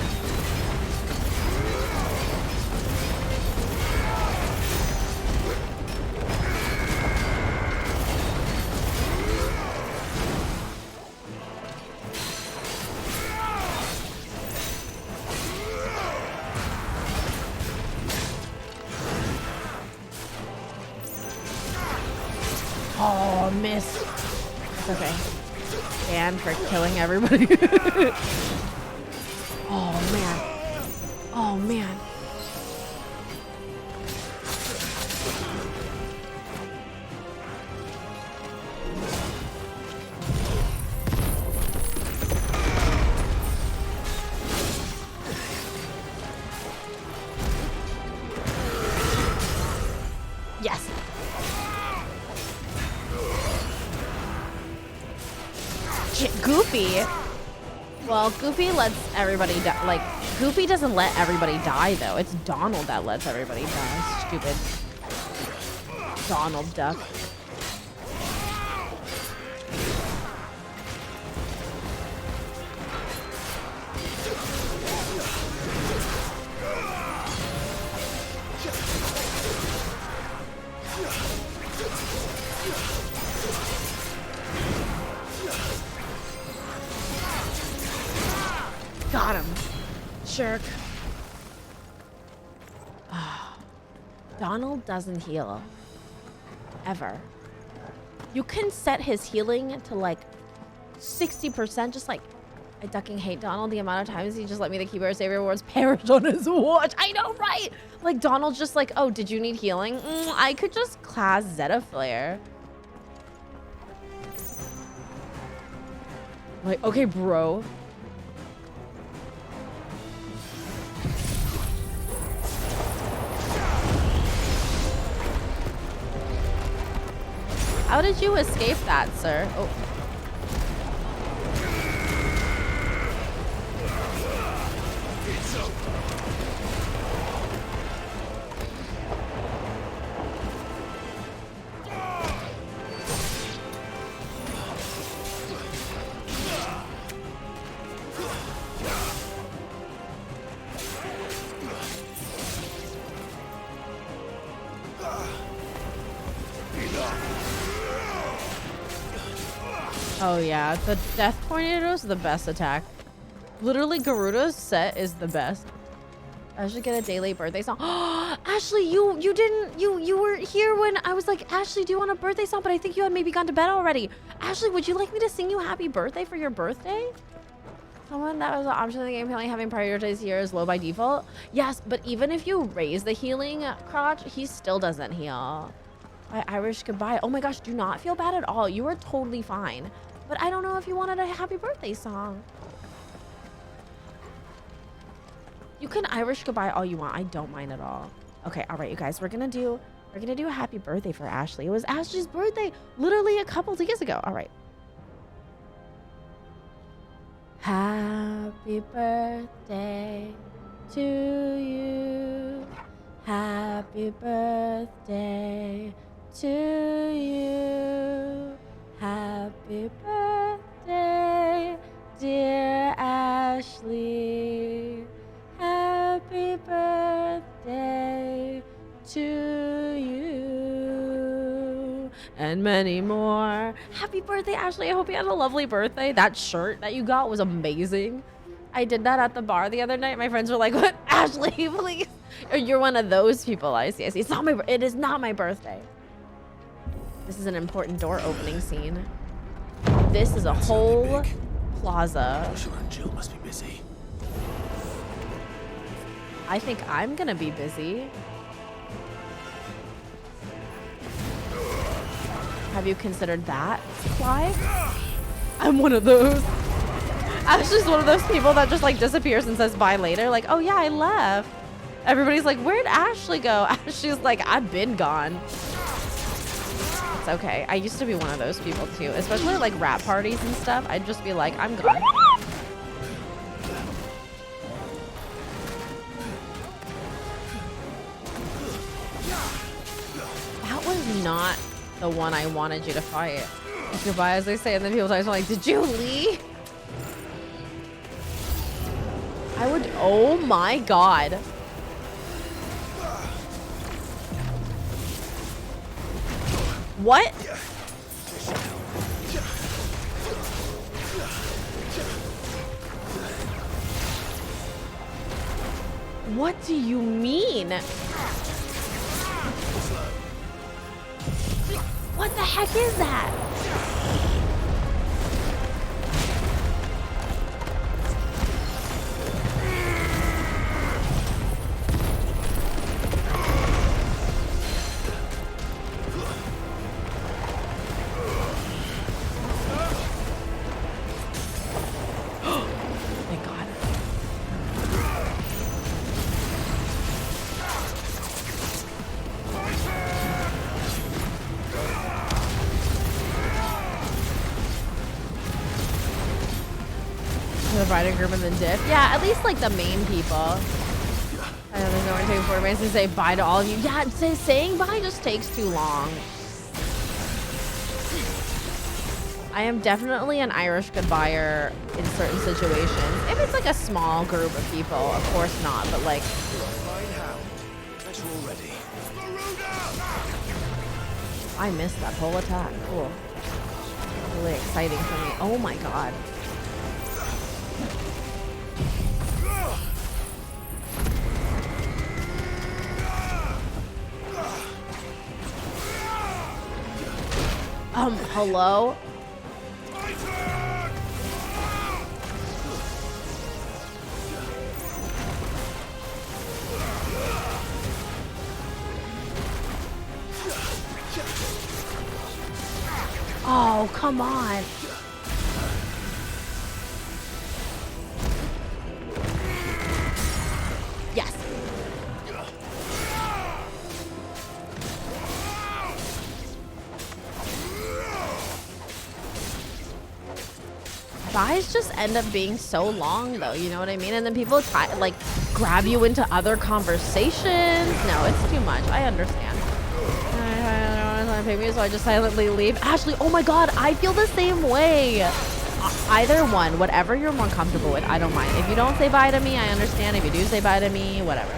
Oh, miss. It's okay. And for killing everybody. Oh, man. Oh, man. Goofy. Well, Goofy lets everybody die. Like, Goofy doesn't let everybody die, though. It's Donald that lets everybody die. Stupid Donald Duck. Got him. Jerk. Donald doesn't heal. Ever. You can set his healing to like 60%, just like I ducking hate Donald. The amount of times he just let me the keyboard save rewards perish on his watch. I know, right? Like Donald's just like, oh, did you need healing? I could just class Zeta Flare. Like, okay, bro. How did you escape that, sir? Oh. Oh yeah, the Death Tornado is the best attack. Literally, Garuda's set is the best. I should get a daily birthday song. Ashley, you were here when I was like, Ashley, do you want a birthday song? But I think you had maybe gone to bed already. Ashley, would you like me to sing you happy birthday for your birthday? Someone that was an option in the game apparently having prioritized here is low by default. Yes, but even if you raise the healing crotch, he still doesn't heal. Irish goodbye. Oh my gosh, do not feel bad at all. You are totally fine. But I don't know if you wanted a happy birthday song. You can Irish goodbye all you want. I don't mind at all. Okay, all right, you guys. We're gonna do a happy birthday for Ashley. It was Ashley's birthday literally a couple days ago. All right. Happy birthday to you. Happy birthday to you. Happy birthday, dear Ashley. Happy birthday to you. And many more. Happy birthday, Ashley. I hope you had a lovely birthday. That shirt that you got was amazing. I did that at the bar the other night. My friends were like, what? Ashley, please. You're one of those people. I see. It is not my birthday. This is an important door opening scene. This is a whole plaza. Joshua and Jill must be busy. I think I'm gonna be busy. Have you considered that, Clive? I'm one of those. Ashley's one of those people that just like disappears and says bye later. Like, oh yeah, I left. Everybody's like, where'd Ashley go? Ashley's like, I've been gone. It's okay. I used to be one of those people too, especially like rap parties and stuff. I'd just be like, I'm gone. That was not the one I wanted you to fight. Goodbye, as they say, and then people are like, did you leave? I would, oh my God. What? What do you mean? What the heck is that? Thank God. the bride and groom and then dip. Yeah, at least like the main people. I know there's no one taking 40 minutes to say bye to all of you. Yeah, saying bye just takes too long. I am definitely an Irish goodbyer in certain situations. If it's like a small group of people, of course not, but like... I missed that whole attack. Cool. Really exciting for me. Oh my god. Hello? Oh, come on. Yes. Buys just end up being so long though, you know what I mean? And then people like grab you into other conversations. No, it's too much. I understand. Pay me, so I just silently leave. Ashley, oh my god, I feel the same way. Either one, whatever you're more comfortable with, I don't mind. If you don't say bye to me, I understand. If you do say bye to me, whatever.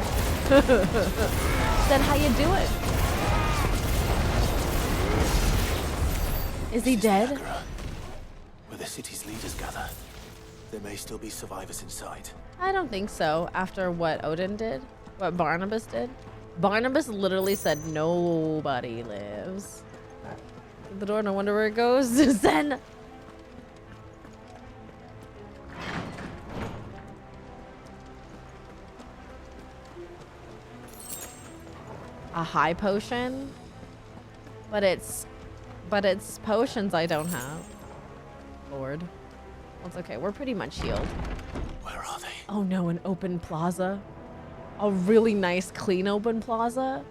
Then how you doing? Is he dead? Where the city's leaders gather, there may still be survivors inside. I don't think so. After what Odin did, what Barnabas did. Barnabas literally said nobody lives. At the door, no wonder where it goes. Zen. A high potion, but it's potions I don't have. Lord, that's okay. We're pretty much healed. Where are they? Oh no, an open plaza. A really nice, clean open plaza.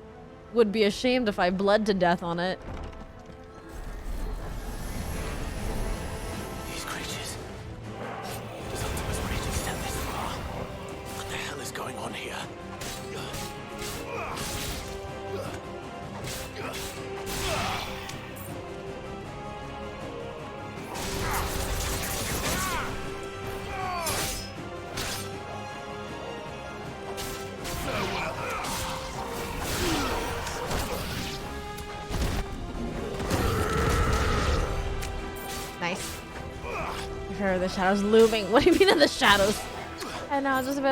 Would be ashamed if I bled to death on it. These creatures. Does Optimus Rage extend this far? What the hell is going on here? Nice. Here are the shadows looming. What do you mean in the shadows? I know, just a bit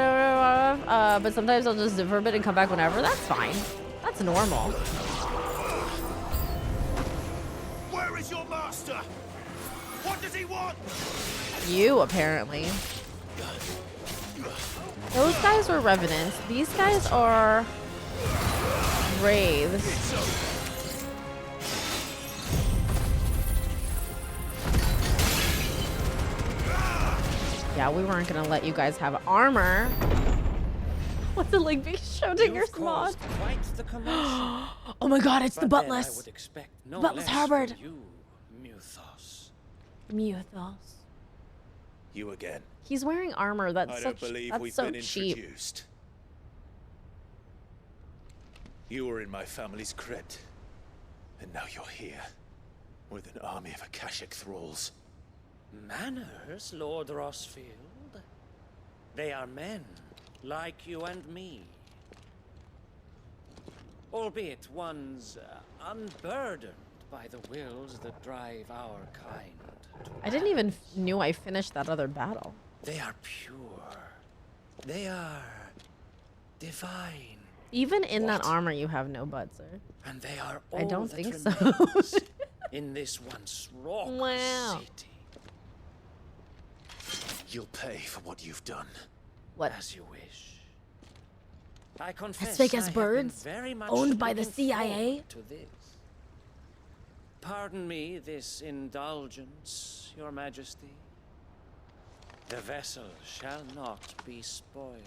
but sometimes I'll just zip for a bit and come back whenever. That's fine. That's normal. Where is your master? What does he want? You, apparently. Those guys were revenants. These guys are wraiths. Yeah, we weren't gonna let you guys have armor. What's it like being shouting your smog? Oh my god, it's the Buttless. Buttless Harvard. Muthos. You again. He's wearing armor. That's I so, don't believe that's we've so been cheap. introduced. You were in my family's crypt, and now you're here with an army of Akashic thralls. Manners, Lord Rossfield. They are men, like you and me. Albeit ones unburdened by the wills that drive our kind. I didn't even knew I finished that other battle. They are pure. They are divine. Even in that armor, you have no butt, sir. And they are all I don't that think so. remains in this once raucous Wow. city. You'll pay for what you've done. What? As you wish. I confess As fake I as have been birds? very much Owned by the looking CIA? forward to this. Pardon me this indulgence, Your Majesty. The vessel shall not be spoiled.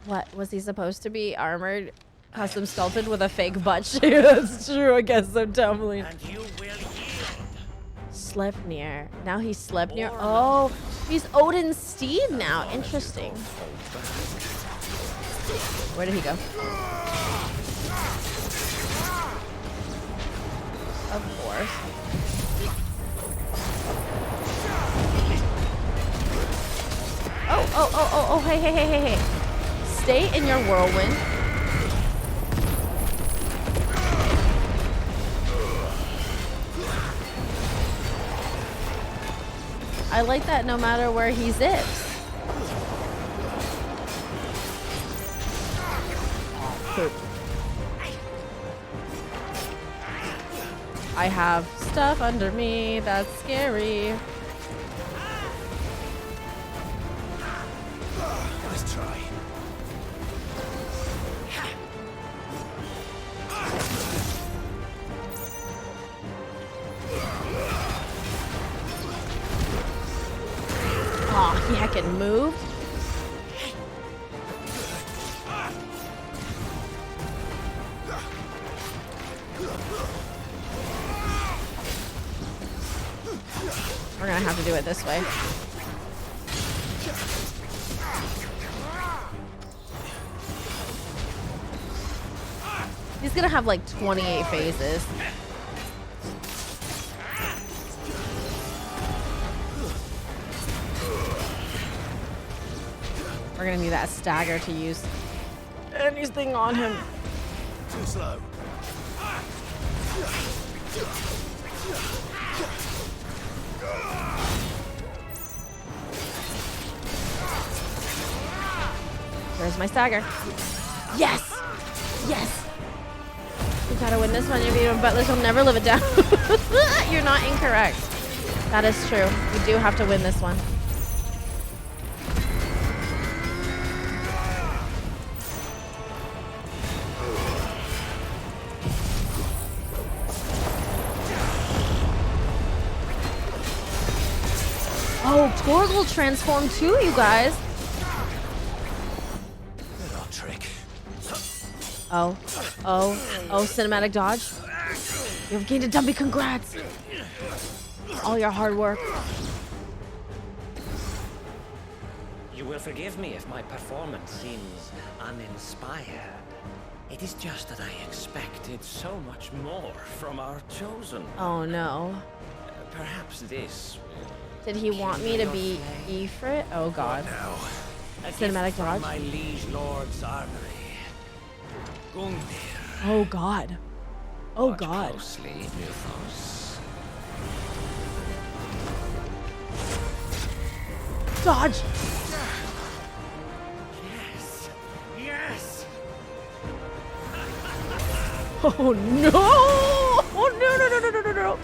What? Was he supposed to be armored, custom sculpted with a fake butt shape? That's true, I guess so dumbly. And you will yield. Sleipnir. Now he's Sleipnir. Oh, he's Odin's steed now. Interesting. Where did he go? Of course. Oh, hey. Stay in your whirlwind. I like that no matter where he zips. Poop. I have stuff under me that's scary. Let's try. Oh, he heckin' moved. We're gonna have to do it this way. He's gonna have like 28 phases. We're gonna need that stagger to use anything on him. Too slow. There's my stagger. Yes! Yes! We gotta win this one. Your butlers will never live it down. You're not incorrect. That is true. We do have to win this one. Oh, Torgal transformed too, you guys. Little trick. Oh, cinematic dodge. You have gained a dumpy, congrats. All your hard work. You will forgive me if my performance seems uninspired. It is just that I expected so much more from our chosen. Oh no. Perhaps this will... Did he want me to be Ifrit? Oh god. Cinematic dodge. My liege lord's armory. Gungnir. Oh god. Oh god. Closely, Mythos. Dodge. Yes. Yes. Oh no. Oh no.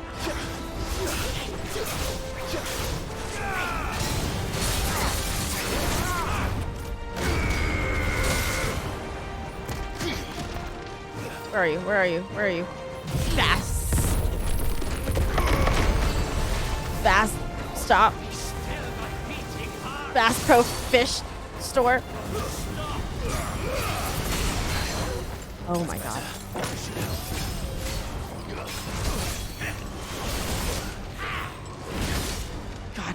Where are you? Where are you? Where are you? Fast. Fast. Stop. Fast Pro Fish Store. Oh my god. God.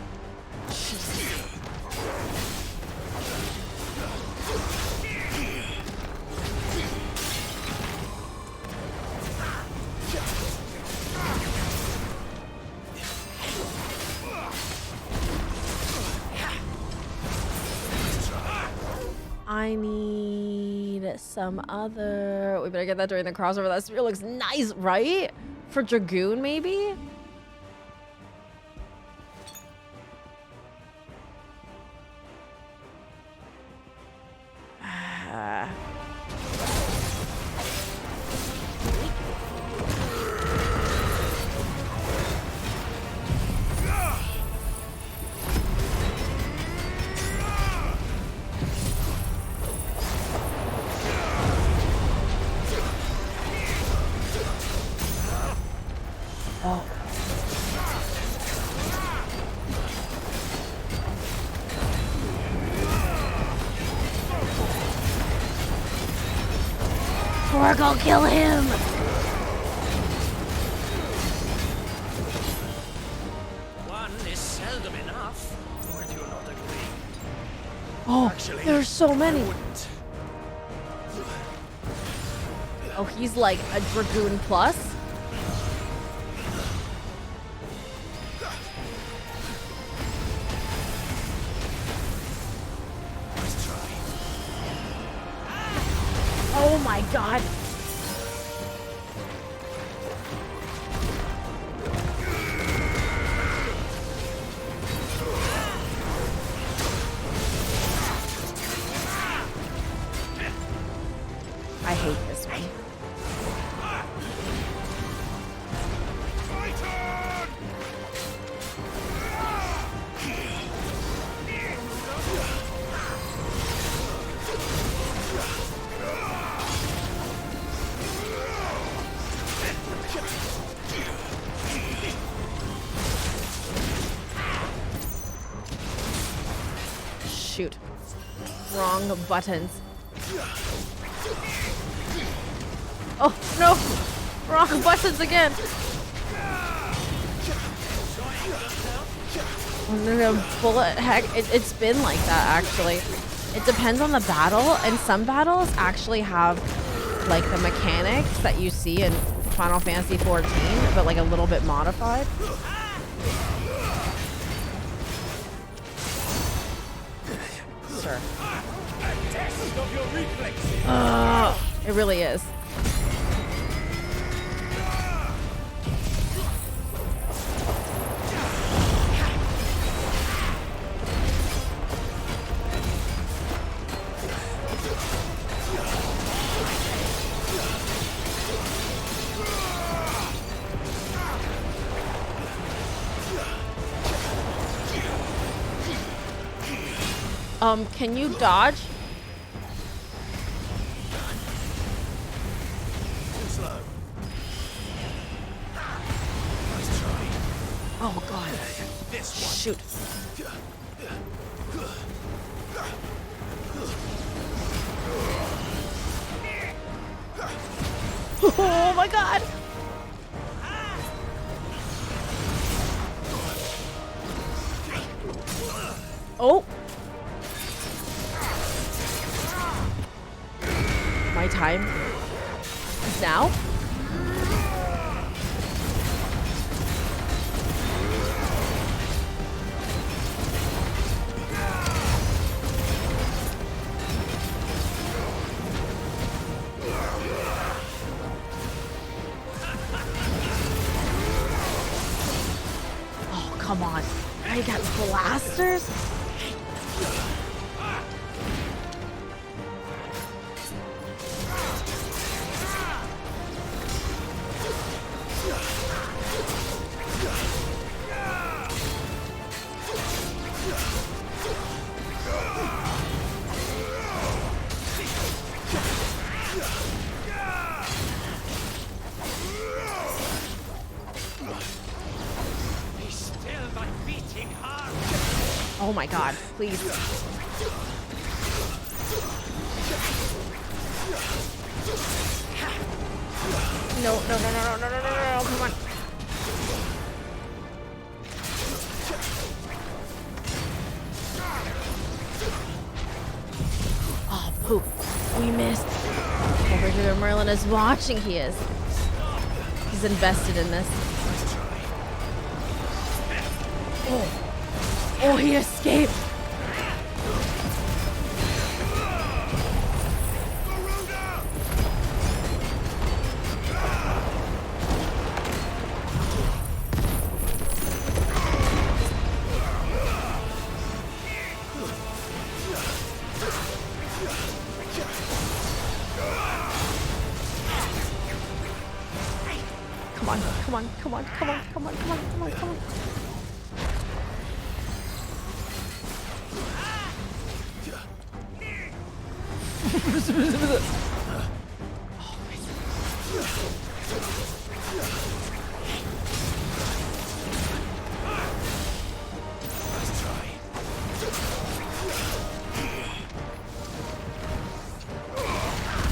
I need some other... We better get that during the crossover. That spear looks nice, right? For Dragoon, maybe? Torgal, kill him! is seldom enough. Would you not agree? Oh, Actually, there's so many. I wouldn't. Oh, he's like a Dragoon plus. Oh my god. I hate this one. Shoot. Wrong buttons. Oh, no! Wrong buttons again! No, bullet heck, it's been like that, actually. It depends on the battle, and some battles actually have, like, the mechanics that you see in Final Fantasy XIV, but, like, a little bit modified. Sure. It really is. Can you dodge? Oh god. Shoot. Oh my god. Oh. My time is now. Oh, come on. I got blasters? Oh my god, please. No, come on. Oh, poop. We missed. Over here, Merlin is watching. He is. He's invested in this. Oh. Oh, he escaped. Come on.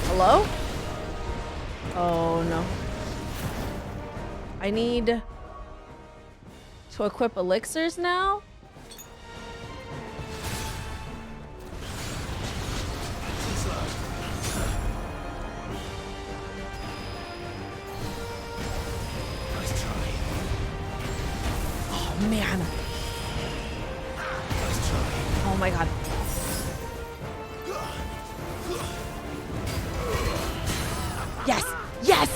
Hello? Oh no. I need To equip elixirs now? Oh man. Oh my god. Yes! Yes!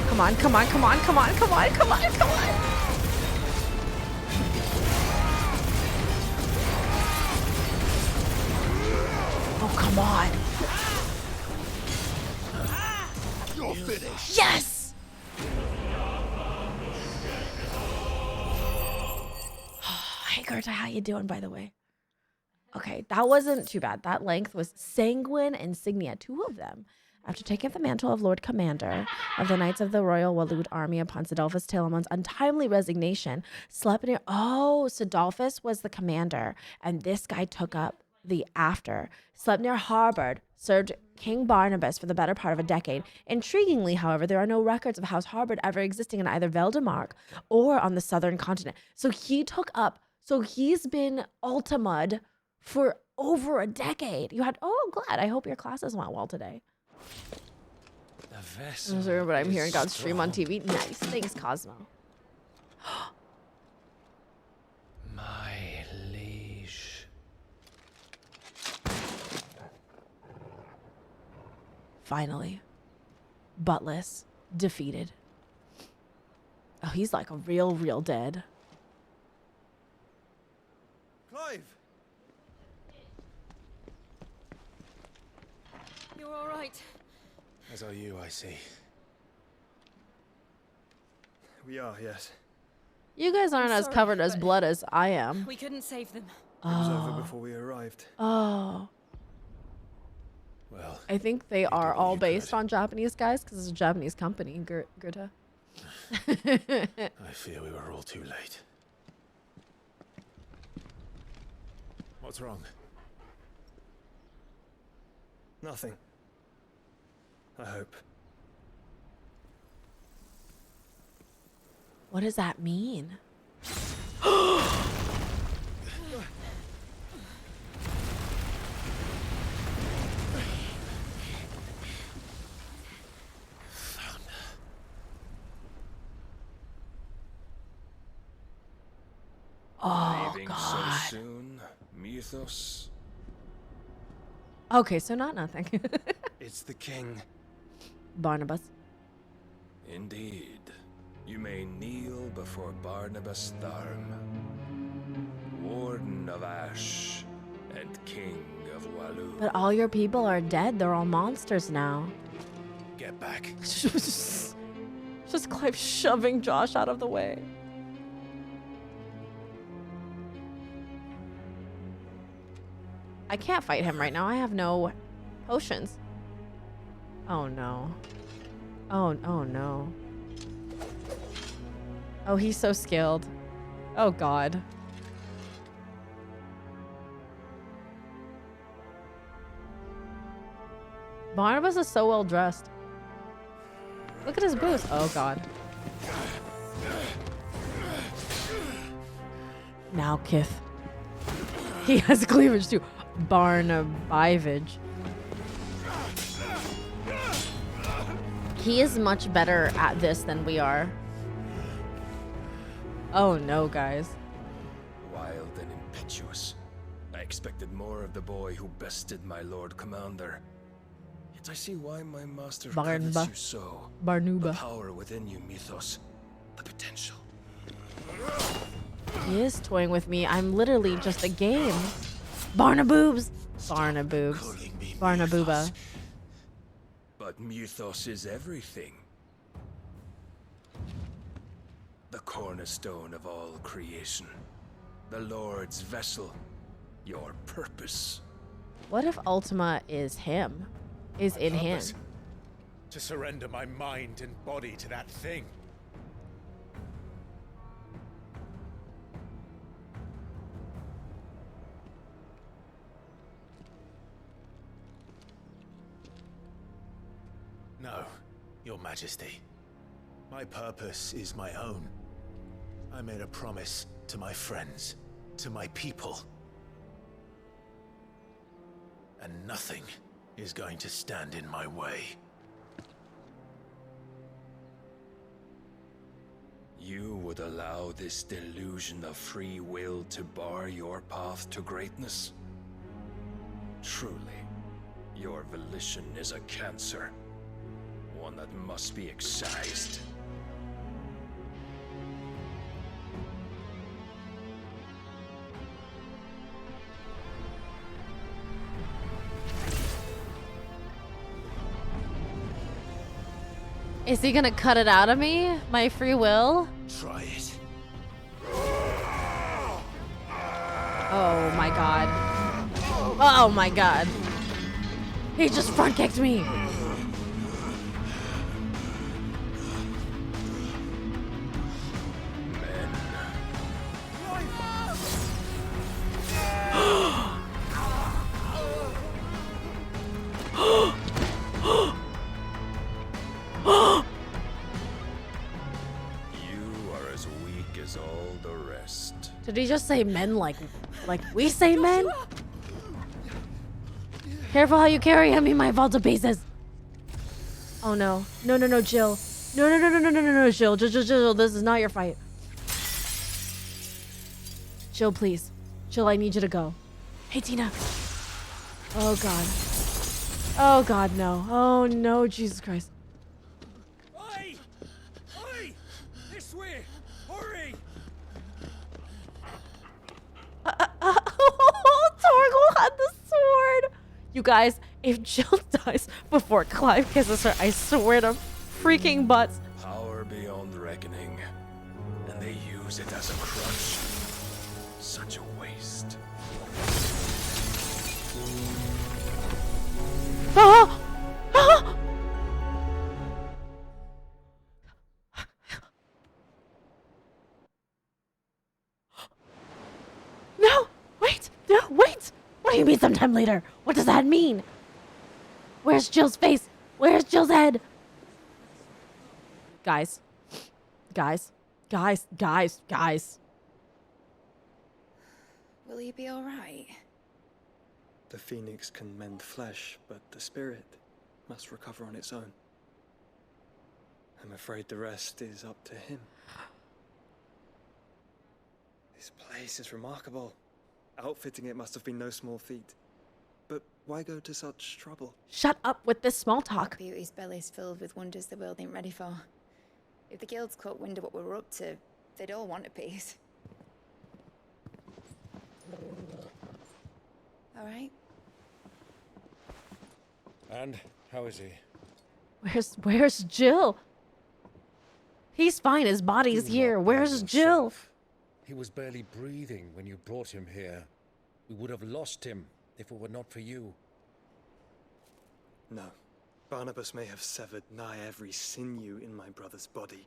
Come on, come on, come on, come on, come on, come on, come on! Oh, come on. You're finished. Yes! Hey, Gerta, how you doing, by the way? Okay, that wasn't too bad. That length was Sanguine Insignia, 2 of them. After taking up the mantle of Lord Commander of the Knights of the Royal Waloed Army upon Sidolphus Telamon's untimely resignation, Sleipnir... Oh, Sidolphus was the commander, and this guy took up the after. Sleipnir harbored, served King Barnabas for the better part of a decade. Intriguingly, however, there are no records of House Harbord ever existing in either Veldemark or on the southern continent. So he took up... So he's been Ultimud for over a decade. You had... Oh, glad. I hope your classes went well today. I'm sorry, but I'm hearing God's stream on TV. Nice. Thanks, Cosmo. My liege. Finally. Buttless. Defeated. Oh, he's like a real dead. Clive! You're all right. As are you, I see. We are, yes. You guys aren't as sorry, covered as but blood as I am. We couldn't save them. It was over before we arrived. Oh. Well, I think they are all based on Japanese guys because it's a Japanese company, Gerta. I fear we were all too late. What's wrong? Nothing. I hope. What does that mean? Oh, Leaving God. so soon, Mythos. Okay, so not nothing. It's the king. Barnabas. Indeed. You may kneel before Barnabas Tharm, Warden of Ash and King of Waloed. But all your people are dead. They're all monsters now. Get back. Just Clive shoving Josh out of the way. I can't fight him right now. I have no potions. Oh no. Oh no. Oh, he's so skilled. Oh God. Barnabas is so well dressed. Look at his boots. Oh God. Now Kith. He has cleavage too. Barnabivage. He is much better at this than we are. Oh no, guys. Wild and impetuous. I expected more of the boy who bested my Lord Commander. Yet I see why my master covets you so. Barnuba. The power within you, Mythos. The potential. He is toying with me. I'm literally just a game. Barnaboobs. Barnaboobs. Barnabooba. But Mythos is everything. The cornerstone of all creation. The Lord's vessel. Your purpose. What if Ultima is him? Is in him? To surrender my mind and body to that thing. Your Majesty. My purpose is my own. I made a promise to my friends, to my people. And nothing is going to stand in my way. You would allow this delusion of free will to bar your path to greatness? Truly, your volition is a cancer. One that must be excised. Is he gonna cut it out of me? My free will? Try it. Oh my god. Oh my god. He just front kicked me. Did he just say men like we say men? Careful how you carry him, he might fall to pieces. Oh no. No, no, no, Jill. No, no, no, no, no, no, no, no, Jill. Jill, this is not your fight. Jill, please. Jill, I need you to go. Hey, Tina. Oh god. Oh god, no. Oh no, Jesus Christ. Oi! Oi! This way! Hurry! Torgal had the sword. You guys, if Jill dies before Clive kisses her, I swear to freaking butts. Power beyond reckoning, and they use it as a crutch. Such a waste. Ah! Ah! No! Wait! No, wait! What do you mean sometime later? What does that mean? Where's Jill's face? Where's Jill's head? Guys. Guys. Guys. Guys. Guys. Will he be alright? The phoenix can mend flesh, but the spirit must recover on its own. I'm afraid the rest is up to him. This place is remarkable. Outfitting it must have been no small feat. But why go to such trouble? Shut up with this small talk. Beauty's belly's filled with wonders the world ain't ready for. If the guilds caught wind of what we were up to, they'd all want a piece. All right. And how is he? Where's Jill? He's fine. His body's Do here. not Where's blame Jill? yourself. He was barely breathing when you brought him here. We would have lost him if it were not for you. No. Barnabas may have severed nigh every sinew in my brother's body.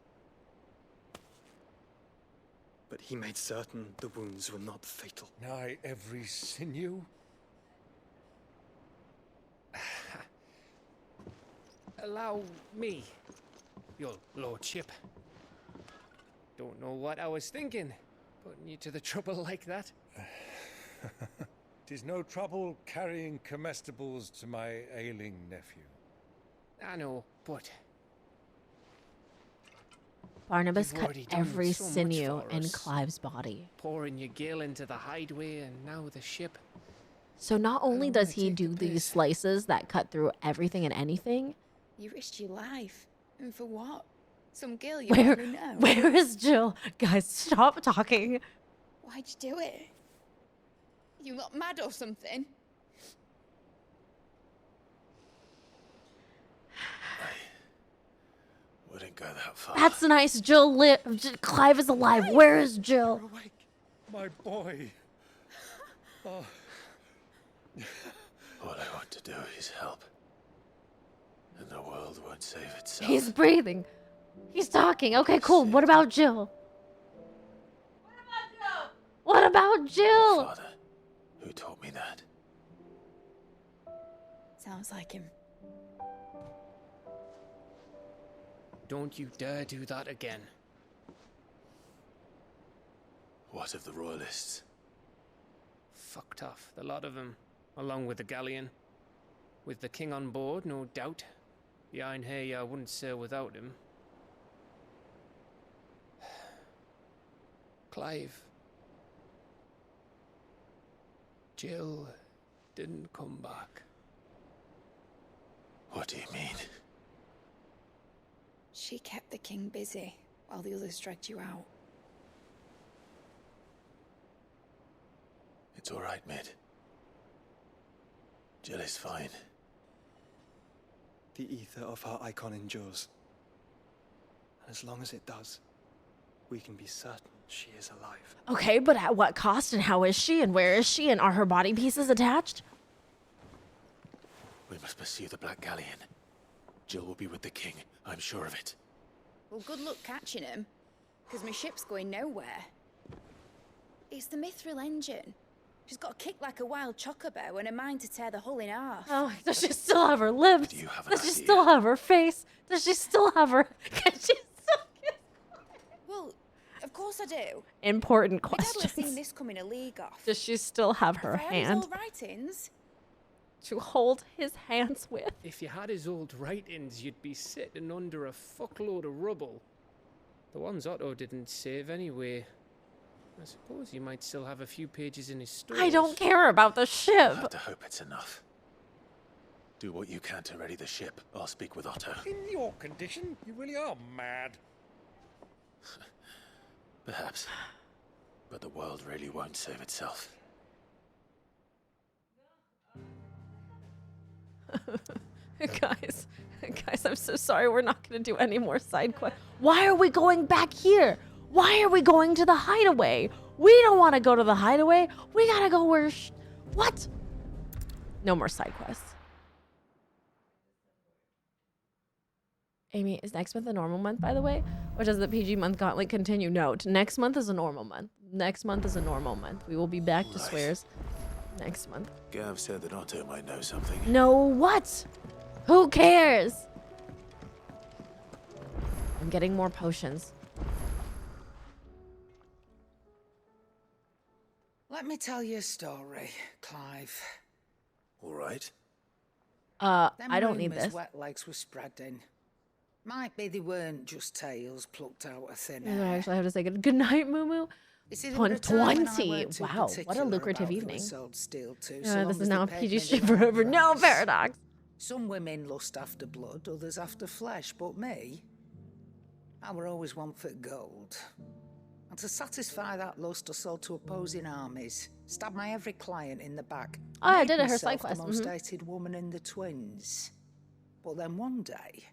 But he made certain the wounds were not fatal. Nigh every sinew? Allow me, your lordship. Don't know what I was thinking, putting you to the trouble like that. 'Tis no trouble carrying comestibles to my ailing nephew. I know, but Barnabas you've cut already done every so much sinew for in us. Clive's body. Pouring your gill into the hideaway and now the ship. So not only does he do these slices that cut through everything and anything, You risked your life. And for what? Some girl you where barely know. where is Jill? Guys, stop talking. Why'd you do it? You lot mad or something? Wouldn't go that far. That's nice. Jill Clive is alive. Where is Jill? My boy. Oh. All I want to do is help. And the world won't save itself. He's breathing. He's talking. Okay, cool. What about Jill? What about Jill? Father, who taught me that? Sounds like him. Don't you dare do that again. What of the royalists? Fucked off, the lot of them, along with the galleon. With the king on board, no doubt. Behind here, I wouldn't sail without him. Clive. Jill didn't come back. What do you mean? She kept the king busy while the others dragged you out. It's all right, Mid. Jill is fine. The ether of her icon endures. And as long as it does, we can be certain she is alive. Okay, but at what cost, and how is she, and where is she, and are her body pieces attached? We must pursue the Black Galleon. Jill will be with the king, I'm sure of it. Well, good luck catching him, because my ship's going nowhere. It's the Mithril engine. She's got a kick like a wild chocobo and a mind to tear the hull in half. Oh, does she still have her lips? Does she still have her face? Does she still have her... Can she still kiss? Well, of course I do. Important My dad would have questions. seen this coming a league off. Does she still have her If I had his hand old writings, to hold his hands with? If you had his old writings, you'd be sitting under a fuckload of rubble. The ones Otto didn't save anyway. I suppose you might still have a few pages in his stores. I don't care about the I ship. have to hope it's enough. Do what you can to ready the ship. I'll speak with Otto. In your condition, you really are mad. Perhaps. But the world really won't save itself. Guys, I'm so sorry. We're not going to do any more side quests. Why are we going back here? Why are we going to the hideaway? We don't want to go to the hideaway. We got to go where... What? No more side quests. Amy, is next month a normal month, by the way? Or does the PG month gauntlet continue? No, next month is a normal month. Next month is a normal month. We will be back to swears next month. Gav said that Otto might know something. No, what? Who cares? I'm getting more potions. Let me tell you a story, Clive. All right. I don't Them need rumours this. wet legs were spreading. Might be they weren't just tales plucked out of thin I air. actually have to say good night, Moo Moo. You see, there were a time when I 20. weren't too Wow, what a particular lucrative about who I evening. sold steel to, so long This is as they now a paid PG me stream the right forever. No, price. Paradox. Some women lust after blood, others after flesh, but me, I were always one for gold. And to satisfy that lust, I sold to opposing armies, stabbed my every client in the back. Oh, I made did it, her myself side quest, the most mhm. hated woman in the twins. But then one day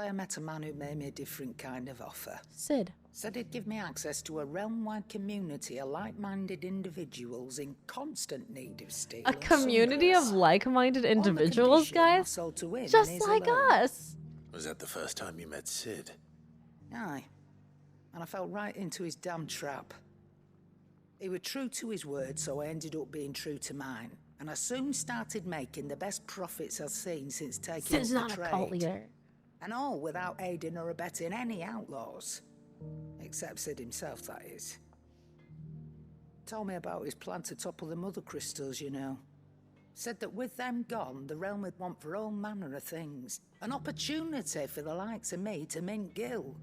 I met a man who made me a different kind of offer. Sid. Said he'd give me access to a realm-wide community of like-minded individuals in constant need of steel. A and community of sunburst. like-minded individuals, guys? Sold to him Just and his like alone. us. Was that the first time you met Sid? Aye. And I fell right into his damn trap. He was true to his word, so I ended up being true to mine. And I soon started making the best profits I've seen since taking Sid's up not the a trade. cult leader. And all without aiding or abetting any outlaws. Except Sid himself, that is. Told me about his plan to topple the mother crystals, you know. Said that with them gone, the realm would want for all manner of things. An opportunity for the likes of me to mint gil.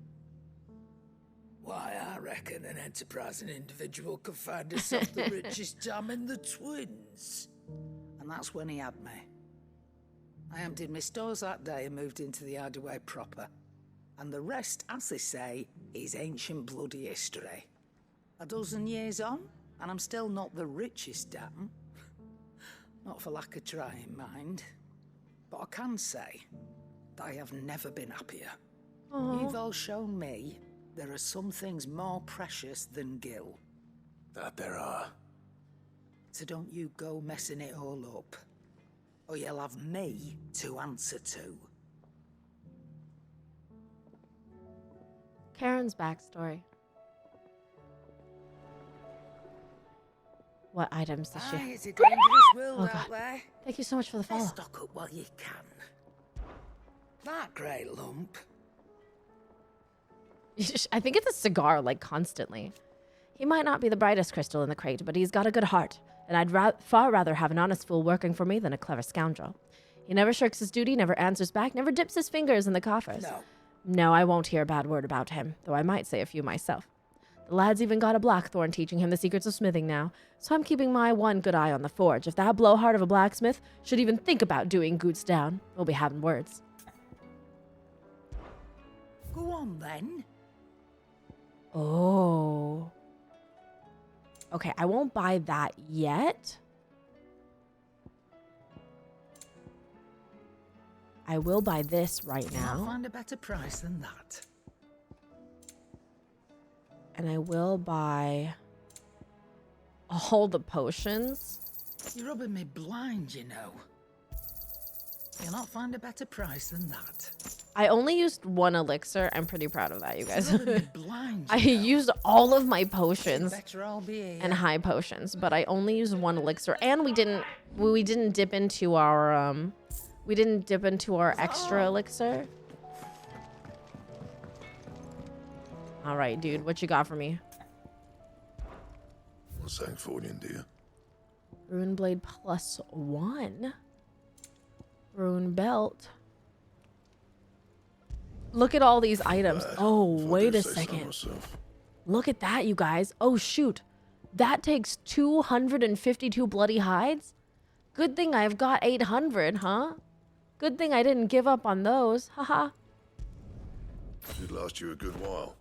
Why, I reckon an enterprising individual could find himself the richest dam in the twins. And that's when he had me. I emptied my stores that day and moved into the hideaway proper. And the rest, as they say, is ancient bloody history. A dozen years on, and I'm still not the richest dam. Not for lack of trying, mind. But I can say that I have never been happier. Aw. You've all shown me there are some things more precious than gil. That there are. So don't you go messing it all up. Or you'll have me to answer to. Karen's backstory. What items does she Aye, have? it's a dangerous world Oh, out God. there. Thank you so much for the follow. Stock up while you can. That great lump. I think it's a cigar, like, constantly. He might not be the brightest crystal in the crate, but he's got a good heart, and I'd far rather have an honest fool working for me than a clever scoundrel. He never shirks his duty, never answers back, never dips his fingers in the coffers. No, I won't hear a bad word about him, though I might say a few myself. The lad's even got a blackthorn teaching him the secrets of smithing now, so I'm keeping my one good eye on the forge. If that blowhard of a blacksmith should even think about doing Goots down, we'll be having words. Go on, then. Oh. Okay, I won't buy that yet. I will buy this right now. I'll find a better price than that. And I will buy all the potions. You're rubbing me blind, you know. You'll not find a better price than that. I only used one elixir. I'm pretty proud of that, you guys. Blind, I used all of my potions better I'll be here. and high potions, but I only used one elixir, and we didn't dip into our extra elixir. All right, dude, what you got for me? What's that for you, dear? Rune blade +1. Rune belt. Look at all these items. Oh, wait a second. Look at that, you guys. Oh, shoot. That takes 252 bloody hides? Good thing I've got 800, huh? Good thing I didn't give up on those. Haha. Should last you a good while.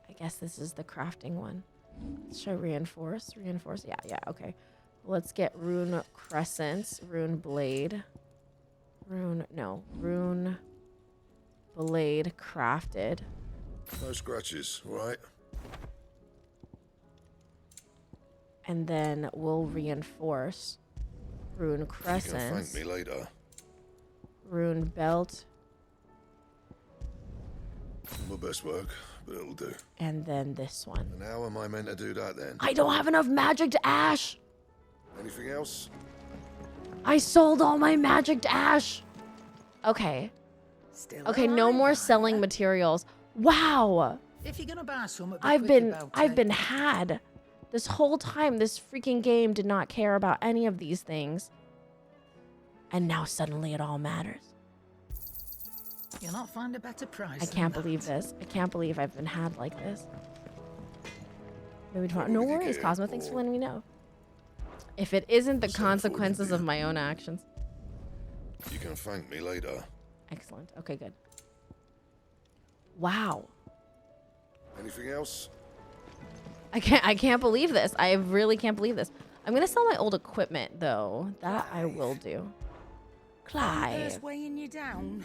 I guess this is the crafting one. Should I reinforce? Reinforce? Yeah, okay. Let's get rune crescents, rune blade. Rune blade crafted. No scratches, right? And then we'll reinforce rune crescents. You can thank me later. Rune belt. My best work, but it'll do. And then this one. And how am I meant to do that then? I don't have enough magic ash. Anything else? I sold all my magic ash. Okay. Okay, no more selling materials. Wow. If you're gonna buy some, I've been had. This whole time, this freaking game did not care about any of these things. And now suddenly it all matters. You'll not find a better price. I can't believe this. I can't believe I've been had like this. Maybe tomorrow. No worries, Cosmo. Thanks for letting me know. If it isn't the consequences of my own actions. You can thank me later. Excellent. Okay, good. Wow. Anything else? I can't believe this. I really can't believe this. I'm gonna sell my old equipment though. That I will do. Clive. Weighing you down.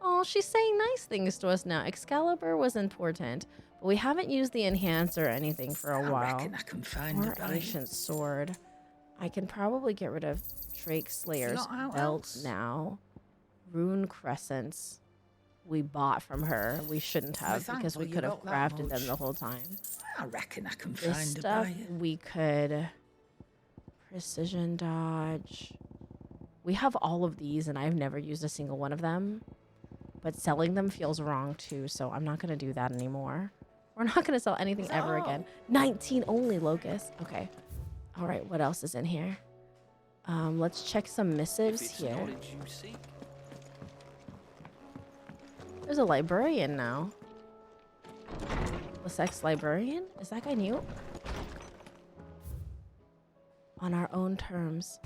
Oh, she's saying nice things to us now. Excalibur was important, but we haven't used the enhance or anything for a while. I reckon I can find or ancient sword. I can probably get rid of Drake Slayer's belt now. Rune crescents. We bought from her. We shouldn't have because we could have crafted them the whole time. I reckon I can This find stuff a buyer. we could precision dodge. We have all of these and I've never used a single one of them. But selling them feels wrong too, so I'm not gonna do that anymore. We're not gonna sell anything ever again. 19 only, Locust. Okay. All right, what else is in here? Let's check some missives here. There's a librarian now. The sex librarian? Is that guy new? On our own terms.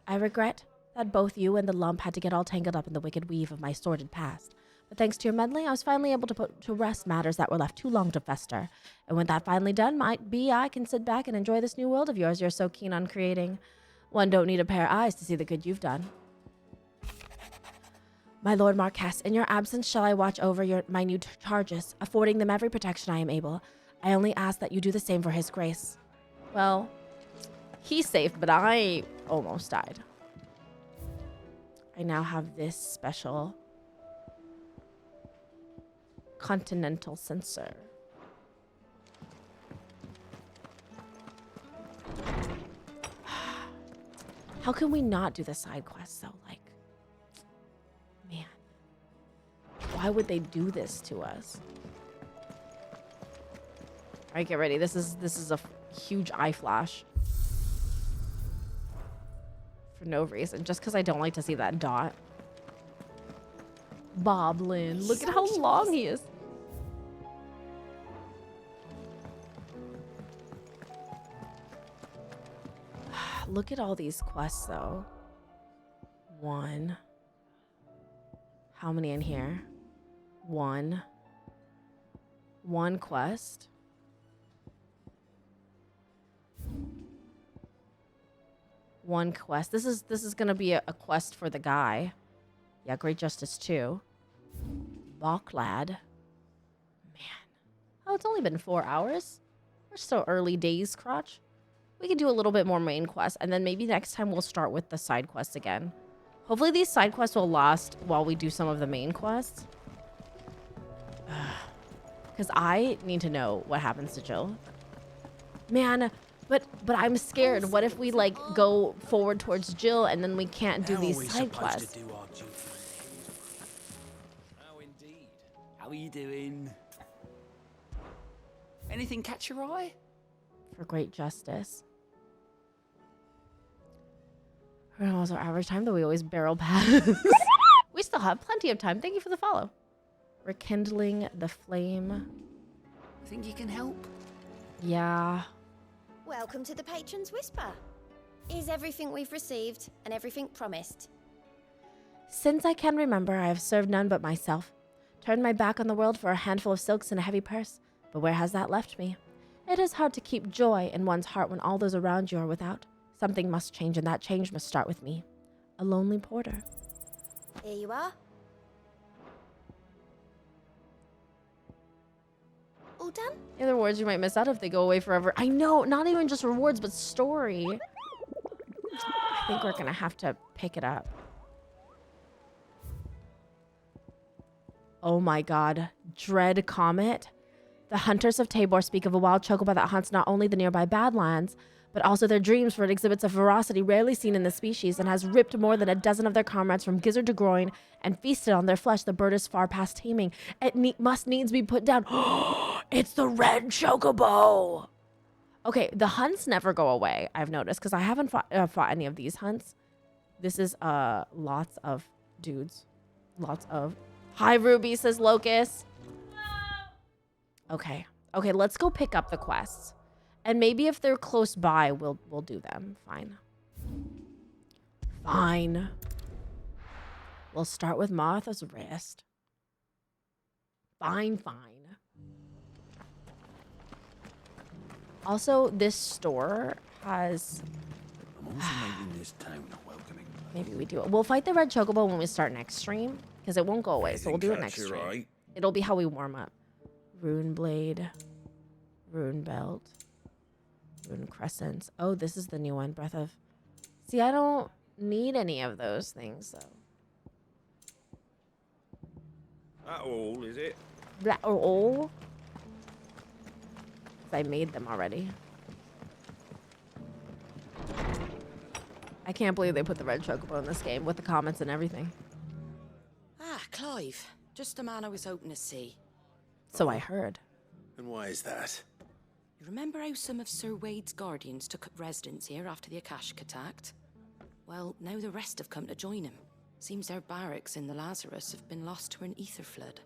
I regret that both you and the lump had to get all tangled up in the wicked weave of my sordid past. But thanks to your meddling, I was finally able to put to rest matters that were left too long to fester. And when that finally done, might be I can sit back and enjoy this new world of yours you're so keen on creating. One don't need a pair of eyes to see the good you've done. My Lord Marquess, in your absence shall I watch over my new charges, affording them every protection I am able. I only ask that you do the same for his grace. Well, he's safe, but I almost died. I now have this special continental sensor. How can we not do the side quests though? Like, man, why would they do this to us? All right, get ready. This is a huge eye flash for no reason, just because I don't like to see that dot. Boblin, look at how long he is. Look at all these quests though. One. How many in here? One. One quest. One quest. This is gonna be a quest for the guy. Yeah, Great Justice 2. Locklad. Man. Oh, it's only been 4 hours. We're so early days, Crotch. We can do a little bit more main quests, and then maybe next time we'll start with the side quests again. Hopefully these side quests will last while we do some of the main quests. Because I need to know what happens to Jill. Man, but I'm scared. What if we, like, go forward towards Jill, and then we can't do these side quests? Oh, indeed. How are you doing? Anything catch your eye? For Great Justice. Who knows our average time that we always barrel past? We still have plenty of time. Thank you for the follow. Rekindling the flame. Think you can help? Yeah. Welcome to the Patron's Whisper. Is everything we've received and everything promised? Since I can remember, I have served none but myself. Turned my back on the world for a handful of silks and a heavy purse. But where has that left me? It is hard to keep joy in one's heart when all those around you are without. Something must change, and that change must start with me. A lonely porter. Here you are. All done? Yeah, the rewards you might miss out if they go away forever. I know, not even just rewards, but story. I think we're gonna have to pick it up. Oh my god. Dread Comet. The hunters of Tabor speak of a wild chocobo that hunts not only the nearby Badlands, but also their dreams, for it exhibits a ferocity rarely seen in the species and has ripped more than a dozen of their comrades from gizzard to groin and feasted on their flesh. The bird is far past taming. It must needs be put down. It's the red chocobo. Okay, the hunts never go away, I've noticed, because I haven't fought any of these hunts. This is lots of dudes. Lots of... Hi, Ruby, says Locust. Okay. Okay, let's go pick up the quests. And maybe if they're close by, we'll do them. Fine. Fine. We'll start with Martha's Wrist. Fine. Also, this store has... I'm also making this town a welcoming place. Maybe we do it. We'll fight the red chocobo when we start next stream, because it won't go away, so we'll do it next stream. Right. It'll be how we warm up. Rune Blade. Rune Belt. Rune Crescents. Oh, this is the new one. Breath of... See, I don't need any of those things, though. That all, is it? That all? I made them already. I can't believe they put the red chocobo in this game with the comments and everything. Ah, Clive. Just the man I was hoping to see. So I heard. And why is that? You remember how some of Sir Wade's guardians took up residence here after the Akashic attacked? Well, now the rest have come to join him. Seems their barracks in the Lazarus have been lost to an ether flood.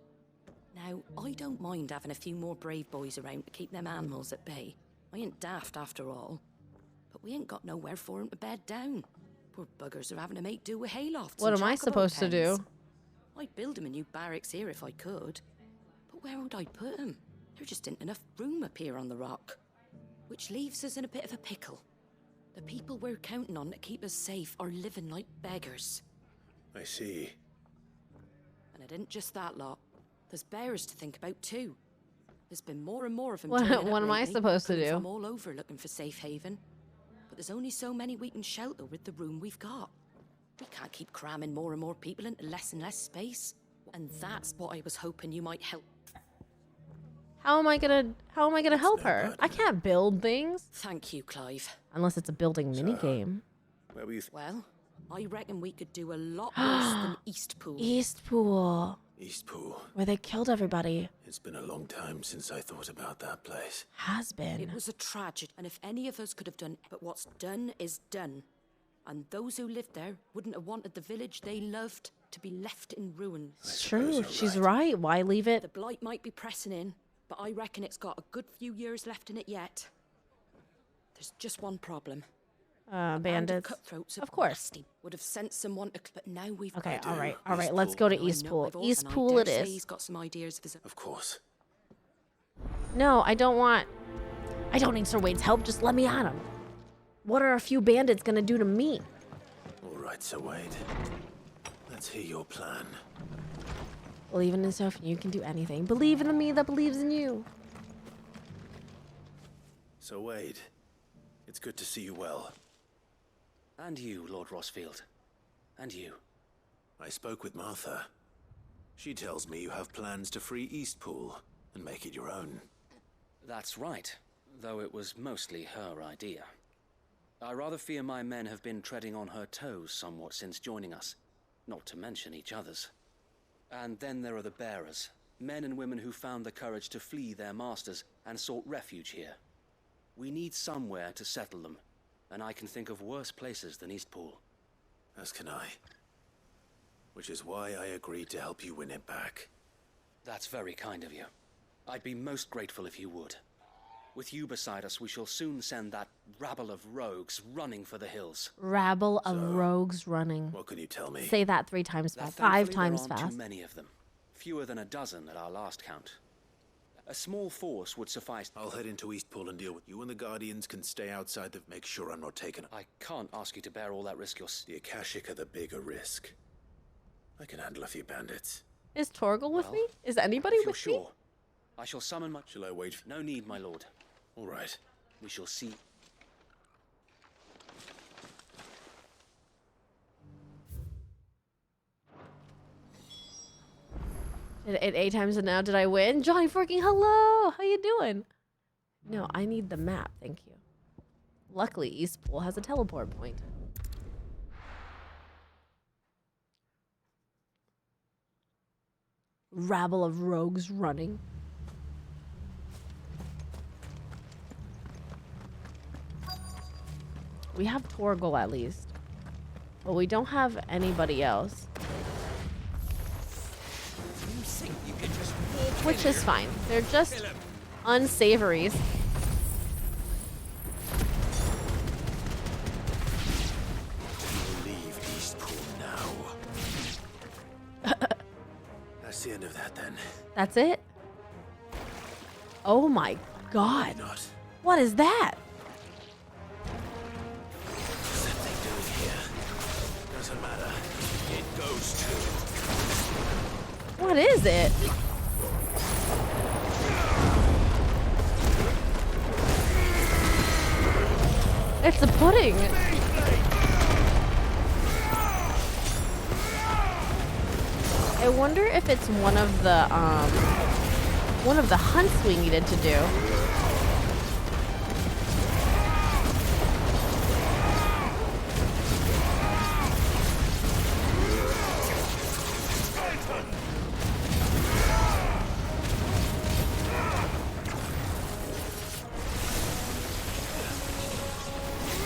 Now, I don't mind having a few more brave boys around to keep them animals at bay. I ain't daft after all. But we ain't got nowhere for 'em to bed down. Poor buggers are having to make do with haylofts. What am I supposed to do? I'd build 'em a new barracks here if I could. But where would I put 'em? There just ain't enough room up here on the rock. Which leaves us in a bit of a pickle. The people we're counting on to keep us safe are living like beggars. I see. And it ain't just that lot. There's bears to think about too. There's been more and more of them. What am I supposed to do? I'm all over looking for safe haven. But there's only so many we can shelter with the room we've got. We can't keep cramming more and more people into less and less space. And that's what I was hoping you might help. How am I gonna help her? I can't build things. Thank you, Clive. Unless it's a building minigame. Where were you? Well, I reckon we could do a lot worse than Eastpool. Eastpool. Eastpool. Where they killed everybody. It's been a long time since I thought about that place. Has been. It was a tragedy, and if any of us could have done, but what's done is done. And those who lived there wouldn't have wanted the village they loved to be left in ruins. It's true. She's right. Why leave it? The blight might be pressing in, but I reckon it's got a good few years left in it yet. There's just one problem. Bandits. Of course. Would have sent someone to, but now we've. Okay, all right. Let's go to Eastpool. Eastpool it is. He's got some ideas of his. Of course. No, I don't need Sir Wade's help. Just let me at him. What are a few bandits gonna do to me? All right, Sir Wade. Let's hear your plan. Believe in yourself, you can do anything. Believe in the me that believes in you. Sir Wade, it's good to see you well. And you, Lord Rosfield. And you. I spoke with Martha. She tells me you have plans to free Eastpool and make it your own. That's right, though it was mostly her idea. I rather fear my men have been treading on her toes somewhat since joining us, not to mention each other's. And then there are the bearers, men and women who found the courage to flee their masters and sought refuge here. We need somewhere to settle them, and I can think of worse places than Eastpool. As can I. Which is why I agreed to help you win it back. That's very kind of you. I'd be most grateful if you would. With you beside us, we shall soon send that rabble of rogues running for the hills. Rabble of rogues running. What can you tell me? Say that 3 times fast. 5 times there aren't fast. Too many of them. Fewer than a dozen at our last count. A small force would suffice. I'll head into Eastpool and deal with you, and the Guardians can stay outside to make sure I'm not taken. I can't ask you to bear all that risk yourself. The Akashic are the bigger risk. I can handle a few bandits. Is Torgal with me? Is anybody with sure. me? I shall summon my... Shall I wait? No need, my lord. All right. We shall see. Did it 8 times and now did I win? Johnny freaking hello! How you doing? No, I need the map, thank you. Luckily, Eastpool has a teleport point. Rabble of rogues running. We have Torgal at least. But we don't have anybody else. Which is fine. They're just unsavories. Leave Eastpool now. That's the end of that then. That's it? Oh my god. Not. What is that? Something doing here. Doesn't matter. It goes to. What is it? It's a pudding. I wonder if it's one of the hunts we needed to do.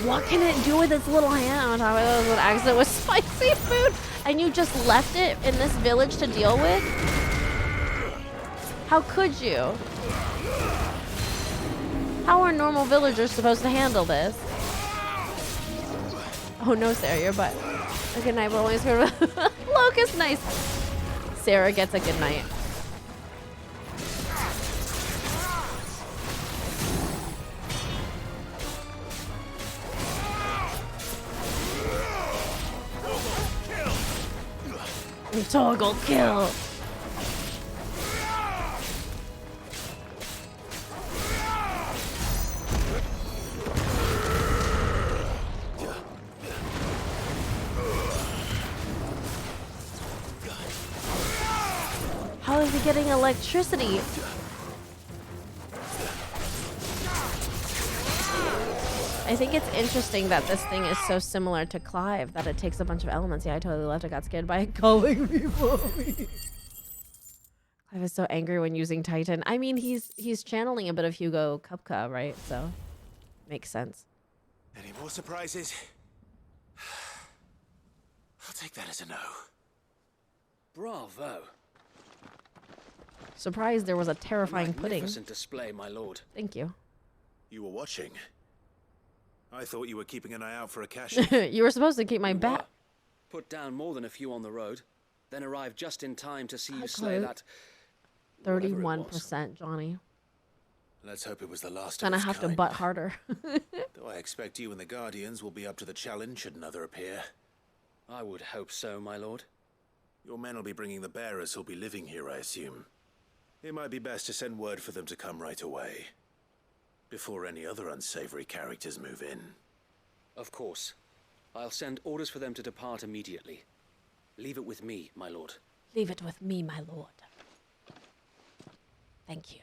What can it do with its little hand on top of it? An accident with spicy food, and you just left it in this village to deal with? How could you? How are normal villagers supposed to handle this? Oh no, Sarah, your butt. A good night, but always heard of Locust. Nice. Sarah gets a good night. Toggle kill. How is he getting electricity? I think it's interesting that this thing is so similar to Clive that it takes a bunch of elements. Yeah, I totally left. I got scared by it calling people. Clive is so angry when using Titan. I mean, he's channeling a bit of Hugo Kupka, right? So makes sense. Any more surprises? I'll take that as a no. Bravo. Surprised there was a terrifying pudding. Magnificent display, my lord. Thank you. You were watching. I thought you were keeping an eye out for a cache. You were supposed to keep my back. Put down more than a few on the road, then arrived just in time to see you slay that. 31%, Johnny. Let's hope it was the last Gonna of its have to kind. butt harder. Though I expect you and the Guardians will be up to the challenge should another appear. I would hope so, my lord. Your men will be bringing the bearers who'll be living here, I assume. It might be best to send word for them to come right away, before any other unsavory characters move in. Of course. I'll send orders for them to depart immediately. Leave it with me, my lord. Leave it with me, my lord. Thank you.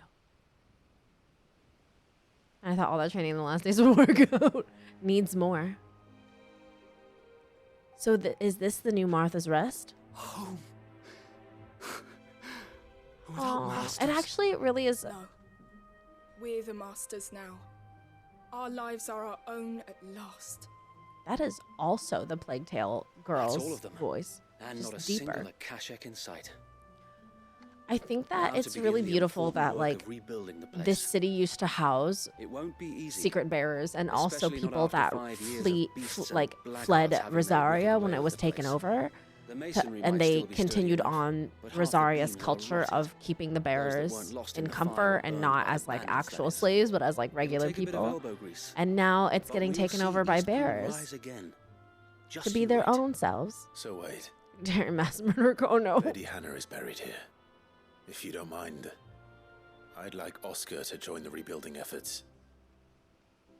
I thought all that training in the last days would work out. Needs more. So is this the new Martha's Rest? Home. Oh, it actually really is. No. We're the masters now. Our lives are our own at last. That is also the Plague Tale girl's all of them. voice. And just not a deeper. single Akashic in sight. I think that Now it's to really begin the beautiful important that work like of rebuilding the place. this city used to house It won't be easy. secret bearers and also Especially not people after that 5 years of beasts and fled blackguards having their Rosaria wicked when way it of was the taken place. over. The masonry And might they still be sturdy continued enough, on but half the Rosaria's beams are culture rotted. of keeping the bearers weren't lost in in the fire comfort or and burned not by as the like bandits, actual that is. slaves, but as like regular take a bit of people. elbow grease. And now it's But getting we'll taken see over by Eastpool bears rise again. to Just be you their wait. own selves. So wait. Mass murder. Oh no. Lady Hannah is buried here. If you don't mind, I'd like Oscar to join the rebuilding efforts.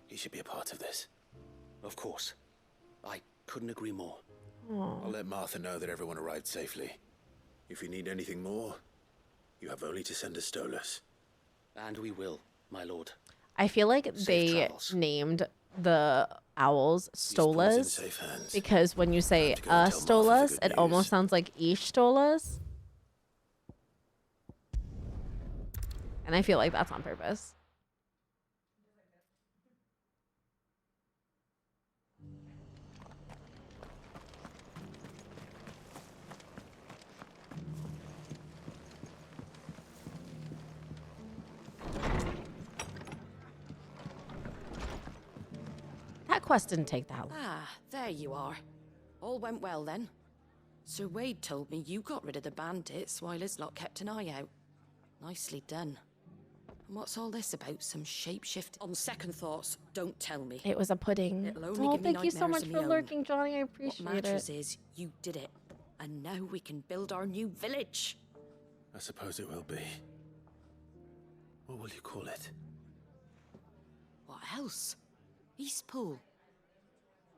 He should be a part of this. Of course. I couldn't agree more. I'll let Martha know that everyone arrived safely. If you need anything more, you have only to send a Stolas. And we will, my lord. I feel like Safe they travels. named the owls Paul's in Stolas safe hands. because when you say go and tell Martha the Stolas, good it almost news. sounds like Ish Stolas. And I feel like that's on purpose. That quest didn't take that long. Ah, there you are. All went well then. Sir Wade told me you got rid of the bandits while his lot kept an eye out. Nicely done. And what's all this about? Some shapeshift? On second thoughts, don't tell me. It was a pudding. It'll only Oh, give me thank you so nightmares much of for me own. lurking, Johnny. I What appreciate matters it. is you did it. And now we can build our new village. I suppose it will be. What will you call it? What else? Eastpool.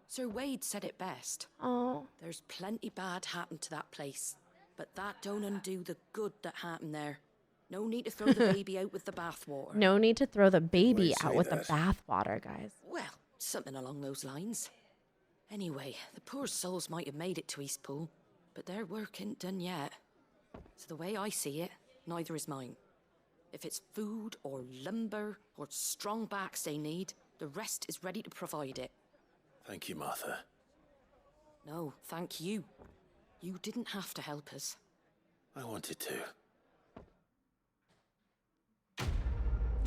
Sir Wade said it best. Oh. There's plenty bad happened to that place, but that don't undo the good that happened there. No need to throw the baby out with the bathwater. No need to throw the baby you out say with that? the bathwater, guys. Well, something along those lines. Anyway, the poor souls might have made it to Eastpool, but their work ain't done yet. So the way I see it, neither is mine. If it's food or lumber or strong backs they need, the rest is ready to provide it. Thank you, Martha. No, thank you. You didn't have to help us. I wanted to.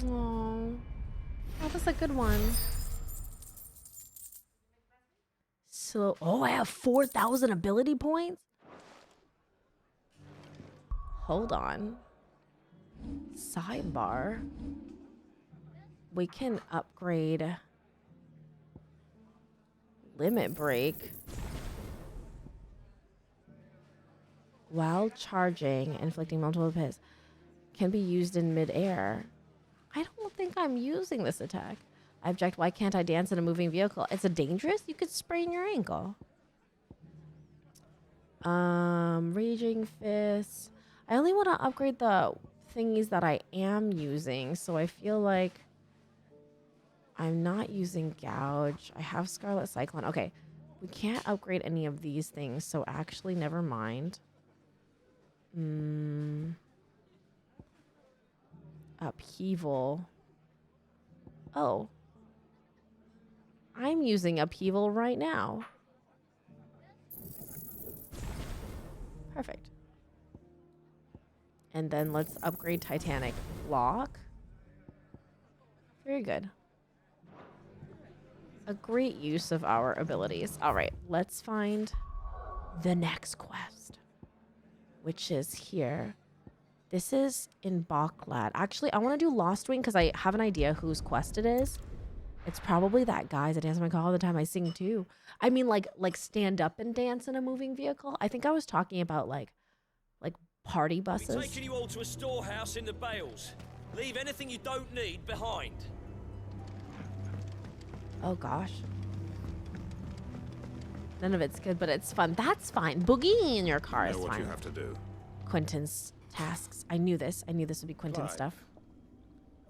Oh, that was a good one. So, oh, I have 4,000 ability points? Hold on. Sidebar. We can upgrade Limit Break while charging, inflicting multiple hits. Can be used in midair. I don't think I'm using this attack. I object. Why can't I dance in a moving vehicle? It's a dangerous. You could sprain your ankle. Raging Fist. I only want to upgrade the thingies that I am using, so I feel like I'm not using Gouge. I have Scarlet Cyclone. Okay. We can't upgrade any of these things, so actually, never mind. Upheaval. Oh. I'm using Upheaval right now. Perfect. And then let's upgrade Titanic Lock. Very good. A great use of our abilities. All right, let's find the next quest, which is here. This is in Baklad. Actually, I want to do Lost Wing because I have an idea whose quest it is. It's probably that guy that dances my call all the time. I sing too. I mean, like stand up and dance in a moving vehicle. I think I was talking about like party buses. We're taking you all to a storehouse in the Bales. Leave anything you don't need behind. Oh gosh. None of it's good, but it's fun. That's fine. Boogieing in your car is fine. Know what you have to do. Quentin's tasks. I knew this. I knew this would be Quentin's Right. stuff.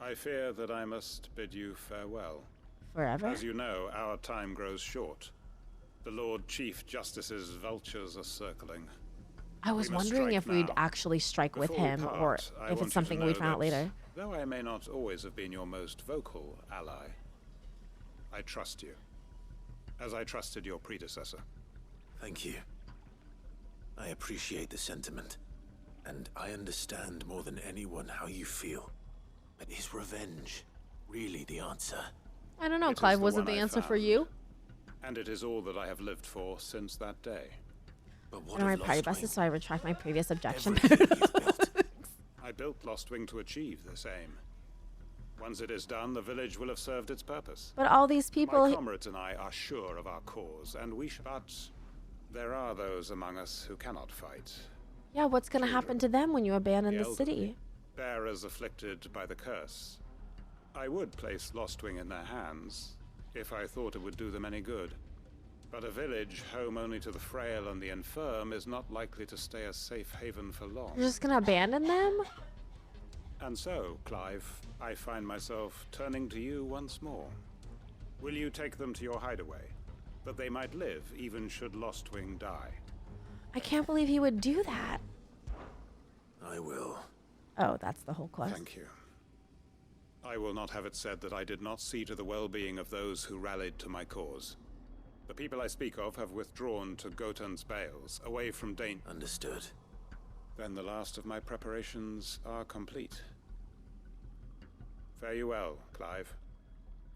I fear that I must bid you farewell. Forever? As you know, our time grows short. The Lord Chief Justice's vultures are circling. I was We must wondering strike if we'd now. actually strike with Before we him part, or I if want you it's something to we know found out that, later. Though I may not always have been your most vocal ally, I trust you, as I trusted your predecessor. Thank you. I appreciate the sentiment, and I understand more than anyone how you feel. But is revenge really the answer? I don't know, It is Clive. the Was it one the I answer for found. you? And it is all that I have lived for since that day. But I don't ride party buses, so I retract my previous objection. I built Lost Wing to achieve this aim. Once it is done, the village will have served its purpose. But all these people... My comrades and I are sure of our cause, and we should... But there are those among us who cannot fight. Yeah, what's going to happen to them when you abandon the elderly, city? bearers afflicted by the curse. I would place Lost Wing in their hands, if I thought it would do them any good. But a village home only to the frail and the infirm is not likely to stay a safe haven for long. You're just going to abandon them? And so, Clive, I find myself turning to you once more. Will you take them to your hideaway, that they might live even should Lost Wing die? I can't believe he would do that. I will. Oh, that's the whole quest. Thank you. I will not have it said that I did not see to the well-being of those who rallied to my cause. The people I speak of have withdrawn to Gotan's Bales, away from danger. Understood. Then the last of my preparations are complete. Fare you well, Clive.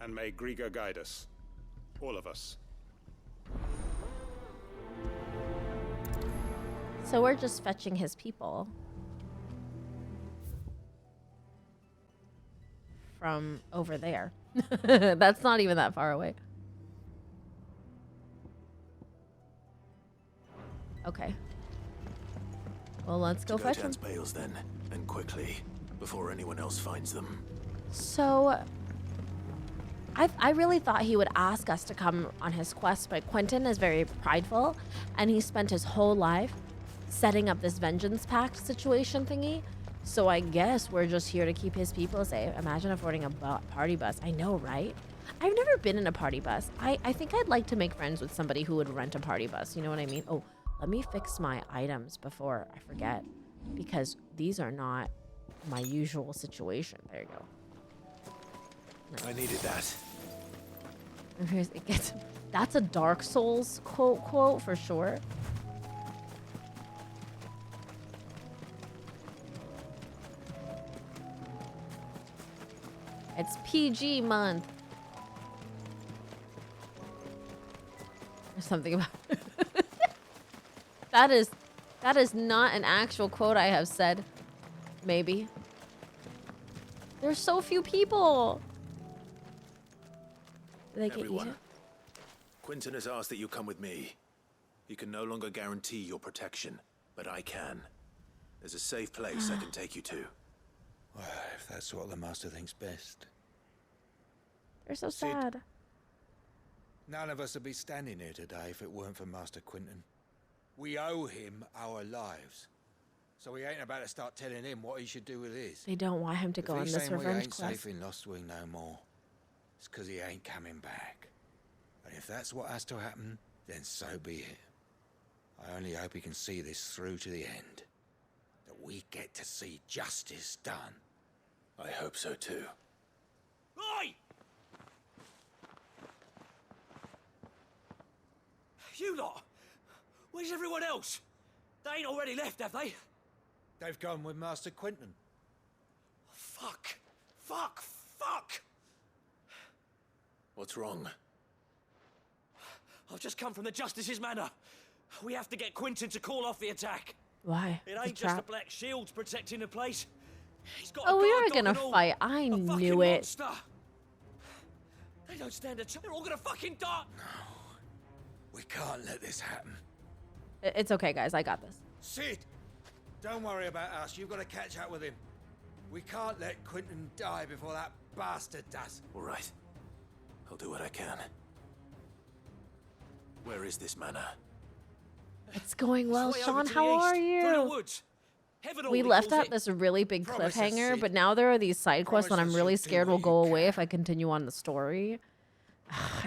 And may Griga guide us. All of us. So we're just fetching his people. From over there. That's not even that far away. Okay. Well, let's go fetch him. Gotan's Bales then, and quickly, before anyone else finds them. So, I really thought he would ask us to come on his quest, but Quentin is very prideful, and he spent his whole life setting up this vengeance pact situation thingy. So I guess we're just here to keep his people safe. Imagine affording a party bus. I know, right? I've never been in a party bus. I think I'd like to make friends with somebody who would rent a party bus. You know what I mean? Oh, let me fix my items before I forget, because these are not my usual situation. There you go. I needed that. And here's it gets. That's a Dark Souls quote for sure. It's PG month. There's something about that is not an actual quote I have said. Maybe. There's so few people. Do they get Everyone, eaten? Quentin has asked that you come with me. He can no longer guarantee your protection, but I can. There's a safe place I can take you to. Well, if that's what the Master thinks best. They're so sad. None of us would be standing here today if it weren't for Master Quentin. We owe him our lives. So we ain't about to start telling him what he should do with his. They don't want him to go on this revenge we ain't quest. safe in Lost Wing no more. it's because he ain't coming back. And if that's what has to happen, then so be it. I only hope he can see this through to the end. That we get to see justice done. I hope so too. Oi! You lot! Where's everyone else? They ain't already left, have they? They've gone with Master Quentin. Fuck! Fuck! Fuck! What's wrong? I've just come from the Justice's manor. We have to get Quentin to call off the attack. Why? It It's a ain't just the trap. Black Shields protecting the place. He's got Oh, a we guard are dog gonna and all. fight. I A knew fucking it. monster. They don't stand a chance. They're all gonna fucking die. We can't let this happen. It's okay, guys. I got this. Sid! Don't worry about us. You've got to catch up with him. We can't let Quentin die before that bastard does. All right. I'll do what I can. Where is this manor? It's going well, Way over Sean. to the How east, are through the you? woods. Heaven We Hall, left he calls at it. this really big Promise us, cliffhanger, Sid. but now there are these side quests that Promise I'm us really you'll do scared will what go you away if I continue on the story.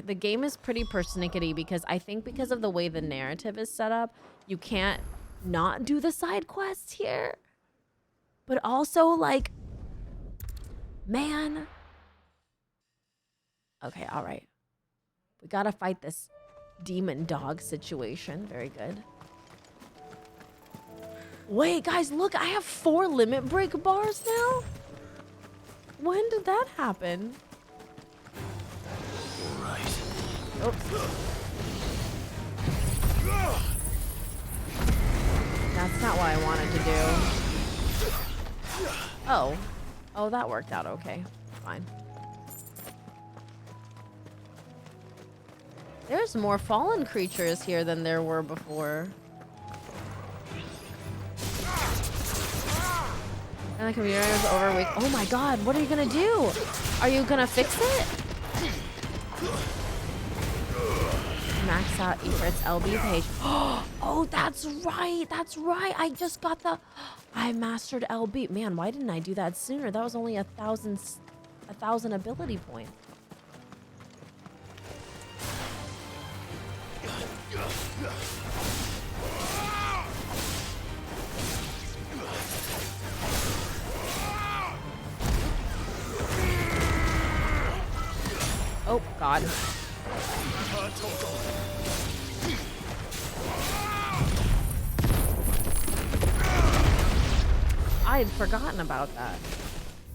The game is pretty persnickety because I think because of the way the narrative is set up, you can't not do the side quests here. But also, like, man. Okay, all right. We gotta fight this demon dog situation. Very good. Wait, guys, look, I have 4 limit break bars now? When did that happen? All right. Oops. That's not what I wanted to do. Oh. Oh, that worked out okay. Fine. There's more fallen creatures here than there were before. And the computer is over weak. Oh my god, what are you gonna do? Are you gonna fix it? Max out Efrit's LB page. Oh, that's right. That's right. I just got the... I mastered LB. Man, why didn't I do that sooner? That was only 1,000 ability points. Oh, God. I had forgotten about that.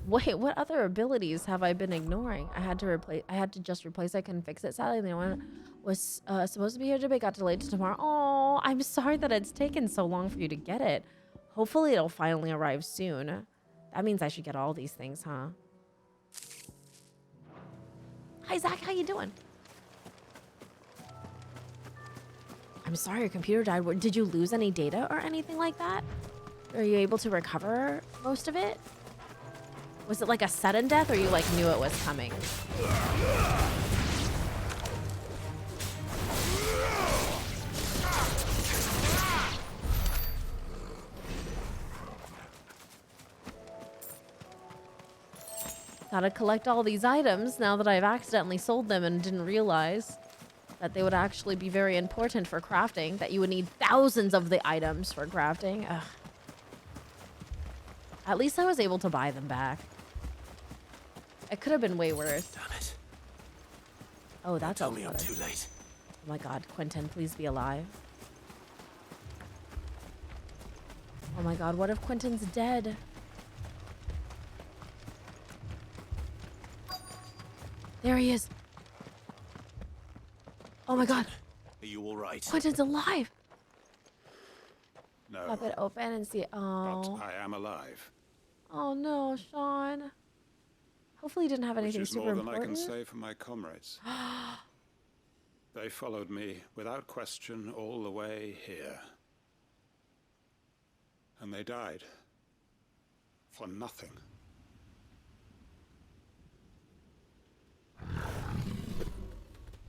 Wait, what other abilities have I been ignoring? I had to just replace. I couldn't fix it. Sadly, the one was supposed to be here today, got delayed to tomorrow. Oh, I'm sorry that it's taken so long for you to get it. Hopefully it'll finally arrive soon. That means I should get all these things, huh? Hi, Zach. How you doing? I'm sorry your computer died. Did you lose any data or anything like that? Are you able to recover most of it? Was it like a sudden death or you like knew it was coming? Gotta collect all these items now that I've accidentally sold them and didn't realize that they would actually be very important for crafting, that you would need thousands of the items for crafting. Ugh. At least I was able to buy them back. It could have been way worse. Damn it. Oh, that's Tell me I'm too late. Oh my god, Quentin, please be alive. Oh my god, what if Quentin's dead? There he is. Oh my god. Are you all right? Quentin's alive. No. Pop it open and see. Oh. But I am alive. Oh no, Sean. Hopefully you didn't have anything Which is super more than important. I can say for my comrades. They followed me without question all the way here. And they died. For nothing.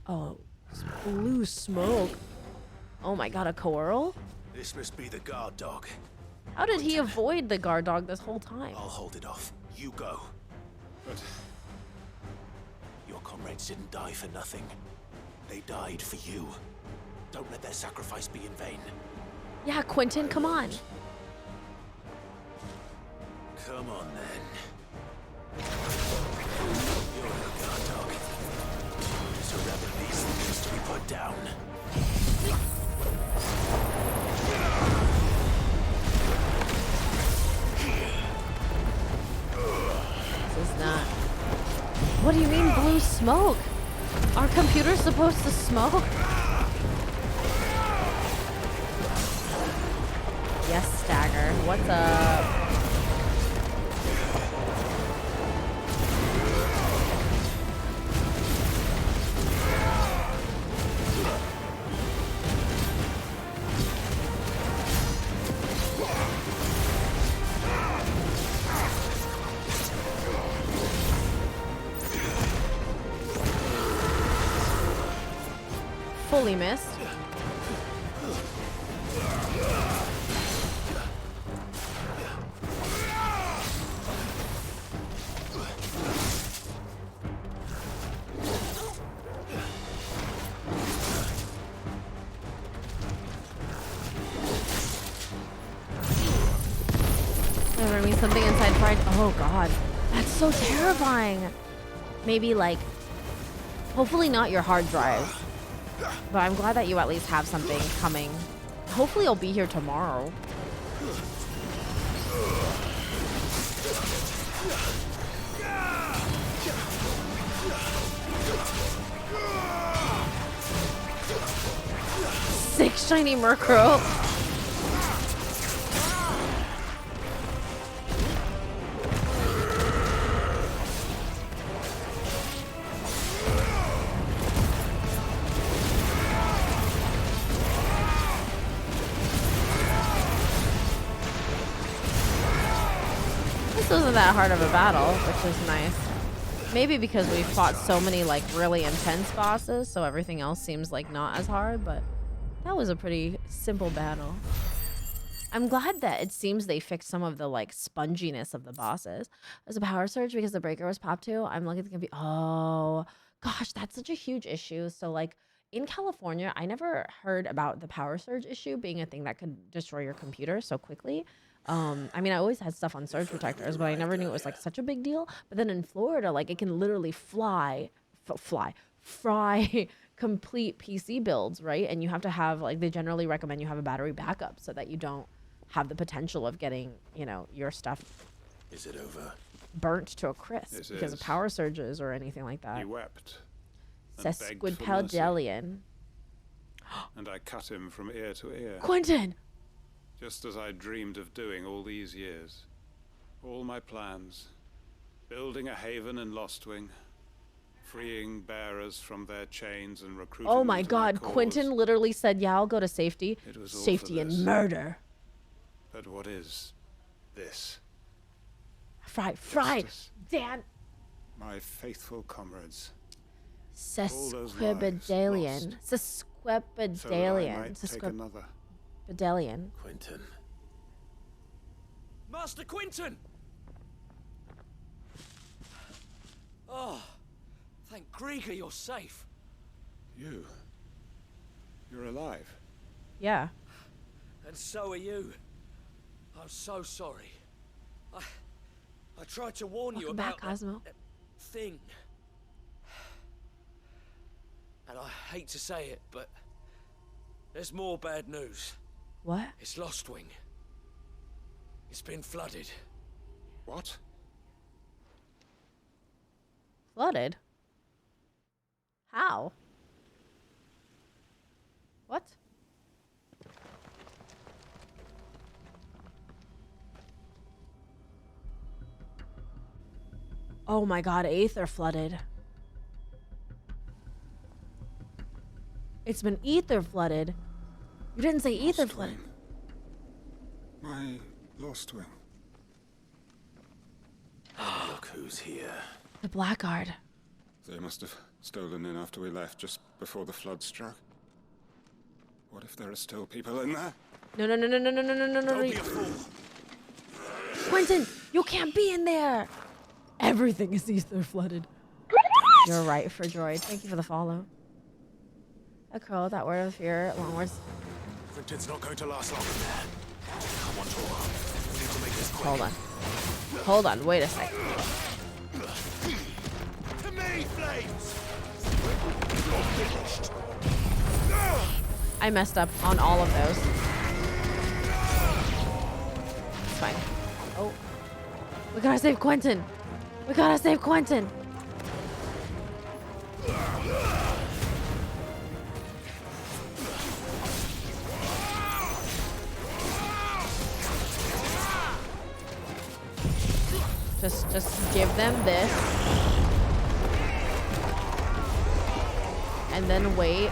Oh, blue smoke. Oh my god, a coral? This must be the guard dog. How did he avoid the guard dog this whole time? I'll hold it off. You go. But your comrades didn't die for nothing. They died for you. Don't let their sacrifice be in vain. Yeah, Quentin, come on. Come on, then. You're no guard dog. It's a rebel beast that needs to be put down. This is not... What do you mean blue smoke? Are computers supposed to smoke? Yes, Stagger. What's up? Fully missed. There means something inside pride. Oh god, that's so terrifying. Maybe like, hopefully not your hard drive. But I'm glad that you at least have something coming. Hopefully it'll be here tomorrow. Six shiny Murkrow. This wasn't that hard of a battle, which is nice. Maybe because we fought so many like really intense bosses, so everything else seems like not as hard, but that was a pretty simple battle. I'm glad that it seems they fixed some of the like sponginess of the bosses. There's a power surge because the breaker was popped too. I'm looking at the computer. Oh gosh, that's such a huge issue. So like in California, I never heard about the power surge issue being a thing that could destroy your computer so quickly. I mean, I always had stuff on surge protectors, but I never knew it was like such a big deal. But then in Florida, like it can literally fry complete PC builds, right? And you have to have like, they generally recommend you have a battery backup so that you don't have the potential of getting, you know, your stuff Is it over? burnt to a crisp because of power surges or anything like that. He wept. And begged for mercy. Sesquipedalian. And I cut him from ear to ear. Quentin! Just as I dreamed of doing all these years. All my plans. Building a haven in Lostwing. Freeing bearers from their chains and recruiting Oh them my to god, cause. Quentin literally said, yeah, I'll go to safety. It was all for Safety this. and murder. But what is this? Fry, Justice. Dan. My faithful comrades. Sesquipedalian. So that I might take another. Sesquipedalian. Quentin. Master Quentin! Oh, thank Grieger you're safe. You're alive. Yeah. And so are you. I'm so sorry. I tried to warn you Welcome about back, Cosmo. that thing. And I hate to say it, but there's more bad news. What? It's Lostwing. It's been flooded. What? Flooded? How? What? Oh my god, Aether flooded. It's been Aether flooded. You didn't say Aether flooded. My Lostwing. Look who's here. The Blackguard. They must have stolen in after we left, just before the flood struck. What if there are still people in there? No. Don't be a fool. Quentin, you can't be in there. Everything is Aether flooded. You're right for droid. Thank you for the follow. A crow, that word of fear, long words. Quentin's not going to last long. Come on, Tor. We need to make this quick. Hold on. Hold on, wait a sec. To me, Flames! I messed up on all of those. It's fine. Oh. We gotta save Quentin. We gotta save Quentin. Just give them this. And then wait.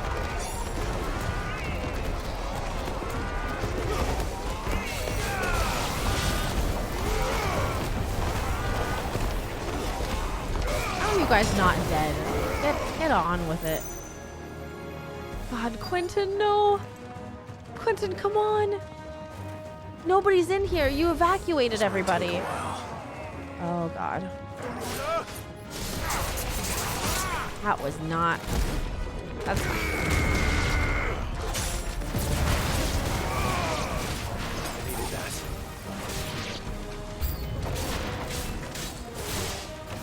How are you guys not dead? Get on with it. God, Quentin, no. Quentin, come on. Nobody's in here. You evacuated everybody. Oh, God. That was not... That's fine.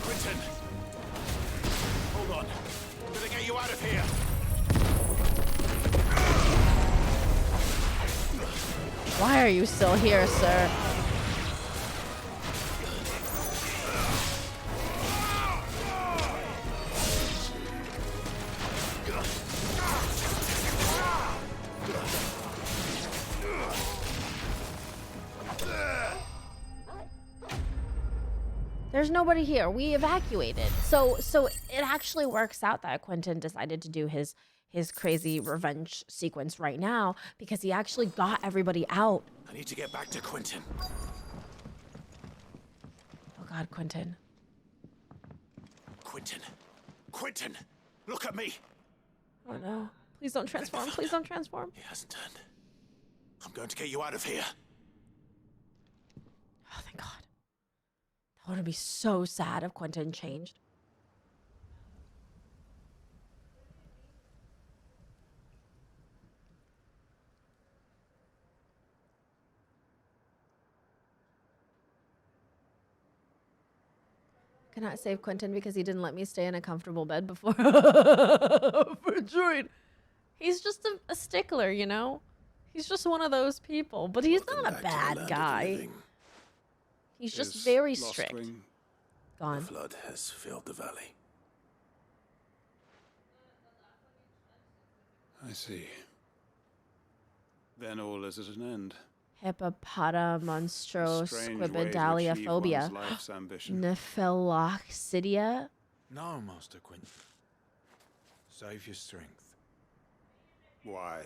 Quentin! Hold on. I'm gonna get you out of here. Why are you still here, sir? There's nobody here. We evacuated. So it actually works out that Quentin decided to do his crazy revenge sequence right now because he actually got everybody out. I need to get back to Quentin. Oh God, Quentin. Quentin. Quentin! Look at me! Oh no. Please don't transform. Please don't transform. He hasn't turned. I'm going to get you out of here. Oh, thank God. That would be so sad if Quentin changed. Cannot save Quentin because he didn't let me stay in a comfortable bed before. For droid. He's just a stickler, you know? He's just one of those people. But he's not a bad guy. He's just very strict. Gone. The flood has filled the valley. I see. Then all is at an end. Hippopota monstro Strange way to squibidalia achieve phobia. one's life's ambition. Nepheloccidia. No, Master Quentin. Save your strength. Why?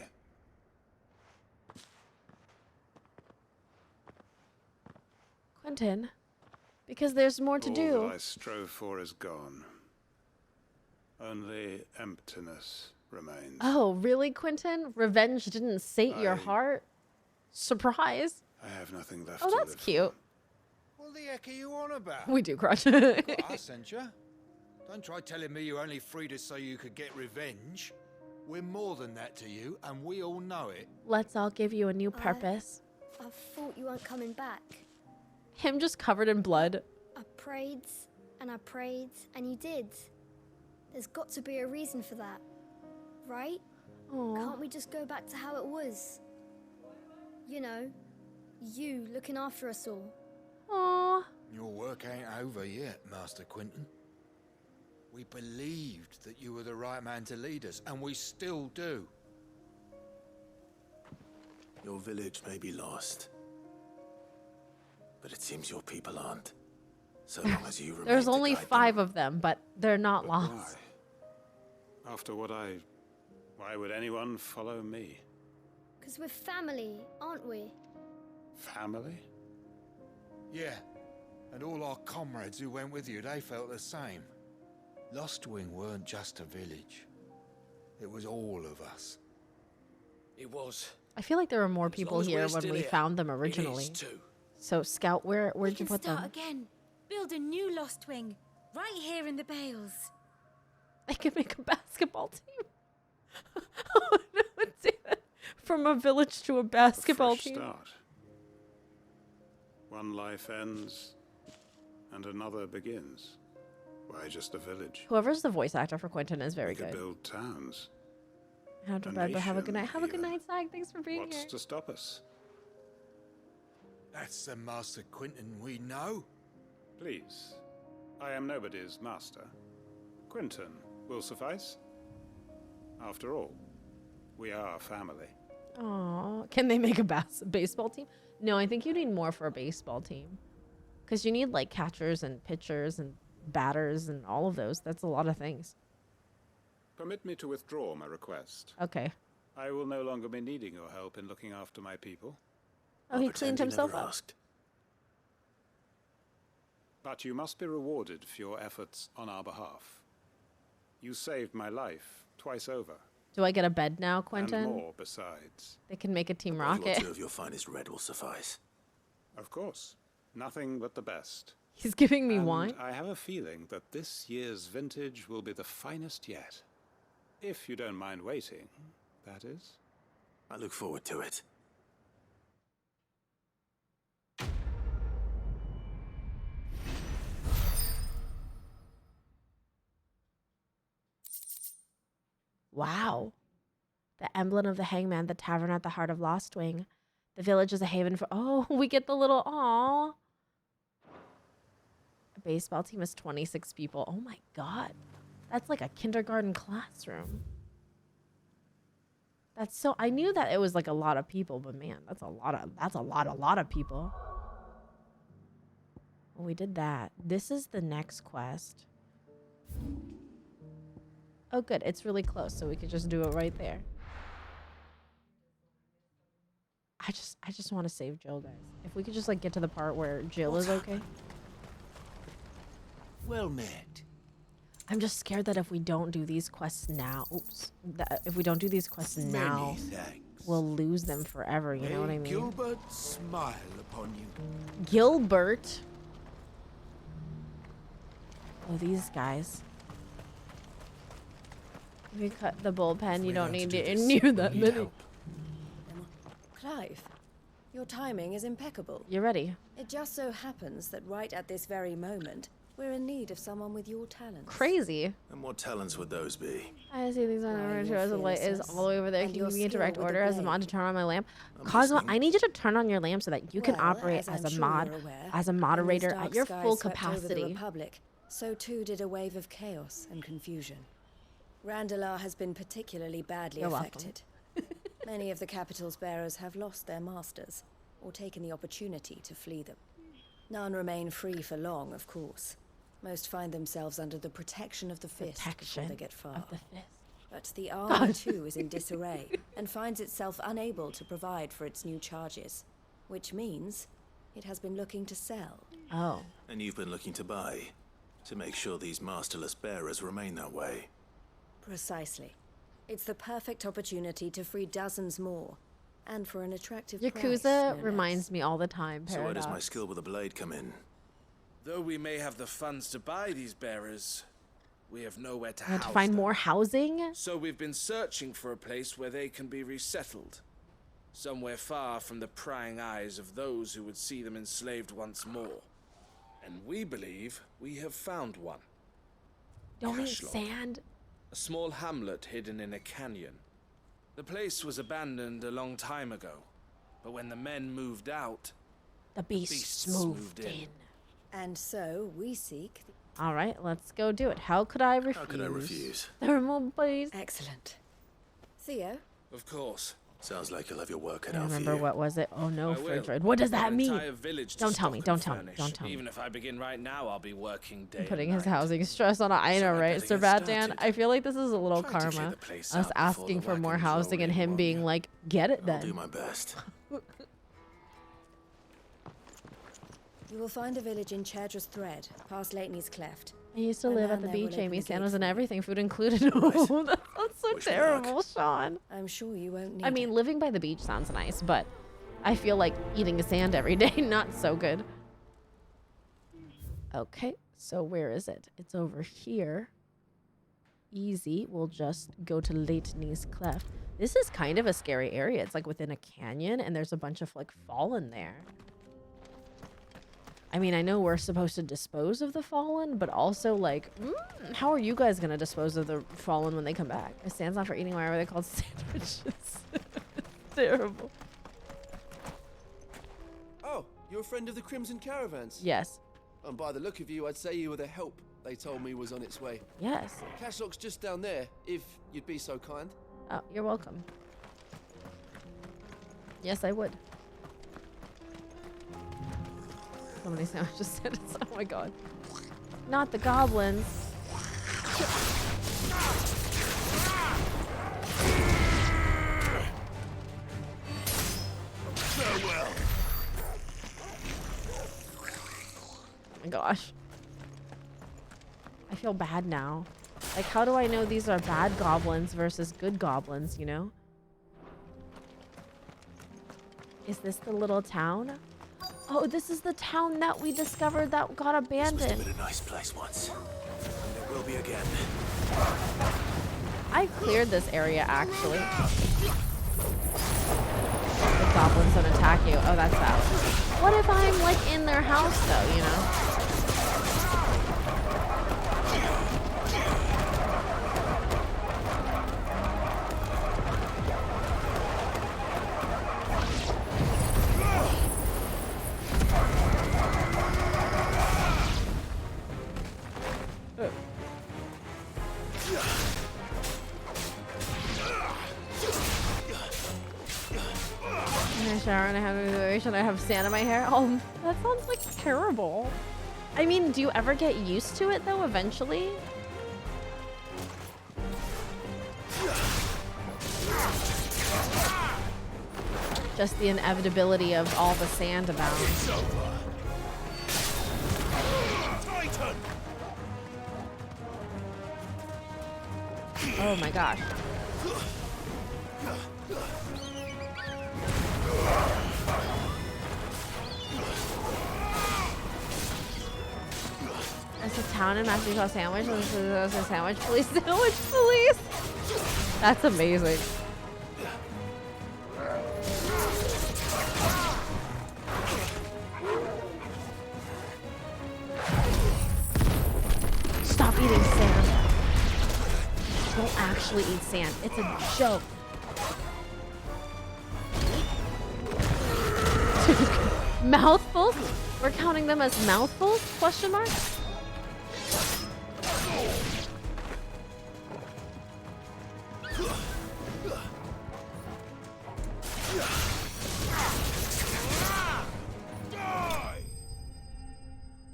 Quentin. Because there's more to do. All that I strove for is gone. Only emptiness remains. Oh, really, Quentin? Revenge didn't sate your heart? Surprise. I have nothing left Oh, to that's live cute. What the heck are you on about? We do, Crutch. I sent you. Don't try telling me you only freed us so you could get revenge. We're more than that to you, and we all know it. Let's all give you a new purpose. I thought you weren't coming back. Him just covered in blood. I prayed and you did. There's got to be a reason for that, right? Aww. Can't we just go back to how it was? You know, you looking after us all. Aww. Your work ain't over yet, Master Quentin. We believed that you were the right man to lead us, and we still do. Your village may be lost, but it seems your people aren't. So long as you remain There's to only guide 5 of them, but they're not lost. Why? After what why would anyone follow me? Because we're family, aren't we? Family? Yeah, and all our comrades who went with you, they felt the same. Lostwing weren't just a village. It was all of us. It was. I feel like there were more As people long as here we're when still we here, found them it is originally. too. So, Scout, where'd you put Start them? again. Build a new Lost Wing. Right here in the Bales. They could make a basketball team. Oh, no, do that. From a village to a basketball team. Start. One life ends, and another begins. Why just a village? Whoever's the voice actor for Quentin is very We could good. build towns. Have to bed, but have a good night. Have a good night, Zach. Thanks for being What's here. to stop us? That's the Master Quentin we know. Please. I am nobody's master. Quentin will suffice. After all, we are family. Aw, can they make a baseball team? No, I think you need more for a baseball team. Because you need like catchers and pitchers and batters and all of those. That's a lot of things. Permit me to withdraw my request. Okay. I will no longer be needing your help in looking after my people. Oh, he cleaned himself up. Asked. But you must be rewarded for your efforts on our behalf. You saved my life twice over. Do I get a bed now, Quentin? And more besides. They can make a Team One or Rocket. two of your finest red will suffice. Of course. Nothing but the best. He's giving me And wine. I have a feeling that this year's vintage will be the finest yet. If you don't mind waiting, that is. I look forward to it. Wow. The emblem of the hangman, the tavern at the heart of Lostwing. The village is a haven for... Oh, we get the little... Aw. A baseball team is 26 people. Oh my god. That's like a kindergarten classroom. That's so... I knew that it was like a lot of people, but man, that's a lot of people. Well, we did that. This is the next quest. Oh, good. It's really close, so we could just do it right there. I just want to save Jill, guys. If we could just like get to the part where Jill is okay. Well met. I'm just scared that if we don't do these quests now, if we don't do these quests now, we'll lose them forever. You know what I mean? Gilbert smile upon you. Gilbert. Oh, these guys. If you cut the bullpen, you don't need to near that many. Clive, your timing is impeccable. You're ready. It just so happens that right at this very moment, we're in need of someone with your talents. Crazy. And what talents would those be? I see these on the as the light is all the way over there. Can you give me a direct order as a mod to turn on my lamp? Cosmo, I need you to turn on your lamp so that you can operate as a mod, as a moderator at your full capacity. The Republic, so too did a wave of chaos and confusion. Randalar has been particularly badly affected. Many of the capital's bearers have lost their masters, or taken the opportunity to flee them. None remain free for long, of course. Most find themselves under the protection of the Fist before they get far. But the army too is in disarray, and finds itself unable to provide for its new charges, which means it has been looking to sell. Oh. And you've been looking to buy, to make sure these masterless bearers remain that way. Precisely. It's the perfect opportunity to free dozens more, and for an attractive Yakuza reminds me all the time, So where does Paradox. my skill with a blade come in? Though we may have the funds to buy these bearers, we have nowhere to I have house to find them. more housing? So we've been searching for a place where they can be resettled. Somewhere far from the prying eyes of those who would see them enslaved once more. And we believe we have found one. Don't need Cashlot. sand. A small hamlet hidden in a canyon. The place was abandoned a long time ago, but when the men moved out, the beasts moved in. And so we seek. All right, let's go do it. How could I refuse? How could I refuse? Thermal blaze. Excellent. Theo? Of course. Sounds like you'll have your work cut I out for remember you. what was it? Oh no, I will. fridge raid. What does that An mean? entire village to Don't tell me. stock Don't and tell me. furnish. Don't tell me. Even if I begin right now, I'll be working day I'm putting and his night. housing stress on. I know, right? Sir get Batan. I feel like this is a little Try to clear karma. the place Us out before asking the for more wagons housing roll and in, him won't being you? like, get it I'll then. do my best. You will find a village in Chadra's Thread, past Lateney's Cleft. I used to A live man at the there will beach, open Amy. the Sandals gate and for you. everything, food included. Oh, that sounds so terrible, Sean. I'm sure you won't need I mean, living by the beach sounds nice, but I feel like eating sand every day, not so good. Okay, so where is it? It's over here. easy. We'll just go to Leighton's Cleft. This is kind of a scary area. It's like within a canyon, and there's a bunch of like fallen there. I mean, I know we're supposed to dispose of the fallen, but also like, how are you guys gonna dispose of the fallen when they come back? It stands out for eating. Why are they called sandwiches? Terrible. Oh, you're a friend of the Crimson Caravans? Yes. And by the look of you, I'd say you were the help they told me was on its way. Yes. Cashlock's just down there, if you'd be so kind. Oh, you're welcome. Yes, I would. So many sandwiches. Oh my god. Not the goblins. Farewell. Oh my gosh. I feel bad now. Like, how do I know these are bad goblins versus good goblins, you know? Is this the little town? Oh, this is the town that we discovered that got abandoned. This must have been a nice place once. And it will be again. I cleared this area, actually. The goblins don't attack you. Oh, that's sad. What if I'm, like, in their house, though, you know? Shower and I have sand in my hair. Oh, that sounds like terrible. I mean, do you ever get used to it though eventually? Just the inevitability of all the sand abound. Oh my gosh. That's a town in Matthew called Sandwich. This is a sandwich police. Sandwich police. That's amazing. Stop eating sand. Don't actually eat sand. It's a joke. Mouthfuls? We're counting them as mouthfuls? Question mark?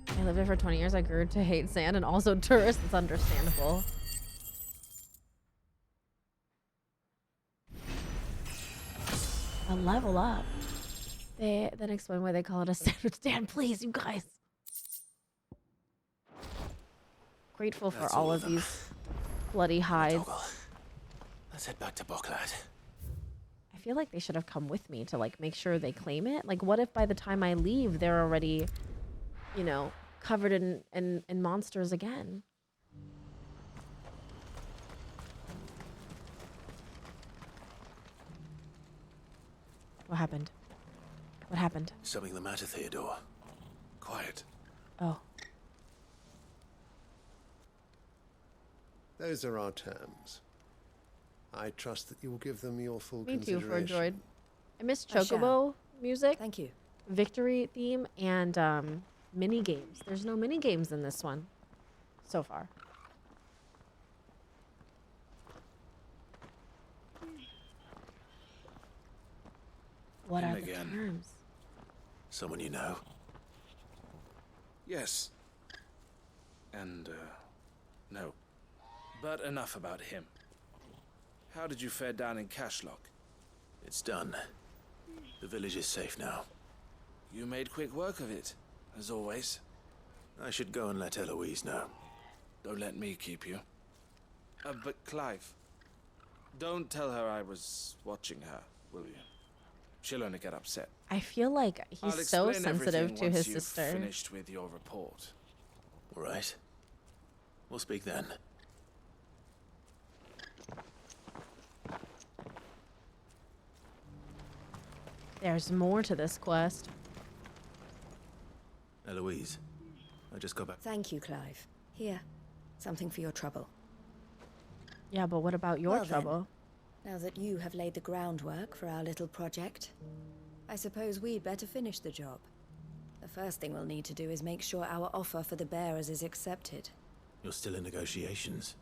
I lived there for 20 years. I grew to hate sand and also tourists. It's understandable. A level up. They then explain why they call it a sandwich stand. Please, you guys. Grateful for all of these bloody hides. Let's head back to Boklad. I feel like they should have come with me to like make sure they claim it. Like, what if by the time I leave, they're already, you know, covered in monsters again? What happened? What happened? Something the matter, Theodore? Quiet. Oh. Those are our terms. I trust that you will give them your full Me too, consideration. for a droid. I miss I shall. Chocobo music. Thank you. Victory theme and mini games. There's no mini games in this one so far. What Him are the again. terms? Someone you know? Yes. And, no. But enough about him. How did you fare down in Cashlock? It's done. The village is safe now. You made quick work of it, as always. I should go and let Eloise know. Don't let me keep you. But Clive, don't tell her I was watching her, will you? She'll only get upset. I feel like I'll he's so explain sensitive everything to once his you've sister. finished with your report. All right. We'll speak then. There's more to this quest. Eloise, I just got back. Thank you, Clive. Here, something for your trouble. Yeah, but what about your Well trouble? Then, now that you have laid the groundwork for our little project, I suppose we'd better finish the job. The first thing we'll need to do is make sure our offer for the bearers is accepted. You're still in negotiations.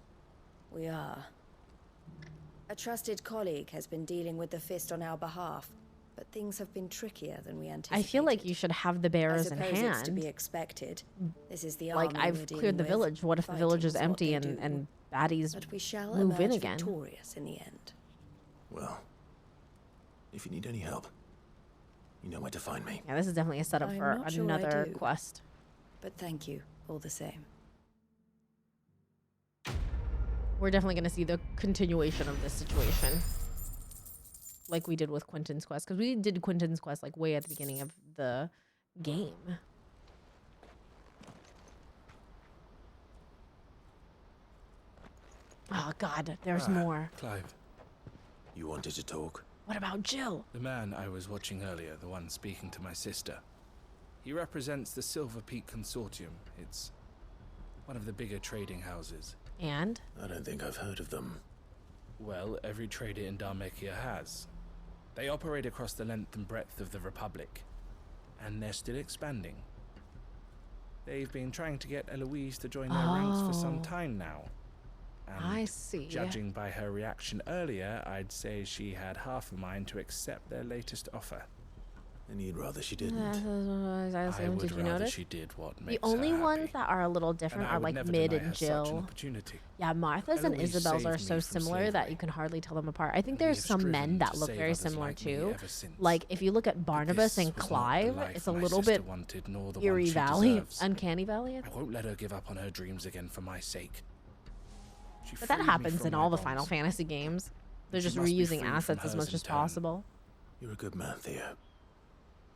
We are. A trusted colleague has been dealing with the Fist on our behalf, but things have been trickier than we anticipated. I feel like you should have the bearers in I suppose hand. it's to be expected. This is the Like, army I've we're dealing cleared the with. village. What if the village is Fighting's what empty they do. and baddies But we shall move in emerge again? victorious in the end. Well, if you need any help, you know where to find me. Yeah, this is definitely a setup I'm for not sure I another do. quest. But thank you, all the same. We're definitely going to see the continuation of this situation. Like we did with Quentin's quest. Because we did Quentin's quest like way at the beginning of the game. Oh, God. There's more. Clive. You wanted to talk? What about Jill? The man I was watching earlier, the one speaking to my sister. He represents the Silver Peak Consortium. It's one of the bigger trading houses. And? I don't think I've heard of them. Well, every trader in Dharmekia has. They operate across the length and breadth of the Republic, and they're still expanding. They've been trying to get Eloise to join their ranks for some time now. And I see. Judging by her reaction earlier, I'd say she had half a mind to accept their latest offer. And you'd rather she didn't. I would Did you rather notice? she did what The makes only her happy. ones that are a little different I are would like never Mid deny her and such an Jill. opportunity. Yeah, Martha's and Eloise Isabel's are saved so me from similar that you can hardly tell them apart. I think there's have some men striven that to look save very others similar like me too. ever since. Like if you look at Barnabas this and was not the Clive, life it's a my little sister bit wanted, nor the one Eerie she Valley, deserves. Uncanny Valley. I won't let her give up on her dreams again for my sake. She But that freed me happens from in my all the bonds. Final Fantasy games. They're She just must be reusing freed from assets as hers much in as turn. possible. You're a good man, Theo.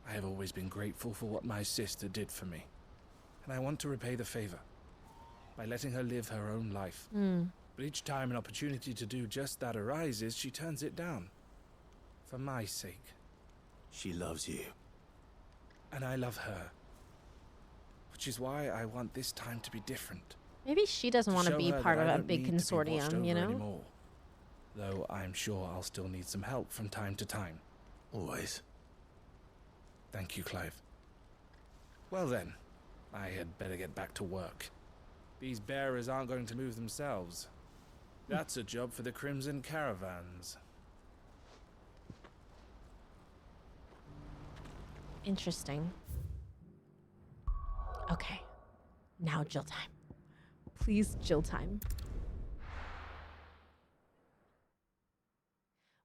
I have always been grateful for what my sister did for me, and I want to repay the favor by letting her live her own life. But each time an opportunity to do just that arises, she turns it down. For my sake. She loves you. And I love her. Which is why I want this time to be different. Maybe she doesn't want to show be her part that of I a don't big need to be watched consortium, you over know? anymore. Though I'm sure I'll still need some help from time to time. Always. Thank you, Clive. Well then, I had better get back to work. These bearers aren't going to move themselves. That's a job for the Crimson Caravans. Interesting. Okay. Now Jill time. Please, Jill time.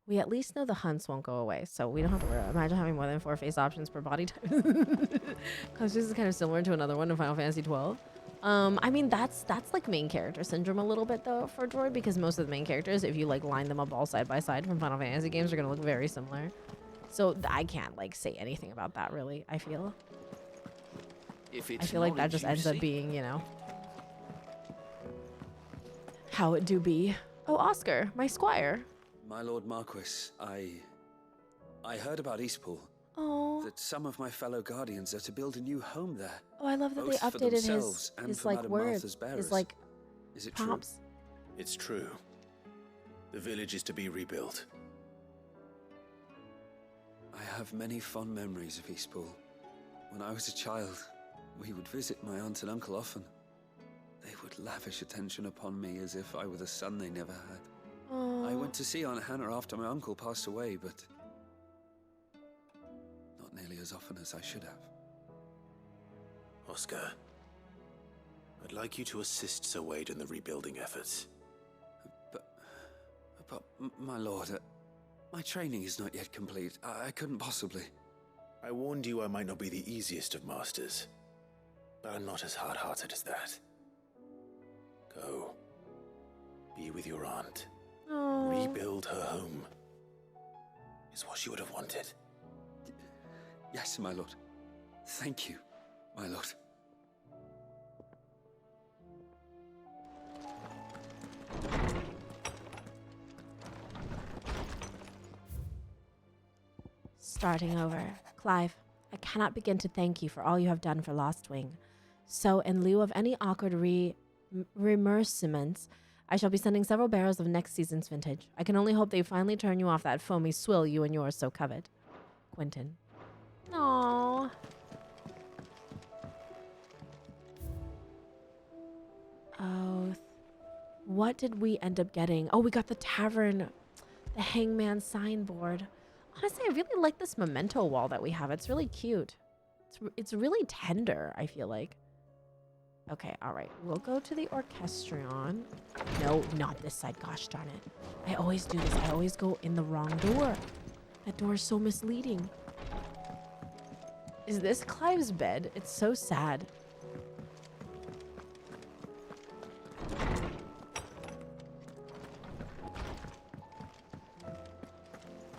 We at least know the hunts won't go away, so we don't have to worry. Imagine having more than 4 face options per body type. Because this is kind of similar to another one in Final Fantasy XII. I mean, that's like main character syndrome a little bit, though, for Droid, because most of the main characters, if you, like, line them up all side by side from Final Fantasy games, are going to look very similar. So I can't, like, say anything about that, really, I feel. I feel like that just ends up being, you know, how it do be. Oh, Oscar, my squire. My Lord Marquis, I heard about Eastpool. Oh. That some of my fellow guardians are to build a new home there. Oh, I love that they both for updated themselves and his for like Madame words, Martha's bearers. his like Is it prompts. It's true. The village is to be rebuilt. I have many fond memories of Eastpool. When I was a child, we would visit my aunt and uncle often. They would lavish attention upon me as if I were the son they never had. I went to see Aunt Hannah after my uncle passed away, but not nearly as often as I should have. Oscar, I'd like you to assist Sir Wade in the rebuilding efforts. But my lord, my training is not yet complete. I couldn't possibly. I warned you I might not be the easiest of masters, but I'm not as hard-hearted as that. Go. Be with your aunt. Rebuild her home. Is what she would have wanted. Yes, my lord. Thank you, my lord. Starting over. Clive, I cannot begin to thank you for all you have done for Lost Wing. So, in lieu of any awkward remerciements, I shall be sending several barrels of next season's vintage. I can only hope they finally turn you off that foamy swill you and yours so covet. Quentin. Aww. Oh, what did we end up getting? Oh, we got the tavern, the hangman signboard. Honestly, I really like this memento wall that we have. It's really cute. It's really tender, I feel like. Okay, all right. We'll go to the orchestrion. No, not this side. Gosh darn it. I always do this. I always go in the wrong door. That door is so misleading. Is this Clive's bed? It's so sad.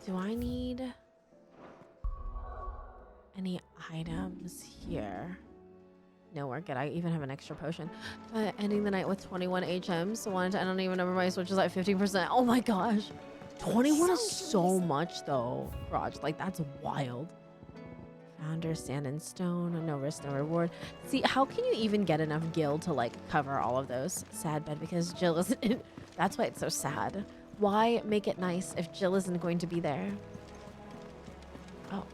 Do I need any items here? No, we're good. I even have an extra potion. Ending the night with 21 HMs. I don't even remember my switch is at 15%. Oh my gosh. 21 is so much though, Raj. Like, that's wild. Founder, sand and stone. No risk, no reward. See, how can you even get enough gil to like cover all of those? Sad bed because Jill isn't. That's why it's so sad. Why make it nice if Jill isn't going to be there? Oh.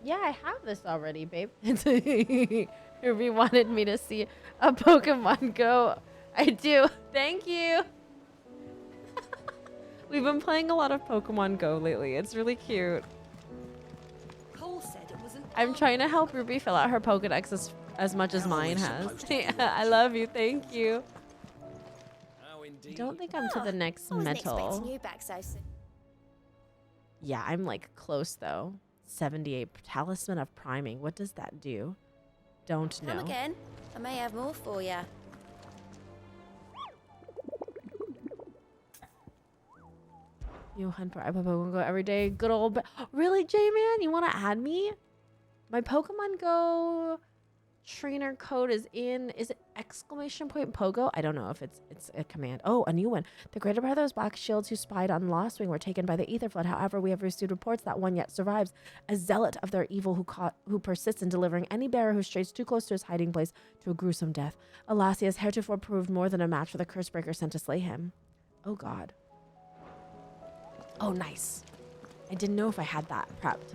Yeah, I have this already, babe. Ruby wanted me to see a Pokemon Go. I do. Thank you. We've been playing a lot of Pokemon Go lately. It's really cute. Cole said it wasn't. I'm trying to help Ruby fill out her Pokedex as much as mine has. I love you. Thank you. I don't think I'm to the next metal. You back so soon. Yeah, I'm like close though. 78 Talisman of Priming. What does that do? Don't know. Come again. I may have more for you. You hunt for Pokemon Go every day. Good old. Really, J-Man? You want to add me? My Pokemon Go trainer code is in. Is it exclamation point Pogo? I don't know if it's a command. Oh, a new one. The greater part of those black shields who spied on Lost Wing were taken by the Ether Flood. However, we have received reports that one yet survives, a zealot of their evil who persists in delivering any bearer who strays too close to his hiding place to a gruesome death. Alas, he has heretofore proved more than a match for the Cursebreaker sent to slay him. Oh God. Oh, nice. I didn't know if I had that prepped.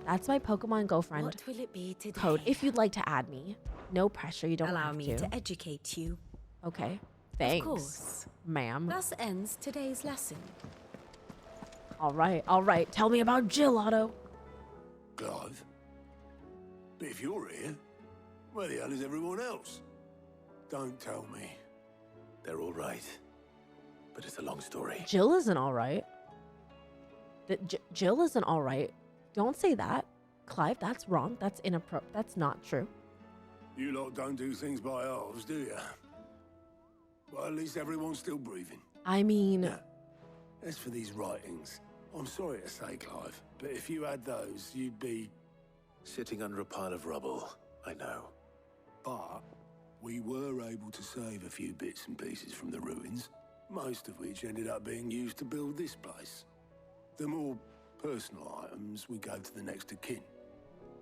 That's my Pokemon Go friend What will it be today? code. If you'd like to add me, no pressure. You don't Allow have me to educate you. Okay. Thanks, Of course. ma'am. Thus ends today's lesson. All right, all right. Tell me about Jill, Otto. Clive? But if you're here, where the hell is everyone else? Don't tell me. They're all right. But it's a long story. Jill isn't all right. Jill isn't all right. Don't say that. Clive, that's wrong. That's inappropriate. That's not true. You lot don't do things by halves, do you? Well, at least everyone's still breathing. I mean... Now, as for these writings, I'm sorry to say, Clive, but if you had those, you'd be... Sitting under a pile of rubble, I know. But we were able to save a few bits and pieces from the ruins, most of which ended up being used to build this place. The more personal items we gave to the next of kin.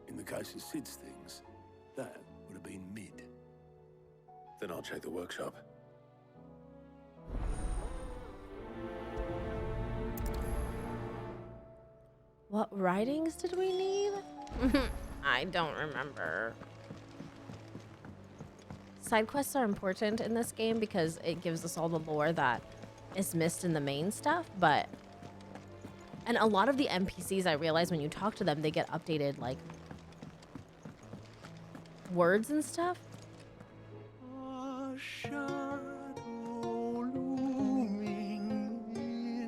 In the case of Sid's things, that would have been mid. Then I'll check the workshop. What writings did we need? I don't remember. Side quests are important in this game because it gives us all the lore that is missed in the main stuff, but... And a lot of the NPCs, I realize when you talk to them, they get updated, like, words and stuff.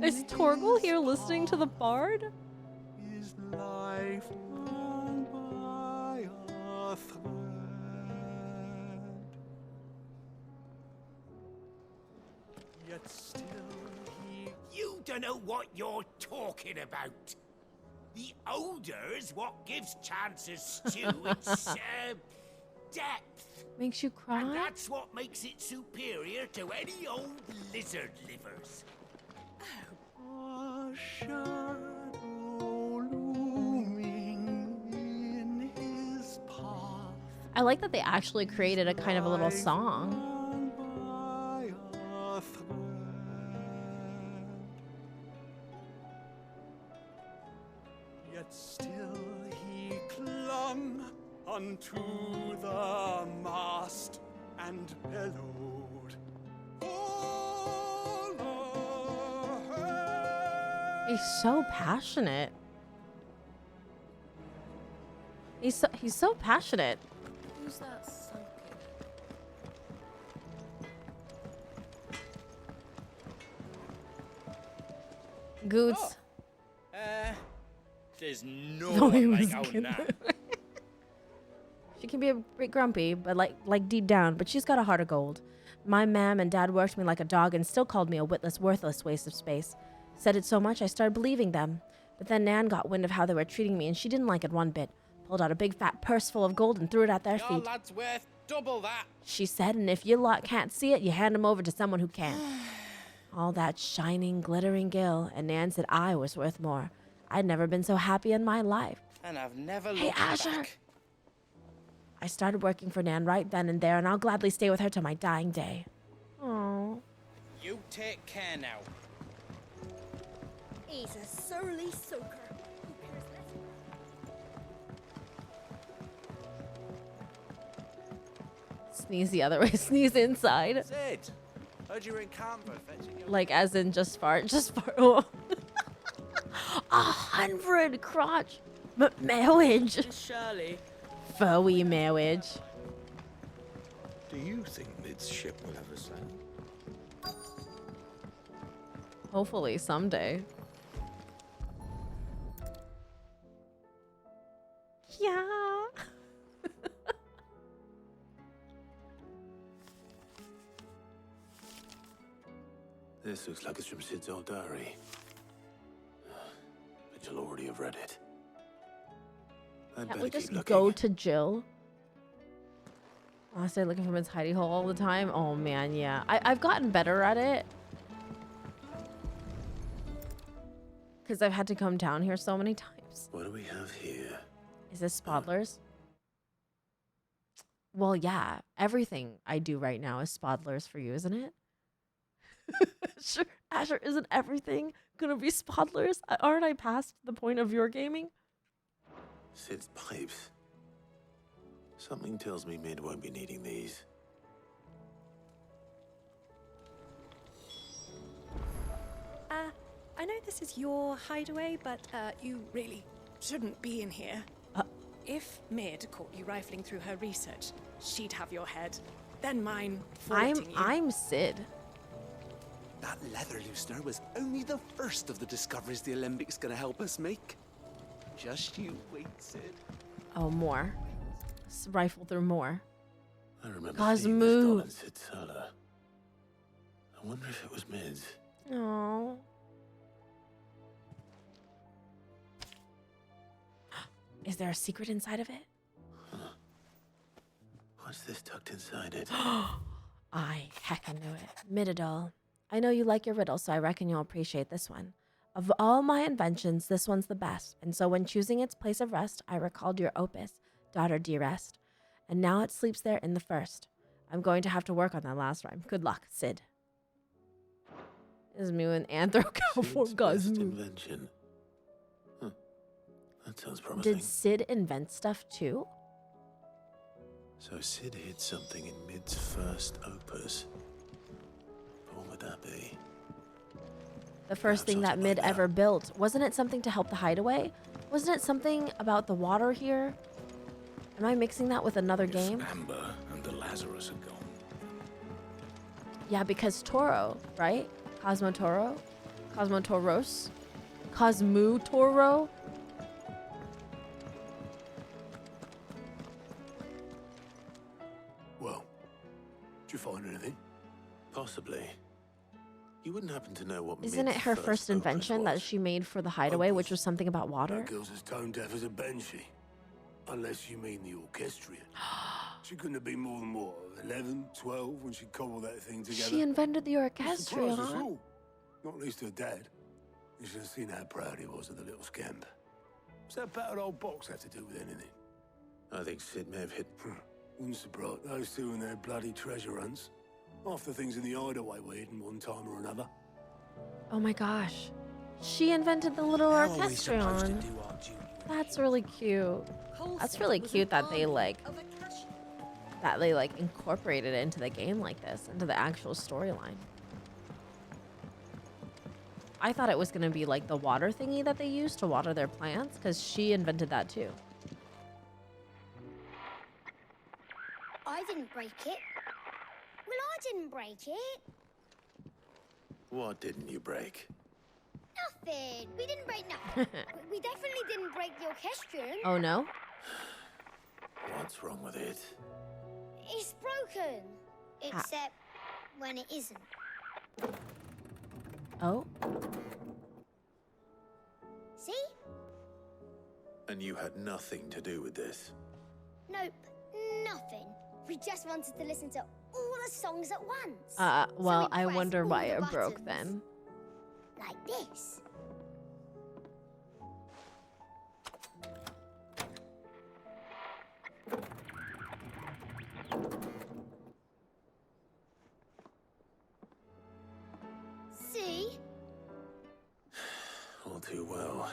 Is Torgal here listening to the bard? Is life hung by a thread? Yet still he... You don't know what you're talking about. The odor's what gives chances stew its depth. Makes you cry? And that's what makes it superior to any old lizard livers. A shadow looming in his path. I like that they actually created a kind of a little song. By a thread. Yet still he clung unto the mast and bellowed. He's so passionate. He's so passionate. Who's that sunken? Goots. There's No, no he one was like good. Ona. She can be a bit grumpy, but like deep down, but she's got a heart of gold. My mam and dad worked me like a dog and still called me a witless, worthless waste of space. Said it so much I started believing them. But then Nan got wind of how they were treating me and she didn't like it one bit. Pulled out a big fat purse full of gold and threw it at their Your feet. lad's worth double that. She said, and if you lot can't see it, you hand him over to someone who can. All that shining, glittering gil, and Nan said I was worth more. I'd never been so happy in my life. And I've never Hey, looked Asher. back. I started working for Nan right then and there, and I'll gladly stay with her till my dying day. Oh. You take care now. He's a surly soaker. Who cares less? Sneeze the other way, sneeze inside. Sid, heard you were in Canva fetching your... Like as in just fart, just fart. Oh. 100 crotch. Marriage. Shirley. Furry marriage. Do you think Mid's ship will ever sail? Hopefully someday. Yeah. This looks like it's from Sid's old diary. But you'll already have read it. I'd Can't better we keep just looking. go to Jill? I stay looking for Mid's hidey hole all the time. Oh man, yeah. I've gotten better at it. Because I've had to come down here so many times. What do we have here? Is this Spodler's? Well, yeah. Everything I do right now is Spodler's for you, isn't it? Sure, Asher, isn't everything gonna be Spodler's? Aren't I past the point of your gaming? Sid's pipes. Something tells me Mid won't be needing these. I know this is your hideaway, but you really shouldn't be in here. If Mid caught you rifling through her research, she'd have your head. Then mine for letting you. I'm Sid. That leather loosener was only the first of the discoveries the Alembic gonna help us make. Just you wait, Sid. Oh, more. Rifle through more. I remember seeing this Cosmo. doll in Sid's cellar. I wonder if it was Mid's. Oh. Is there a secret inside of it? What's this tucked inside it? I heckin' knew it. Midadol. I know you like your riddle, so I reckon you'll appreciate this one. Of all my inventions, this one's the best, and so when choosing its place of rest, I recalled your opus, Daughter Dearest, and now it sleeps there in the first. I'm going to have to work on that last rhyme. Good luck, Sid. This is me with Sid's best invention. Huh. That sounds promising. Did Sid invent stuff too? So Sid hid something in Mid's first opus. But what would that be? The first thing that Mid ever built. Wasn't it something to help the hideaway? Wasn't it something about the water here? Am I mixing that with another game? Amber and the Lazarus are gone. Yeah, because Toro, right? Cosmo Toro? Cosmo Toros? Cosmo Toro? Well, did you find anything? Possibly. You wouldn't happen to know what Isn't Mid's it her first invention that she made for the hideaway, which was something about water? That girl's as tone deaf as a banshee. Unless you mean the orchestrion. She couldn't have been more than, what, 11, 12 when she cobbled that thing together? She invented the Surprised us orchestrion. all. Not least her dad. You should have seen how proud he was of the little scamp. What's that battered old box have to do with anything? I think Sid may have hit. Wouldn't surprise those two and their bloody treasure hunts. Half the things in the hideaway were hidden one time or another. Oh my gosh. She invented the little How are we supposed to orchestrion. do our duty? That's really cute. That's really cute that they like incorporated it into the game like this, into the actual storyline. I thought it was gonna be like the water thingy that they use to water their plants, because she invented that too. I didn't break it. Well, I didn't break it. What didn't you break? Nothing. We didn't break nothing. We definitely didn't break the orchestrion. Oh no? What's wrong with it? It's broken. Except when it isn't. Oh? See? And you had nothing to do with this? Nope. Nothing. We just wanted to listen to all the songs at once. Well, So we I pressed wonder all why the it broke buttons. then. Like this. See? All too well.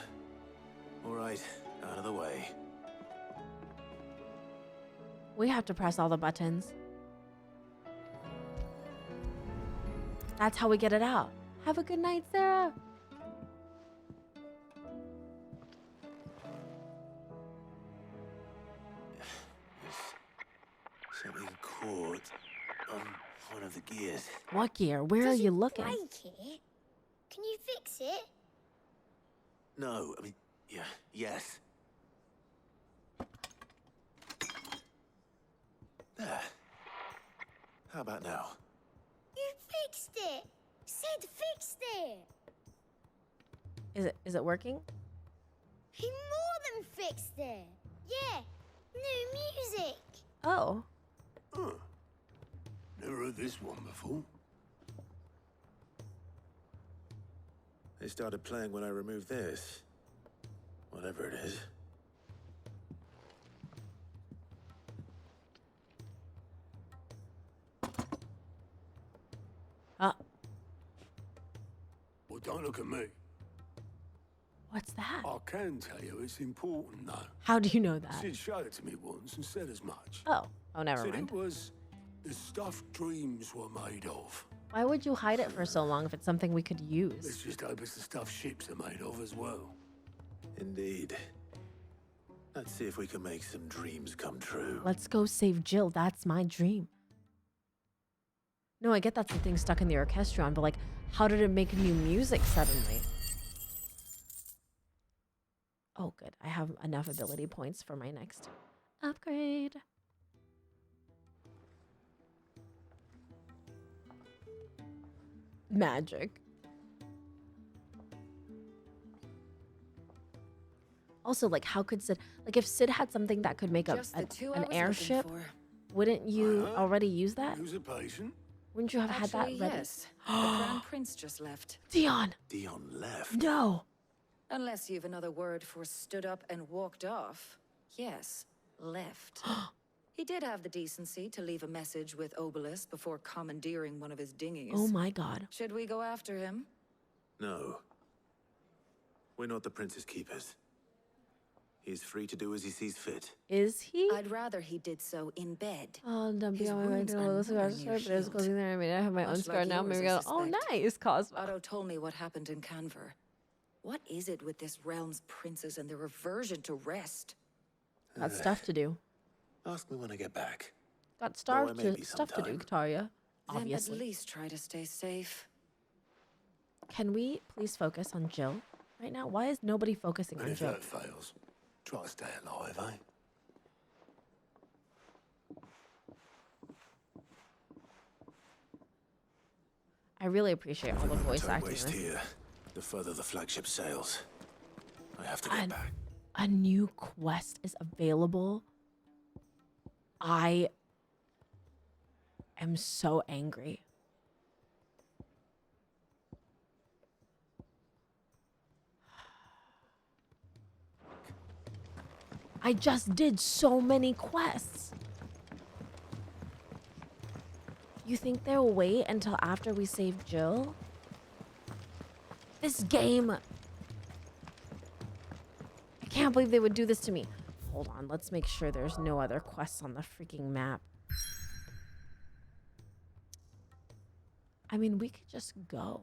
All right, out of the way. We have to press all the buttons. That's how we get it out. Have a good night, Sarah. Something caught on one of the gears. What gear? Where are you looking? Break it? Can you fix it? No, I mean, yeah, yes. There. How about now? You fixed it. Sid fixed it. Is it working? He more than fixed it. Yeah. New music. Oh. Huh. Never heard this one before. They started playing when I removed this. Whatever it is. Well, don't look at me. What's that? I can tell you it's important, though. How do you know that? Sid showed it to me once and said as much. Oh. Oh, never Said mind. it was the stuff dreams were made of. Why would you hide it for so long if it's something we could Let's use? just hope it's the stuff ships are made of as well. Indeed. Let's see if we can make some dreams come true. Let's go save Jill. That's my dream. No, I get that's the thing stuck in the orchestrion, but like, how did it make new music suddenly? Oh, good. I have enough ability points for my next upgrade. Magic. Also, like, how could Sid... Like, if Sid had something that could make Just the two I an was looking airship, for. wouldn't you already use that? Who's a patient? Wouldn't you have had that Actually, ready? yes. The Crown Prince just left. Dion! Dion left? No! Unless you've another word for stood up and walked off. Yes, left. He did have the decency to leave a message with Obelisk before commandeering one of his dinghies. Oh my god. Should we go after him? No. We're not the prince's keepers. He's free to do as he sees fit. Is he? I'd rather he did so in bed. Oh, don't be His on my way wounds to are the nowhere scar. near But it's closing there. I mean, I have my own Much scar like now. yours, Maybe I go, oh, suspect. nice, Cosmo. Otto told me what happened in Canver. What is it with this realm's princes and their aversion to rest? Got stuff to do. Ask me when I get back. Got Though I stuff may to be stuff to do, sometime. Kataria. Then Obviously. at least try to stay safe. Can we please focus on Jill right now? Why is nobody focusing And on if Jill? that fails, try to stay alive, eh? I really appreciate all the voice Time acting. in waste this. here. The further the flagship sails. I have to get back. A new quest is available. I am so angry. I just did so many quests. You think they'll wait until after we save Jill? This game. I can't believe they would do this to me. Hold on, let's make sure there's no other quests on the freaking map. I mean, we could just go.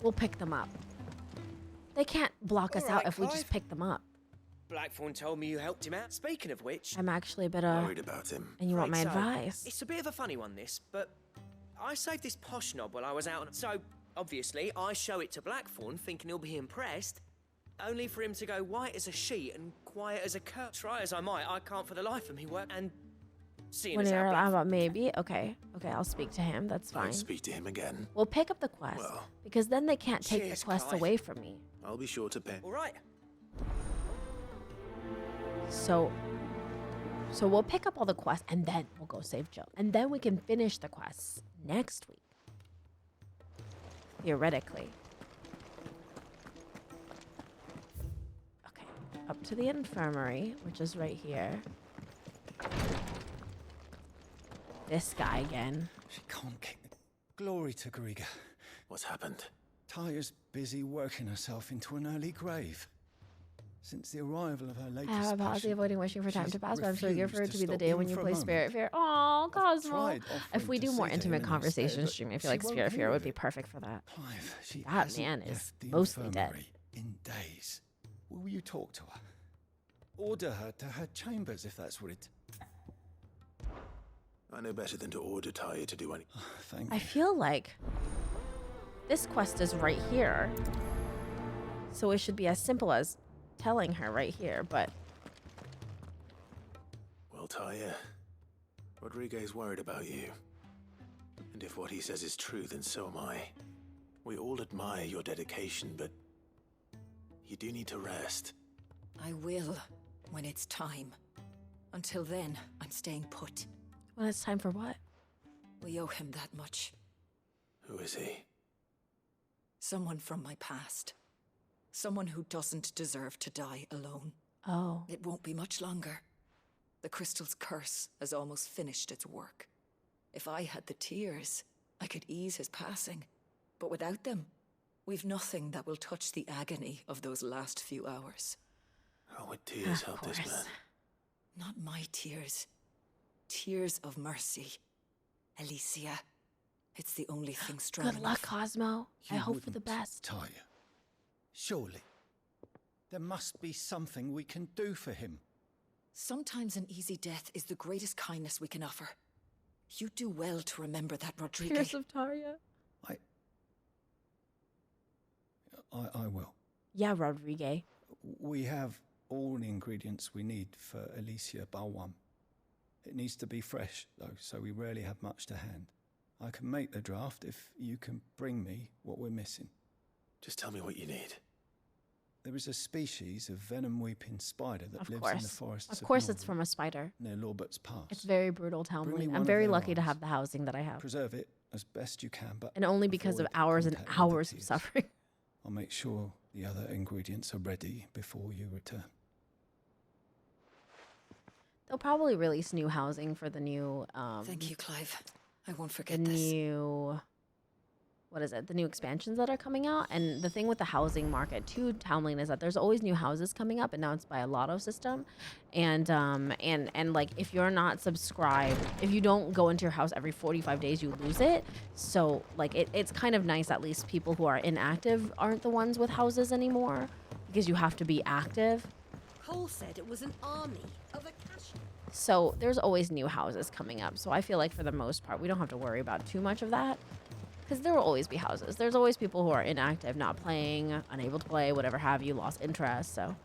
We'll pick them up. They can't block us out if we just pick them up. Blackthorn told me you helped him out. Speaking of which, I'm actually a bit worried about him. And you want my so. advice? It's a bit of a funny one, this, but I saved this posh knob while I was out, so obviously I show it to Blackthorn, thinking he'll be impressed, only for him to go white as a sheet and quiet as a curtain. Try as I might, I can't for the life of me work. And seeing When as you're how about maybe, okay, I'll speak to him. That's fine. I'll speak to him again. We'll pick up the quest because then they can't take Cheers, the quest Clive. away from me. I'll be sure to pay. All right. So we'll pick up all the quests and then we'll go save Jill, and then we can finish the quests next week. Theoretically. Okay, up to the infirmary, which is right here. This guy again. She can't kick me. Glory to Griga. What's happened? Taya's busy working herself into an early grave. Since the arrival of her latest I have a policy patient, avoiding wishing for time she's to pass, but I'm sure you're for it to be the refused to day stop when even you for a play moment. Spirit Fear. Oh, Cosmo. tried If we offering do to more see to intimate Helen conversation instead, but streaming, I feel she like won't Spirit Fear hear would of be it. perfect for that. Clive, she That hasn't man is left the mostly dead. infirmary in days. Will you talk to her? Order her to her chambers if that's what it. I know better than to order Taya to do any. Thank I feel like this quest is right here. So it should be as simple as telling her right here, but Well, Taya, Rodriguez worried about you. And if what he says is true, then so am I. We all admire your dedication, but you do need to rest. I will, when it's time. Until then, I'm staying put. when it's time for what? We owe him that much. Who is he? Someone from my past. Someone who doesn't deserve to die alone. Oh. It won't be much longer. The crystal's curse has almost finished its work. If I had the tears, I could ease his passing. But without them, we've nothing that will touch the agony of those last few hours. How would tears help this man? Not my tears. Tears of mercy. Alicia. It's the only thing strong Good luck, enough. Cosmo. I You hope for the wouldn't, best. Taya. Surely. There must be something we can do for him. Sometimes an easy death is the greatest kindness we can offer. You do well to remember that, Rodriguez. Tears of Taria. I will. Yeah, Rodriguez. We have all the ingredients we need for Alicia Balwam. It needs to be fresh, though, so we rarely have much to hand. I can make the draft if you can bring me what we're missing. Just tell me what you need. There is a species of venom-weeping spider that Of lives in the course. forests Of course Norwood, it's from a spider. near Lorbert's Pass. It's very brutal, Bring me Talmud. one I'm of very their lucky to eyes. have the housing that I have. Preserve it as best you can, but And only because of avoid hours and contact with the hours of tears. suffering. I'll make sure the other ingredients are ready before you return. They'll probably release new housing for the new Thank you, Clive. I won't the forget this. new what is it? The new expansions that are coming out. And the thing with the housing market too, Townlane, is that there's always new houses coming up, and now it's by a lotto system. And like if you're not subscribed, if you don't go into your house every 45 days, you lose it. So like it's kind of nice, at least people who are inactive aren't the ones with houses anymore, because you have to be active. Cole said it was an army of Akashi. So there's always new houses coming up. So I feel like for the most part, we don't have to worry about too much of that, because there will always be houses. There's always people who are inactive, not playing, unable to play, whatever have you, lost interest. So,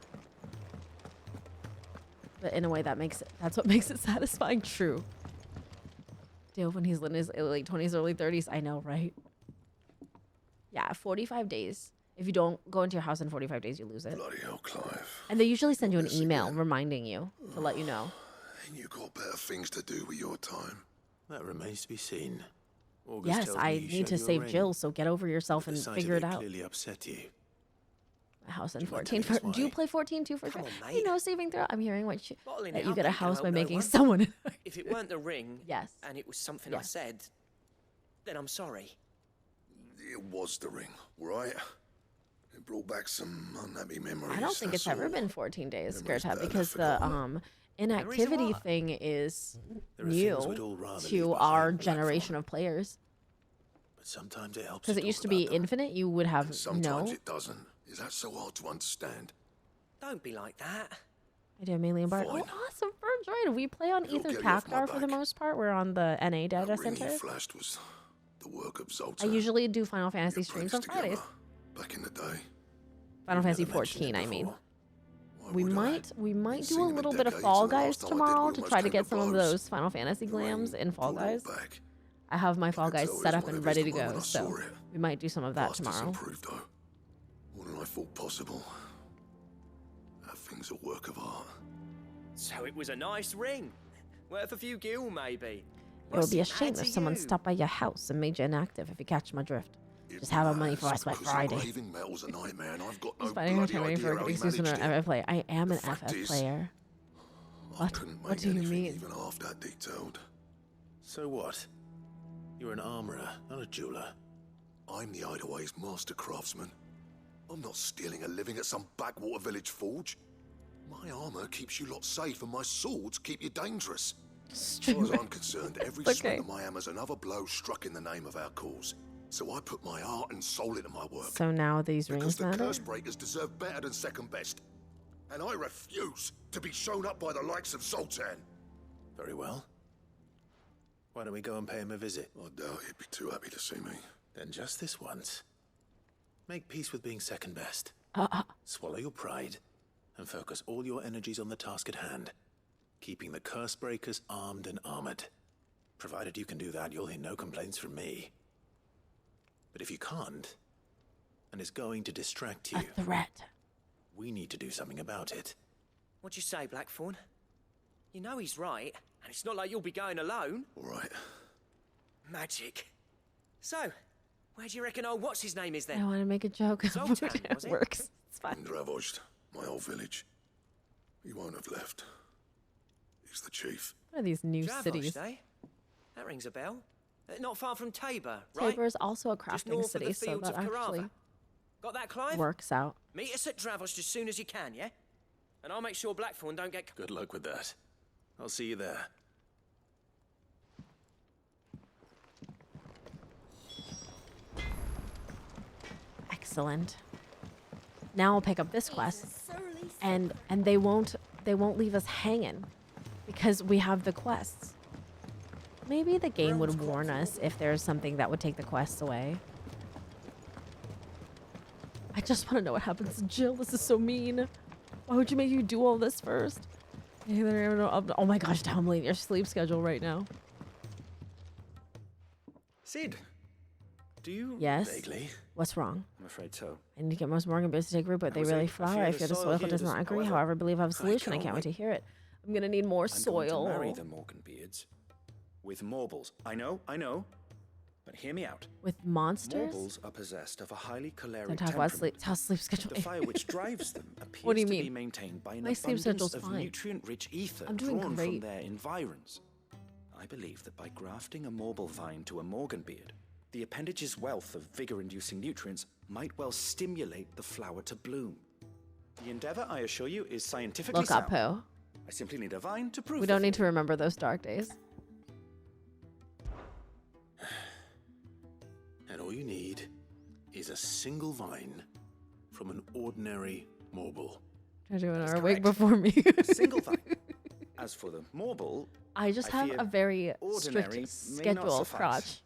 but in a way that's what makes it satisfying. True. Dale, when he's in his late 20s, early 30s, I know, right? Yeah, 45 days. If you don't go into your house in 45 days, you lose it. Bloody hell, Clive. And they usually send you an email reminding you to let you know. Ain't you got better things to do with your time? That remains to be seen. August Yes, tells I me you need showed to your save ring, Jill, so get over yourself but and the sight figure of it out. clearly upset you. A house in Do you mind 14. telling us Do you why? play 14 too for sure? You know, saving throw. I'm hearing what you, Bottling that it you up get a ain't gonna house help by no making one. someone. If it weren't the ring, yes, and it was something I Yes. said, then I'm sorry. It was the ring, right? It brought back some unhappy memories. I don't think it's that's ever all. been 14 days, Memories Gerta, that I've because the forgotten. inactivity what? thing is There are things we'd new all rather leave to behind, our Black generation of players. But sometimes it helps. Because it used to be infinite, you would have Sometimes no. it doesn't. Is that so hard to understand? Don't be like that. I do Amelia and Bart. Oh, awesome, Verdroid. We play on It'll Ether get you off my Cathgar for the back. most part. We're on the NA data That ring center. you flashed was the work of Zoltan. I usually do Final Fantasy streams on together Fridays. back in the day. Final Fantasy never mentioned 14, it I mean. before. We might Ain't do seen a him in little bit of decades, Fall and the Guys last time I did, tomorrow we to almost try to came get to some of blows. those Final Fantasy glams in Fall brought it Guys. back. I have my Fall Guys tell set it up was and one of ready his to the moment go, I saw so it. we might do some of that Past is tomorrow. improved, though. More than I thought possible. That thing's a work of art. So it was a nice ring. Worth a few gil, maybe. It would be a What's it shame matter if to someone you? stopped by your house and made you inactive, if you catch my drift. Just have our money for us by Friday. Engraving metal's a nightmare, and I've got no He's finding her bloody time waiting idea for how an he excuse managed for an it. FF player. I am an fact FF is, player. What? What do you mean? Even half that detailed. So what? You're an armorer, not a jeweler. I'm the Idaway's master craftsman. I'm not stealing a living at some backwater village forge. My armor keeps you lot safe, and my swords keep you dangerous. As far as I'm concerned, every swing of my hammer's another blow struck in the name of our cause. So I put my heart and soul into my work. So now these Because rings the matter? curse breakers deserve better than second best. And I refuse to be shown up by the likes of Zoltan. Very well. Why don't we go and pay him a visit? I doubt he'd be too happy to see me. Then just this once. Make peace with being second best. Swallow your pride and focus all your energies on the task at hand. Keeping the curse breakers armed and armored. Provided you can do that, you'll hear no complaints from me. But if you can't, and it's going to distract you, A threat. we need to do something about it. What'd you say, Blackthorn? You know he's right, and it's not like you'll be going alone. All right. Magic. So, where do you reckon old what's-his-name is then? I want to make a joke. Zoltan, It was it? works. It's fine. Indravozd, my old village. He won't have left. He's the chief. What are these new Dravost, cities? eh? That rings a bell. Not far from Tabor, right? Tabor is also a Just crafting north of city, the so fields that of Carava. actually Got that, Clive? works out. Meet us at Dravost as soon as you can, yeah? And I'll make sure Blackthorn don't get... Good luck with that. I'll see you there. Excellent. Now I'll pick up this quest, and they won't leave us hanging because we have the quests. Maybe the game would warn us if there's something that would take the quests away. I just want to know what happens to Jill. This is so mean. Why would you make you do all this first? Oh my gosh, tell me your sleep schedule right now. Sid, do you... Yes. Vaguely. What's wrong? I'm afraid so. I need to get most Morgan beers to take root, but they really flower. I fear the soil does not agree. However, I believe I have a solution. I can't wait to hear it. I'm gonna need more soil. I'm going to marry the Morganbeards with Morbles. I know. But hear me out. With monsters? Morbles are possessed of a highly choleric Don't talk about temperament. how sleep schedule. The fire which drives them appears What do you to mean? be maintained by an My sleep abundance schedule's of fine. nutrient-rich ether I'm doing drawn great. from their environs. I believe that by grafting a Morble vine to a Morganbeard, the appendage's wealth of vigor-inducing nutrients might well stimulate the flower to bloom. The endeavor, I assure you, is scientifically Look up, sound. Pooh. I simply need a vine to prove We don't need to remember those dark days. And all you need is a single vine from an ordinary Morble. Try doing our wake before me. A single vine. As for the Morble, I just have fear a very ordinary strict may not schedule, suffice. crotch.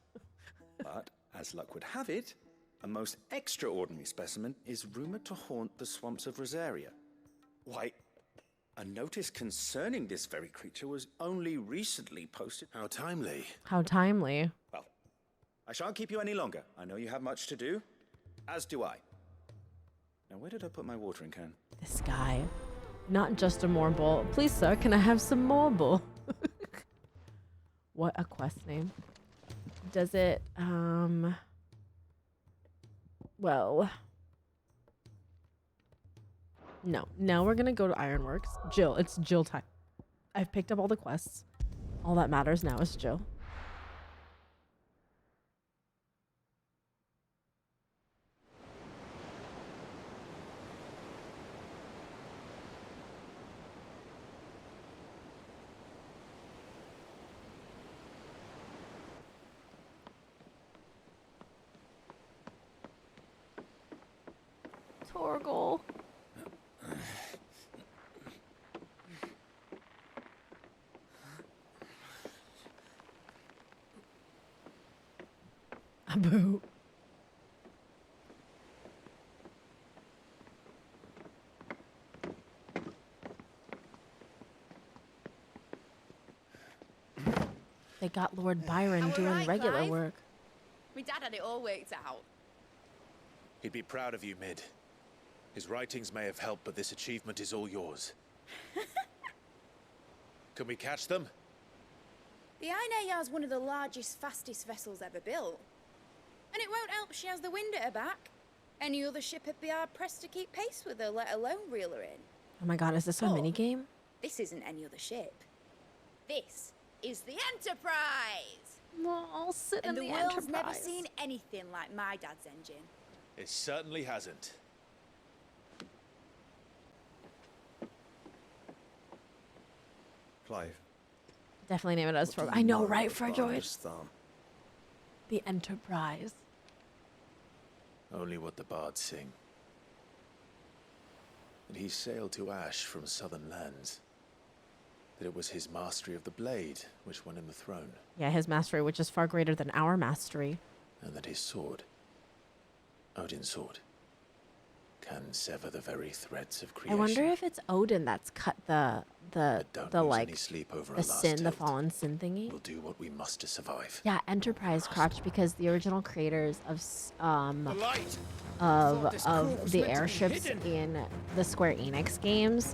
But, as luck would have it, a most extraordinary specimen is rumored to haunt the swamps of Rosaria. Why, a notice concerning this very creature was only recently posted. How timely. How timely. Well, I shan't keep you any longer. I know you have much to do. As do I. Now, where did I put my watering can? This guy. Not just a marble. Please, sir, can I have some marble? What a quest name. Does it, well... No. Now we're gonna go to Ironworks. Jill. It's Jill time. I've picked up all the quests. All that matters now is Jill. Torgal. Boo. They got Lord Byron doing regular work. My dad had it all worked out. He'd be proud of you, Mid. His writings may have helped, but this achievement is all yours. Can we catch them? The Ainayar's one of the largest, fastest vessels ever built. And it won't help she has the wind at her back. Any other ship would be hard-pressed to keep pace with her, let alone reel her in. Oh my god, is this a minigame? This isn't any other ship. This is the Enterprise! Well, I'll sit in and the world's Enterprise. never seen anything like my dad's engine. It certainly hasn't. Clive. Definitely name it as for. I know, right, for George? The Enterprise. Only what the bards sing. That he sailed to Ash from southern lands. That it was his mastery of the blade which won him the throne. Yeah, his mastery, which is far greater than our mastery. And that his sword, Odin's sword, can sever the very threads of creation. I wonder if it's Odin that's cut the like any sleep over the our last sin, the tilt. fallen sin thingy. We'll do what we must to survive. Yeah, Enterprise Crotch, because the original creators of the airships in the Square Enix games,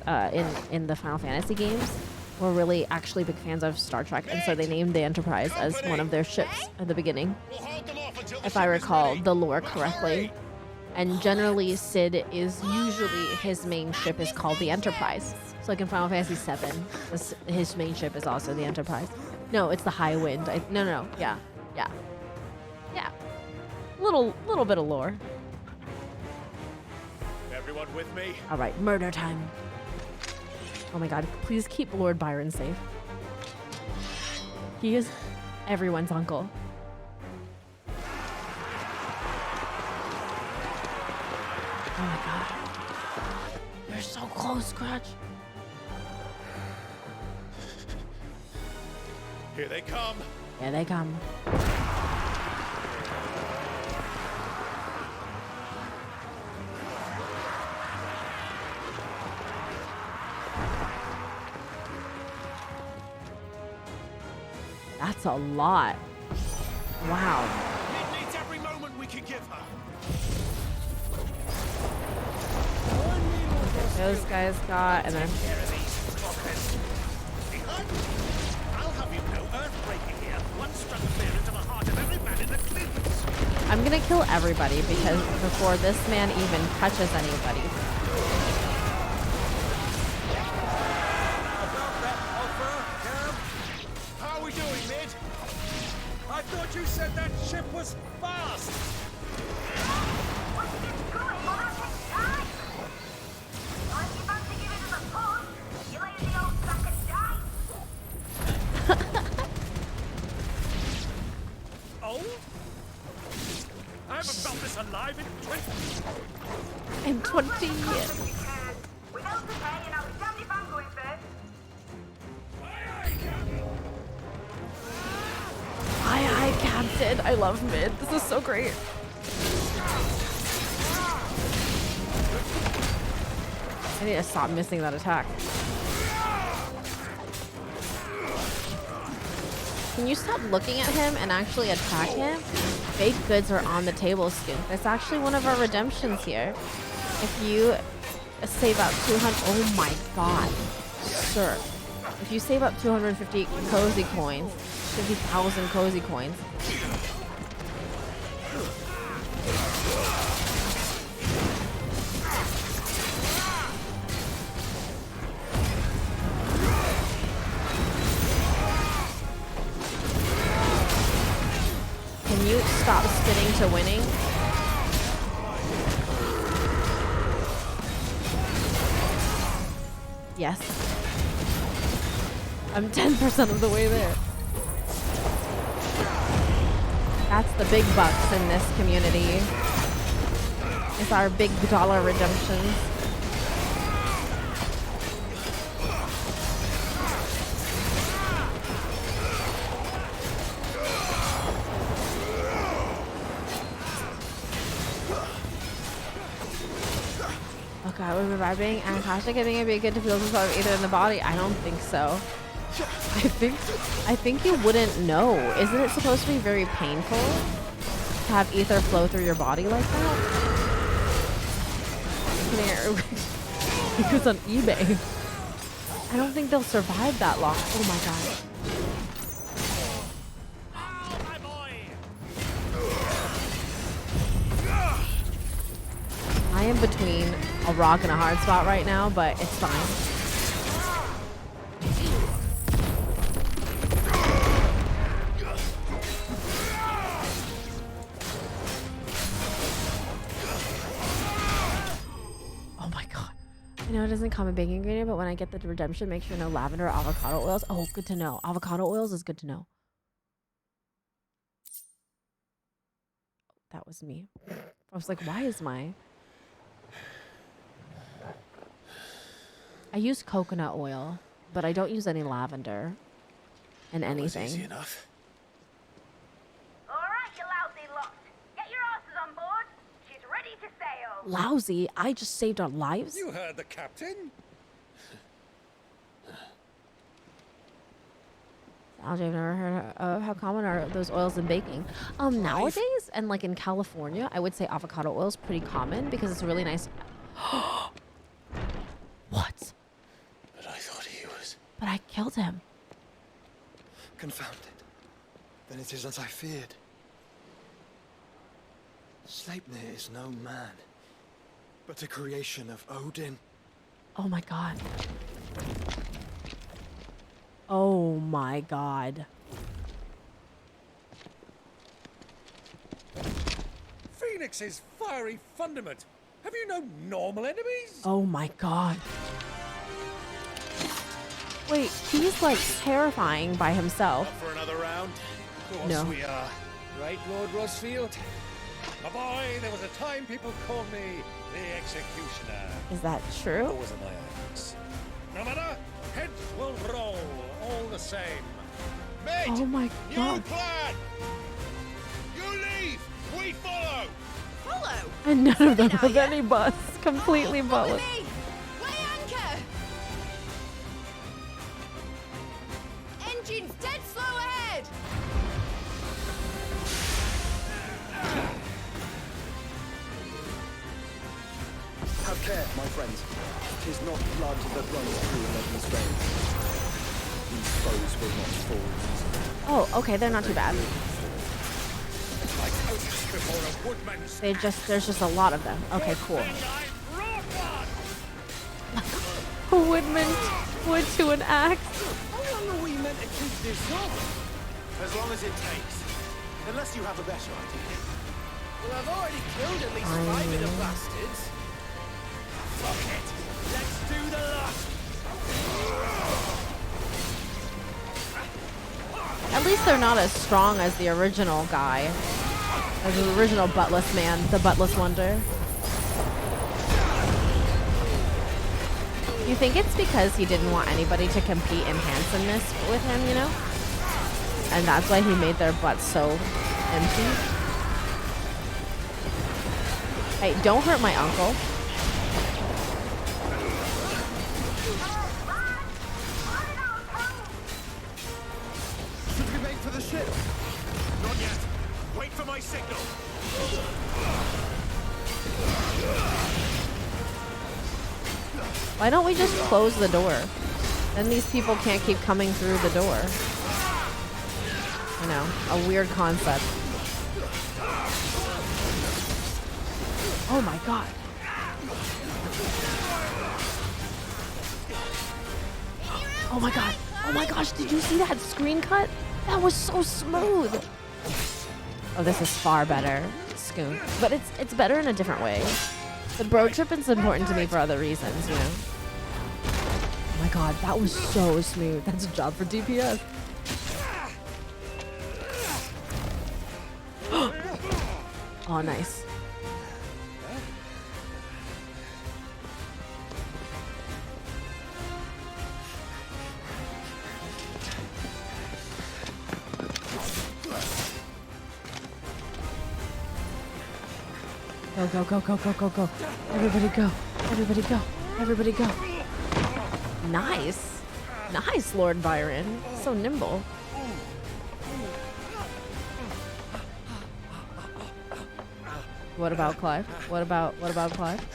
in the Final Fantasy games, were really actually big fans of Star Trek, and so they named the Enterprise as one of their ships at the beginning, if I recall the lore correctly. And generally, Sid is usually his main ship is called the Enterprise. So like in Final Fantasy VII, his main ship is also the Enterprise. No, it's the High Wind. No, yeah. Little bit of lore. Everyone with me? All right, murder time. Oh my god, please keep Lord Byron safe. He is everyone's uncle. Oh my god. You're so close, Scratch. Here they come. Here they come. That's a lot. Wow. It needs every moment we can give her. Those guys got, and then I'll have you know, earthbreaking here once struck fear into the heart of every man in the Clevelands. I'm gonna kill everybody because before this man even touches anybody. How are we doing, Mid? I thought you said that ship was fast. Oh? I haven't felt this alive in 20 years. Aye, Captain. I love Mid. This is so great. I need to stop missing that attack. Can you stop looking at him and actually attack him? Baked goods are on the table, Skunk. That's actually one of our redemptions here. If you save up 200, oh my god, sir. If you save up 250 cozy coins, 50,000 cozy coins. Can you stop spinning to winning? Yes. I'm 10% of the way there. That's the big bucks in this community. It's our big dollar redemptions. Okay, we're reviving and Kasha giving it be good to feel himself either in the body. I don't think so. I think you wouldn't know. Isn't it supposed to be very painful to have ether flow through your body like that? It was on eBay. I don't think they'll survive that long. Oh my god. I am between a rock and a hard spot right now, but it's fine. Oh my god. I know it doesn't come in baking ingredient, but when I get the redemption, make sure no lavender or avocado oils. Oh, good to know. Avocado oils is good to know. That was me. I was like, why is my... I use coconut oil, but I don't use any lavender in anything. Easy enough. All right, you lousy lot. Get your asses on board. She's ready to sail. Lousy? I just saved our lives? You heard the captain. I've never heard of how common are those oils in baking. Nowadays, and like in California, I would say avocado oil is pretty common because it's a really nice... What? But I thought he was... But I killed him. Confounded. Then it is as I feared. Sleipnir is no man, but a creation of Odin. Oh my god. Oh my god. Phoenix's fiery fundament. Have you no normal enemies? Oh my god. Wait, he's like terrifying by himself. Up for another round? Of course No. we are. Right, Lord Rosfield? My boy, there was a time people called me the Executioner. Is that true? Always in my eyes. No matter, heads will roll all the same. Mate, Oh my god. new plan! You leave, we follow! Follow? And none of them have any bus. Completely buttless. Weigh anchor. Engines dead slow ahead. Have care, my friends. 'Tis not blood that runs through Eleven's veins. These foes will not fall easily. Oh, okay, they're not too bad. Like oats before a woodman's There's just a lot of them. Okay, cool. A woodman wood to an axe. How long are we meant to keep this up? As long as it takes. Unless you have a better idea. Well, I've already killed at least 5 of the bastards. Fuck it. Let's do the lot. At least they're not as strong as the original guy. As the original buttless man, the buttless wonder. You think it's because he didn't want anybody to compete in handsomeness with him, you know? And that's why he made their butts so empty? Hey, don't hurt my uncle. Should we make for Why don't we just close the door? Then these people can't keep coming through the door. I know, a weird concept. Oh my god. Oh my god. Oh my gosh, did you see that screen cut? That was so smooth. Oh, this is far better, Scoon. But it's better in a different way. The bro trip is important to me for other reasons, you know? Oh my god, that was so smooth. That's a job for DPS. Oh, nice. Go, go, go, go, go, go, go. Everybody go. Everybody go. Everybody go. Nice. Nice, Lord Byron. So nimble. What about Clive? What about Clive?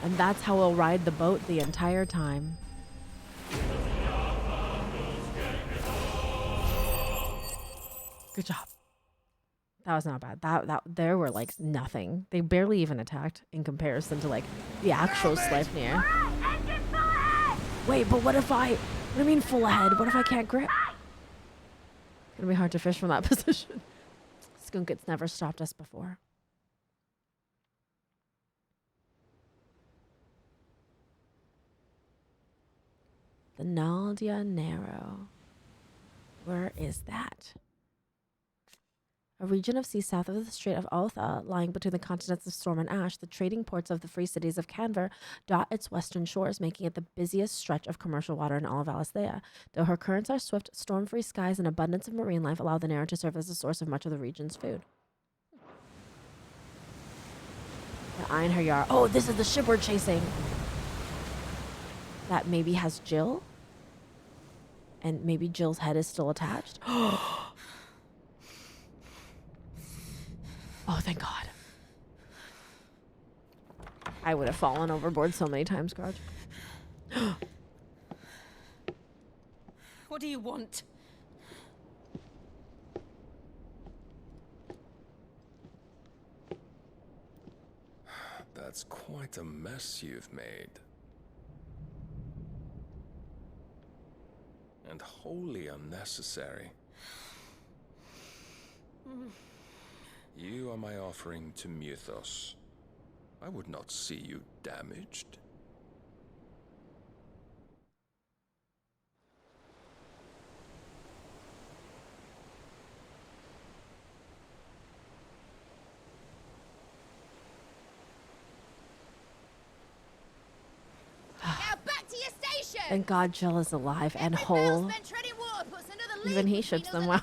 And that's how we'll ride the boat the entire time. Good job. That was not bad. That there were like nothing. They barely even attacked in comparison to like the actual Sleipnir. Wait, but what do you mean full ahead? What if I can't grip? It's gonna be hard to fish from that position. Skunk, it's never stopped us before. The Naldia Narrow. Where is that? A region of sea south of the Strait of Altha, lying between the continents of Storm and Ash, the trading ports of the free cities of Canver dot its western shores, making it the busiest stretch of commercial water in all of Alisthea. Though her currents are swift, storm-free skies and abundance of marine life allow the Narrow to serve as a source of much of the region's food. The Einherjar. Oh, this is the ship we're chasing. That maybe has Jill? And maybe Jill's head is still attached? Oh, thank God. I would have fallen overboard so many times, Garge. What do you want? That's quite a mess you've made. And wholly unnecessary. You are my offering to Mythos. I would not see you damaged. Now back to your station! Thank God Jill is alive and whole. Even he ships them well.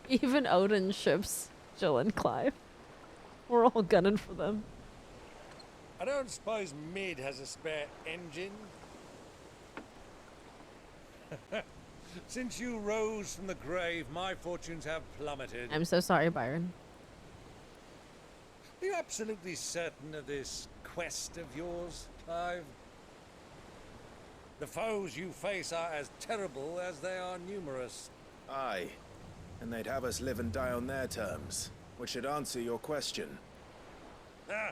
Even Odin ships Jill and Clive. We're all gunning for them. I don't suppose Mid has a spare engine? Since you rose from the grave, my fortunes have plummeted. I'm so sorry, Byron. Are you absolutely certain of this quest of yours, Clive? The foes you face are as terrible as they are numerous. Aye. And they'd have us live and die on their terms, which should answer your question. Ah.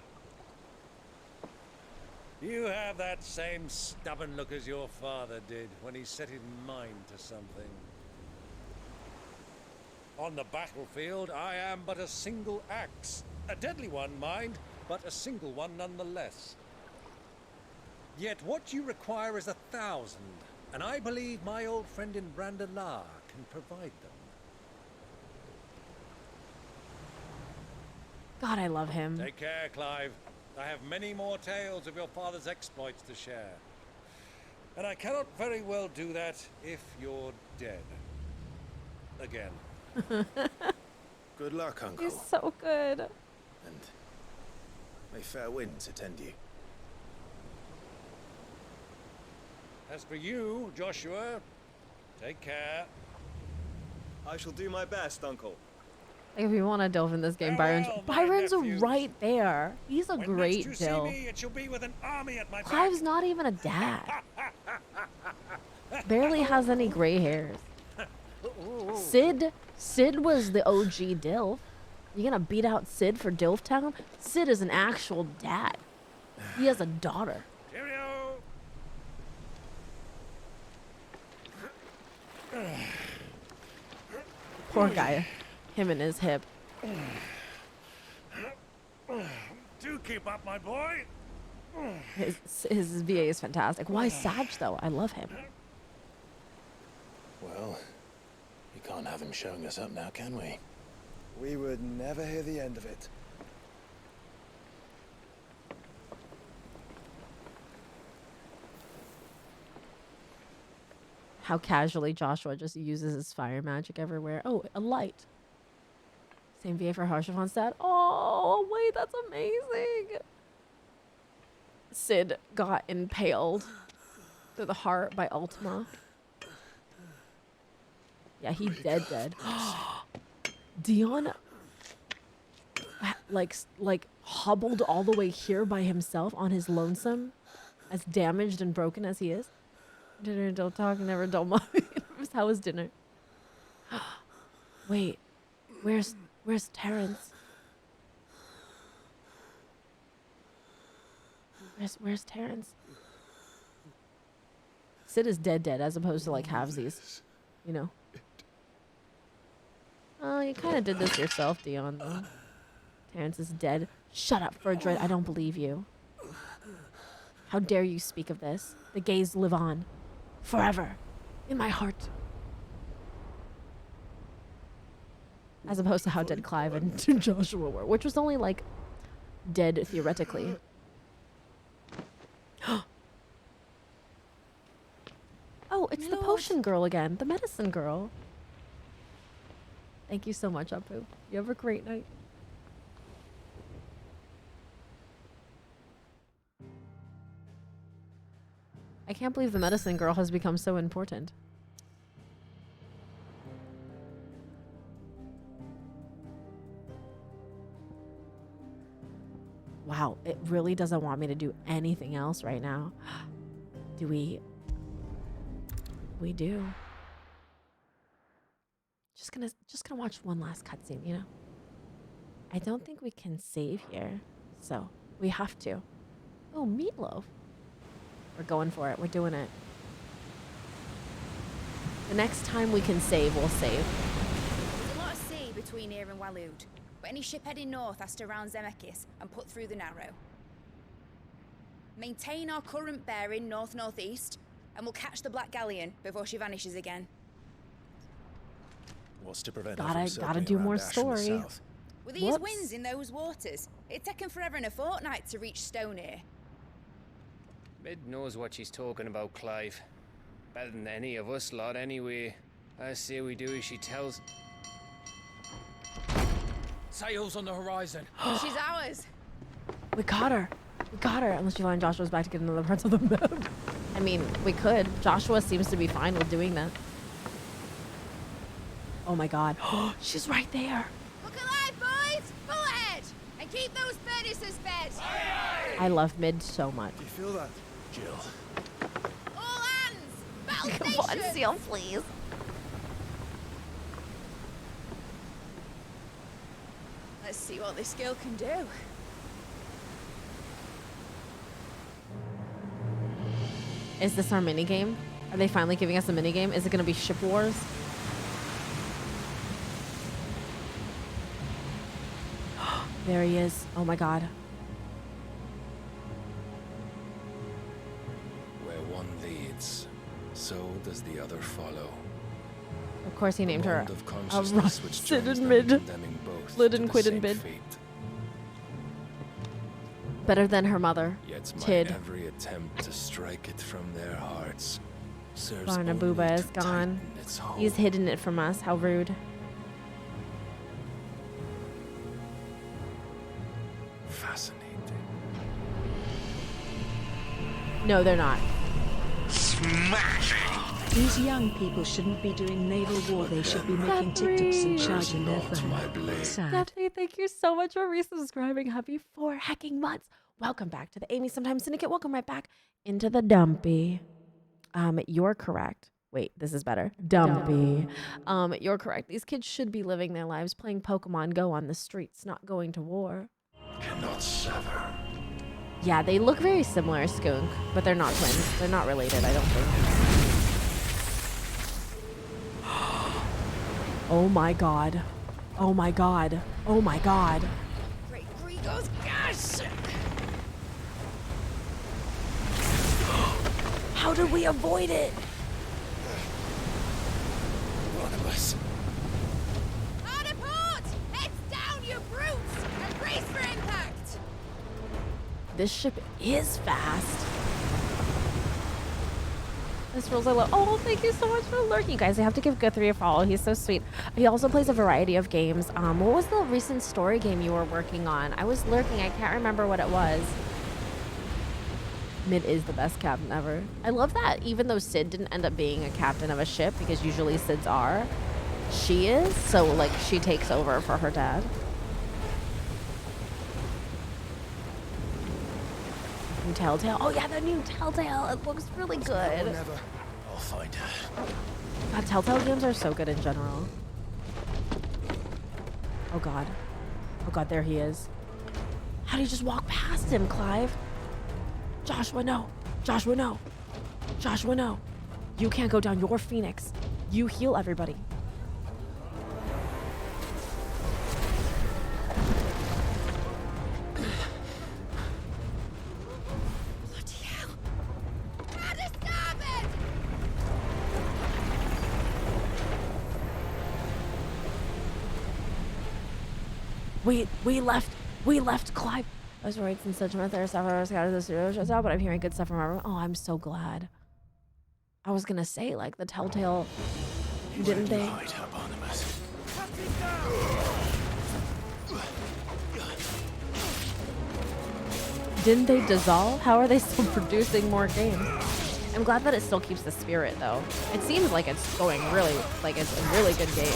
You have that same stubborn look as your father did when he set his mind to something. On the battlefield, I am but a single axe. A deadly one, mind, but a single one nonetheless. Yet what you require is 1,000, and I believe my old friend in Brandalar can provide them. God, I love him. Take care, Clive. I have many more tales of your father's exploits to share. And I cannot very well do that if you're dead. Again. Good luck, Uncle. He's so good. And May fair winds attend you. As for you, Joshua, take care. I shall do my best, Uncle. Like if you want to delve in this game, Byron's right there. He's a great Dill. It shall be with an army at my Clive's not even a dad. Barely has any gray hairs. Sid was the OG Dilf. You gonna beat out Sid for Dilf Town? Sid is an actual dad. He has a daughter. Cheerio. Poor guy. Him and his hip. Do keep up, my boy. His VA is fantastic. Why Saj though? I love him. Well, we can't have him showing us up now, can we? We would never hear the end of it. How casually Joshua just uses his fire magic everywhere. Oh, a light. Same VA for Harshavon's dad. Oh, wait, that's amazing. Sid got impaled through the heart by Ultima. Yeah, he dead. Dion, like hobbled all the way here by himself on his lonesome, as damaged and broken as he is. Dinner, don't talk, never don't mind. How was dinner? Wait, where's Terrence? Where's Terrence? Sid is dead as opposed to like halvesies, you know. Oh, you kind of did this yourself, Dion, though. Terrence is dead. Shut up, Ferdred. I don't believe you. How dare you speak of this? The gays live on. Forever. In my heart. As opposed to how dead Clive and Joshua were, which was only, like, dead theoretically. Oh, it's the potion girl again. The medicine girl. Thank you so much, Apu. You have a great night. I can't believe the medicine girl has become so important. Wow, it really doesn't want me to do anything else right now. Do we? We do. Just gonna watch one last cutscene, you know? I don't think we can save here, so we have to. Oh, meatloaf. We're going for it. We're doing it. The next time we can save, we'll save. There's a lot of sea between here and Waloed, but any ship heading north has to round Zemeckis and put through the Narrow. Maintain our current bearing north-northeast, and we'll catch the Black Galleon before she vanishes again. What's to prevent Gotta do more story. With these winds in those waters, it'd taken forever and a fortnight to reach Stonehere. Mid knows what she's talking about, Clive. Better than any of us lot, anyway. I say we do as she tells. Sails on the horizon. She's ours. We got her. We got her. Unless you find Joshua's back to get in other parts of the map. I mean, we could. Joshua seems to be fine with doing that. Oh my god. She's right there. Look alive, boys! Full ahead! And keep those furnaces fed! I love Mid so much. Do you feel that, Jill? All hands! Battle Come station! on, Seal, please. Let's see what this girl can do. Is this our minigame? Are they finally giving us a minigame? Is it gonna be Ship Wars? There he is. Oh my god. Where one leads, so does the other follow. Of course he named her Bond of consciousness which Sid joins and them, Mid. condemning both Lid to and the Quid and same Bid. fate. Better than her mother. Yet my Tid. every attempt to strike it from their hearts serves only Barnabuba is to gone. tighten its hold. He's hidden it from us. How rude. Fascinating. No, they're not. These young people shouldn't be doing naval war. They should be making TikToks and charging their phone. Sad. Stephanie, thank you so much for resubscribing. Happy 4 hacking months. Welcome back to the Amy Sometimes Syndicate. Welcome right back into the dumpy. You're correct. Wait, this is better. Dumpy. You're correct. These kids should be living their lives playing Pokemon Go on the streets, not going to war. Cannot sever. Yeah, they look very similar, Skunk, but they're not twins. They're not related, I don't think. Oh my god. Oh my god. Oh my god. Great Grigos, gosh! How did we avoid it? One of us. On a port! Heads down, you brutes! And brace for impact! This ship is fast. This rules I love. Oh, thank you so much for lurking. You guys, I have to give Guthrie a follow. He's so sweet. He also plays a variety of games. What was the recent story game you were working on? I was lurking. I can't remember what it was. Mid is the best captain ever. I love that even though Sid didn't end up being a captain of a ship, because usually Sids are, she is. So, like, she takes over for her dad. New Telltale. Oh yeah, the new Telltale. It looks really good. Never. I'll find her. God, Telltale games are so good in general. Oh god. Oh god, there he is. How do you just walk past him, Clive? Joshua, no. Joshua, no. Joshua, no. You can't go down. You're Phoenix. You heal everybody. We left Clive. I was worried since Judgment there stuff I was out of the studio shows out, but I'm hearing good stuff from everyone. Oh, I'm so glad. I was gonna say, like, the Telltale, didn't they? Didn't they dissolve? How are they still producing more games? I'm glad that it still keeps the spirit, though. It seems like it's going really, like, it's a really good game.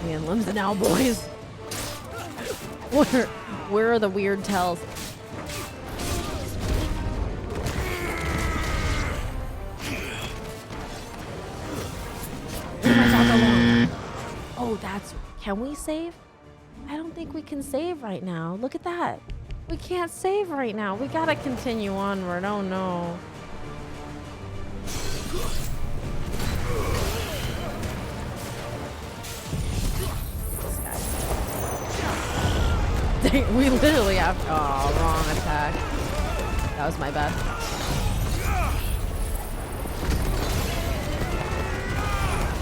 Man, limbs and now, boys. Where are the weird tells? Oh, can we save? I don't think we can save right now. Look at that. We can't save right now. We gotta continue onward. Oh no. We literally have, oh, wrong attack. That was my bad.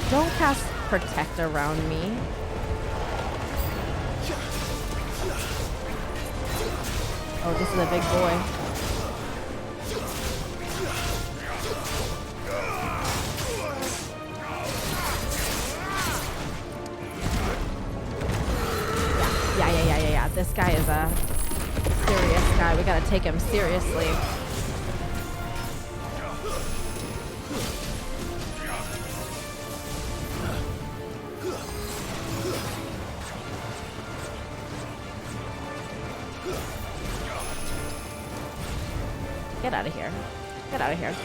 Don't cast protect around me. Oh, this is a big boy. Yeah. This guy is a serious guy. We gotta take him seriously. Get out of here. Get out of here.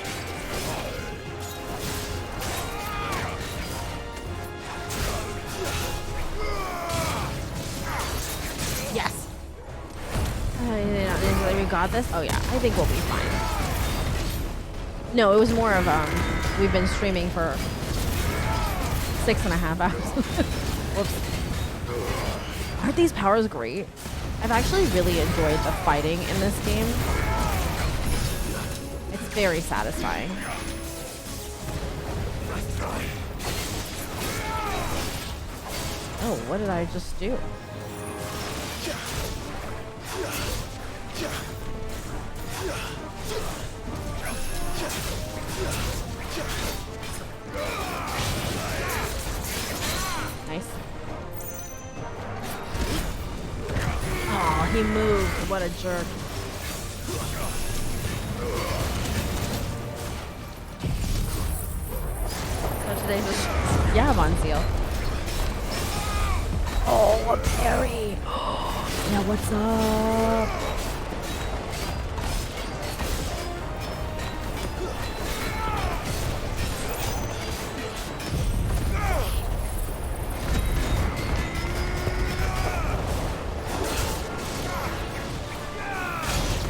Yes. We got this? Oh yeah, I think we'll be fine. No, it was more of, we've been streaming for 6.5 hours. Whoops. Aren't these powers great? I've actually really enjoyed the fighting in this game. It's very satisfying. Oh, what did I just do? Nice. Oh, he moved. What a jerk. So today's a yeah, Von Seal. Oh, a parry. Yeah, what's up?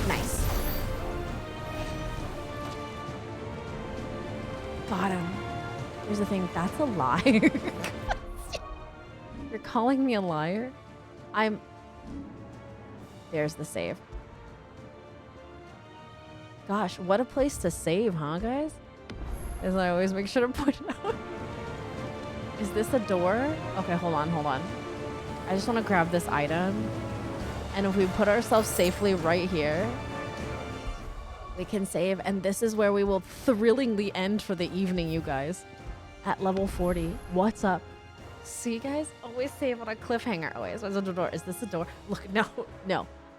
Nice. Got him. Here's the thing, that's a liar. You're calling me a liar? There's the save. Gosh, what a place to save, huh, guys? As I always make sure to point it out. Is this a door? Okay, hold on. I just want to grab this item. And if we put ourselves safely right here, we can save. And this is where we will thrillingly end for the evening, you guys. At level 40. What's up? See, guys? Always save on a cliffhanger. Always. Where's the door? Is this a door? Look, no.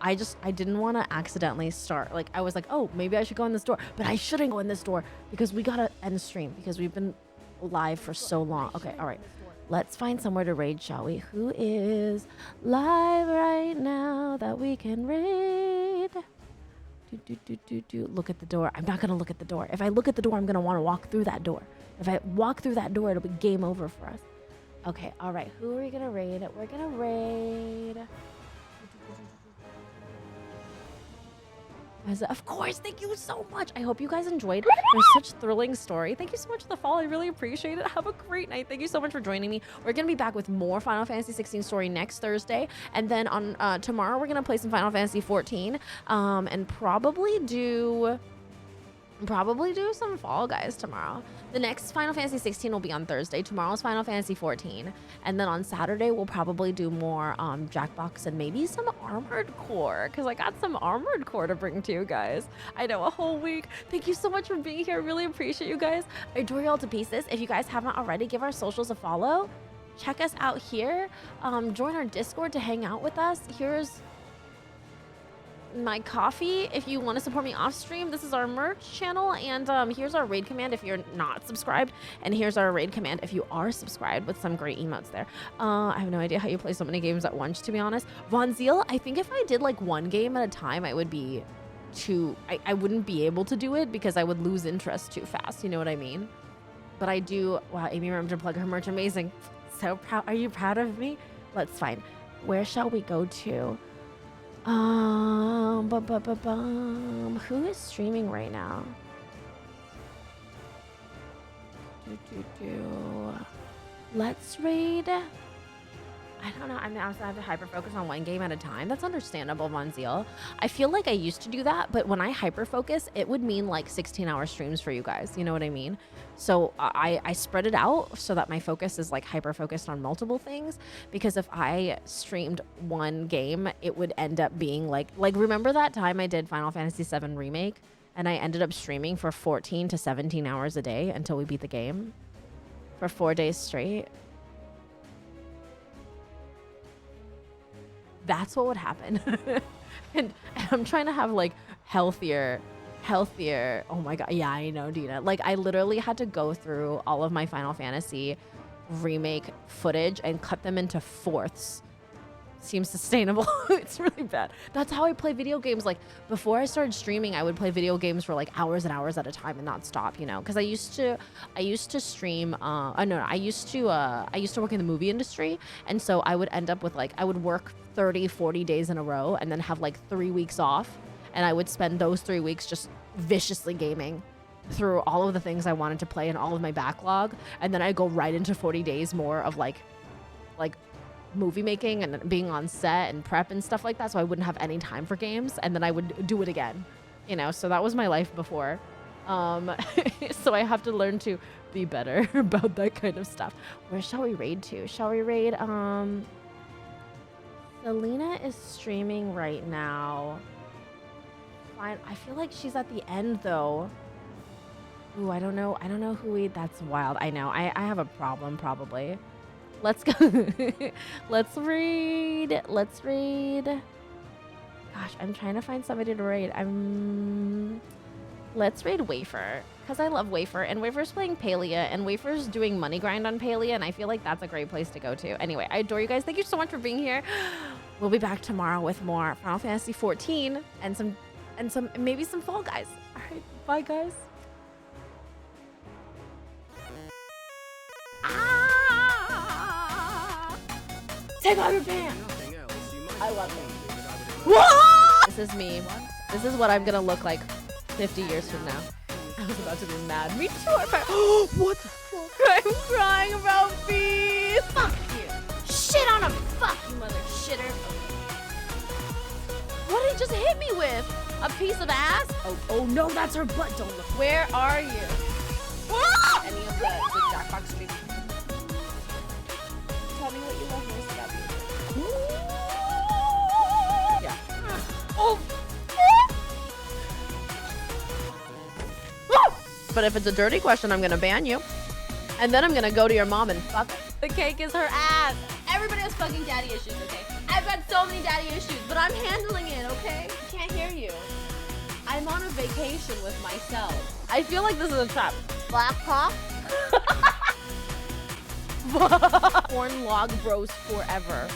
I didn't want to accidentally start. Like, I was like, oh, maybe I should go in this door. But I shouldn't go in this door because we got to end stream because we've been live for so long. Okay, all right. Let's find somewhere to raid, shall we? Who is live right now that we can raid? Look at the door. I'm not going to look at the door. If I look at the door, I'm going to want to walk through that door. If I walk through that door, it'll be game over for us. Okay, all right. Who are we going to raid? We're going to raid... Of course, thank you so much. I hope you guys enjoyed. It was such a thrilling story. Thank you so much for the follow. I really appreciate it. Have a great night. Thank you so much for joining me. We're going to be back with more Final Fantasy XVI story next Thursday. And then on tomorrow, we're going to play some Final Fantasy XIV and probably do some Fall Guys tomorrow. The next Final Fantasy 16 will be on Thursday. Tomorrow's Final Fantasy 14. And then on Saturday, we'll probably do more Jackbox and maybe some Armored Core, because I got some Armored Core to bring to you guys. I know, a whole week. Thank you so much for being here. I really appreciate you guys. I adore you all to pieces. If you guys haven't already, give our socials a follow. Check us out here. Join our Discord to hang out with us. Here's my coffee if you want to support me off stream. This is our merch channel, and here's our raid command if you're not subscribed, and here's our raid command if you are subscribed, with some great emotes there. I have no idea how you play so many games at once, to be honest. Von Zeal, I think if I did like one game at a time, I would be I wouldn't be able to do it because I would lose interest too fast, you know what I mean? But I do. Wow, Amy remembered to plug her merch. Amazing. So proud. Are you proud of me? Let's find. Where shall we go to? Who is streaming right now? Let's raid. I don't know. I mean, I also have to hyper focus on one game at a time. That's understandable, Von Zeal. I feel like I used to do that, but when I hyper focus, it would mean like 16-hour streams for you guys. You know what I mean? So I spread it out so that my focus is like hyper focused on multiple things. Because if I streamed one game, it would end up being like remember that time I did Final Fantasy VII Remake, and I ended up streaming for 14 to 17 hours a day until we beat the game for 4 days straight. That's what would happen. and I'm trying to have like healthier. Oh my God. Yeah, I know, Dina. Like, I literally had to go through all of my Final Fantasy remake footage and cut them into fourths. Seems sustainable. It's really bad. That's how I play video games. Like, before I started streaming, I would play video games for like hours and hours at a time and not stop, you know, because I used to stream I used to work in the movie industry, and so I would end up with like I would work 30-40 days in a row and then have like 3 weeks off, and I would spend those 3 weeks just viciously gaming through all of the things I wanted to play and all of my backlog, and then I go right into 40 days more of like movie making and being on set and prep and stuff like that, so I wouldn't have any time for games, and then I would do it again, you know. So that was my life before. So I have to learn to be better about that kind of stuff. Where shall we raid to? Shall we raid? Selena is streaming right now. Fine. I feel like she's at the end though. Ooh, I don't know who we. That's wild. I know. I have a problem probably. Let's go. Let's raid. gosh, I'm trying to find somebody to raid. Let's raid Wafer, because I love Wafer, and Wafer's playing Palia, and Wafer's doing money grind on Palia, and I feel like that's a great place to go to. Anyway, I adore you guys. Thank you so much for being here. We'll be back tomorrow with more Final Fantasy XIV and maybe some Fall Guys. All right, bye guys. Take off your pants. I love it. Whoa! This is me. This is what I'm gonna look like 50 years from now. I was about to be mad. Me too. What the fuck? I'm crying about bees. Fuck you. Shit on a fucking mother shitter. What did he just hit me with? A piece of ass? Oh no, that's her butt. Don't look. Where are you? Any of the Jackbox streams? Tell me what you love most about me. Yeah. Oh. But if it's a dirty question, I'm gonna ban you. And then I'm gonna go to your mom and fuck her. The cake is her ass. Everybody has fucking daddy issues, okay? I've got so many daddy issues, but I'm handling it, okay? I can't hear you. I'm on a vacation with myself. I feel like this is a trap. Black cock? Porn log bros forever.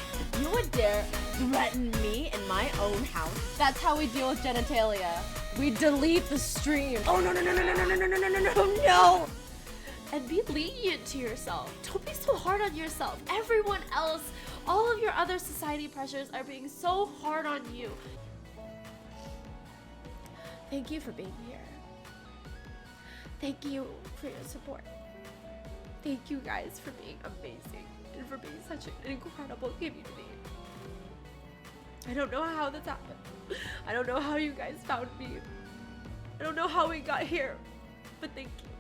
You would dare threaten me in my own house? That's how we deal with genitalia. We delete the stream. Oh no. And be lenient to yourself. Don't be so hard on yourself. Everyone else, all of your other society pressures are being so hard on you. Thank you for being here. Thank you for your support. Thank you guys for being amazing and for being such an incredible community. I don't know how this happened. I don't know how you guys found me. I don't know how we got here, but thank you.